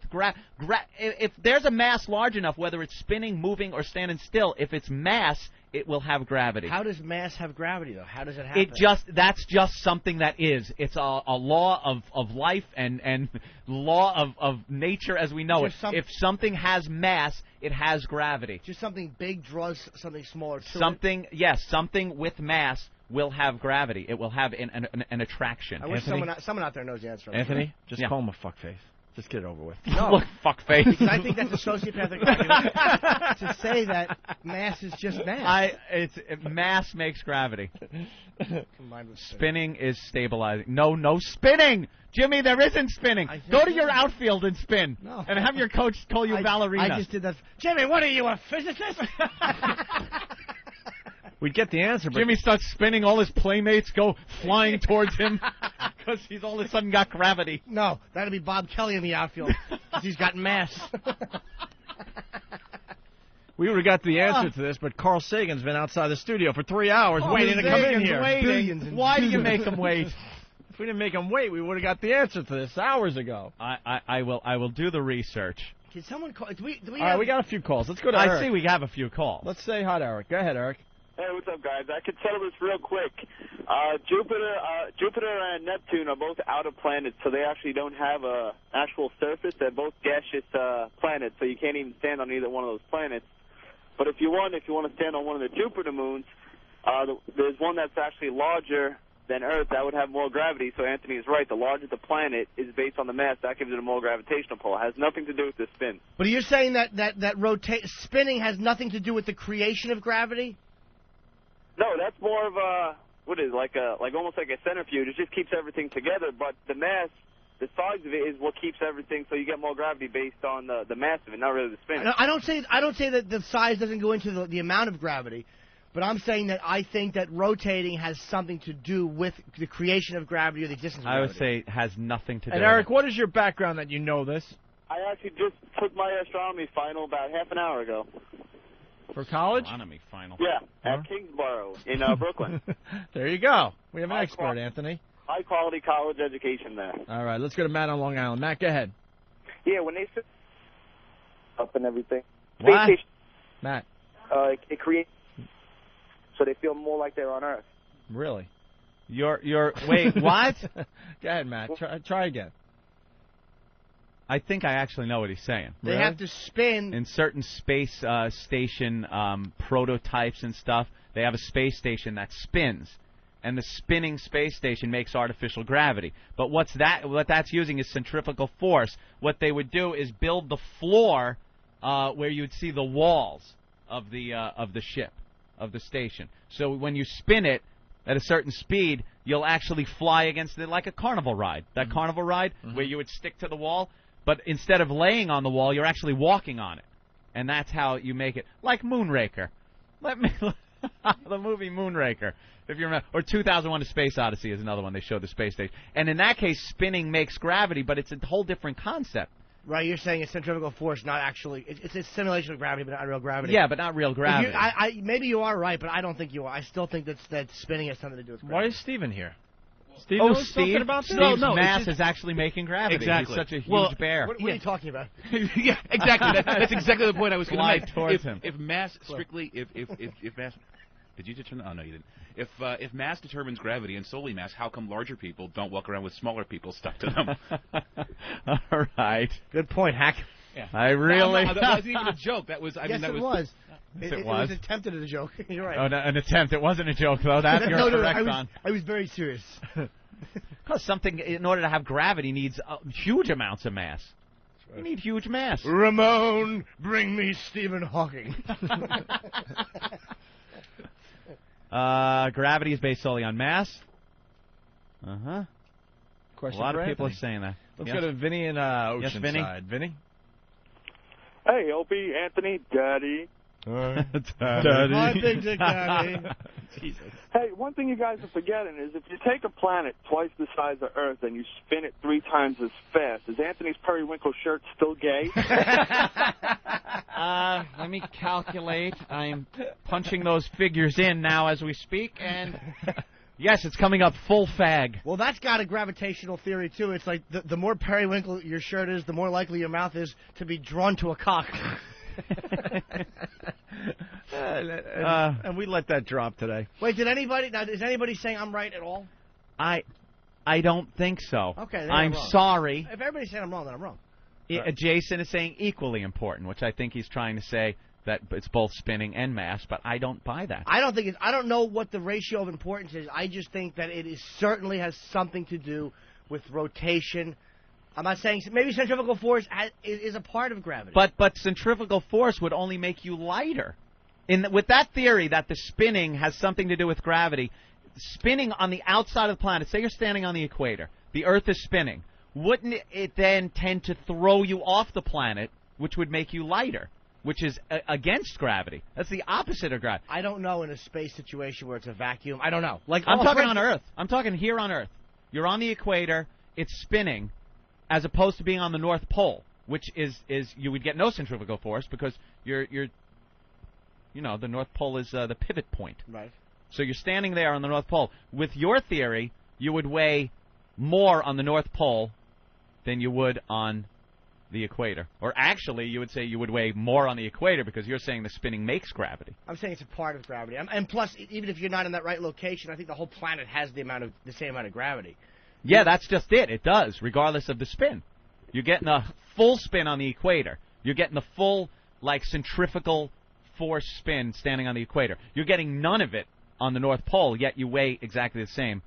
if there's a mass large enough, whether it's spinning, moving, or standing still, if it's mass, it will have gravity. How does mass have gravity, though? How does it happen? That's just something that is. It's a law of life and law of nature as we know it. If something has mass, it has gravity. Just something big draws something smaller to it? Yes, something with mass will have gravity. It will have an attraction. I wish someone out there knows the answer. Anthony, just call him a fuckface. Just get it over with. No, fuckface. Because I think that's a sociopathic argument to say that mass is just mass. Mass makes gravity. Combined with spinning is stabilizing. No spinning! Jimmy, there isn't spinning. Go to your outfield and spin. No. And have your coach call you ballerina. I just did that. Jimmy, what are you, a physicist? We'd get the answer, but Jimmy starts spinning. All his playmates go flying towards him because he's all of a sudden got gravity. No, that'd be Bob Kelly in the outfield because he's got mass. We would have got the answer to this, but Carl Sagan's been outside the studio for 3 hours waiting to come in here. Why do you make him wait? If we didn't make him wait, we would have got the answer to this hours ago. I will do the research. Can someone call? Do we All right, we got a few calls. Let's go to Eric. I see we have a few calls. Let's say hi to Eric. Go ahead, Eric. Hey, what's up, guys? I could settle this real quick. Jupiter and Neptune are both outer planets, so they actually don't have a actual surface. They're both gaseous planets, so you can't even stand on either one of those planets. But if you want to stand on one of the Jupiter moons, there's one that's actually larger than Earth that would have more gravity. So Anthony is right. The larger the planet is based on the mass, that gives it a more gravitational pull. It has nothing to do with the spin. But you're saying that spinning has nothing to do with the creation of gravity? No, that's more of a almost like a centrifuge. It just keeps everything together. But the mass, the size of it, is what keeps everything. So you get more gravity based on the mass of it, not really the spin. I don't say that the size doesn't go into the amount of gravity, but I'm saying that I think that rotating has something to do with the creation of gravity or the existence of gravity. I would say it has nothing to do. And Eric, what is your background that you know this? I actually just took my astronomy final about half an hour ago. For college? Astronomy final. Yeah, at Kingsborough in Brooklyn. There you go. We have an expert, Anthony. High-quality college education there. All right, let's go to Matt on Long Island. Matt, go ahead. Yeah, when they sit up and everything. What? Matt. It creates so they feel more like they're on Earth. Really? Wait, what? Go ahead, Matt. Try again. I think I actually know what he's saying. They have to spin. In certain space station prototypes and stuff, they have a space station that spins. And the spinning space station makes artificial gravity. But what that's using is centrifugal force. What they would do is build the floor where you'd see the walls of the ship, of the station. So when you spin it at a certain speed, you'll actually fly against it like a carnival ride. That carnival ride where you would stick to the wall. But instead of laying on the wall, you're actually walking on it. And that's how you make it. Like Moonraker. The movie Moonraker. If you remember. Or 2001 A Space Odyssey is another one. They showed the space station. And in that case, spinning makes gravity, but it's a whole different concept. Right, you're saying it's centrifugal force, not actually. It's a simulation of gravity, but not real gravity. Yeah, but not real gravity. Maybe you are right, but I don't think you are. I still think that spinning has something to do with gravity. Why is Steven here? Steve knows something about this? Steve's mass is actually making gravity. Exactly. He's such a huge bear. What are you talking about? Yeah, exactly. That's exactly the point I was going to make. Towards him. If mass strictly, if mass Did you determine? Oh no, you didn't. If mass determines gravity and solely mass, how come larger people don't walk around with smaller people stuck to them? All right. Good point, Hack. Yeah. I really. No, that wasn't even a joke. That was. Yes, it was. Yes, It was attempted as a joke. You're right. Oh, no, an attempt. It wasn't a joke, though. That you're correct on. I was very serious. Because something, in order to have gravity, needs huge amounts of mass. You need huge mass. Ramon, bring me Stephen Hawking. Gravity is based solely on mass. Uh-huh. Question A lot for of people Anthony. are saying that. Let's Yes? go to Vinny in Oceanside. Yes, Vinny? Vinny? Hey, Opie, Anthony, Daddy. Daddy. My big dick daddy. Jesus. Hey, one thing you guys are forgetting is if you take a planet twice the size of Earth and you spin it 3 times as fast, is Anthony's periwinkle shirt still gay? Let me calculate. I'm punching those figures in now as we speak, and yes, it's coming up full fag. Well, that's got a gravitational theory, too. It's like the more periwinkle your shirt is, the more likely your mouth is to be drawn to a cock. And we let that drop today. Wait, is anybody saying I'm right at all? I don't think so. Okay, then I'm wrong. sorry. If everybody's saying I'm wrong, then I'm wrong. Jason is saying equally important, which I think he's trying to say that it's both spinning and mass, but I don't buy that. I don't know what the ratio of importance is. I just think that it certainly has something to do with rotation. I'm not saying maybe centrifugal force is a part of gravity. But centrifugal force would only make you lighter. With that theory that the spinning has something to do with gravity, spinning on the outside of the planet, say you're standing on the equator, the Earth is spinning, wouldn't it then tend to throw you off the planet, which would make you lighter, which is against gravity? That's the opposite of gravity. I don't know in a space situation where it's a vacuum. I don't know. Like I'm talking on Earth. I'm talking here on Earth. You're on the equator. It's spinning, as opposed to being on the North Pole, which is you would get no centrifugal force because you're the North Pole is the pivot point. Right. So you're standing there on the North Pole. With your theory, you would weigh more on the North Pole than you would on the equator. Or actually, you would say you would weigh more on the equator because you're saying the spinning makes gravity. I'm saying it's a part of gravity. And plus, even if you're not in that right location, I think the whole planet has the same amount of gravity. Yeah, that's just it. It does, regardless of the spin. You're getting a full spin on the equator. You're getting the full, centrifugal force spin standing on the equator. You're getting none of it on the North Pole, yet you weigh exactly the same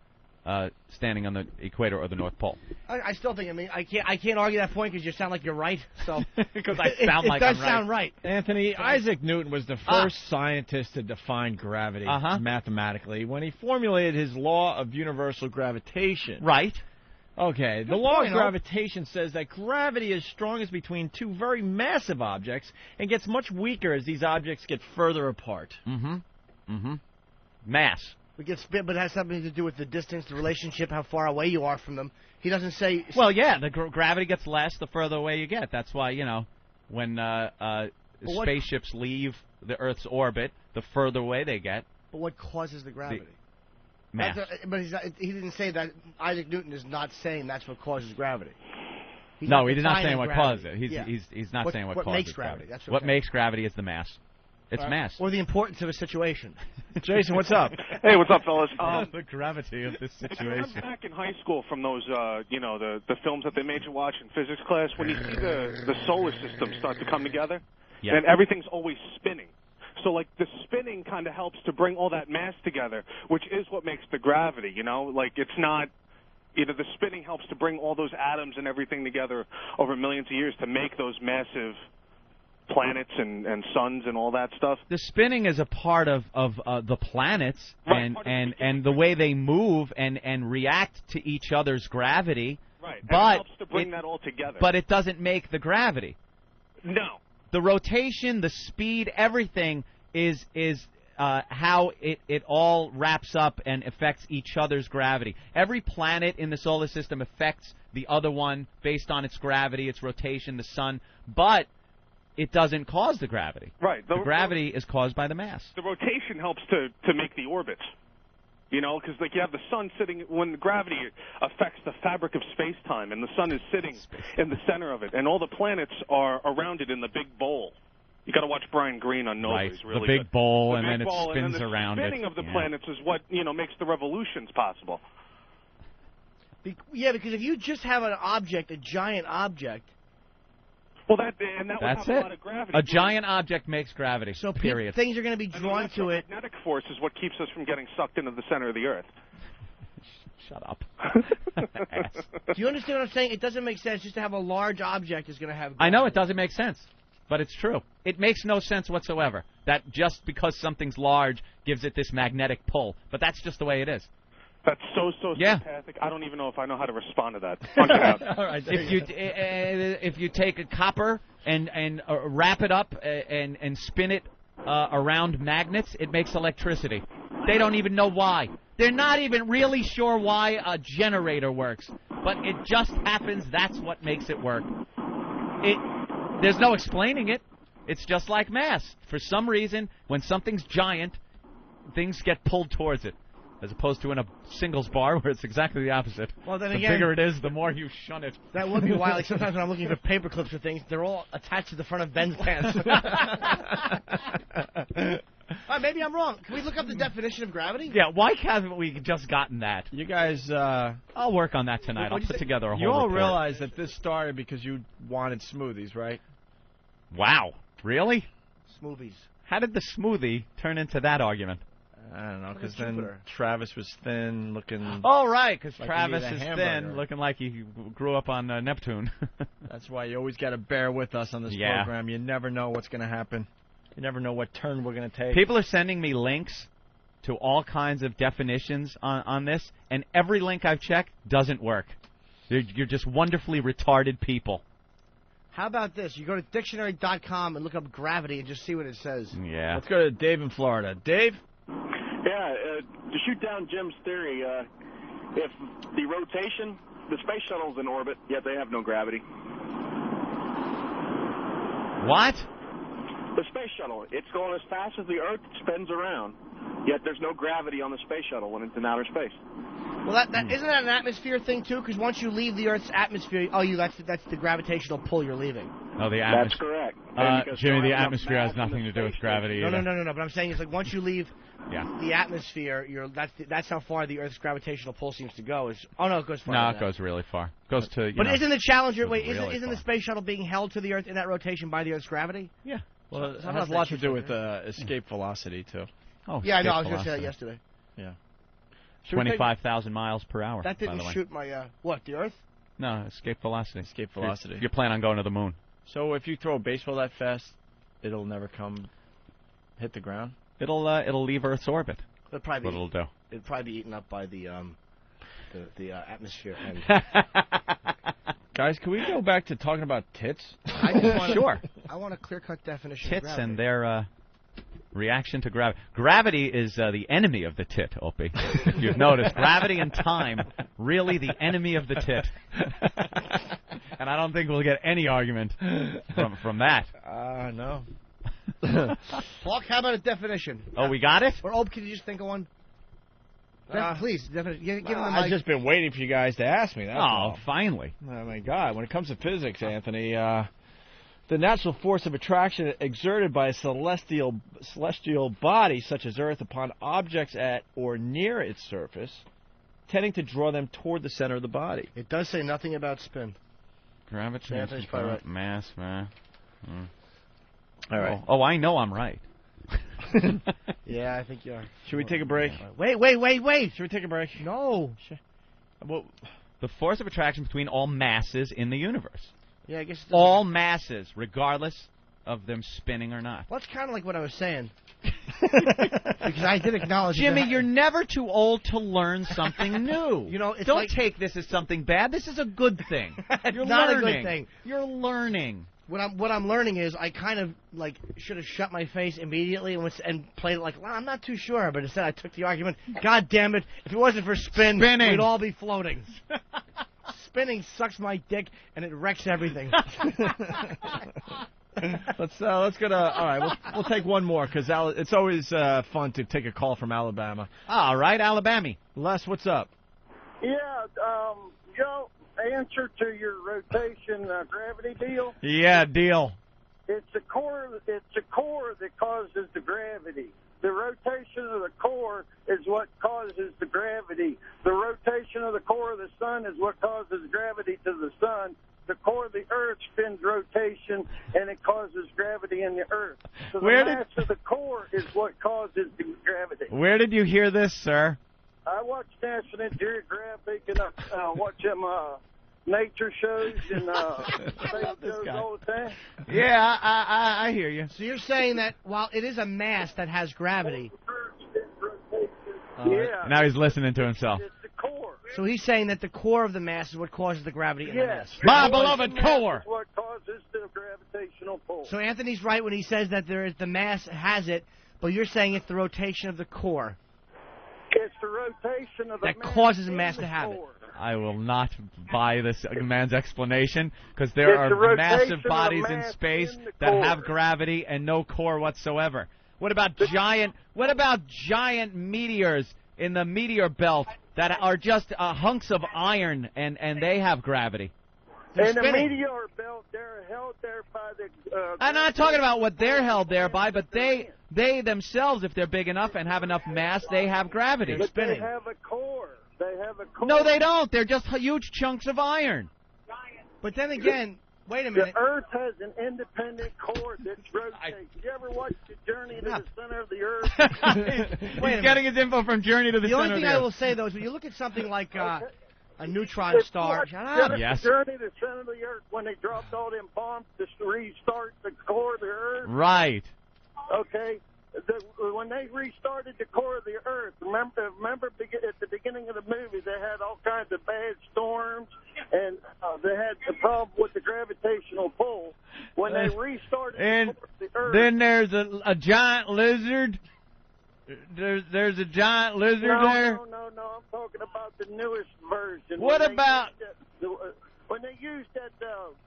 standing on the equator or the North Pole. I still think, I can't argue that point because you sound like you're right. So because I sound like I'm right. It does sound right. Anthony, Isaac Newton was the first scientist to define gravity mathematically when he formulated his law of universal gravitation. Right. Okay, the law of gravitation says that gravity is strongest between 2 very massive objects and gets much weaker as these objects get further apart. Mass. We get spin, but it has something to do with the distance, the relationship, how far away you are from them. He doesn't say... Well, yeah, the gravity gets less the further away you get. That's why, when spaceships leave the Earth's orbit, the further away they get. But what causes the gravity? Mass. But he didn't say that. Isaac Newton is not saying that's what causes gravity. He's not saying what causes it. He's not saying what causes makes gravity. That's what makes gravity is the mass. It's mass. Or the importance of a situation. Jason, what's up? Hey, what's up, fellas? The gravity of this situation. I'm back in high school from those, the films that they made you watch in physics class. When you see the solar system start to come together, and everything's always spinning. So, the spinning kind of helps to bring all that mass together, which is what makes the gravity, it's not... the spinning helps to bring all those atoms and everything together over millions of years to make those massive planets and suns and all that stuff. The spinning is a part of the planets and the way they move and react to each other's gravity. Right, and but it helps to bring that all together. But it doesn't make the gravity. No. The rotation, the speed, everything is how it all wraps up and affects each other's gravity. Every planet in the solar system affects the other one based on its gravity, its rotation, the sun, but it doesn't cause the gravity. Right. The gravity is caused by the mass. The rotation helps to make the orbits. Because you have the sun sitting, when gravity affects the fabric of space-time, and the sun is sitting in the center of it, and all the planets are around it in the big bowl. You got to watch Brian Greene on Nova. Right, He's really the big good. bowl, The and big then it ball, spins and then the around it. spinning of the Yeah. planets is what makes the revolutions possible. Yeah, because if you just have an object, a giant object. Well, that would That's have it. a lot of gravity. A giant object makes gravity. So period. things are going to be drawn to it. Magnetic force is what keeps us from getting sucked into the center of the Earth. Shut up. Do you understand what I'm saying? It doesn't make sense just to have a large object is going to have gravity. I know it doesn't make sense, but it's true. It makes no sense whatsoever that just because something's large gives it this magnetic pull. But that's just the way it is. That's so Yeah. fantastic. I don't even know if I know how to respond to that. Punch it out. All right, If you take a copper and wrap it up and spin it around magnets, it makes electricity. They don't even know why. They're not even really sure why a generator works, but it just happens. That's what makes it work. There's no explaining it. It's just like mass. For some reason, when something's giant, things get pulled towards it. As opposed to in a singles bar where it's exactly the opposite. Well, then the again, bigger it is, the more you shun it. That would be why, like, sometimes when I'm looking for paper clips or things, they're all attached to the front of Ben's pants. Maybe I'm wrong. Can we look up the definition of gravity? Yeah, why haven't we just gotten that? You guys, I'll work on that tonight. I'll put together a whole You all report. realize that this started because you wanted smoothies, right? Wow. Really? Smoothies. How did the smoothie turn into that argument? I don't know, because then Travis was thin, looking... Oh, right, because like Travis he ate a is hamburger. thin, looking like he grew up on Neptune. That's why you always got to bear with us on this program. You never know what's going to happen. You never know what turn we're going to take. People are sending me links to all kinds of definitions on this, and every link I've checked doesn't work. You're just wonderfully retarded people. How about this? You go to dictionary.com and look up gravity and just see what it says. Yeah. Let's go to Dave in Florida. Dave? Yeah, to shoot down Jim's theory, if the rotation, the space shuttle's in orbit, yet they have no gravity. What? The space shuttle, it's going as fast as the Earth spins around, yet there's no gravity on the space shuttle when it's in outer space. Well, isn't that an atmosphere thing too? Because once you leave the Earth's atmosphere, that's the gravitational pull you're leaving. Oh, the That's atmosphere. correct. Jimmy, the atmosphere has nothing to do with gravity. No. either. But I'm saying it's like once you leave Yeah. the atmosphere, that's how far the Earth's gravitational pull seems to go. It goes far. No, it goes really far. Goes to. But isn't the Challenger? Wait, really isn't the space shuttle being held to the Earth in that rotation by the Earth's gravity? Yeah. Well, it So has a that lot to shit's do like with escape velocity, too. Oh, yeah, I know. I escape was going to say that velocity. yesterday. Yeah. 25,000 miles per hour. That by the didn't way. shoot my the Earth. No, escape velocity. Escape velocity. You plan on going to the moon. So if you throw a baseball that fast, it'll never hit the ground? It'll leave Earth's orbit. It'll probably What it'll do. It'll probably be eaten up by the atmosphere. And Guys, can we go back to talking about tits? I just want Sure. I want a clear-cut definition. Tits of gravity. and their reaction to gravity. Gravity is the enemy of the tit, Opie. If you've noticed, gravity and time really the enemy of the tit. And I don't think we'll get any argument from that. No. Hawk, how about a definition? Oh, we got it? Or can you just think of one? Please, definition. Give him the I've mic. just been waiting for you guys to ask me. That's all. Finally. Oh, my God. When it comes to physics, Anthony, the natural force of attraction exerted by a celestial body such as Earth upon objects at or near its surface, tending to draw them toward the center of the body. It does say nothing about spin. Gravity, Anthony's probably right. mass. All right. Oh, I know I'm right. Yeah, I think you are. Should we take a break? Wait. Should we take a break? No. Well, The force of attraction between all masses in the universe. Yeah, I guess it doesn't- All masses, regardless of them spinning or not. Well, that's kind of like what I was saying. Because I did acknowledge Jimmy, that. you're never too old to learn something new. You know, it's Don't like, take this as something bad. This is a good thing. You're not learning. a good thing. You're learning. What I'm learning is I kind of like should have shut my face immediately and played it like, well, I'm not too sure, but instead I took the argument. God damn it! If it wasn't for spinning, we'd all be floating. Spinning sucks my dick and it wrecks everything. Let's go to. All right, we'll take one more because it's always fun to take a call from Alabama. All right, Alabama. Les, what's up? Yeah, Joe, answer to your rotation gravity deal. Yeah, deal. It's the core that causes the gravity. The rotation of the core is what causes the gravity. The rotation of the core of the sun is what causes gravity to the sun. The core of the earth spins rotation, and it causes gravity in the earth. So the mass of the core is what causes the gravity. Where did you hear this, sir? I watch National Geographic, and I watch them nature shows and shows all the time. Yeah, I hear you. So you're saying that while it is a mass that has gravity... Yeah. Now he's listening to himself. It's the core. So he's saying that the core of the mass is what causes the gravity in the mass. My beloved core! Is what causes the gravitational pull. So Anthony's right when he says that the mass has it, but you're saying it's the rotation of the core. It's the rotation of the that mass causes a in mass the to have core. it. I will not buy this man's explanation because there are massive bodies in space that have gravity and no core whatsoever. What about giant meteors in the meteor belt that are just hunks of iron and they have gravity? And the meteor belt, they're held there by the... I'm not talking about what they're held there by, but they themselves, if they're big enough and have enough mass, they have gravity. But they have a core. They have a core. No, they don't. They're just huge chunks of iron. But then again, wait a minute. The Earth has an independent core that rotates. You ever watch the Journey to the Center of the Earth? He's getting his info from Journey to the Center of the Earth. The only thing I will say, though, is when you look at something like a neutron star... Yes. Journey to the Center of the Earth, when they dropped all them bombs to restart the core of the Earth. Right. Okay. When they restarted the core of the Earth, remember at the beginning of the movie, they had all kinds of bad storms, and they had the problem with the gravitational pull. When they restarted the Earth... Then there's a giant lizard. There's a giant lizard there? No, I'm talking about the newest version. What about... When they used that...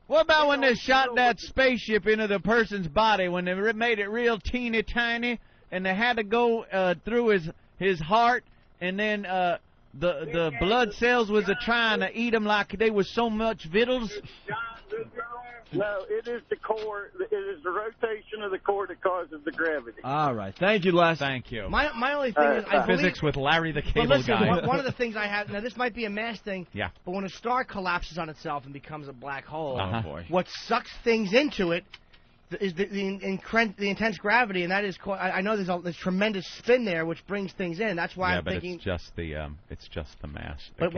what about when they shot that spaceship into the person's body, when they made it real teeny tiny, and they had to go through his heart, and then the blood cells was trying to eat him like they was so much vittles? No, it is the core. It is the rotation of the core that causes the gravity. All right. Thank you, Les. Thank you. My only thing is I believe... Physics with Larry the Cable listen, Guy. One of the things I have... Now, this might be a mass thing. Yeah. But when a star collapses on itself and becomes a black hole, Oh, boy. what sucks things into it is the intense gravity, and that is... I know there's tremendous spin there, which brings things in. That's why I'm but thinking... it's just the mass. But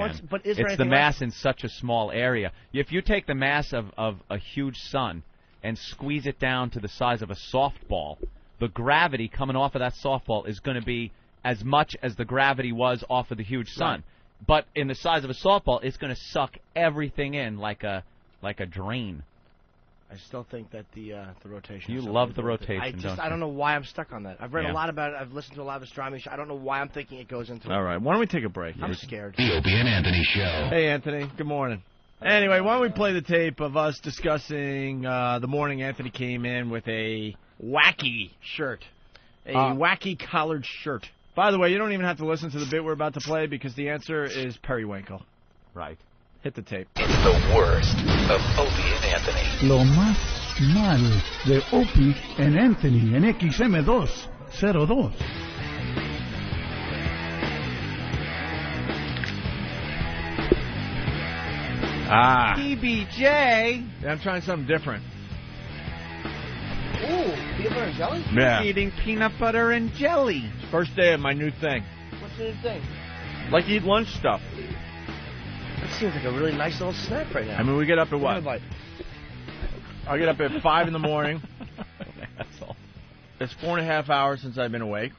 is there it's the anything mass in such a small area. If you take the mass of a huge sun and squeeze it down to the size of a softball, the gravity coming off of that softball is going to be as much as the gravity was off of the huge sun. Right. But in the size of a softball, it's going to suck everything in like a drain. I still think that the rotation... You love the rotation, don't you? I don't know why I'm stuck on that. I've read a lot about it. I've listened to a lot of astronomy. I don't know why I'm thinking it goes into it. All right. Why don't we take a break? I'm scared. The Opie and Anthony Show. Hey, Anthony. Good morning. Anyway, why don't we play the tape of us discussing the morning Anthony came in with a wacky shirt. A wacky collared shirt. By the way, you don't even have to listen to the bit we're about to play because the answer is Periwinkle. Right. Hit the tape. It's the worst of Opie and Anthony. Lo más mal de Opie and Anthony en XM202. PBJ. Yeah, I'm trying something different. Ooh, peanut butter and jelly? Yeah. Eating peanut butter and jelly. First day of my new thing. What's the new thing? Like eat lunch stuff. That seems like a really nice little snack right now. I mean, we get up at what? I get up at 5 in the morning. Asshole. It's 4.5 hours since I've been awake.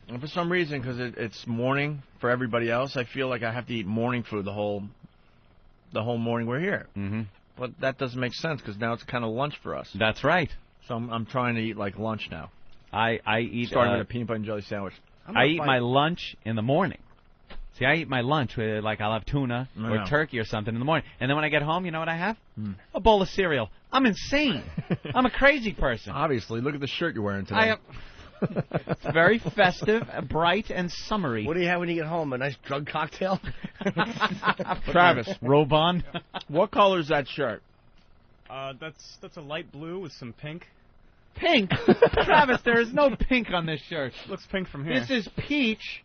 And for some reason, because it's morning for everybody else, I feel like I have to eat morning food the whole morning we're here. Mm-hmm. But that doesn't make sense because now it's kind of lunch for us. That's right. So I'm trying to eat like lunch now. I eat starting with a peanut butter and jelly sandwich. I eat my lunch in the morning. See, I eat my lunch with, like, I'll have tuna or turkey or something in the morning. And then when I get home, you know what I have? A bowl of cereal. I'm insane. I'm a crazy person. Obviously. Look at the shirt you're wearing today. It's very festive, bright, and summery. What do you have when you get home? A nice drug cocktail? Travis. Robon. What color is that shirt? That's a light blue with some pink. Pink? Travis, there is no pink on this shirt. Looks pink from here. This is peach,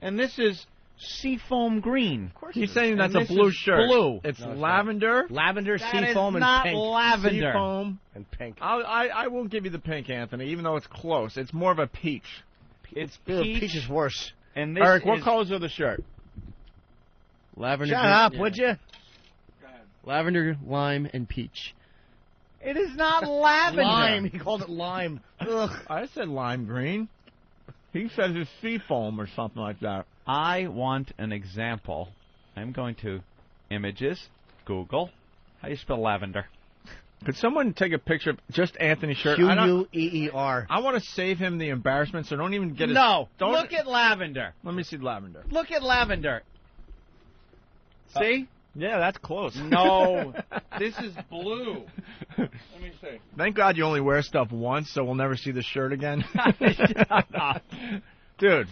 and this is seafoam green. Of course. He's saying that's a blue shirt. Blue. It's lavender. Lavender, That seafoam, is and not pink. lavender. Seafoam. And pink. I won't give you the pink, Anthony, even though it's close. It's more of a peach. It's Peach is worse. And this Eric, what is colors are the shirt? Lavender. Shut up, would you? Lavender, lime, and peach. It is not lavender. Lime. He called it lime. Ugh. I said lime green. He says it's seafoam or something like that. I want an example. I'm going to images, Google. How do you spell lavender? Could someone take a picture of just Anthony's shirt? Q-U-E-E-R. I want to save him the embarrassment, so don't even get his... No. Don't, Look at lavender. Let me see lavender. Look at lavender. See? Yeah, that's close. No. This is blue. Let me see. Thank God you only wear stuff once, so we'll never see the shirt again. Dude,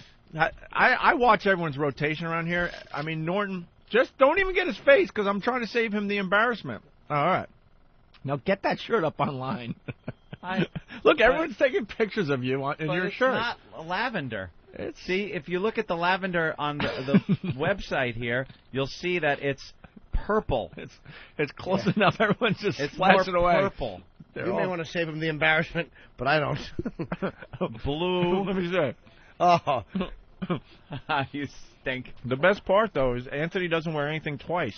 I watch everyone's rotation around here. I mean, Norton, just don't even get his face, because I'm trying to save him the embarrassment. All right. Now get that shirt up online. Look, everyone's taking pictures of you in your shirt. It's not lavender. See, if you look at the lavender on the website here, you'll see that it's purple. It's close enough. Everyone's just it's flashing more away. Purple. You may want to save him the embarrassment, but I don't. Blue. Let me see. Oh. You stink. The best part, though, is Anthony doesn't wear anything twice.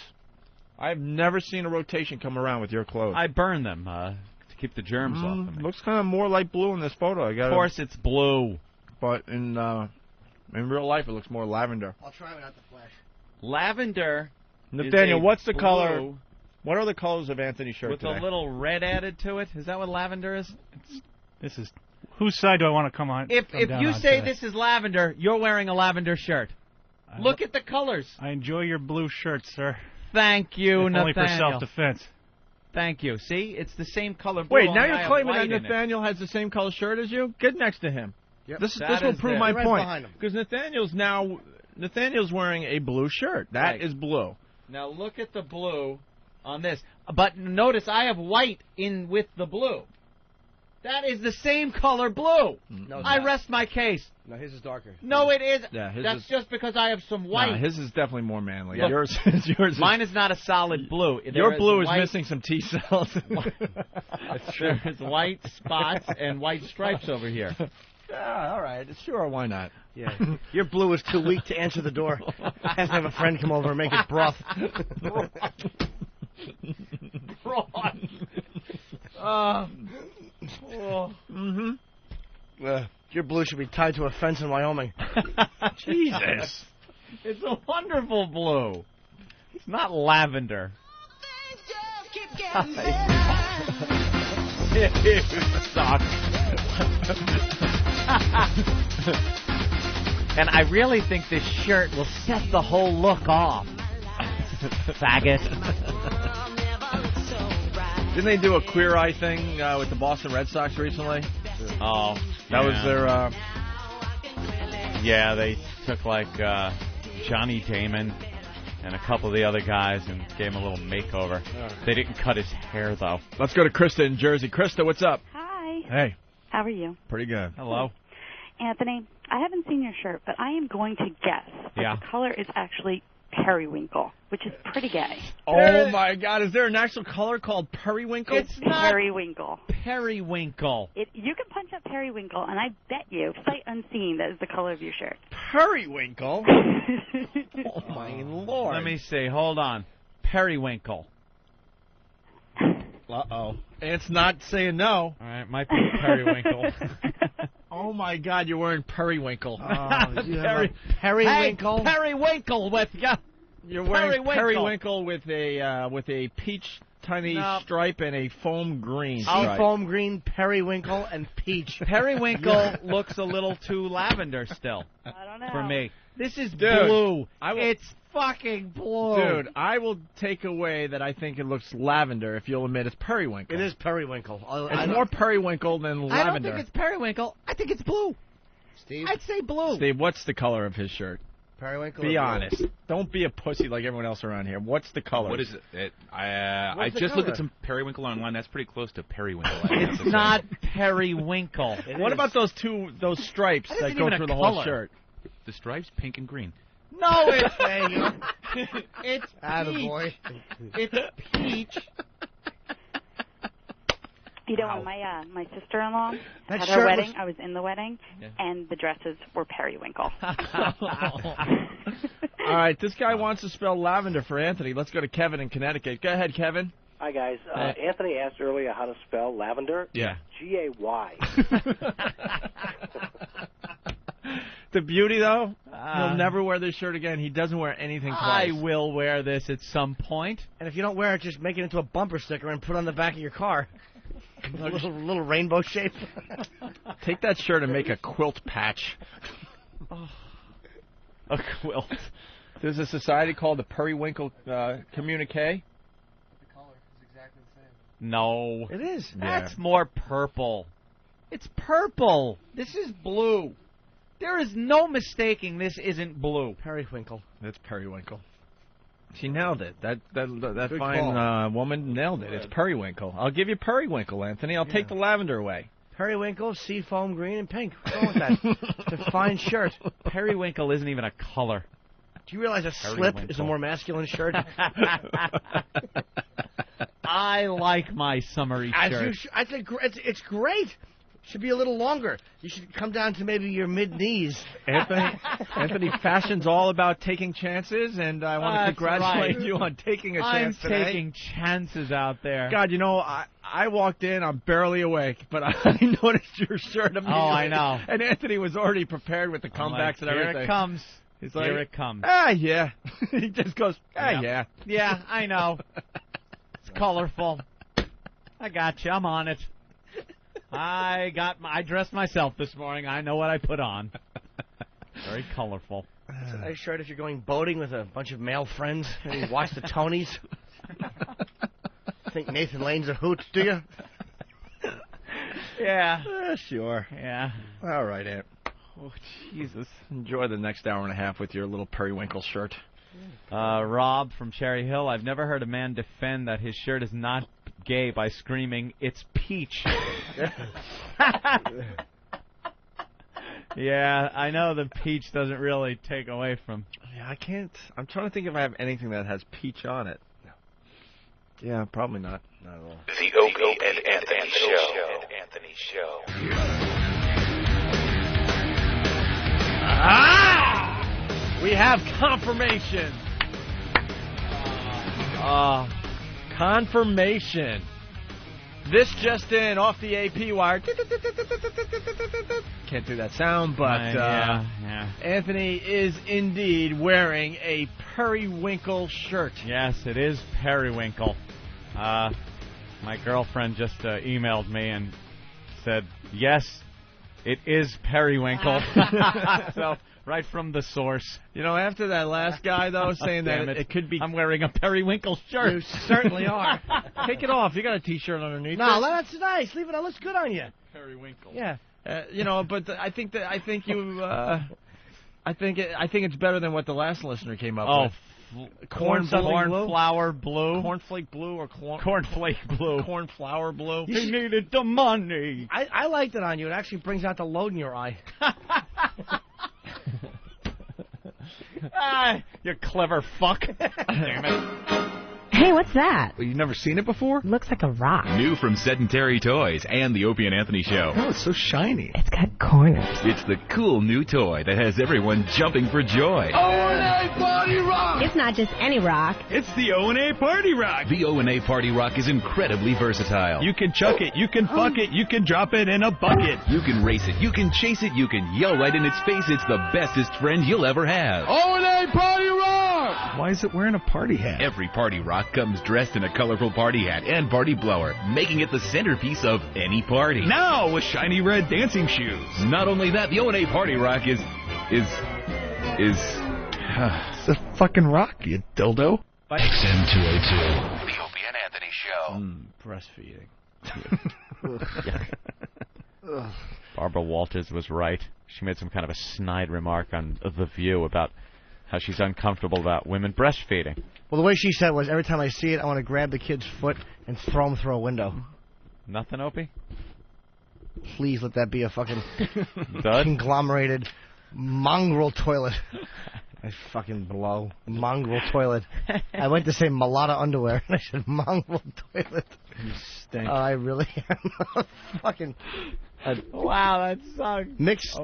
I've never seen a rotation come around with your clothes. I burn them to keep the germs off of me. Looks kind of more light blue in this photo. Of course it's blue. But in real life, it looks more lavender. I'll try without the flash. Lavender. Nathaniel, what's the blue color? What are the colors of Anthony's shirt with today? a little red added to it? Is that what lavender is? This is whose side do I want to come on? If down you on say today? this is lavender, you're wearing a lavender shirt. Look at the colors. I enjoy your blue shirt, sir. Thank you, if Nathaniel. only for self-defense. Thank you. See, it's the same color blue. Wait, now only I you're have claiming that white in it. Nathaniel has the same color shirt as you? Get next to him. Yep. This That will is prove there. my Right point. behind him. Because Nathaniel's wearing a blue shirt. That Right. is blue. Now look at the blue on this. But notice I have white in with the blue. That is the same color blue. No, it's I not. rest my case. No, his is darker. No, it is. Yeah, his That's is- just because I have some white. Nah, his is definitely more manly. Look, yours Mine is not a solid blue. Your blue is missing some T cells. There's white spots and white stripes over here. Yeah, all right. Sure, why not? Yeah. Your blue is too weak to answer the door. Has to have a friend come over and make it broth. Broth. Your blue should be tied to a fence in Wyoming. Jesus. It's a wonderful blue. It's not lavender. You suck. And I really think this shirt will set the whole look off. Faggot. Didn't they do a Queer Eye thing with the Boston Red Sox recently? Oh, That was their... Yeah, they took like Johnny Damon and a couple of the other guys and gave him a little makeover. They didn't cut his hair, though. Let's go to Krista in Jersey. Krista, what's up? Hi. Hey. How are you? Pretty good. Hello. Anthony, I haven't seen your shirt, but I am going to guess that Yeah. the color is actually periwinkle, which is pretty gay. Oh, my God. Is there an actual color called periwinkle? It's not Periwinkle. periwinkle. You can punch up periwinkle, and I bet you, sight unseen, that is the color of your shirt. Periwinkle? Oh, my Lord. Let me see. Hold on. Periwinkle. Uh-oh. It's not saying no. All right, might be periwinkle. Oh, my God, you're wearing periwinkle. Periwinkle? Hey, periwinkle with ya. You're wearing Periwinkle. periwinkle with a peach tiny stripe and a foam green stripe. Foam green, periwinkle, and peach. Periwinkle looks a little too lavender still. I don't know. For me. This is Dude, blue. I will- It's fucking blue. Dude, I will take away that I think it looks lavender if you'll admit it's periwinkle. It is periwinkle. It's more periwinkle than lavender. I don't think it's periwinkle. I think it's blue. Steve? I'd say blue. Steve, what's the color of his shirt? Periwinkle. Be honest. Don't be a pussy like everyone else around here. What's the color? What is it? I the just looked color? at some periwinkle online. That's pretty close to periwinkle. It's not periwinkle. What about those stripes That that isn't go even a through the whole color. shirt? The stripes, pink and green. No, it's it's Attaboy. peach. It's peach. You know, when my sister-in-law That had shirt her wedding, was- I was in the wedding, and the dresses were periwinkle. All right, this guy wants to spell lavender for Anthony. Let's go to Kevin in Connecticut. Go ahead, Kevin. Hi, guys. Anthony asked earlier how to spell lavender. Yeah. G-A-Y. The beauty, though, he'll never wear this shirt again. He doesn't wear anything I twice. will wear this at some point. And if you don't wear it, just make it into a bumper sticker and put it on the back of your car. A little rainbow shape. Take that shirt and make a quilt patch. A quilt. There's a society called the Periwinkle Communique. No. It is. That's more purple. It's purple. This is blue. There is no mistaking this isn't blue. Periwinkle. That's periwinkle. She nailed it. That Good fine woman nailed it. It's periwinkle. I'll give you periwinkle, Anthony. I'll take the lavender away. Periwinkle, seafoam green, and pink. What's wrong with that? It's a fine shirt. Periwinkle isn't even a color. Do you realize a slip is a more masculine shirt? I like my summery shirt. I think it's great. Should be a little longer. You should come down to maybe your mid-knees. Anthony, fashion's all about taking chances, and I want to congratulate you on taking a chance today. I'm taking chances out there. God, you know, I walked in, I'm barely awake, but I noticed your shirt immediately. Oh, I know. And Anthony was already prepared with the comebacks and everything. Here it comes. He's Here like, it comes. Yeah. He just goes, yeah. Yeah, I know. It's colorful. I got you. I'm on it. I dressed myself this morning. I know what I put on. Very colorful. It's a nice shirt if you're going boating with a bunch of male friends and you watch the Tonys. Think Nathan Lane's a hoot, do you? Yeah. Sure. Yeah. All right, Aunt. Oh, Jesus. Enjoy the next hour and a half with your little periwinkle shirt. Rob from Cherry Hill. I've never heard a man defend that his shirt is not gay by screaming, "It's peach." Yeah, I know the peach doesn't really take away from... Yeah, I can't... I'm trying to think if I have anything that has peach on it. No. Yeah, probably not. Not at all. The Opie and Anthony Show. We have confirmation. Confirmation. This just in, off the AP wire. Can't do that sound, but Anthony is indeed wearing a periwinkle shirt. Yes, it is periwinkle. My girlfriend just emailed me and said, yes, it is periwinkle. So, right from the source. You know, after that last guy, though, saying that it could be... I'm wearing a periwinkle shirt. You certainly are. Take it off. You got a T-shirt underneath. No, that's nice. Leave it on. It looks good on you. Periwinkle. Yeah. You know, but I think it's better than what the last listener came up with. Cornflower blue. Cornflake blue or cornflake blue. Cornflower blue. He needed the money. I liked it on you. It actually brings out the load in your eye. You clever fuck. Damn it. Hey, what's that? Well, you've never seen it before? Looks like a rock. New from Sedentary Toys and the Opie and Anthony Show. Oh, it's so shiny. It's got corners. It's the cool new toy that has everyone jumping for joy. O&A Party Rock! It's not just any rock. It's the O&A Party Rock. The O&A Party Rock is incredibly versatile. You can chuck it, you can fuck it, you can drop it in a bucket. You can race it, you can chase it, you can yell right in its face. It's the bestest friend you'll ever have. O&A Party Rock! Why is it wearing a party hat? Every Party Rock comes dressed in a colorful party hat and party blower, making it the centerpiece of any party. Now with shiny red dancing shoes. Not only that, the O&A Party Rock is it's a fucking rock, you dildo. XM202. The Opie and Anthony Show. Barbara Walters was right. She made some kind of a snide remark on The View about how she's uncomfortable about women breastfeeding. Well, the way she said was, every time I see it, I want to grab the kid's foot and throw him through a window. Nothing, Opie? Please let that be a fucking Dud? conglomerated mongrel toilet. I fucking blow. Mongrel toilet. I went to say mulatto underwear, and I said mongrel toilet. You stink. I really am. Fucking. Wow, that sucks. Mixed.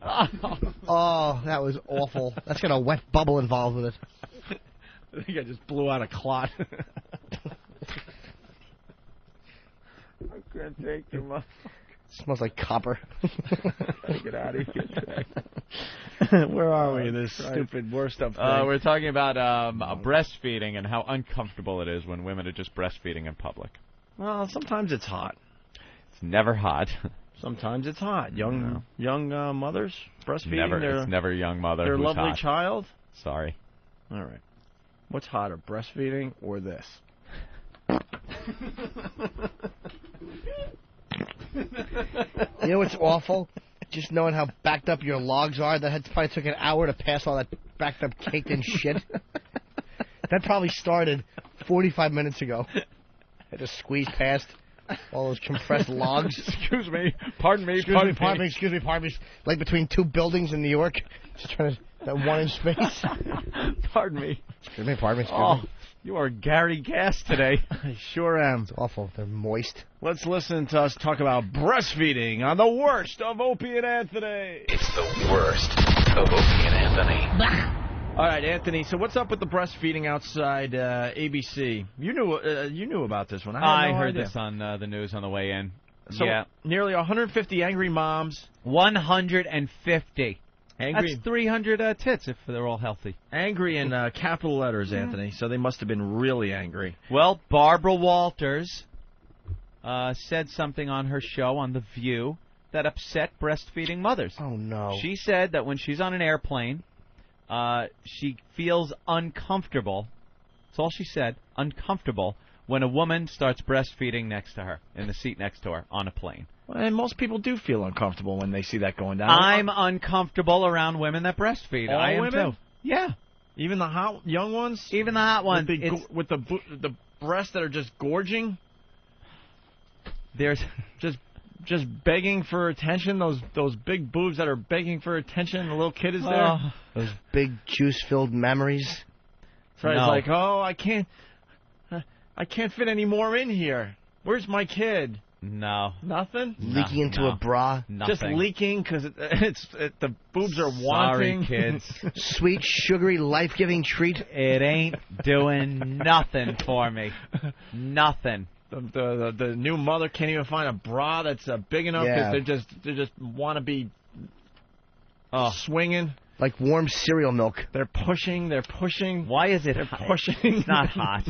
Oh, that was awful. That's got a wet bubble involved with it. I think I just blew out a clot. I can't take you, motherfucker. Smells like copper. Get out of here today. Where are we? This stupid worst up thing. We're talking about breastfeeding and how uncomfortable it is when women are just breastfeeding in public. Well, sometimes it's hot. It's never hot. Sometimes it's hot. Young mothers breastfeeding. It's never a young mother their who's lovely hot. child. Sorry. All right. What's hotter, breastfeeding or this? You know what's awful? Just knowing how backed up your logs are. That probably took an hour to pass all that backed up caked in shit. That probably started 45 minutes ago. I had to squeeze past all those compressed logs. Excuse me. Pardon me. Excuse me. Like between two buildings in New York. Just trying to, that 1 inch space. Pardon me. Excuse me. You are Gary Gass today. I sure am. It's awful. They're moist. Let's listen to us talk about breastfeeding on the worst of Opie and Anthony. It's the worst of Opie and Anthony. All right, Anthony. So what's up with the breastfeeding outside ABC? You knew about this one. I heard this on the news on the way in. So nearly 150 angry moms. 150. Angry. That's 300 tits if they're all healthy. Angry in capital letters, Anthony. So they must have been really angry. Well, Barbara Walters said something on her show on The View that upset breastfeeding mothers. Oh, no. She said that when she's on an airplane, she feels uncomfortable. That's all she said, uncomfortable, when a woman starts breastfeeding next to her, in the seat next to her, on a plane. And most people do feel uncomfortable when they see that going down. I'm uncomfortable around women that breastfeed. All I am women? too. Yeah. Even the hot young ones? Even the hot ones. With the breasts that are just gorging? There's just begging for attention, those big boobs that are begging for attention, the little kid is there. Those big juice-filled memories. So it's like, I can't fit any more in here. Where's my kid? No. Nothing? Leaking into a bra. Nothing. Just leaking because the boobs are wanting. Sorry, kids. Sweet, sugary, life-giving treat. It ain't doing nothing for me. Nothing. The new mother can't even find a bra that's big enough because they just want to be swinging. Like warm cereal milk. They're pushing. Why is it pushing? It's not hot.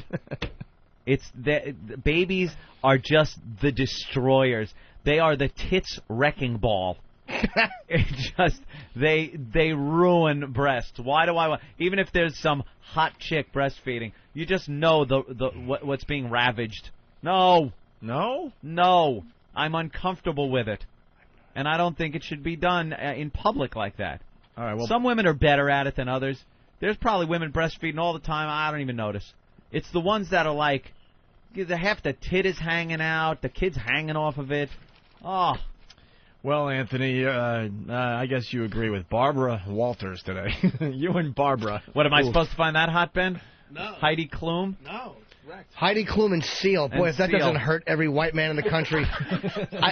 It's the babies are just the destroyers. They are the tits wrecking ball. It just they ruin breasts. Why do I want? Even if there's some hot chick breastfeeding, you just know what's being ravaged. No. I'm uncomfortable with it, and I don't think it should be done in public like that. All right. Well, some women are better at it than others. There's probably women breastfeeding all the time. I don't even notice. It's the ones that are like, half the tit is hanging out, the kid's hanging off of it. Oh. Well, Anthony, I guess you agree with Barbara Walters today. You and Barbara. What, am I supposed to find that hot, Ben? No. Heidi Klum? No, correct. Heidi Klum and Seal. Boy, if that doesn't hurt every white man in the country.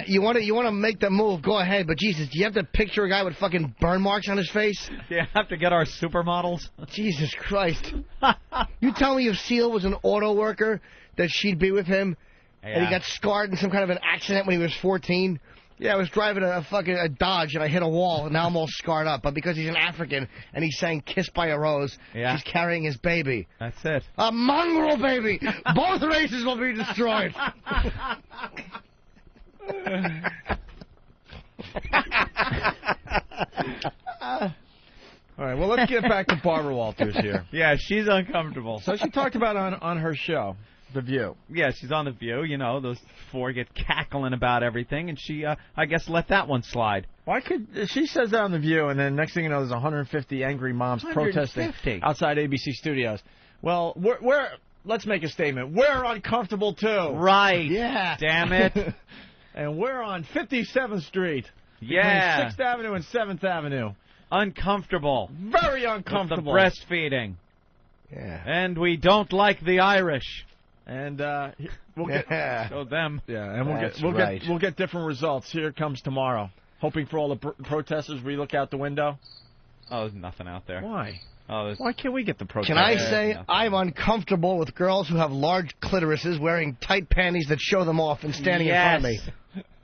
You want to make the move, go ahead. But, Jesus, do you have to picture a guy with fucking burn marks on his face? Do you have to get our supermodels? Jesus Christ. You tell me if Seal was an auto worker, that she'd be with him, and he got scarred in some kind of an accident when he was 14. Yeah, I was driving a Dodge, and I hit a wall, and now I'm all scarred up. But because he's an African, and he's saying "Kiss by a Rose," he's carrying his baby. That's it. A mongrel baby! Both races will be destroyed. All right, well, let's get back to Barbara Walters here. Yeah, she's uncomfortable. So she talked about on her show The View. Yeah, she's on The View. You know, those four get cackling about everything, and she, I guess, let that one slide. Why could she says that on The View, and then next thing you know, there's 150 angry moms 150. protesting outside ABC studios. Well, we're let's make a statement. We're uncomfortable too. Right. Yeah. Damn it. And we're on 57th Street. Yeah. Between 6th Avenue and 7th Avenue. Uncomfortable. Very uncomfortable. With the breastfeeding. Yeah. And we don't like the Irish. And we'll get show them. Yeah, and we'll get different results. Here comes tomorrow. Hoping for all the protesters. We look out the window. Oh, there's nothing out there. Why? Oh, why can't we get the protesters? Can I say I'm uncomfortable with girls who have large clitorises wearing tight panties that show them off and standing in front of me?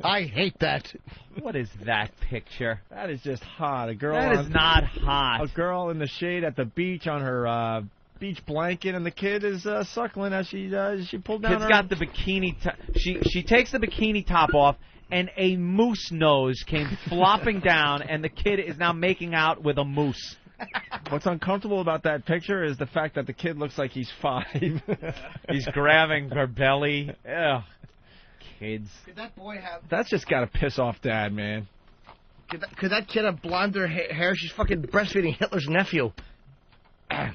I hate that. What is that picture? That is just hot. A girl. That is not hot. A girl in the shade at the beach on her beach blanket, and the kid is suckling as she pulled down. Kid's got the bikini. She takes the bikini top off, and a moose nose came flopping down, and the kid is now making out with a moose. What's uncomfortable about that picture is the fact that the kid looks like he's 5. He's grabbing her belly. Ugh. Kids. Could that boy have... That's just got to piss off Dad, man. Could that kid have blonder hair? She's fucking breastfeeding Hitler's nephew. Sorry,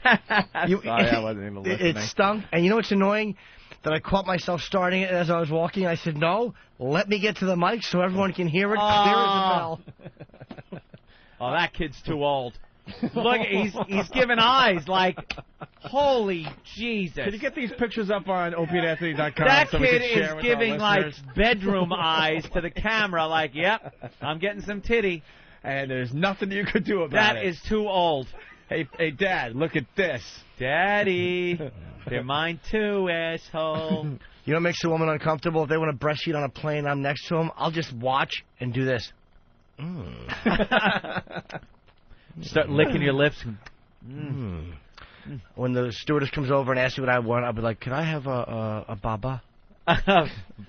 I wasn't even listening. It stung. And you know what's annoying? That I caught myself starting it as I was walking. I said, no, let me get to the mic so everyone can hear it clear as a bell. Oh, that kid's too old. Look, he's giving eyes like, holy Jesus. Can you get these pictures up on opieandanthony.com? That so kid is giving like bedroom eyes to the camera like, yep, I'm getting some titty. And there's nothing you could do about it. That is too old. Hey, Dad, look at this. Daddy, they're mine too, asshole. You know what makes a woman uncomfortable? If they want to breastfeed on a plane, I'm next to them, I'll just watch and do this. Start licking your lips. When the stewardess comes over and asks me what I want, I'll be like, can I have a baba?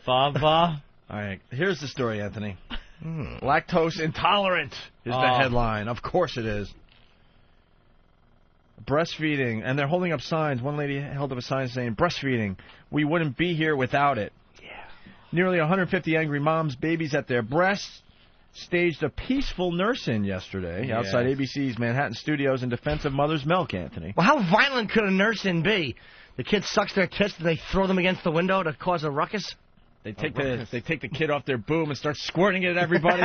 Baba? All right, here's the story, Anthony. Lactose intolerant is the headline. Of course it is. Breastfeeding, and they're holding up signs. One lady held up a sign saying, breastfeeding, we wouldn't be here without it. Yeah. Nearly 150 angry moms, babies at their breasts, staged a peaceful nurse-in yesterday outside ABC's Manhattan studios in defense of mother's milk, Anthony. Well, how violent could a nurse-in be? The kid sucks their tits and they throw them against the window to cause a ruckus? They take the kid off their boom and start squirting it at everybody.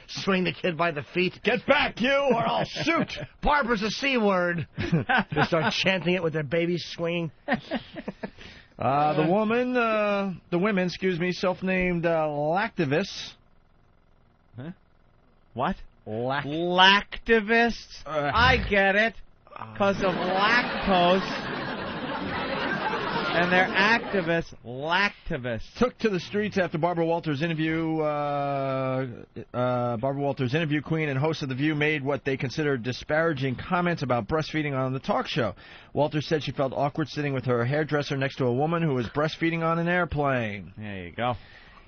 Swing the kid by the feet. Get back, you, or I'll shoot. Barbara's a C word. They start chanting it with their babies swinging. The women, self-named lactivists. Huh? What? Lactivists? I get it. Because of lactose. And they're activists, lactivists. Took to the streets after Barbara Walters' interview. Barbara Walters, interview queen and host of The View, made what they considered disparaging comments about breastfeeding on the talk show. Walters said she felt awkward sitting with her hairdresser next to a woman who was breastfeeding on an airplane. There you go.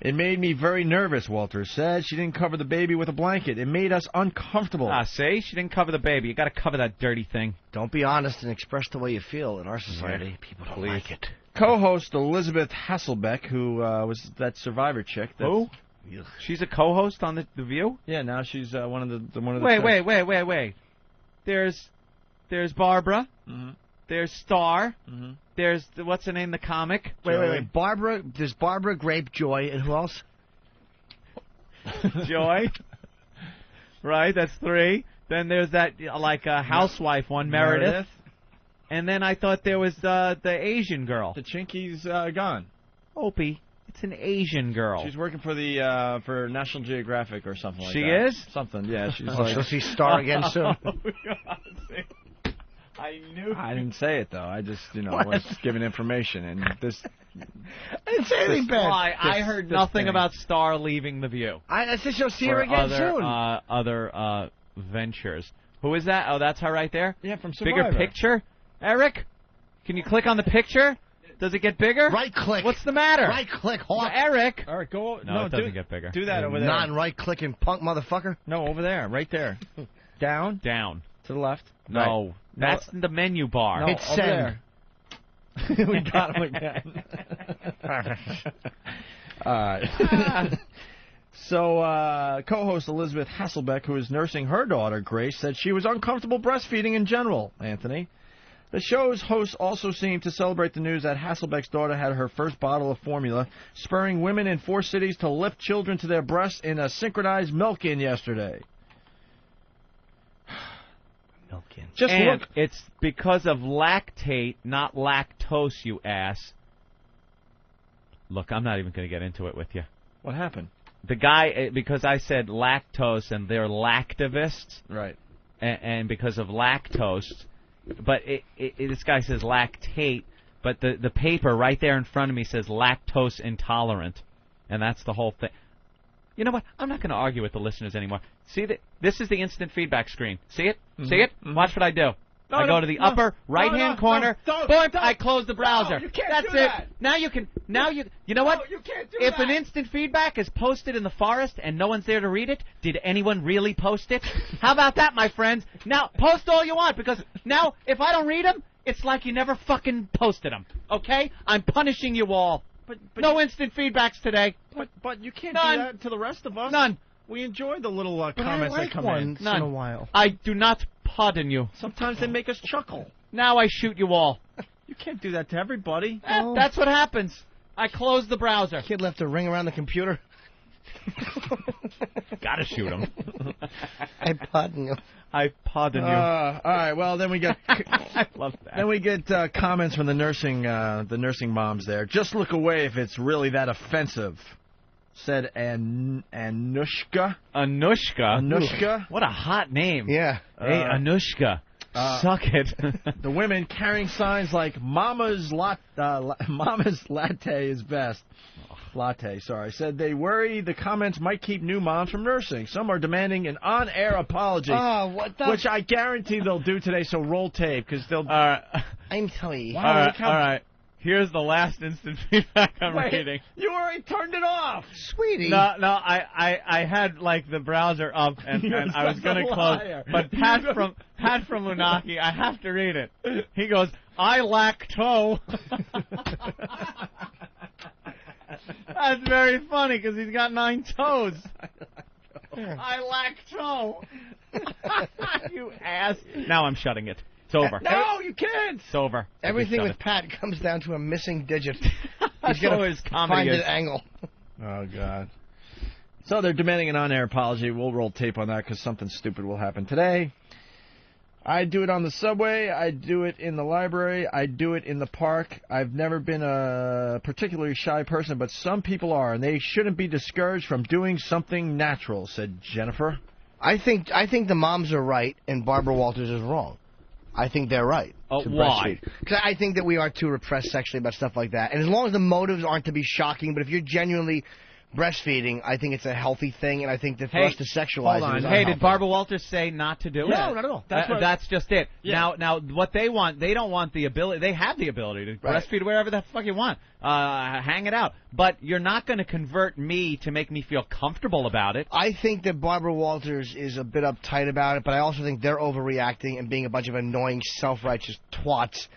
It made me very nervous, Walters said. She didn't cover the baby with a blanket. It made us uncomfortable. See? She didn't cover the baby. You got to cover that dirty thing. Don't be honest and express the way you feel. In our society, people don't like it. Co-host Elizabeth Hasselbeck, who was that Survivor chick. Who? She's a co-host on the View? Yeah, now she's one of the. Wait. There's Barbara. Mm-hmm. There's Star. Mm-hmm. There's what's her name? The comic. Wait. Barbara. There's Barbara, Grape, Joy, and who else? Joy. Right, that's 3. Then there's that housewife one, Meredith. And then I thought there was the Asian girl. The Chinky's gone. Opie, it's an Asian girl. She's working for the for National Geographic or something like that. She is? Something, yeah. She's she'll see Star again soon. I knew. I didn't say it though. I just was giving information, and this. I didn't say anything bad. I heard nothing about Star leaving The View. I said she'll see her again soon. Other ventures. Who is that? Oh, that's her right there? Yeah, from Survivor. Bigger picture? Eric? Can you click on the picture? Does it get bigger? Right click. What's the matter? Right click, Hawk. Eric. All right, go. No, it doesn't get bigger. Do that over there. Non-right clicking punk motherfucker. No, over there. Right there. Down. Down. To the left? No, that's the menu bar. No, Hit over send. there. We got him again. All right. So, co-host Elizabeth Hasselbeck, who is nursing her daughter, Grace, said she was uncomfortable breastfeeding in general, Anthony. The show's hosts also seemed to celebrate the news that Hasselbeck's daughter had her first bottle of formula, spurring women in 4 cities to lift children to their breasts in a synchronized milk-in yesterday. Milk-in. Just and look. It's because of lactate, not lactose, you ass. Look, I'm not even going to get into it with you. What happened? The guy, because I said lactose and they're lactivists. Right. And because of lactose. But this guy says lactate, but the paper right there in front of me says lactose intolerant. And that's the whole thing. You know what? I'm not going to argue with the listeners anymore. See, this is the instant feedback screen. See it? See it? Watch what I do. I go to the upper right-hand corner. Boom! I close the browser. No, you can't That's do it. that. Now you can. You know what? you can't do if that. an instant feedback is posted in the forest and no one's there to read it, did anyone really post it? How about that, my friends? Now post all you want, because now if I don't read them, it's like you never fucking posted them. Okay? I'm punishing you all. But no instant feedbacks today. But you can't None. do that to the rest of us. None. We enjoy the little But comments I like that come once in. in a while. I do not pardon you. Sometimes they make us chuckle. Now I shoot you all. You can't do that to everybody. That's what happens. I close the browser. Kid left a ring around the computer. Gotta shoot him. I pardon you. I pardon you. All right. Well, then we get. I love that. Then we get comments from the nursing moms there. Just look away if it's really that offensive, said Anushka. Anushka? What a hot name. Yeah. Hey, Anushka. Suck it. The women carrying signs like Mama's latte is best. Latte, sorry. Said they worry the comments might keep new moms from nursing. Some are demanding an on-air apology, which I guarantee they'll do today, so roll tape, because they'll... I'm telling you. All right. Here's the last instant feedback I'm reading. You already turned it off. Sweetie. No, I had, like, the browser up, and I was going to close. But Pat from Lunaki, I have to read it. He goes, I lack toe. That's very funny, because he's got 9 toes. I lack toe. You ass. Now I'm shutting it. It's over. No, you can't. It's over. Everything with Pat comes down to a missing digit. That's He's going always to comedy find is. an angle. Oh, God. So they're demanding an on-air apology. We'll roll tape on that because something stupid will happen today. I do it on the subway. I do it in the library. I do it in the park. I've never been a particularly shy person, but some people are, and they shouldn't be discouraged from doing something natural, said Jennifer. I think the moms are right, and Barbara Walters is wrong. I think they're right. Oh, to why? Because I think that we are too repressed sexually about stuff like that. And as long as the motives aren't to be shocking, but if you're genuinely breastfeeding, I think it's a healthy thing, and I think that for us to sexualize it is Hey, unhealthy. did Barbara Walters say not to do it? No, not at all. That's just it. Yeah. Now, what they want, they don't want the ability. They have the ability to breastfeed wherever the fuck you want. Hang it out. But you're not going to convert me to make me feel comfortable about it. I think that Barbara Walters is a bit uptight about it, but I also think they're overreacting and being a bunch of annoying, self-righteous twats.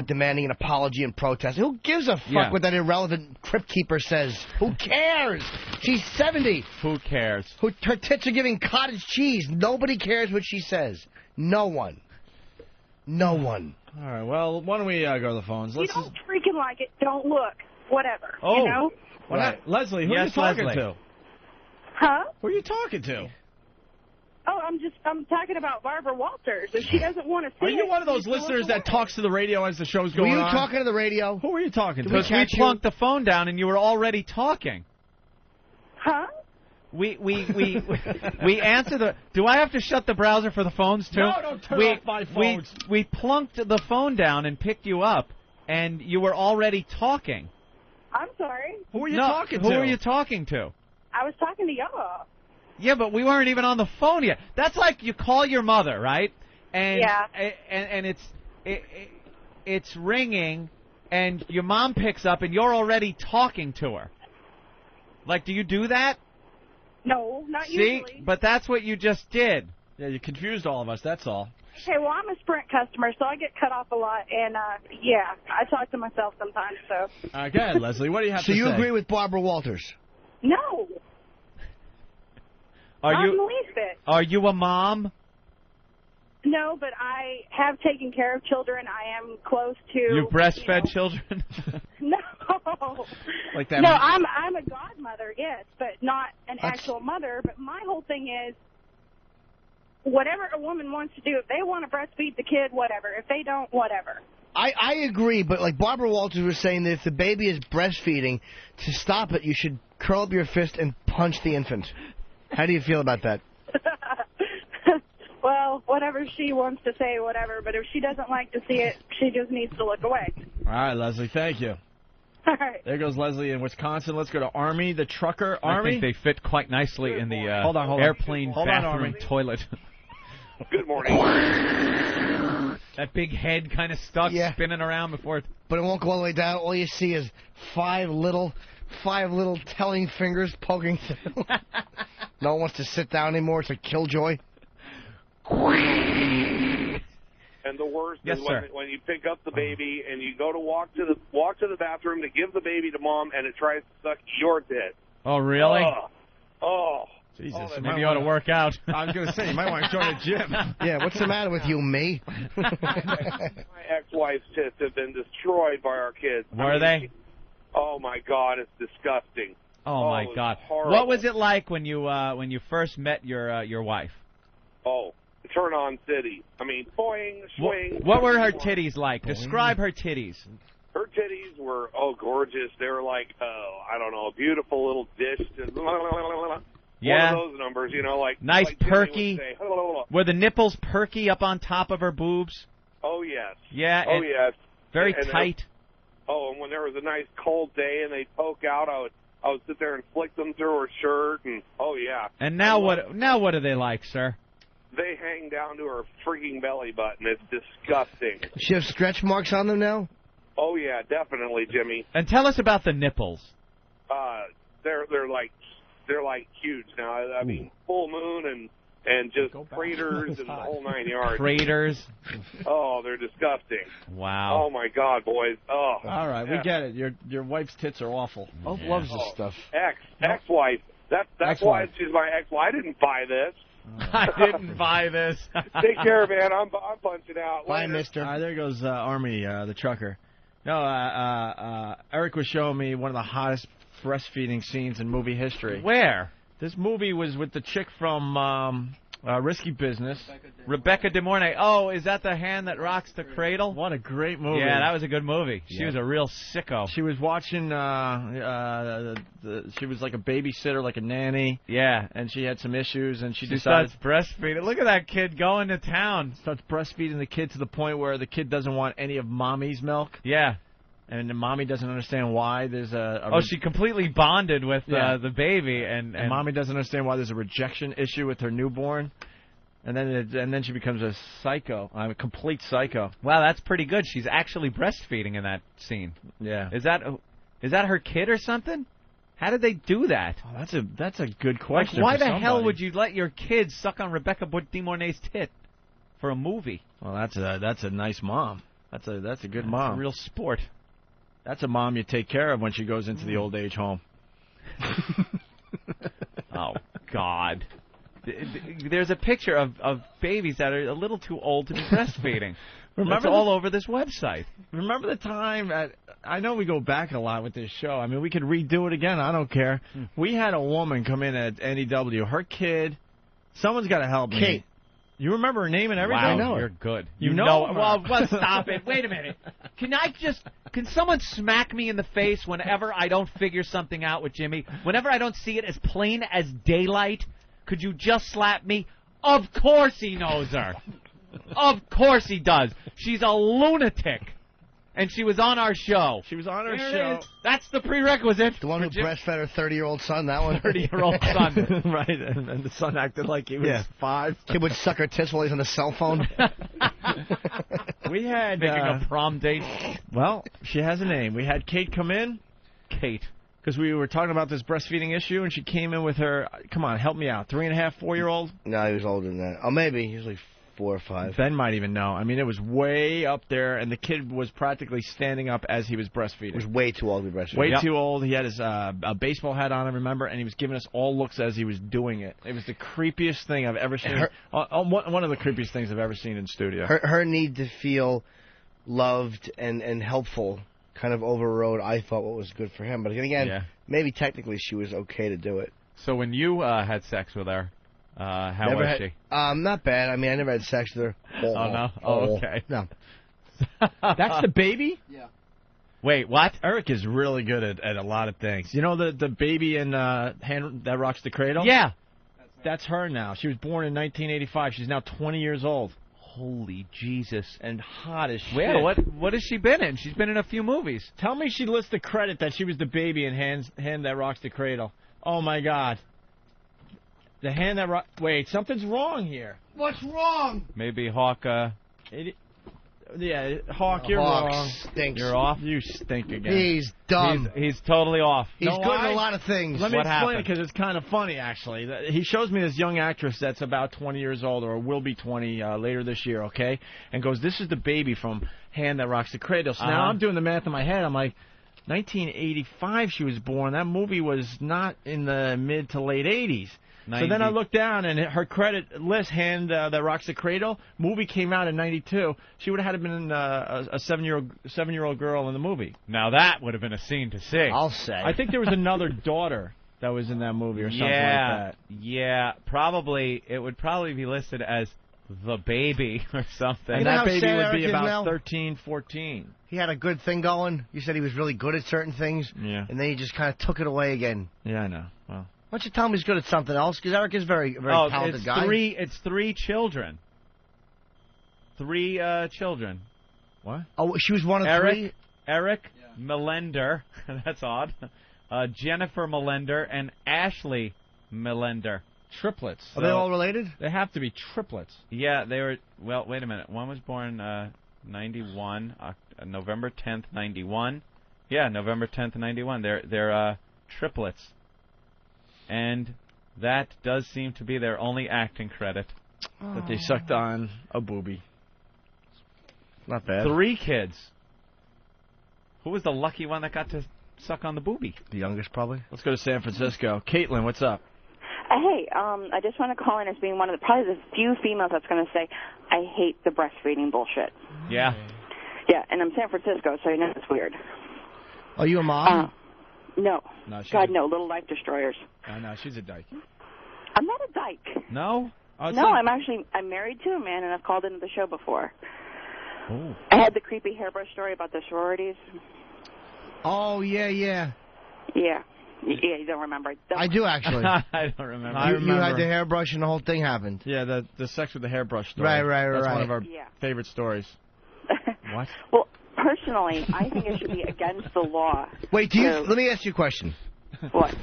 Demanding an apology and protest. Who gives a fuck what that irrelevant crypt keeper says? Who cares? She's 70. Who cares? Her tits are giving cottage cheese. Nobody cares what she says. No one. No one. All right, well, why don't we go to the phones? You don't freaking like it, don't look. Whatever. Oh. You know? Right. Leslie, who are you talking to? Huh? Who are you talking to? Oh, I'm talking about Barbara Walters. If she doesn't want to see Are you it, one of those listeners that talks to the radio as the show's going on? Were you talking to the radio? Who were you talking to? Because we plunked the phone down and you were already talking. Huh? We answer the. Do I have to shut the browser for the phones too? No, don't turn off my phones. We plunked the phone down and picked you up, and you were already talking. I'm sorry. Who are you talking to? Who are you talking to? I was talking to y'all. Yeah, but we weren't even on the phone yet. That's like you call your mother, right? And Yeah. and it's ringing, and your mom picks up, and you're already talking to her. Like, do you do that? No, not See? usually. But that's what you just did. Yeah, you confused all of us, that's all. Okay, well, I'm a Sprint customer, so I get cut off a lot, and, yeah, I talk to myself sometimes, so. Go ahead, Leslie. What do you have to say? So you agree with Barbara Walters? No. Not in the least bit. Are you a mom? No, but I have taken care of children. I am close to... You breastfed children? No. Like that? No, I'm a godmother, yes, but not an actual mother. But my whole thing is, whatever a woman wants to do, if they want to breastfeed the kid, whatever. If they don't, whatever. I agree, but like Barbara Walters was saying, that if the baby is breastfeeding, to stop it, you should curl up your fist and punch the infant. How do you feel about that? Well, whatever she wants to say, whatever. But if she doesn't like to see it, she just needs to look away. All right, Leslie, thank you. All right. There goes Leslie in Wisconsin. Let's go to Army, the trucker. I Army? think they fit quite nicely in the Hold on. airplane Hold on, bathroom Army. toilet. Good morning. That big head kind of stuck spinning around before it... But it won't go all the way down. All you see is five little telling fingers poking through. No one wants to sit down anymore. It's a killjoy. And the worst Yes, is sir. when you pick up the baby and you go to walk to the bathroom to give the baby to mom, and it tries to suck your tit. Oh, really? Oh. Jesus. Maybe you ought to work out. I was going to say, you might want to join a gym. Yeah, what's the matter with you, me? My ex-wife's tits have been destroyed by our kids. Were they? Oh my God, it's disgusting. Oh my it's God! horrible. What was it like when you first met your wife? Oh, turn on city. I mean, boing, swing. What were her titties like? Describe her titties. Her titties were gorgeous. They were like I don't know, a beautiful little dish. Yeah. One of those numbers, like nice like Jimmy perky. would say. Were the nipples perky up on top of her boobs? Oh yes. Yeah. Oh yes. Very And tight. and when there was a nice cold day and they'd poke out, I would sit there and flick them through her shirt, and oh yeah. And now what? Now what are they like, sir? They hang down to her freaking belly button. It's disgusting. Does she have stretch marks on them now? Oh yeah, definitely, Jimmy. And tell us about the nipples. They're like huge now. I mean, full moon and just craters and the whole 9 yards. Craters. Oh, they're disgusting. Wow. Oh my God, boys. Oh. All right, we get it. Your wife's tits are awful. Hope loves this stuff. Ex-wife. That's why Ex-wife. she's my ex-wife. I didn't buy this. I didn't buy this. Take care, man. I'm punching out. Bye, Later. mister. There goes Army, the trucker. No, Eric was showing me one of the hottest breastfeeding scenes in movie history. Where? This movie was with the chick from Risky Business. Rebecca De Mornay. Oh, is that the hand that rocks the cradle? What a great movie. Yeah, that was a good movie. She Yeah. was a real sicko. She was watching, she was like a babysitter, like a nanny. Yeah. And she had some issues, and she starts decided... breastfeeding. Look at that kid going to town. Starts breastfeeding the kid to the point where the kid doesn't want any of mommy's milk. Yeah. And the mommy doesn't understand why there's she completely bonded with the baby, and mommy doesn't understand why there's a rejection issue with her newborn, and then she becomes a psycho, a complete psycho. Wow, that's pretty good. She's actually breastfeeding in that scene. Yeah. Is that her kid or something? How did they do that? Oh, that's a good question. Like, why for the hell somebody. would you let your kid suck on Rebecca De Mornay's tit for a movie? Well, that's a nice mom. That's a good mom. It's a real sport. That's a mom you take care of when she goes into the old age home. Oh, God. There's a picture of babies that are a little too old to be breastfeeding. It's all over this website. Remember the time I know we go back a lot with this show. I mean, we could redo it again. I don't care. We had a woman come in at NEW. Her kid, someone's got to help me. Kate. You remember her name and everything? Wow, I know her. you're good. You know her. Well, stop it. Wait a minute. Can someone smack me in the face whenever I don't figure something out with Jimmy? Whenever I don't see it as plain as daylight? Could you just slap me? Of course he knows her. Of course he does. She's a lunatic. And she was on our show. She was on our There it show. is. That's the prerequisite. The one who breastfed her 30-year-old son, that one? 30-year-old son. Right, and the son acted like he was 5. Kid would suck her tits while he's on the cell phone. We had... Making a prom date. Well, she has a name. We had Kate come in. Kate. Because we were talking about this breastfeeding issue, and she came in with her, come on, help me out, 3.5, 4-year-old? No, he was older than that. Oh, maybe. He was like 4 or 5. Ben might even know. I mean, it was way up there, and the kid was practically standing up as he was breastfeeding. He was way too old to be breastfeeding. Way too old. He had his a baseball hat on, I remember, and he was giving us all looks as he was doing it. It was the creepiest thing I've ever seen. One of the creepiest things I've ever seen in studio. Her need to feel loved and helpful kind of overrode, I thought, what was good for him. But again, maybe technically she was okay to do it. So when you had sex with her, how was she? Not bad. I mean, I never had sex with her. Oh, no? Oh, okay. No. That's the baby? Yeah. Wait, what? Eric is really good at a lot of things. You know the baby in Hand That Rocks the Cradle? Yeah. That's her now. She was born in 1985. She's now 20 years old. Holy Jesus. And hot as shit. Well, what has she been in? She's been in a few movies. Tell me she lists the credit that she was the baby in Hand That Rocks the Cradle. Oh, my God. The Hand That Rocks... Wait, something's wrong here. What's wrong? Maybe Hawk... Yeah, Hawk, you're wrong. Stinks. You're off. You stink again. He's dumb. He's totally off. He's good at a lot of things. Let me What explain it happened? because it's kind of funny, actually. He shows me this young actress that's about 20 years old or will be 20 later this year, okay? And goes, this is the baby from Hand That Rocks the Cradle. So now I'm doing the math in my head. I'm like, 1985 she was born. That movie was not in the mid to late 80s. 90. So then I looked down, and her credit list, Hand That Rocks the Cradle, movie came out in 92. She would have had been a 7-year-old girl in the movie. Now that would have been a scene to see. I'll say. I think there was another daughter that was in that movie or something like that. Yeah, probably. It would probably be listed as the baby or something. And know that how baby sad would Eric be is about now? 13, 14. He had a good thing going. You said he was really good at certain things. Yeah. And then he just kind of took it away again. Yeah, I know. Well, Why don't you tell him he's good at something else? Because Eric is a very talented it's guy. It's 3 children. 3 children. what? Oh, she was one of Eric, 3? Eric Melender. That's odd. Jennifer Melender and Ashley Melender. Triplets. Are they all related? They have to be triplets. Yeah, they were. Well, wait a minute. One was born 91, November 10th, 91. Yeah, November 10th, 91. They're triplets, and that does seem to be their only acting credit. That they sucked on a booby. Not bad. 3 kids. Who was the lucky one that got to suck on the booby? The youngest, probably. Let's go to San Francisco. Caitlin, what's up? Hey, I just want to call in as being one of probably the few females that's going to say, I hate the breastfeeding bullshit. Yeah. Yeah, and I'm San Francisco, so you know it's weird. Are you a mom? No. No, she's God, no, little life destroyers. I know, she's a dyke. I'm not a dyke. No? No, I'm married to a man, and I've called into the show before. Oh. I had the creepy hairbrush story about the sororities. Oh, yeah. Yeah, you don't remember. I do, actually. I don't remember. You had the hairbrush and the whole thing happened. Yeah, the sex with the hairbrush story. Right. That's one of our favorite stories. What? Well, personally, I think it should be against the law. Wait, let me ask you a question. What?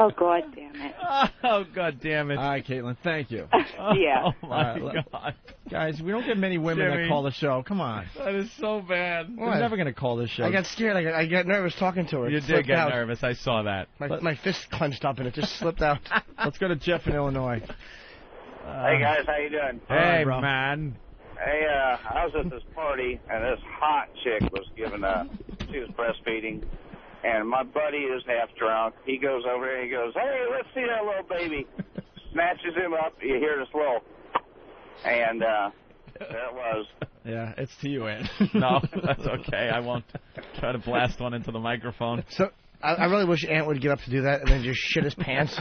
Oh, God damn it. Oh, God damn it. All right, Caitlin, thank you. Yeah. Oh, my God. Guys, we don't get many women Jimmy. that call the show. Come on. That is so bad. They're never going to call this show. I got scared. I got nervous talking to her. You It did slipped get out. nervous. I saw that. My fist clenched up and it just slipped out. Let's go to Jeff in Illinois. Hey guys, how you doing? Hey, bro. man. Hey, I was at this party and this hot chick was giving she was breastfeeding, and my buddy is half drunk. He goes over there and he goes, "Hey, let's see that little baby." Snatches him up. You hear this little, and there it was. Yeah, it's to you, Ant. No, that's okay. I won't try to blast one into the microphone. So I really wish Ant would get up to do that and then just shit his pants.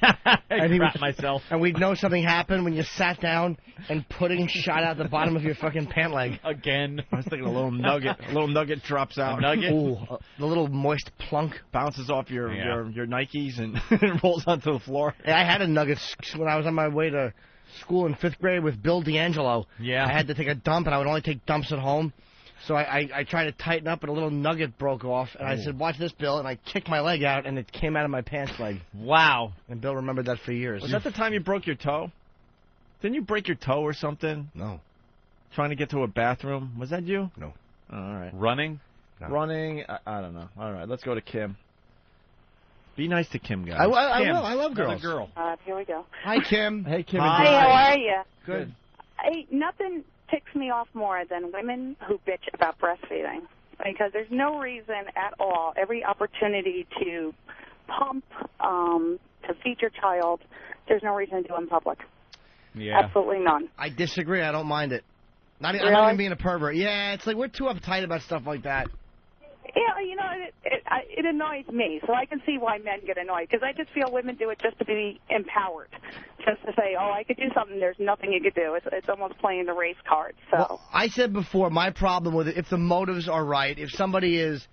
I crap myself. And we'd know something happened when you sat down and pudding shot out the bottom of your fucking pant leg. Again. I was thinking a little nugget drops out. A nugget? Ooh, the little moist plunk. Bounces off your Nikes and rolls onto the floor. Yeah, I had a nugget when I was on my way to school in 5th grade with Bill D'Angelo. Yeah. I had to take a dump, and I would only take dumps at home. So I tried to tighten up, and a little nugget broke off. And I said, "Watch this, Bill." And I kicked my leg out, and it came out of my pants leg. Wow. And Bill remembered that for years. Was that the time you broke your toe? Didn't you break your toe or something? No. Trying to get to a bathroom. Was that you? No. Oh, all right. Running? No. Running. I don't know. All right, let's go to Kim. Be nice to Kim, guys. I will. I love Another girls. girl. Here we go. Hi, Kim. Hey, Kim. Hi, how are you? Good. Hey, nothing ticks me off more than women who bitch about breastfeeding, because there's no reason at all, every opportunity to pump, to feed your child, there's no reason to do it in public. Yeah. Absolutely none. I disagree. I don't mind it. I'm Really? not even being a pervert. Yeah, it's like we're too uptight about stuff like that. Yeah, you know, it annoys me, so I can see why men get annoyed, because I just feel women do it just to be empowered, just to say, oh, I could do something, there's nothing you could do. It's almost playing the race card. So Well, I said before, my problem with it, if the motives are right, if somebody is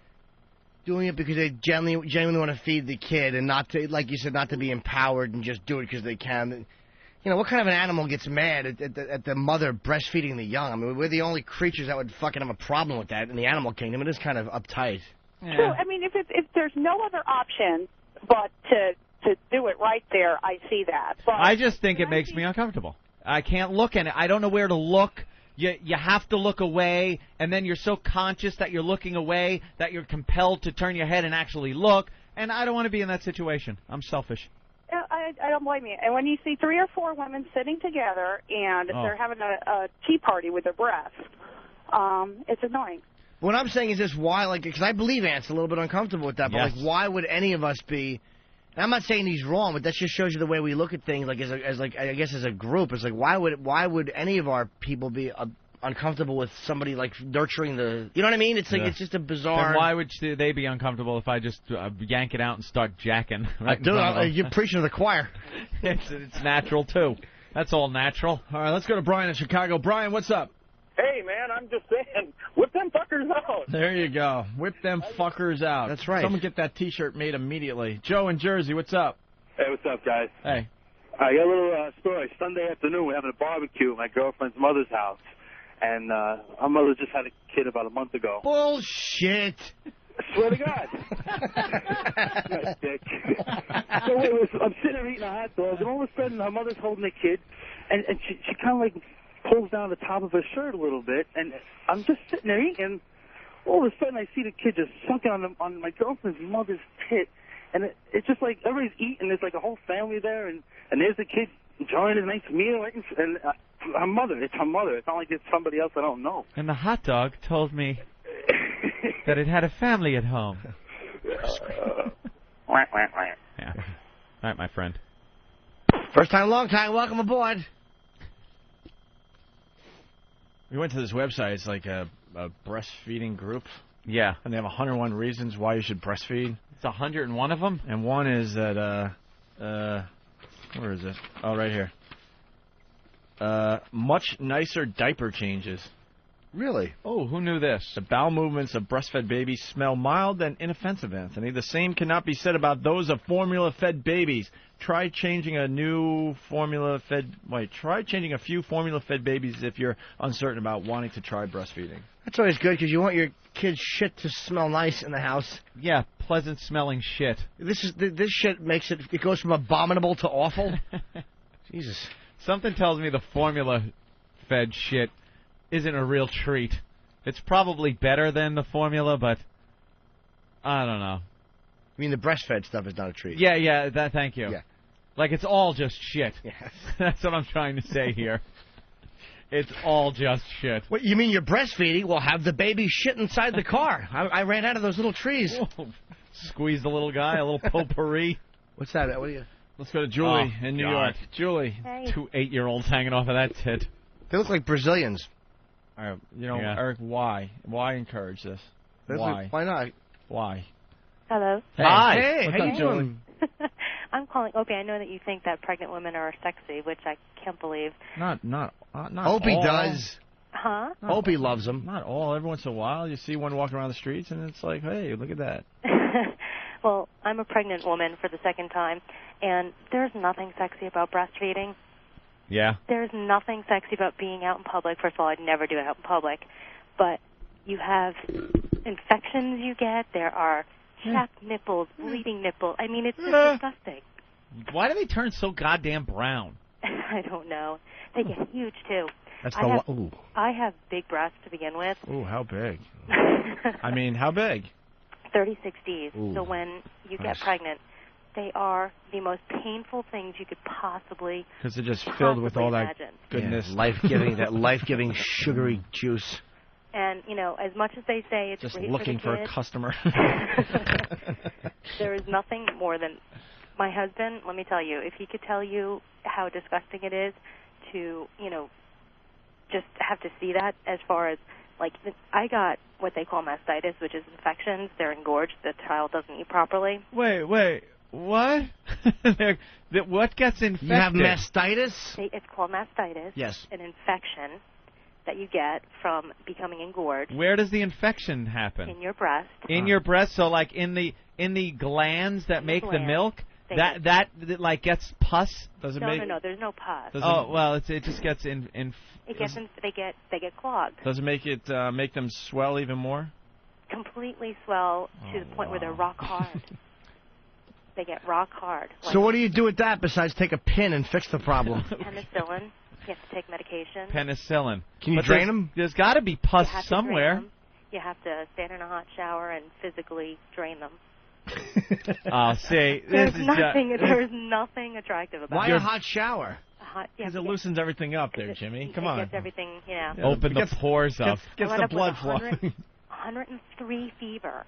doing it because they genuinely want to feed the kid and not to, like you said, not to be empowered and just do it because they can. You know, what kind of an animal gets mad at the mother breastfeeding the young? I mean, we're the only creatures that would fucking have a problem with that in the animal kingdom. It is kind of uptight. True. I mean, if there's no other option but to do it right there, I see that. But I just think it makes me uncomfortable. I can't look at it. I don't know where to look. You have to look away, and then you're so conscious that you're looking away that you're compelled to turn your head and actually look, and I don't want to be in that situation. I'm selfish. I don't blame you. And when you see 3 or 4 women sitting together and they're having a tea party with their breasts, it's annoying. What I'm saying is this: why, like, because I believe Ant's a little bit uncomfortable with that, but Yes. like, why would any of us be? And I'm not saying he's wrong, but that just shows you the way we look at things. Like, as I guess as a group, it's like, why would any of our people be uncomfortable with somebody like nurturing the? You know what I mean? It's like it's just a bizarre. Then why would they be uncomfortable if I just yank it out and start jacking? Right in Dude, front of them? you're preaching to the choir. It's natural too. That's all natural. All right, let's go to Brian in Chicago. Brian, what's up? Hey, man, I'm just saying, whip them fuckers out. There you go. Whip them fuckers out. That's right. Someone get that T-shirt made immediately. Joe in Jersey, what's up? Hey, what's up, guys? Hey. I got a little story. Sunday afternoon, we're having a barbecue at my girlfriend's mother's house. And her mother just had a kid about a month ago. Bullshit. I swear to God. Nice dick. So I'm sitting there eating a hot dog, and all of a sudden her mother's holding the kid, and she kind of like pulls down the top of her shirt a little bit, and I'm just sitting there eating. All of a sudden I see the kid just sucking on my girlfriend's mother's tit, and it's just like everybody's eating. There's like a whole family there, and there's the kid enjoying a nice meal, and her mother. It's her mother. It's not like it's somebody else I don't know. And the hot dog told me that it had a family at home. Yeah. All right, my friend. First time, long time. Welcome aboard. We went to this website. It's like a breastfeeding group. Yeah. And they have 101 reasons why you should breastfeed. It's 101 of them? And one is that, where is it? Oh, right here. Much nicer diaper changes. Really? Oh, who knew this? The bowel movements of breastfed babies smell mild and inoffensive, Anthony. The same cannot be said about those of formula-fed babies. Try changing a few formula-fed babies if you're uncertain about wanting to try breastfeeding. That's always good because you want your kid's shit to smell nice in the house. Yeah, pleasant smelling shit. This shit makes it goes from abominable to awful. Jesus. Something tells me the formula-fed shit isn't a real treat. It's probably better than the formula, but I don't know. I mean, the breastfed stuff is not a treat. Yeah, thank you. Yeah. Like, it's all just shit. Yes. That's what I'm trying to say here. It's all just shit. What, you mean you're breastfeeding? Well, have the baby shit inside the car. I ran out of those little trees. Whoa. Squeeze the little guy, a little potpourri. What's that? What are you? Let's go to Julie in New York. Julie. Hey. 2 8-year-olds hanging off of that tit. They look like Brazilians. All right, Eric, why? Why encourage this? Why? Why not? Why? Hello. Hey. Hi. Hey, What's how up, you Julie? doing? I'm calling Opie. I know that you think that pregnant women are sexy, which I can't believe. Not Opie all. does. Huh? Opie loves them. Not all. Every once in a while, you see one walking around the streets, and it's like, hey, look at that. Well, I'm a pregnant woman for the second time, and there's nothing sexy about breastfeeding. Yeah. There's nothing sexy about being out in public. First of all, I'd never do it out in public. But you have infections you get. There are chapped nipples, bleeding nipples. I mean, it's just disgusting. Why do they turn so goddamn brown? I don't know. They get huge, too. That's I have big breasts to begin with. Ooh, how big? I mean, how big? 36Ds. Ooh. So when you Nice. get pregnant, they are the most painful things you could possibly Because they're just filled with all that imagine. goodness. That life-giving sugary juice. And, as much as they say it's Just great looking for for the a kid, customer. there is nothing more than my husband. Let me tell you, if he could tell you how disgusting it is to, just have to see that. As far as I got what they call mastitis, which is infections. They're engorged. The child doesn't eat properly. Wait, what? What gets infected? You have mastitis? It's called mastitis. Yes. An infection that you get from becoming engorged. Where does the infection happen? In your breast. In your breast, so like in the glands that make the milk, that gets pus. Does it make? No, there's no pus. It just gets They get clogged. Does it make it make them swell even more? Completely swell to the point where they're rock hard. They get rock hard. So what do you do with that besides take a pin and fix the problem? Penicillin. You have to take medication. Penicillin. Can you drain them? There's got to be pus You have to somewhere. drain them. You have to stand in a hot shower and physically drain them. Oh, see, There's nothing attractive about Why it. a hot shower? Because it loosens everything up there, Jimmy. Come on. It gets everything, Open the pores up. Gets I went the up blood with flowing. 103 fever.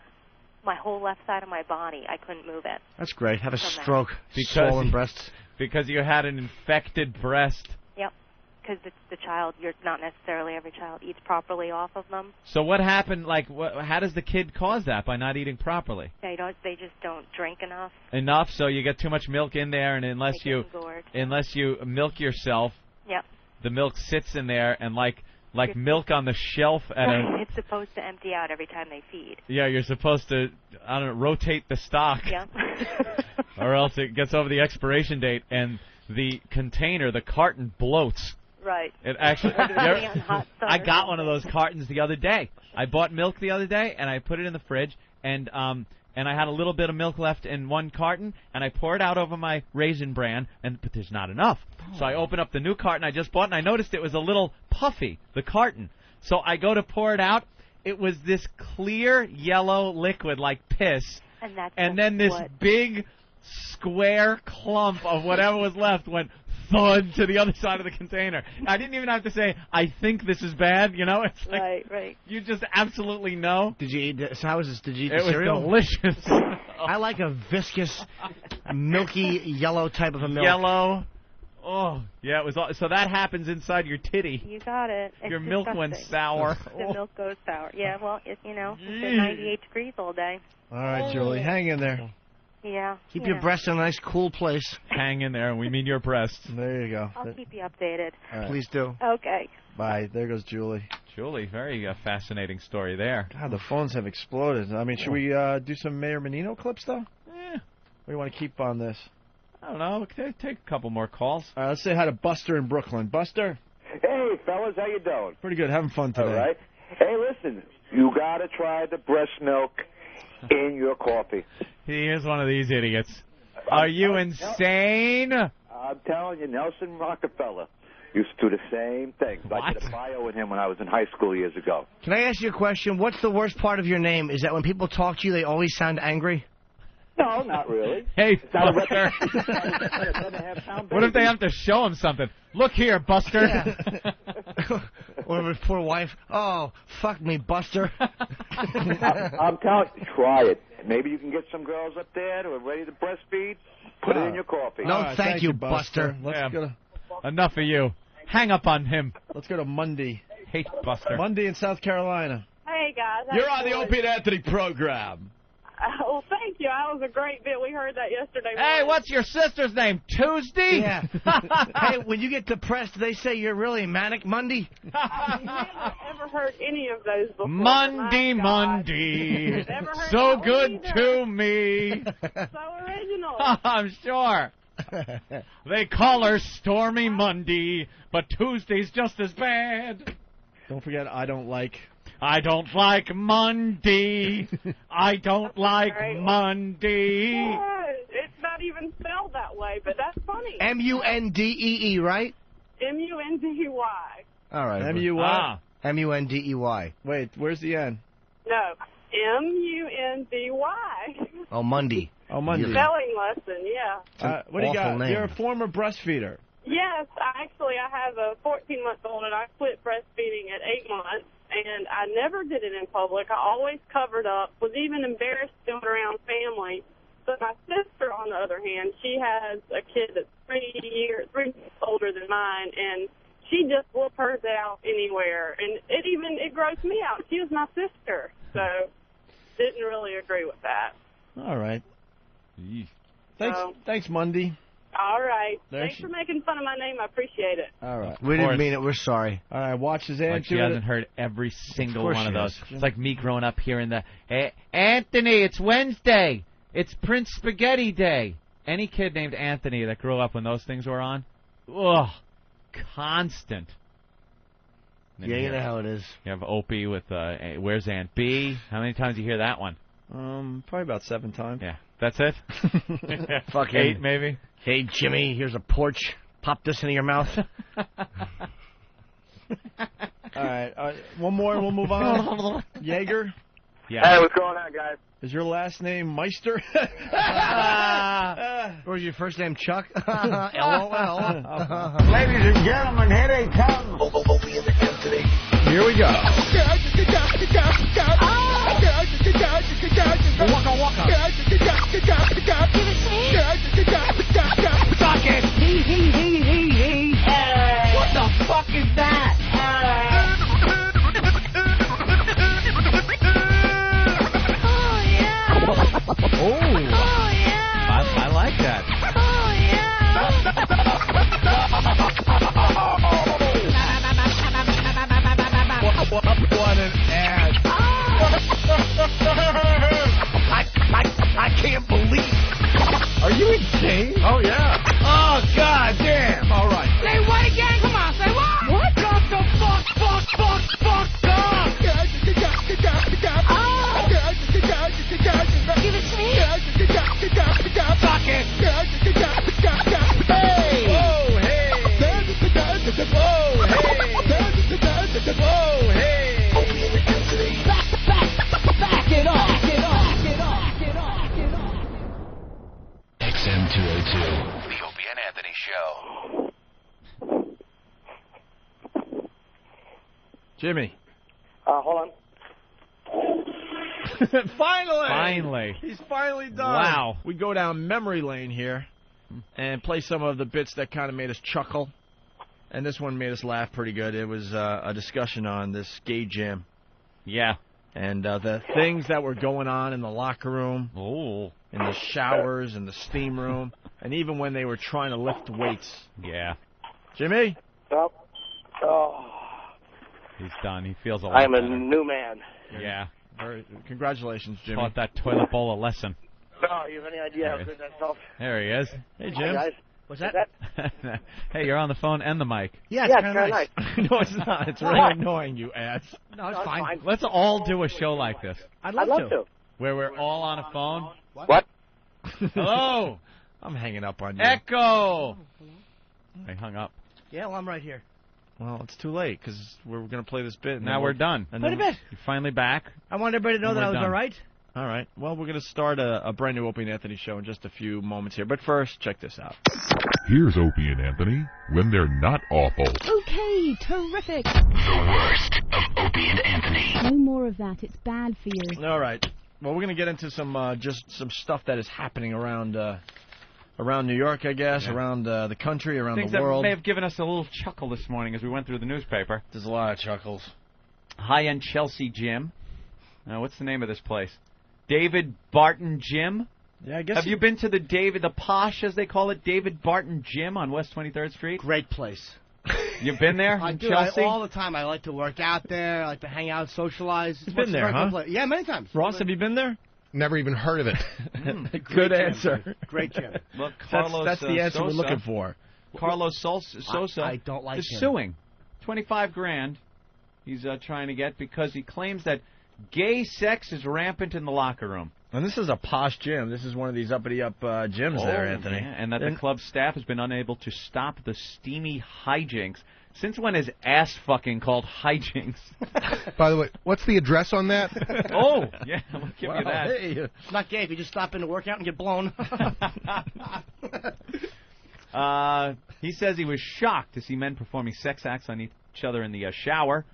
My whole left side of my body, I couldn't move it. That's great. Have a From that. stroke. Swollen breasts. Because you had an infected breast. Yep. Because the child, not necessarily every child eats properly off of them. So what happened? How does the kid cause that by not eating properly? They just don't drink enough. Enough, so you get too much milk in there, and unless you milk yourself, Yep. the milk sits in there, and like milk on the shelf at a. It's supposed to empty out every time they feed. Yeah, you're supposed to, rotate the stock. Yeah. Or else it gets over the expiration date, and the container, the carton, bloats. Right. It actually. Like it's sitting on hot sun I or got one of something. those cartons the other day. I bought milk the other day, and I put it in the fridge, and I had a little bit of milk left in one carton, and I poured it out over my Raisin Bran, but there's not enough. So I opened up the new carton I just bought, and I noticed it was a little puffy, the carton. So I go to pour it out. It was this clear yellow liquid like piss, And then this big square clump of whatever was left went thud to the other side of the container. I didn't even have to say, I think this is bad, It's like, right. You just absolutely know. Did you eat? So how was this? Did you eat It the cereal? was delicious. I like a viscous, milky yellow type of a milk. Yellow. Oh, yeah, it was. So that happens inside your titty. You got it. It's Your milk went disgusting. sour. The milk goes sour. Yeah, well, it's been Gee. 98 degrees all day. All right, Julie, hang in there. Yeah. Keep your breasts in a nice, cool place. Hang in there, and we mean your breasts. There you go. I'll keep you updated. All right. Please do. Okay. Bye. There goes Julie. Julie, very fascinating story there. God, the phones have exploded. I mean, should we do some Mayor Menino clips, though? Yeah. Or do you want to keep on this? I don't know. Take a couple more calls. All right, let's say hi to Buster in Brooklyn. Buster? Hey, fellas, how you doing? Pretty good. Having fun today. All right. Hey, listen, you got to try the breast milk in your coffee. He is one of these idiots. Are you insane? I'm telling you, Nelson Rockefeller used to do the same thing. I did a bio with him when I was in high school years ago. Can I ask you a question? What's the worst part of your name? Is that when people talk to you, they always sound angry? No, not really. Hey, It's not a Buster. record. What if they have to show him something? Look here, Buster. Or his poor wife. Oh, fuck me, Buster. I'm telling you, try it. Maybe you can get some girls up there who are ready to breastfeed. Put it in your coffee. No, All right, thank you, Buster. Let's go to Enough of you. Hang up on him. Let's go to Monday. Hate Buster. Monday in South Carolina. Hey, guys. how You're you on the doing? Opie and Anthony program. Well, thank you. That was a great bit. We heard that yesterday Hey, morning. what's your sister's name? Tuesday? Yeah. Hey, when you get depressed, they say you're really manic Monday. I've never ever heard any of those before. Monday, My God. Monday. Never heard So that one good either. to me. So original. I'm sure. They call her Stormy Monday, but Tuesday's just as bad. Don't forget, I don't like. I don't like Monday. I don't like Right. Monday. Yeah, it's not even spelled that way, but that's funny. Mundee, right? Mundy. All right. M-U-what? M-U-N-D-E-Y. Wait, where's the N? No, M-U-N-D-Y. Oh, Monday. Oh, Monday. Spelling lesson, yeah. What do you got? awful name. You're a former breastfeeder. Yes, I have a 14-month-old, and I quit breastfeeding at 8 months, and I never did it in public. I always covered up, was even embarrassed to do it around family. But my sister, on the other hand, she has a kid that's 3 years older than mine, and she just whoop hers out anywhere. And it grossed me out. She was my sister, so didn't really agree with that. All right. Thanks, Monday. All right. There Thanks she- for making fun of my name. I appreciate it. All right. We didn't mean it. We're sorry. All right, watch his aunt Like she do hasn't it. heard every single course one of she those. has. It's like me growing up hearing the, hey, Anthony, it's Wednesday. It's Prince Spaghetti Day. Any kid named Anthony that grew up when those things were on, ugh, constant. And then Yeah, you hear- know how it is. You have Opie with, where's Aunt B? How many times do you hear that one? Probably about 7 times. Yeah, that's it? Fucking 8, maybe? Hey, Jimmy, here's a porch. Pop this into your mouth. All right, one more and we'll move on. Jaeger? Yeah. Hey, what's going on, guys? Is your last name Meister? Or is your first name Chuck? LOL. Ladies and gentlemen, here they come. Here we go. Waka waka. Suck it. What the fuck is that? Oh, yeah. I like that. What an ad. I can't believe. Are you insane? Oh yeah. Oh, God damn. All right. Say what again? Come on, say what? What? Shut the fuck up. Give it to me. Suck it. Hey. Whoa, hey. Whoa, hey. Back it off. XM202, the Opie and Anthony Show. Jimmy. Hold on. Finally. He's finally done. Wow. We go down memory lane here and play some of the bits that kind of made us chuckle. And this one made us laugh pretty good. It was a discussion on this gay gym. Yeah. And the things that were going on in the locker room. Oh. In the showers, in the steam room. And even when they were trying to lift weights. Yeah. Jimmy? Oh. He's done. He feels a lot I am a better. new man. Yeah. Congratulations, Jimmy. Taught that toilet bowl a lesson. No, you have any idea how good that felt? There he is. Hey, Hi, guys. What's that? Hey, you're on the phone and the mic. Yeah, it's it's kind kind of of nice. No, it's not. It's really What? annoying, you ass. No, it's fine. Let's all do a show like this, I'd I'd love to. where we're all on a phone. What? Hello. I'm hanging up on you. Echo. I hung up. Yeah, well, I'm right here. Well, it's too late because we're going to play this bit. And Now then we're done. And Wait a then bit. You're finally back. I want everybody to know that I was done. all right. All right. Well, we're going to start a brand new Opie and Anthony show in just a few moments here. But first, check this out. Here's Opie and Anthony when they're not awful. Okay, terrific. The worst of Opie and Anthony. No more of that. It's bad for you. All right. Well, we're going to get into some stuff that is happening around New York, I guess, around the country, around Things the world. that may have given us a little chuckle this morning as we went through the newspaper. There's a lot of chuckles. High-end Chelsea gym. What's the name of this place? David Barton Gym. Yeah, I guess. Have you been to the posh, as they call it, David Barton Gym on West 23rd Street? Great place. You've been there I in do. Chelsea? All the time. I like to work out there. I like to hang out, socialize. You've been there, huh? Yeah, many times. Ross, have you been there? Never even heard of it. Good answer. Great gym. Look, Carlos, that's the answer we're Sosa. looking for. Carlos Sosa I don't like is him. suing. $25,000 he's trying to get because he claims that gay sex is rampant in the locker room. And this is a posh gym. This is one of these uppity-up gyms there, Anthony. Yeah, and that the club staff has been unable to stop the steamy hijinks. Since when is ass fucking called hijinks? By the way, what's the address on that? Oh, yeah, we'll give you that. Hey. It's not gay if you just stop in to work out and get blown. He says he was shocked to see men performing sex acts on each other in the shower.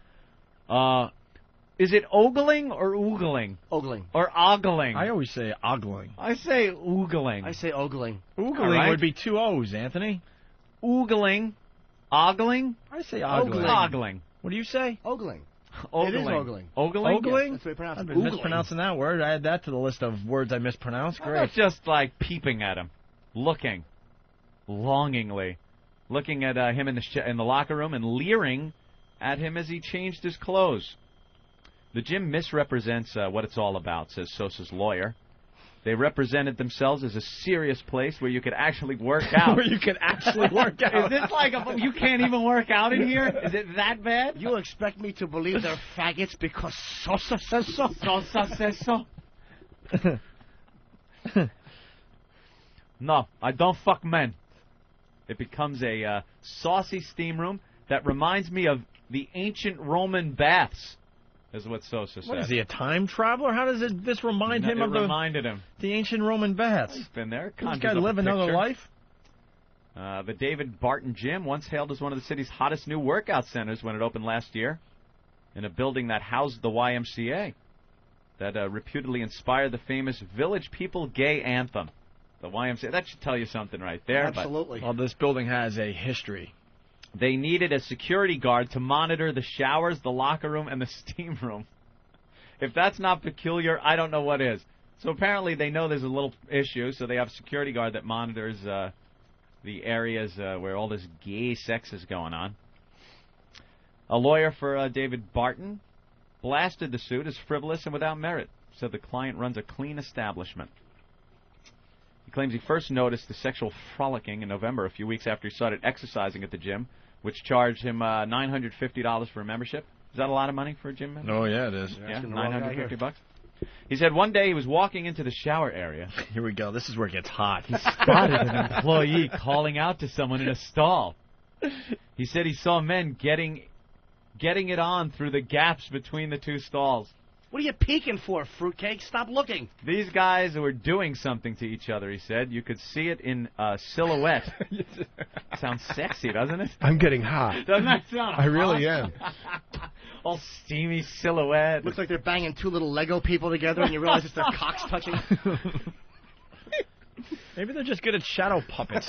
Is it ogling or oogling? Ogling. Or ogling? I always say ogling. I say oogling. I say ogling. Oogling would be 2 O's, Anthony. Oogling. Ogling? I say ogling. Ogling. What do you say? Ogling. Ogling. It is ogling. Ogling? Yes, that's the way you pronounce it. I've been mispronouncing that word. I add that to the list of words I mispronounce. Great. Not just like peeping at him, looking, longingly, looking at him in the locker room and leering at him as he changed his clothes. The gym misrepresents what it's all about, says Sosa's lawyer. They represented themselves as a serious place where you could actually work out. Where you could actually work out. Is this like you can't even work out in here? Is it that bad? You expect me to believe they're faggots because Sosa says so? Sosa says so? No, I don't fuck men. It becomes a saucy steam room that reminds me of the ancient Roman baths. Is what Sosa said. What is he, a time traveler? How does this remind him of reminded him. The ancient Roman baths? He's been there. This guy live another life? The David Barton Gym, once hailed as one of the city's hottest new workout centers when it opened last year, in a building that housed the YMCA, that reputedly inspired the famous Village People gay anthem. The YMCA. That should tell you something right there. Absolutely. Well, this building has a history. They needed a security guard to monitor the showers, the locker room, and the steam room. If that's not peculiar, I don't know what is. So apparently they know there's a little issue, so they have a security guard that monitors the areas where all this gay sex is going on. A lawyer for David Barton blasted the suit as frivolous and without merit, said the client runs a clean establishment. He claims he first noticed the sexual frolicking in November, a few weeks after he started exercising at the gym, which charged him $950 for a membership. Is that a lot of money for a gym member? Oh, yeah, it is. Yeah, $950. He said one day he was walking into the shower area. Here we go. This is where it gets hot. He spotted an employee calling out to someone in a stall. He said he saw men getting it on through the gaps between the two stalls. What are you peeking for, fruitcake? Stop looking. These guys were doing something to each other, he said. You could see it in silhouette. Sounds sexy, doesn't it? I'm getting hot. Doesn't that sound hot? I really am. All steamy silhouette. Looks like they're banging two little Lego people together and you realize it's their cocks touching. Maybe they're just good at shadow puppets.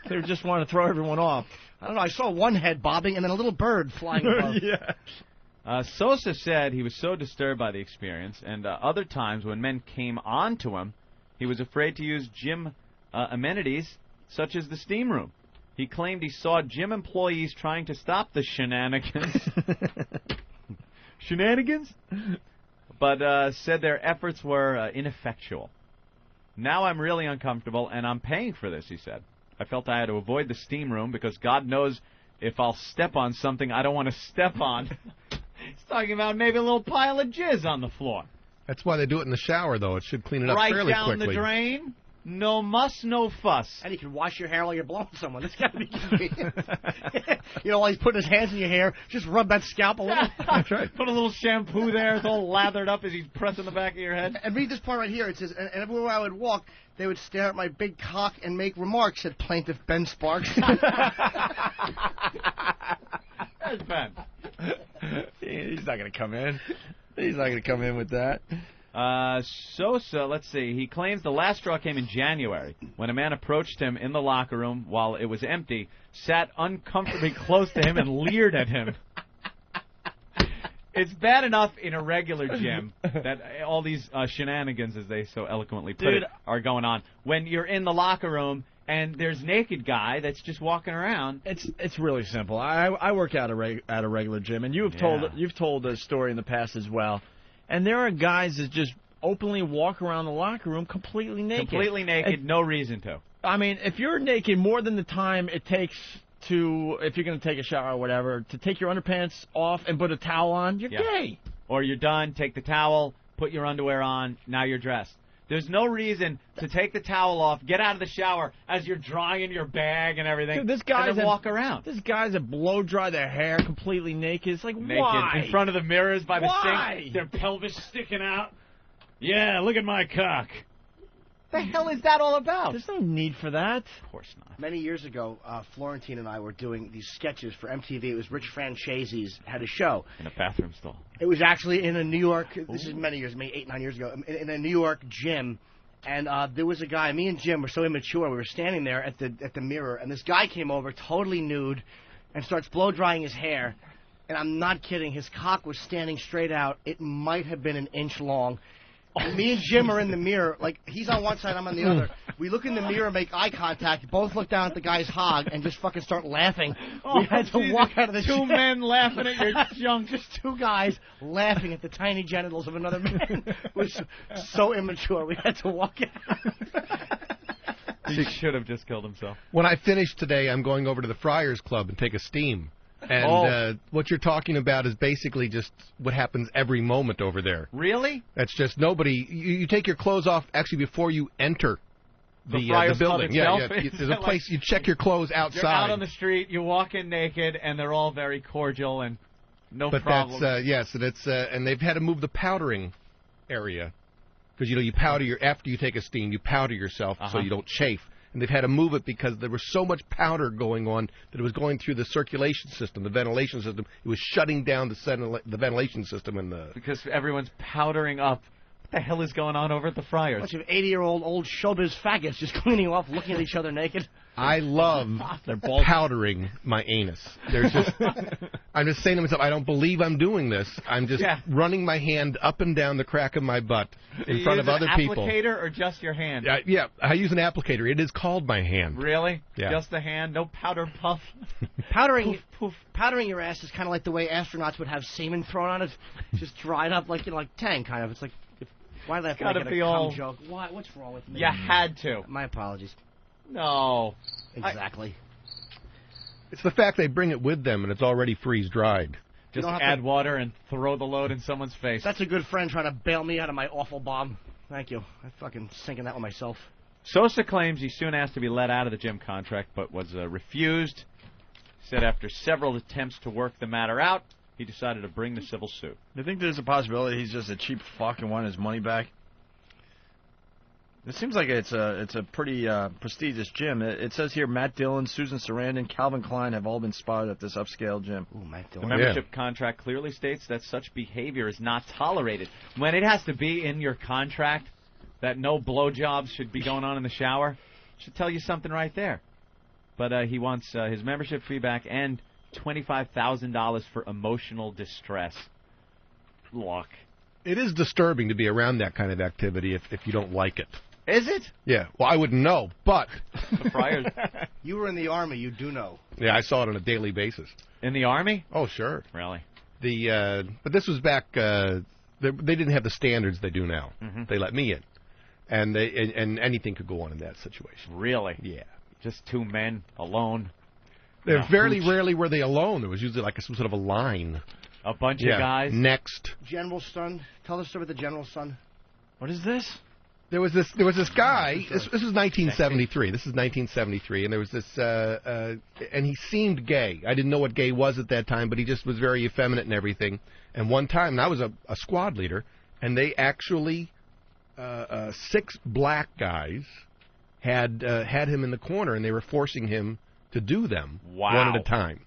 They just want to throw everyone off. I don't know. I saw one head bobbing and then a little bird flying above. Yeah. Sosa said he was so disturbed by the experience, and other times when men came on to him, he was afraid to use gym amenities such as the steam room. He claimed he saw gym employees trying to stop the shenanigans. Shenanigans? But said their efforts were ineffectual. Now I'm really uncomfortable, and I'm paying for this, he said. I felt I had to avoid the steam room because God knows if I'll step on something I don't want to step on. He's talking about maybe a little pile of jizz on the floor. That's why they do it in the shower, though. It should clean it up fairly right down quickly. the drain. No muss, no fuss. And you can wash your hair while you're blowing someone. That's got to be convenient. You know, while he's putting his hands in your hair, just rub that scalp a little. That's right. Put a little shampoo there. It's all lathered up as he's pressing the back of your head. And read this part right here. It says, and everywhere I would walk, they would stare at my big cock and make remarks, said plaintiff Ben Sparks. There's Ben. He's not going to come in. He's not going to come in with that. Sosa, let's see, he claims the last straw came in January when a man approached him in the locker room while it was empty, sat uncomfortably close to him, and leered at him. It's bad enough in a regular gym that all these shenanigans, as they so eloquently put it, are going on. When you're in the locker room and there's a naked guy that's just walking around. It's really simple. I work at a regular gym, and you've told a story in the past as well. And there are guys that just openly walk around the locker room completely naked. Completely naked, no reason to. I mean, if you're naked more than the time it takes to, if you're going to take a shower or whatever, to take your underpants off and put a towel on, you're gay. Or you're done, take the towel, put your underwear on, now you're dressed. There's no reason to take the towel off, get out of the shower as you're drying your bag and everything, Dude, and then walk around. This guys that blow dry their hair completely naked. It's like, Naked why? in front of the mirrors by the Why? sink, their pelvis sticking out. Yeah, look at my cock. The hell is that all about? There's no need for that. Of course not. Many years ago, Florentine and I were doing these sketches for MTV. It was Rich Franchese's had a show. In a bathroom stall. It was actually in a New York. This is many years, maybe 8, 9 years ago, in a New York gym. And there was a guy. Me and Jim were so immature. We were standing there at the mirror, and this guy came over, totally nude, and starts blow drying his hair. And I'm not kidding. His cock was standing straight out. It might have been an inch long. Me and Jim are in the mirror, like, he's on one side, I'm on the other. We look in the mirror, make eye contact, both look down at the guy's hog, and just fucking start laughing. We had to walk out of the Two chair. men laughing at your junk. Just two guys laughing at the tiny genitals of another man. It was so immature, we had to walk out. He should have just killed himself. When I finish today, I'm going over to the Friars Club and take a steam. And what you're talking about is basically just what happens every moment over there. Really? That's just nobody. You take your clothes off actually before you enter the Friars Club building. itself? Yeah. There's a place you check your clothes outside. You're out on the street, you walk in naked, and they're all very cordial and no problem. But that's and it's and they've had to move the powdering area because you powder after you take a steam, you powder yourself so you don't chafe. And they've had to move it because there was so much powder going on that it was going through the circulation system, the ventilation system. It was shutting down the ventilation system. Because everyone's powdering up. What the hell is going on over at the Friars? A bunch of 80-year-old old showbiz faggots just cleaning off, looking at each other naked. I love powdering my anus. There's just, I'm just saying to myself, I don't believe I'm doing this. I'm just running my hand up and down the crack of my butt in front of other people. Applicator or just your hand? Yeah, I use an applicator. It is called my hand. Really? Yeah. Just the hand? No powder puff? Powdering your ass is kind of like the way astronauts would have semen thrown on it, just dried up like Tang kind of. It's like, why did I have to make it a cum joke? Why? What's wrong with me? You had to. My apologies. No. Exactly. It's the fact they bring it with them and it's already freeze-dried. Just add water and throw the load in someone's face. That's a good friend trying to bail me out of my awful bomb. Thank you. I fucking sinking that one myself. Sosa claims he soon asked to be let out of the gym contract, but was refused. Said after several attempts to work the matter out, he decided to bring the civil suit. Do you think there's a possibility he's just a cheap fuck and wanted his money back? It seems like it's a pretty prestigious gym. It says here Matt Dillon, Susan Sarandon, Calvin Klein have all been spotted at this upscale gym. Ooh, Matt Dillon. The membership contract clearly states that such behavior is not tolerated. When it has to be in your contract that no blowjobs should be going on in the shower, it should tell you something right there. But he wants his membership fee back and $25,000 for emotional distress. Look. It is disturbing to be around that kind of activity if you don't like it. Is it? Yeah. Well, I wouldn't know, but... The Friars. You were in the Army. You do know. Yeah, I saw it on a daily basis. In the Army? Oh, sure. Really? But this was back... they didn't have the standards they do now. Mm-hmm. They let me in. And anything could go on in that situation. Really? Yeah. Just two men alone. Rarely were they alone. There was usually like some sort of a line. A bunch of guys? Next. General's son. Tell the story with the General's son. What is this? There was this guy. This was 1973. This is 1973, and there was this, and he seemed gay. I didn't know what gay was at that time, but he just was very effeminate and everything. And one time, and I was a squad leader, and they actually 6 black guys had him in the corner, and they were forcing him to do them one at a time.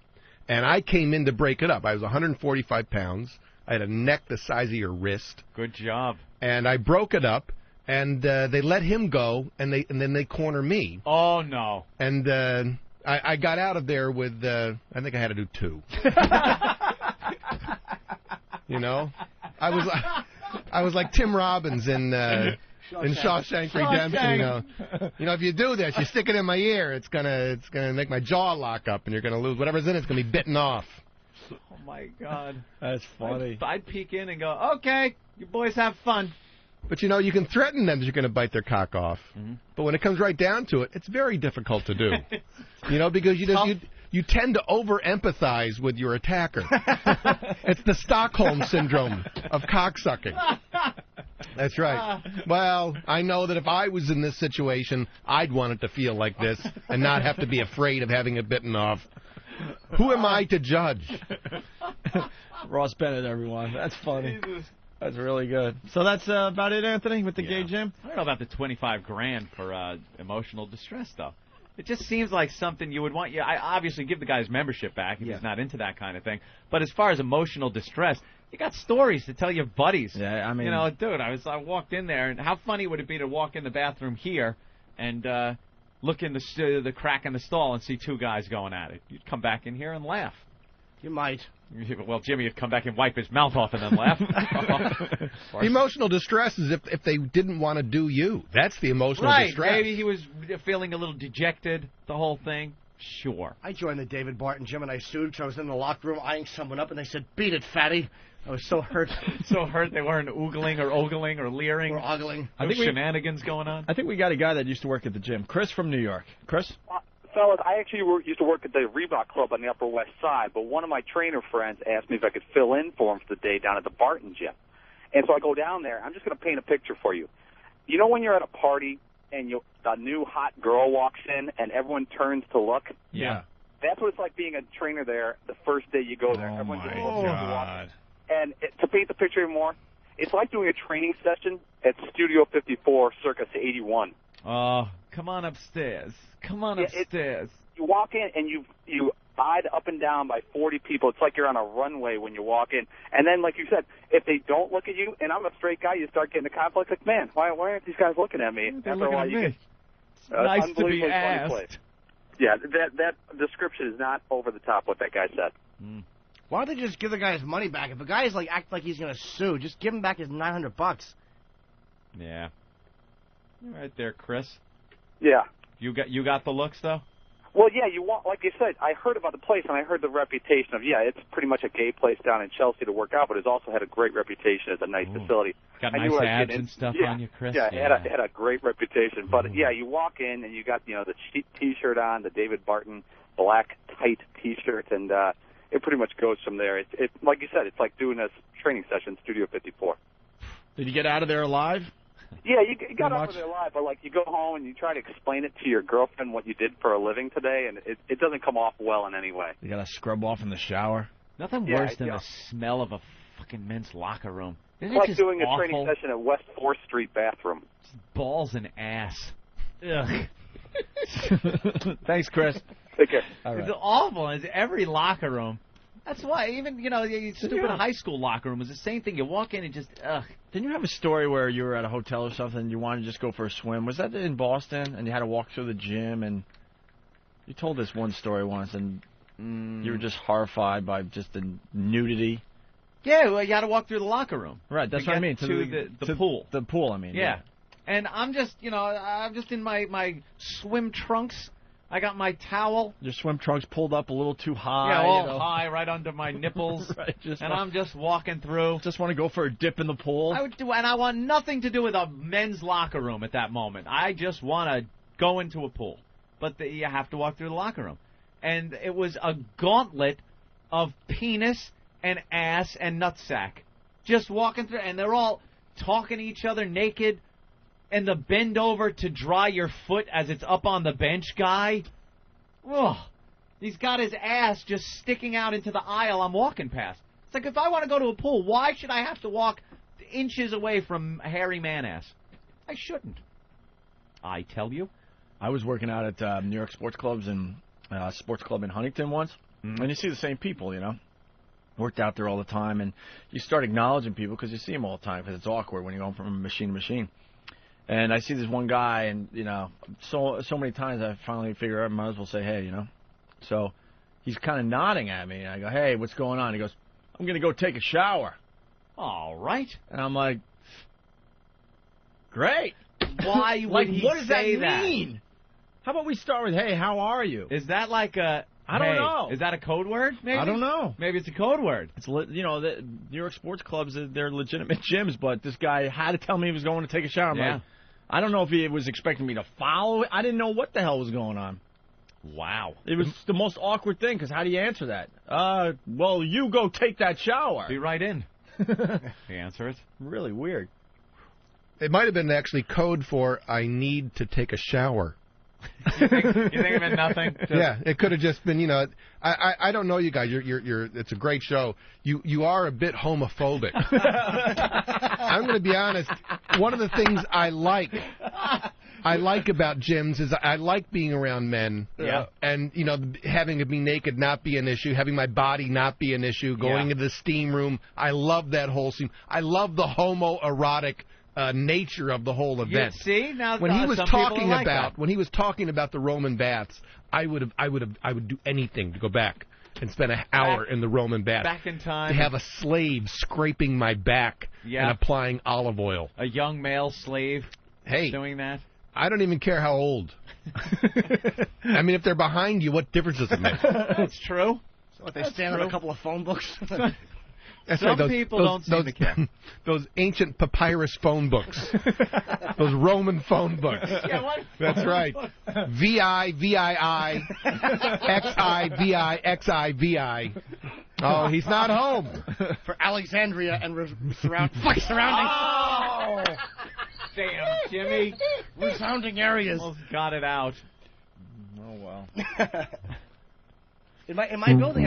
And I came in to break it up. I was 145 pounds. I had a neck the size of your wrist. Good job. And I broke it up. And they let him go, and then they corner me. Oh, no. And I got out of there with, I think I had to do 2. You know? I was like Tim Robbins in Shawshank Redemption. You know, if you do this, you stick it in my ear, it's gonna make my jaw lock up, and you're gonna lose whatever's in it. It's gonna be bitten off. Oh my God, that's funny. I'd peek in and go, okay, you boys have fun. But, you know, you can threaten them that you're going to bite their cock off. Mm-hmm. But when it comes right down to it, it's very difficult to do. You know, because you tend to over-empathize with your attacker. It's the Stockholm Syndrome of cocksucking. That's right. Well, I know that if I was in this situation, I'd want it to feel like this and not have to be afraid of having it bitten off. Who am I to judge? Ross Bennett, everyone. That's funny. Jesus. That's really good. So that's about it, Anthony, with the gay gym? I don't know about the $25,000 for emotional distress, though. It just seems like something you would want. Yeah, I obviously give the guy his membership back if he's not into that kind of thing. But as far as emotional distress, you got stories to tell your buddies. Yeah, I mean, you know, dude, I walked in there, and how funny would it be to walk in the bathroom here and look in the crack in the stall and see two guys going at it? You'd come back in here and laugh. You might. Well, Jimmy would come back and wipe his mouth off and then laugh. Emotional distress is if they didn't want to do you. That's the emotional right. distress. Maybe he was feeling a little dejected, the whole thing. Sure. I joined the David Barton gym and I sued because I was in the locker room eyeing someone up and they said, "Beat it, fatty." I was so hurt. So hurt they weren't oogling or ogling or leering. Or ogling. No shenanigans going on. I think we got a guy that used to work at the gym. Chris from New York. Chris? Fellas, I actually used to work at the Reebok Club on the Upper West Side, but one of my trainer friends asked me if I could fill in for him for the day down at the Barton gym. And so I go down there. I'm just going to paint a picture for you. You know when you're at a party and a new hot girl walks in and everyone turns to look? Yeah. That's what it's like being a trainer there the first day you go there. Everyone just looks at you and walks in. And to paint the picture even more, it's like doing a training session at Studio 54 circa 81. Oh, come on upstairs. Come on upstairs. You walk in and you eyed up and down by 40 people. It's like you're on a runway when you walk in. And then, like you said, if they don't look at you, and I'm a straight guy, you start getting a conflict. Like, man, why aren't these guys looking at me? They're looking at me. It's nice to be asked. Place. Yeah, that description is not over the top what that guy said. Why don't they just give the guy his money back? If a guy's like act like he's going to sue, just give him back his $900. Yeah. You're right there, Chris. Yeah. You got the looks though? Well, yeah, like you said, I heard about the place and I heard the reputation of, it's pretty much a gay place down in Chelsea to work out, but it's also had a great reputation as a nice facility. Got nice abs and stuff on you, Chris? Yeah, it had a great reputation. But, you walk in and you got, the T-shirt on, the David Barton black tight T-shirt, and it pretty much goes from there. It like you said, it's like doing a training session, Studio 54. Did you get out of there alive? Yeah, you got over there alive, but like you go home and you try to explain it to your girlfriend what you did for a living today, and it doesn't come off well in any way. You got to scrub off in the shower. Nothing worse than the smell of a fucking men's locker room. Isn't it's like just doing awful? A training session at West 4th Street bathroom. Just balls and ass. Ugh. Thanks, Chris. Take care. All right. It's awful. It's every locker room. That's why even, the stupid high school locker room was the same thing. You walk in and just, ugh. Didn't you have a story where you were at a hotel or something and you wanted to just go for a swim? Was that in Boston? And you had to walk through the gym, and you told this one story once, and you were just horrified by just the nudity. Yeah, well, you had to walk through the locker room. Right, that's what I mean. To the pool. The pool, I mean. Yeah. And I'm just, I'm just in my swim trunks. I got my towel. Your swim trunks pulled up a little too high. Yeah, all high, right under my nipples. Right, I'm just walking through. Just want to go for a dip in the pool. And I want nothing to do with a men's locker room at that moment. I just want to go into a pool. But you have to walk through the locker room. And it was a gauntlet of penis and ass and nutsack. Just walking through, and they're all talking to each other naked. And the bend over to dry your foot as it's up on the bench guy. Ugh. He's got his ass just sticking out into the aisle I'm walking past. It's like, if I want to go to a pool, why should I have to walk inches away from a hairy man ass? I shouldn't. I tell you. I was working out at New York Sports Clubs and Sports Club in Huntington once. And you see the same people, Worked out there all the time. And you start acknowledging people because you see them all the time because it's awkward when you're going from machine to machine. And I see this one guy, and, so many times I finally figure out I might as well say, hey, So he's kind of nodding at me, and I go, hey, what's going on? He goes, I'm going to go take a shower. All right. And I'm like, great. Why would he what does say that mean? How about we start with, hey, how are you? Is that like a... I don't know. Is that a code word, maybe? I don't know. Maybe it's a code word. It's the New York Sports Clubs, they're legitimate gyms, but this guy had to tell me he was going to take a shower. I'm like, I don't know if he was expecting me to follow. I didn't know what the hell was going on. Wow. It was the most awkward thing, because how do you answer that? Well, you go take that shower. Be right in. The answer is really weird. It might have been actually code for "I need to take a shower." You think it meant nothing? Yeah, it could have just been, you know. I don't know you guys. You're. It's a great show. You are a bit homophobic. I'm going to be honest. One of the things I like about gyms is I like being around men. Yeah. And you know, having to be naked not be an issue. Having my body not be an issue. Going into the steam room. I love that whole scene. I love the homoerotic nature of the whole event. See, now when he was some talking people like about that. when he was talking about the Roman baths, I would do anything to go back and spend an hour in the Roman baths. Back in time. To have a slave scraping my back and applying olive oil. A young male slave doing that. I don't even care how old. I mean, if they're behind you, what difference does it make? That's true. So what, they stand on a couple of phone books? That's Some right, those, people those, don't seem to care. Those ancient papyrus phone books. Those Roman phone books. Yeah, what? That's right. VI, VII, XI, VI, XI, VI. Oh, he's not home. For Alexandria and surrounding. Oh! Damn, Jimmy. Resounding areas. Almost got it out. Oh, well. In my building,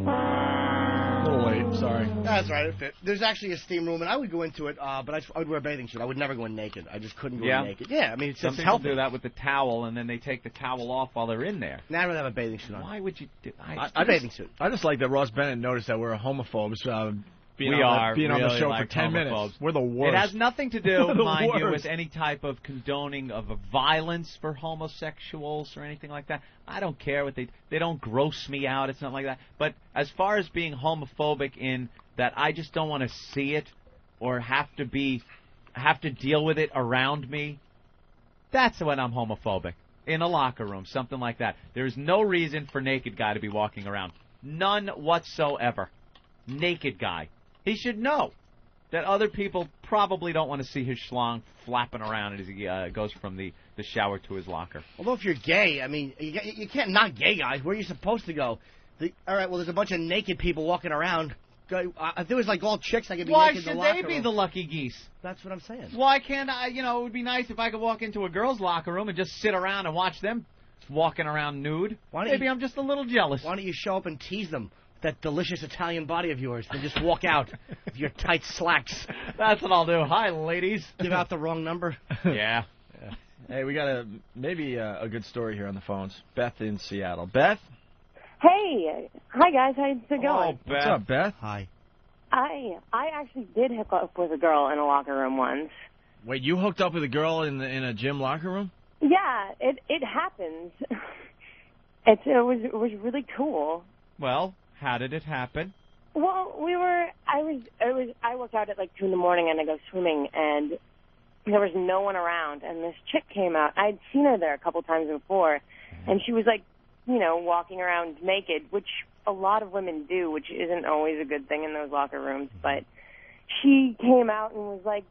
A little late, sorry. That's right, it fit. There's actually a steam room, and I would go into it, but I would wear a bathing suit. I would never go in naked. I just couldn't go in naked. Yeah, I mean, it's Some just people healthy. do that with the towel, and then they take the towel off while they're in there. Now I would have a bathing suit on. Why would you do I bathing suit. I just like that Ross Bennett noticed that we're homophobes. Being We on are being on the really show like for 10 minutes. homophobes. We're the worst. It has nothing to do, We're the mind you, worst. with any type of condoning of violence for homosexuals or anything like that. I don't care what they don't gross me out. It's not like that. But as far as being homophobic in that I just don't want to see it or have to deal with it around me, that's when I'm homophobic. In a locker room, something like that. There's no reason for naked guy to be walking around. None whatsoever. Naked guy. He should know that other people probably don't want to see his schlong flapping around as he goes from the shower to his locker. Although if you're gay, I mean, you can't not gay guys. Where are you supposed to go? All right, well, there's a bunch of naked people walking around. If there was like all chicks, I could be Why naked in should the they locker be room. the lucky geese? That's what I'm saying. Why can't I, it would be nice if I could walk into a girl's locker room and just sit around and watch them walking around nude. Maybe I'm just a little jealous. Why don't you show up and tease them? That delicious Italian body of yours, and just walk out with your tight slacks. That's what I'll do. Hi, ladies. Give out the wrong number. Yeah. Hey, we got a good story here on the phones. Beth in Seattle. Beth? Hey. Hi, guys. How's it going? Oh, Beth. What's up, Beth? Hi. I actually did hook up with a girl in a locker room once. Wait, you hooked up with a girl in a gym locker room? Yeah, it happens. It was really cool. Well, how did it happen? Well, I work out at like 2 a.m. and I go swimming, and there was no one around, and this chick came out. I'd seen her there a couple times before, and she was like, walking around naked, which a lot of women do, which isn't always a good thing in those locker rooms, but she came out and was like,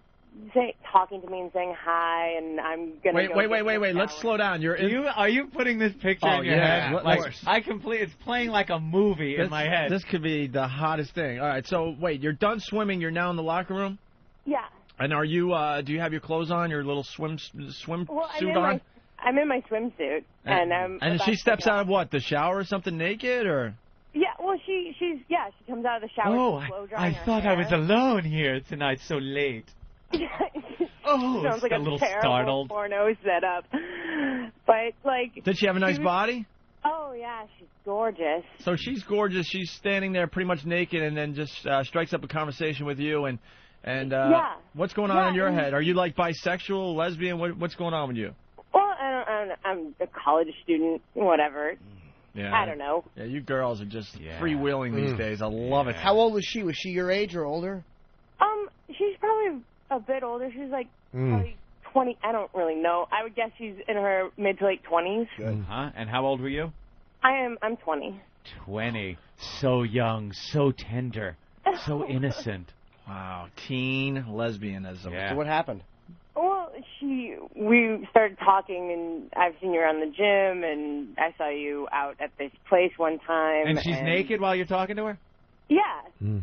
talking to me and saying hi, and I'm gonna Wait. Let's slow down. Are you putting this picture in your head? It's playing like a movie in my head. This could be the hottest thing. All right, so wait, you're done swimming. You're now in the locker room. Yeah. And are you? Do you have your clothes on? Your little swim suit on? I'm in my swimsuit, and I'm. And she steps out of what? The shower or something naked, or? Yeah. Well, she comes out of the shower. Oh, I thought I was alone here tonight so late. Sounds like a a little terrible startled. porno setup. But like, did she have a nice body? Oh yeah, she's gorgeous. So she's gorgeous. She's standing there pretty much naked, and then just strikes up a conversation with you. And what's going on in your head? Are you like bisexual, lesbian? What's going on with you? Well, I don't, I'm a college student, whatever. Yeah, I don't know. Yeah, you girls are just freewheeling these days. I love it. How old was she? Was she your age or older? She's probably a bit older. She's like probably 20. I don't really know. I would guess she's in her mid to late 20s. Good. And how old were you? I'm 20. 20. So young, so tender, so innocent. Wow, teen lesbianism. Yeah. So what happened? Well, we started talking, and I've seen you around the gym, and I saw you out at this place one time. And she's naked while you're talking to her? Yeah.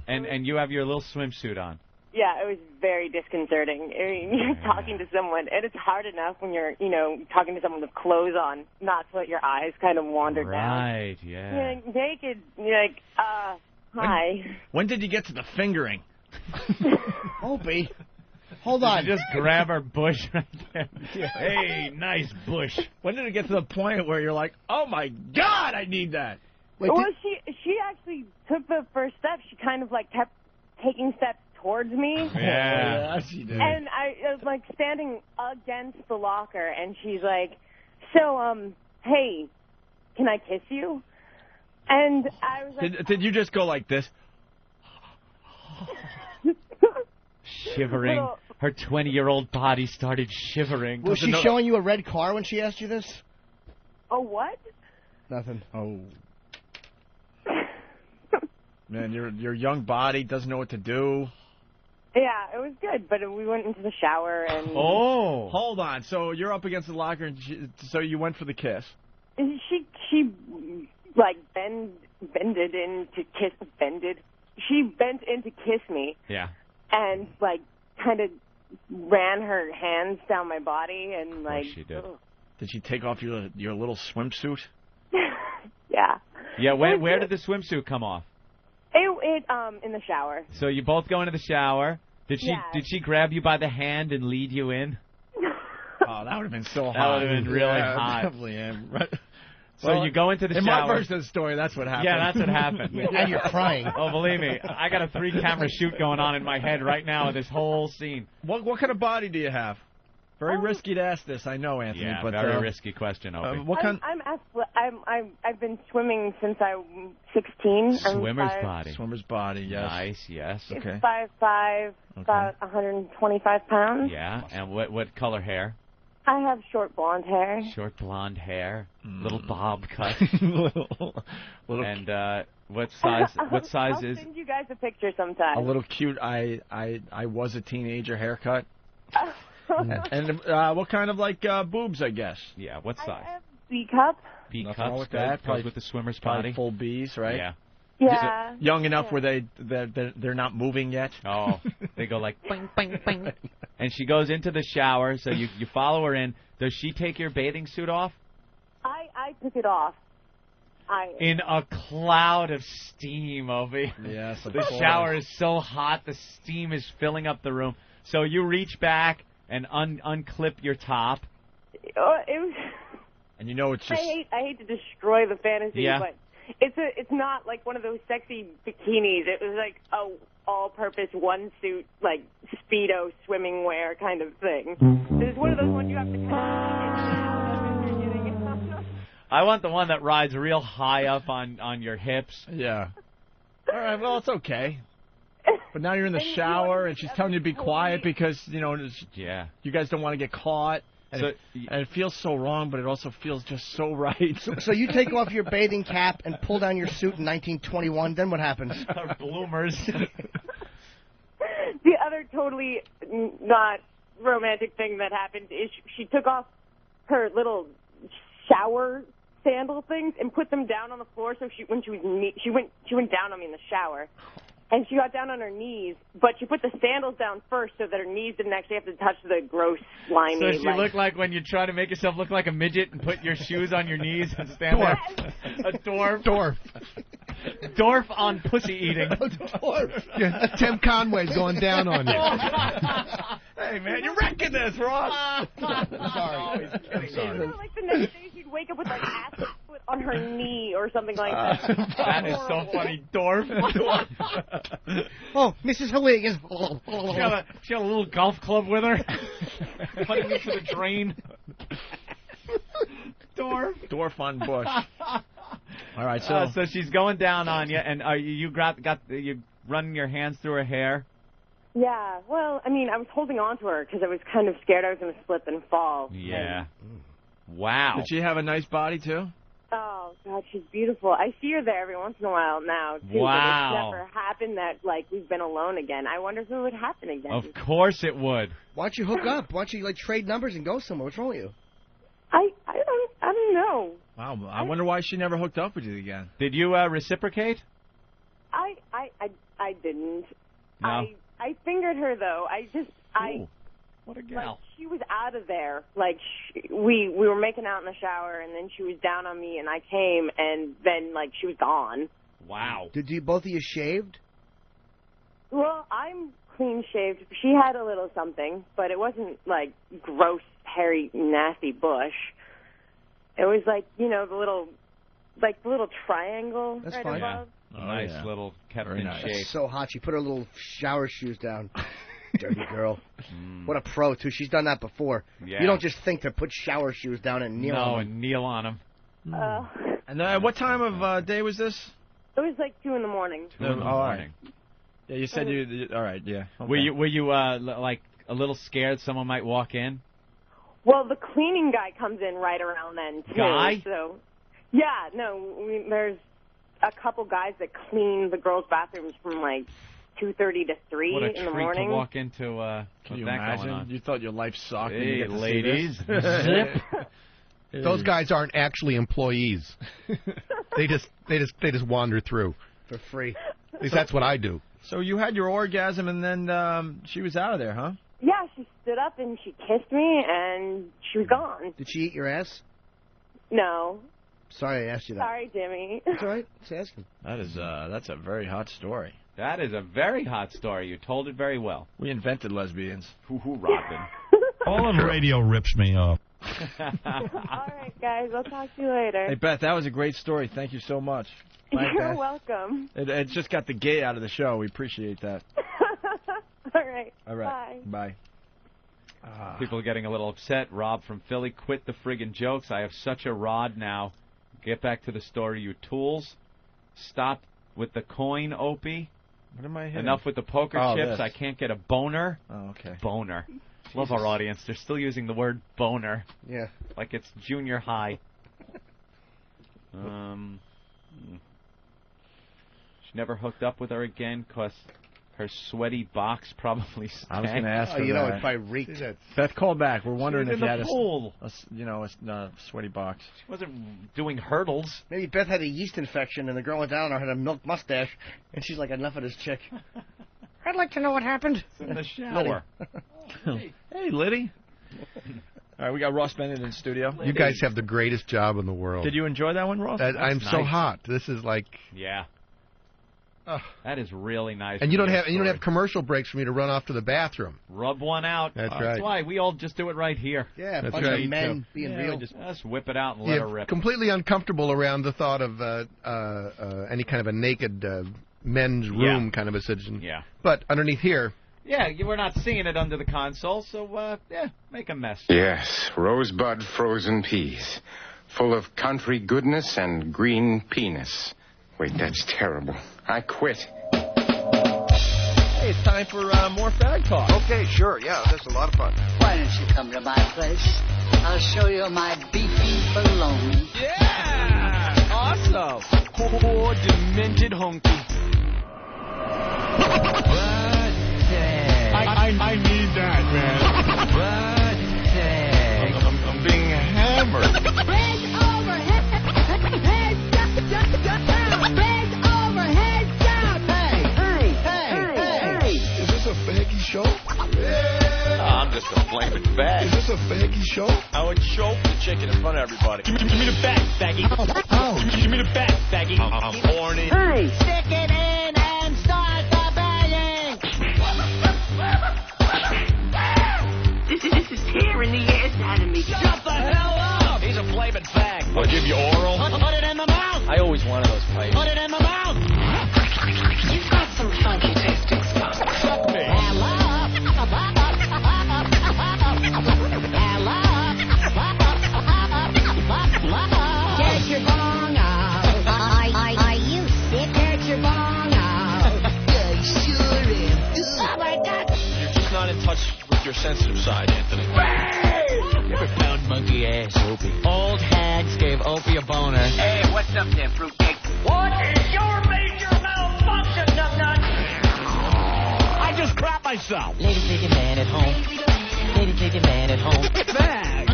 And you have your little swimsuit on? Yeah, it was very disconcerting. I mean, you're talking to someone, and it's hard enough when you're, talking to someone with clothes on, not to let your eyes kind of wander down. Right, yeah. You're like, naked. You're like, hi. When did you get to the fingering? Opie. Hold on. Just grab her bush right there. Hey, nice bush. When did it get to the point where you're like, oh, my God, I need that? She actually took the first step. She kind of, kept taking steps towards me. Yeah, she did. And I was, standing against the locker, and she's like, so, hey, can I kiss you? And I was like... Did you just go like this? Shivering. Her 20-year-old body started shivering. Was she showing you a red car when she asked you this? Oh, what? Nothing. Oh. Man, your young body doesn't know what to do. Yeah, it was good, but we went into the shower and... Oh! Hold on. So you're up against the locker, and so you went for the kiss. She bended in to kiss... Bended? She bent in to kiss me. Yeah. And, kind of ran her hands down my body and, she did. Did she take off your little swimsuit? Yeah. Yeah, where did the swimsuit come off? It in the shower. So you both go into the shower. Did she grab you by the hand and lead you in? Oh, that would have been so hot. That would have been really hot. Definitely am. Right. So you go into the shower. In my version of the story, that's what happened. Yeah, that's what happened. And you're crying. Oh, believe me, I got a 3-camera shoot going on in my head right now of this whole scene. What kind of body do you have? Very risky to ask this, I know, Anthony. Yeah, but very risky question, Opie. What kind? I've been swimming since I'm 16. Swimmer's body. Swimmer's body. Yes. Nice. Yes. Okay. 5'5", about 125 pounds. Yeah. And what color hair? I have short blonde hair. Short blonde hair, little bob cut. little. And what size? What size I'll is? send you guys a picture sometime. A little cute. I was a teenager haircut. And what kind of boobs? I guess. Yeah. What size? I have B cup. B Nothing cup. wrong with that. Goes with the swimmer's Probably body. full B's, right? Yeah. Yeah. Young enough where they're not moving yet. Oh, they go like bing, bing, bing. And she goes into the shower, so you follow her in. Does she take your bathing suit off? I took it off. In a cloud of steam, Opie. Yes, of the course. shower is so hot, the steam is filling up the room. So you reach back and unclip your top. It was. And you know it's just. I hate to destroy the fantasy, but it's not like one of those sexy bikinis. It was like a all-purpose one-suit, Speedo swimming wear kind of thing. It's one of those ones you have to kind of. I want the one that rides real high up on your hips. Yeah. All right. Well, it's okay. But now you're in the shower, and she's telling you to be quiet because you guys don't want to get caught. And it feels so wrong, but it also feels just so right. So you take off your bathing cap and pull down your suit in 1921. Then what happens? Bloomers. The other totally not romantic thing that happened is she took off her little shower sandal things and put them down on the floor. So she went down on me in the shower. And she got down on her knees, but she put the sandals down first so that her knees didn't actually have to touch the gross, slimy. So she looked like when you try to make yourself look like a midget and put your shoes on your knees and stand there. A dwarf. Dwarf on pussy eating. Dwarf. Yeah, Tim Conway's going down on you. Hey, man, you're wrecking this, Ross. Sorry. I'm sorry. Like the next day she'd wake up with acid foot on her knee or something like that. That is so funny, dwarf. Oh, Mrs. Higgins. She got a little golf club with her. Putting it to the drain. Dwarf on bush. All right, so she's going down on you, and you running your hands through her hair. Yeah, well, I mean, I was holding on to her because I was kind of scared I was going to slip and fall. Yeah. Wow. Did she have a nice body too? Oh God, she's beautiful. I see her there every once in a while now too. Wow. But it's never happened that we've been alone again. I wonder if it would happen again. Of course it would. Why don't you hook up? Why don't you trade numbers and go somewhere? What's wrong with you? I don't know. Wow, I wonder why she never hooked up with you again. Did you reciprocate? I didn't. No. I fingered her though. What a gal. Like, she was out of there. Like, we were making out in the shower, and then she was down on me, and I came, and then, like, she was gone. Wow. Did both of you shaved? Well, I'm clean-shaved. She had a little something, but it wasn't, like, gross, hairy, nasty bush. It was, like, you know, the little triangle That's right fine. above. Oh, nice little kept in shape. That's so hot. She put her little shower shoes down. Dirty girl. What a pro, too. She's done that before. Yeah. You don't just think to put shower shoes down and kneel on them. and kneel on them. And what time of day was this? It was like 2 in the morning. 2 in the morning. Yeah, you said you. All right, yeah. Okay. Were you like a little scared someone might walk in? Well, the cleaning guy comes in right around then, too. Guy? So, yeah, no, there's a couple guys that clean the girls' bathrooms from, like, 2:30 to 3 What a in the treat morning. to walk into. Can you that imagine? going on. You thought your life sucked. when Hey, you get to see ladies. this? Zip. Those guys aren't actually employees. they just wander through for free. At least that's what I do. So you had your orgasm, and then she was out of there, huh? Yeah, she stood up and she kissed me, and she was gone. Did she eat your ass? No. Sorry I asked you that. Sorry, Jimmy. That's all right. Just asking. That's a very hot story. That is a very hot story. You told it very well. We invented lesbians. Hoo-hoo, Robin. All on radio rips me off. All right, guys. I'll talk to you later. Hey, Beth, that was a great story. Thank you so much. You're welcome. It just got the gay out of the show. We appreciate that. All right. All right. Bye. People are getting a little upset. Rob from Philly, quit the friggin' jokes. I have such a rod now. Get back to the story, you tools. Stop with the coin, Opie. What am I hitting? Enough with the poker chips. This. I can't get a boner. Oh, okay. Boner. Love our audience. They're still using the word boner. Yeah. Like it's junior high. She never hooked up with her again because her sweaty box probably stank. I was going to ask her you know, that. it probably reeked. Beth, call back. We're wondering She was if in you the had pool. a sweaty box. She wasn't doing hurdles. Maybe Beth had a yeast infection, and the girl went down on her, had a milk mustache, and she's like, enough of this chick. I'd like to know what happened. It's in the shower. Hey, Liddy. All right, we got Ross Bennett in the studio. You guys have the greatest job in the world. Did you enjoy that one, Ross? I'm so nice. hot. This is like. Yeah. That is really nice. And you don't have commercial breaks for me to run off to the bathroom. Rub one out. That's right. That's why we all just do it right here. Yeah, That's bunch right. of men being real. Just whip it out and let her rip. Completely uncomfortable around the thought of any kind of a naked men's room kind of a situation. Yeah. But underneath here. Yeah, we're not seeing it under the console, so make a mess. Yes, rosebud frozen peas, full of country goodness and green penis. Wait, that's terrible. I quit. Hey, it's time for more fag talk. Okay, sure. Yeah, that's a lot of fun. Why don't you come to my place? I'll show you my beefy bologna. Yeah! Awesome. Poor demented hunky. I need that, man. I'm being hammered. Head over, head down. Head over, head down. Hey. Is this a faggy show? I'm just a flaming fag. Is this a faggy show? I would choke the chicken in front of everybody. Give me the back, faggy. Oh. Give me the back, faggy. I'm horny. Hey. Stick it in and start the banging. This is tearing the ass out of me. Shut the hell up. He's a flaming fag. I'll give you oral. Put it in the mouth. I always wanted those pipes. Put it in the mouth. You've got some funky tasting spots. Suck me. Get your bong out. Are you sick? Get your bong out. I sure am. Oh my God. You're just not in touch with your sensitive side, Anthony. Give a pound monkey ass, Opie. Old hags gave Opie a boner. Hey, what's up there, fruitcake? What is your major malfunction, numbnut? I just crap myself. Lady take man at home. Lady take man at home. Bag.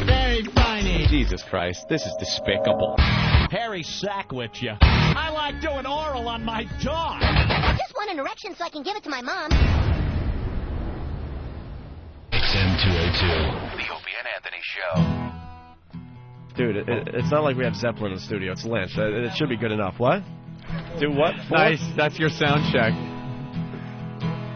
Very funny. Jeez, Jesus Christ. This is despicable. Harry Sackwich, you. I like doing oral on my dog. I just want an erection so I can give it to my mom. XM202. The Opie and Anthony Show. Dude, it's not like we have Zeppelin in the studio. It's Lynch. It should be good enough. What? Do what? 4? Nice. That's your sound check.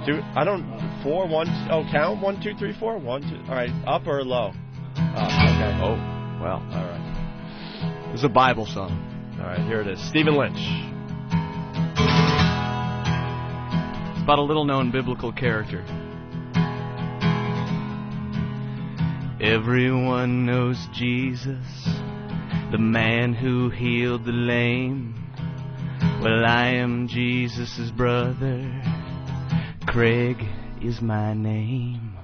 Dude, I don't... 4, 1... Oh, count? 1, 2, 3, 4? 1, 2... All right, up or low? Okay. Oh, well, all right. It's a Bible song. All right, here it is. Stephen Lynch. It's about a little-known biblical character. Everyone knows Jesus, the man who healed the lame. Well, I am Jesus' brother. Craig is my name.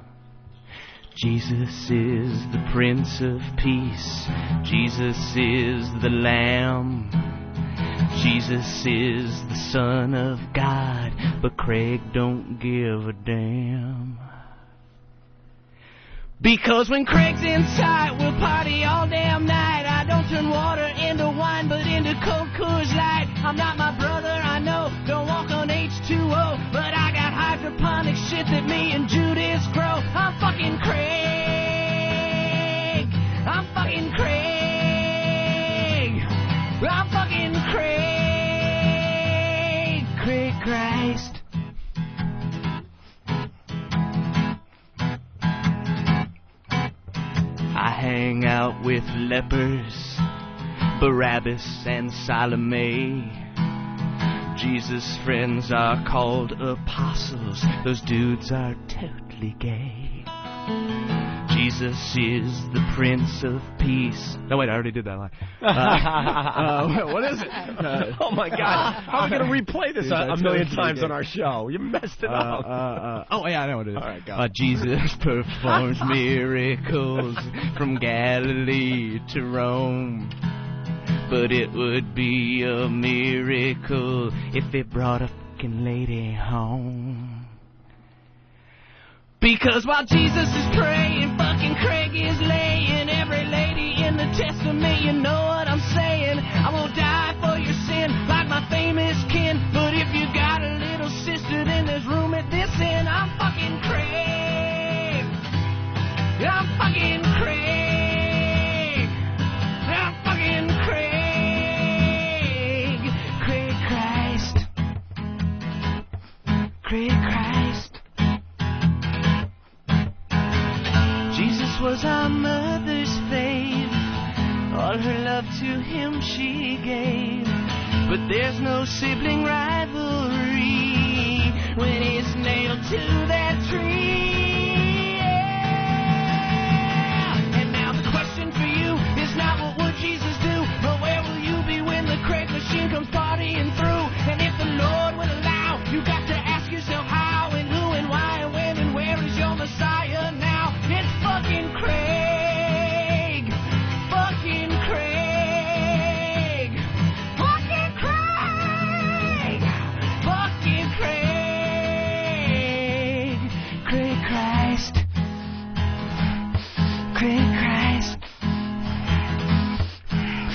Jesus is the Prince of Peace. Jesus is the Lamb. Jesus is the Son of God. But Craig don't give a damn. Because when Craig's in sight, we'll party all damn night. I don't turn water into wine, but into Coke Coors Light. I'm not my brother, I know, don't walk on H2O, but I got hydroponic shit that me and Judas grow. I'm fucking Craig. I'm fucking Craig. I'm fucking Craig. Craig Christ. I hang out with lepers, Barabbas and Salome. Jesus' friends are called apostles. Those dudes are totally gay. Jesus is the Prince of Peace. No, wait, I already did that line. What is it? Oh, my God. How are we going to replay this a million times on our show? You messed it up. Oh, yeah, I know what it is. All right, go. Jesus performs miracles from Galilee to Rome. But it would be a miracle if it brought a fucking lady home. Because while Jesus is praying, fucking Craig is laying. Every lady in the Testament, you know what I'm saying. I will die for your sin like my famous kin. But if you got a little sister, then there's room at this end. I'm fucking Craig. I'm fucking Craig. I'm fucking Craig. Craig Christ. Craig Christ. Jesus was our mother's fave. All her love to him she gave. But there's no sibling rivalry when he's nailed to that tree. Yeah. And now the question for you is not what would Jesus do, but where will you be when the Craig machine comes partying through? And if the Lord will allow, you got to ask yourself how and who and why and when and where is your Messiah now? It's fucking Craig. Fucking Craig. Fucking Craig. Fucking Craig. Craig Christ. Craig Christ.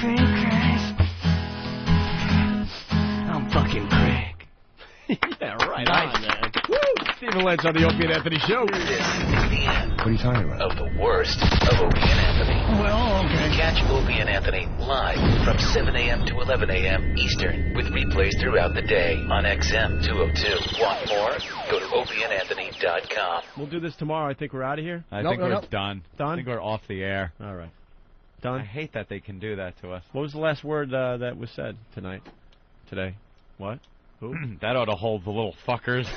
Craig Christ. I'm fucking Craig. Yeah, right on, man. Woo! Stephen Lynch on the Opie and Anthony Show. This is the end. What are you talking about? Of the worst of Opie and Anthony. Well, okay. Catch Opie and Anthony live from 7 a.m. to 11 a.m. Eastern with replays throughout the day on XM 202. Want more? Go to opieandanthony.com. We'll do this tomorrow. I think we're out of here. I think we're done. Done? I think we're off the air. All right. Done? I hate that they can do that to us. What was the last word that was said tonight? Today? What? Who? That ought to hold the little fuckers.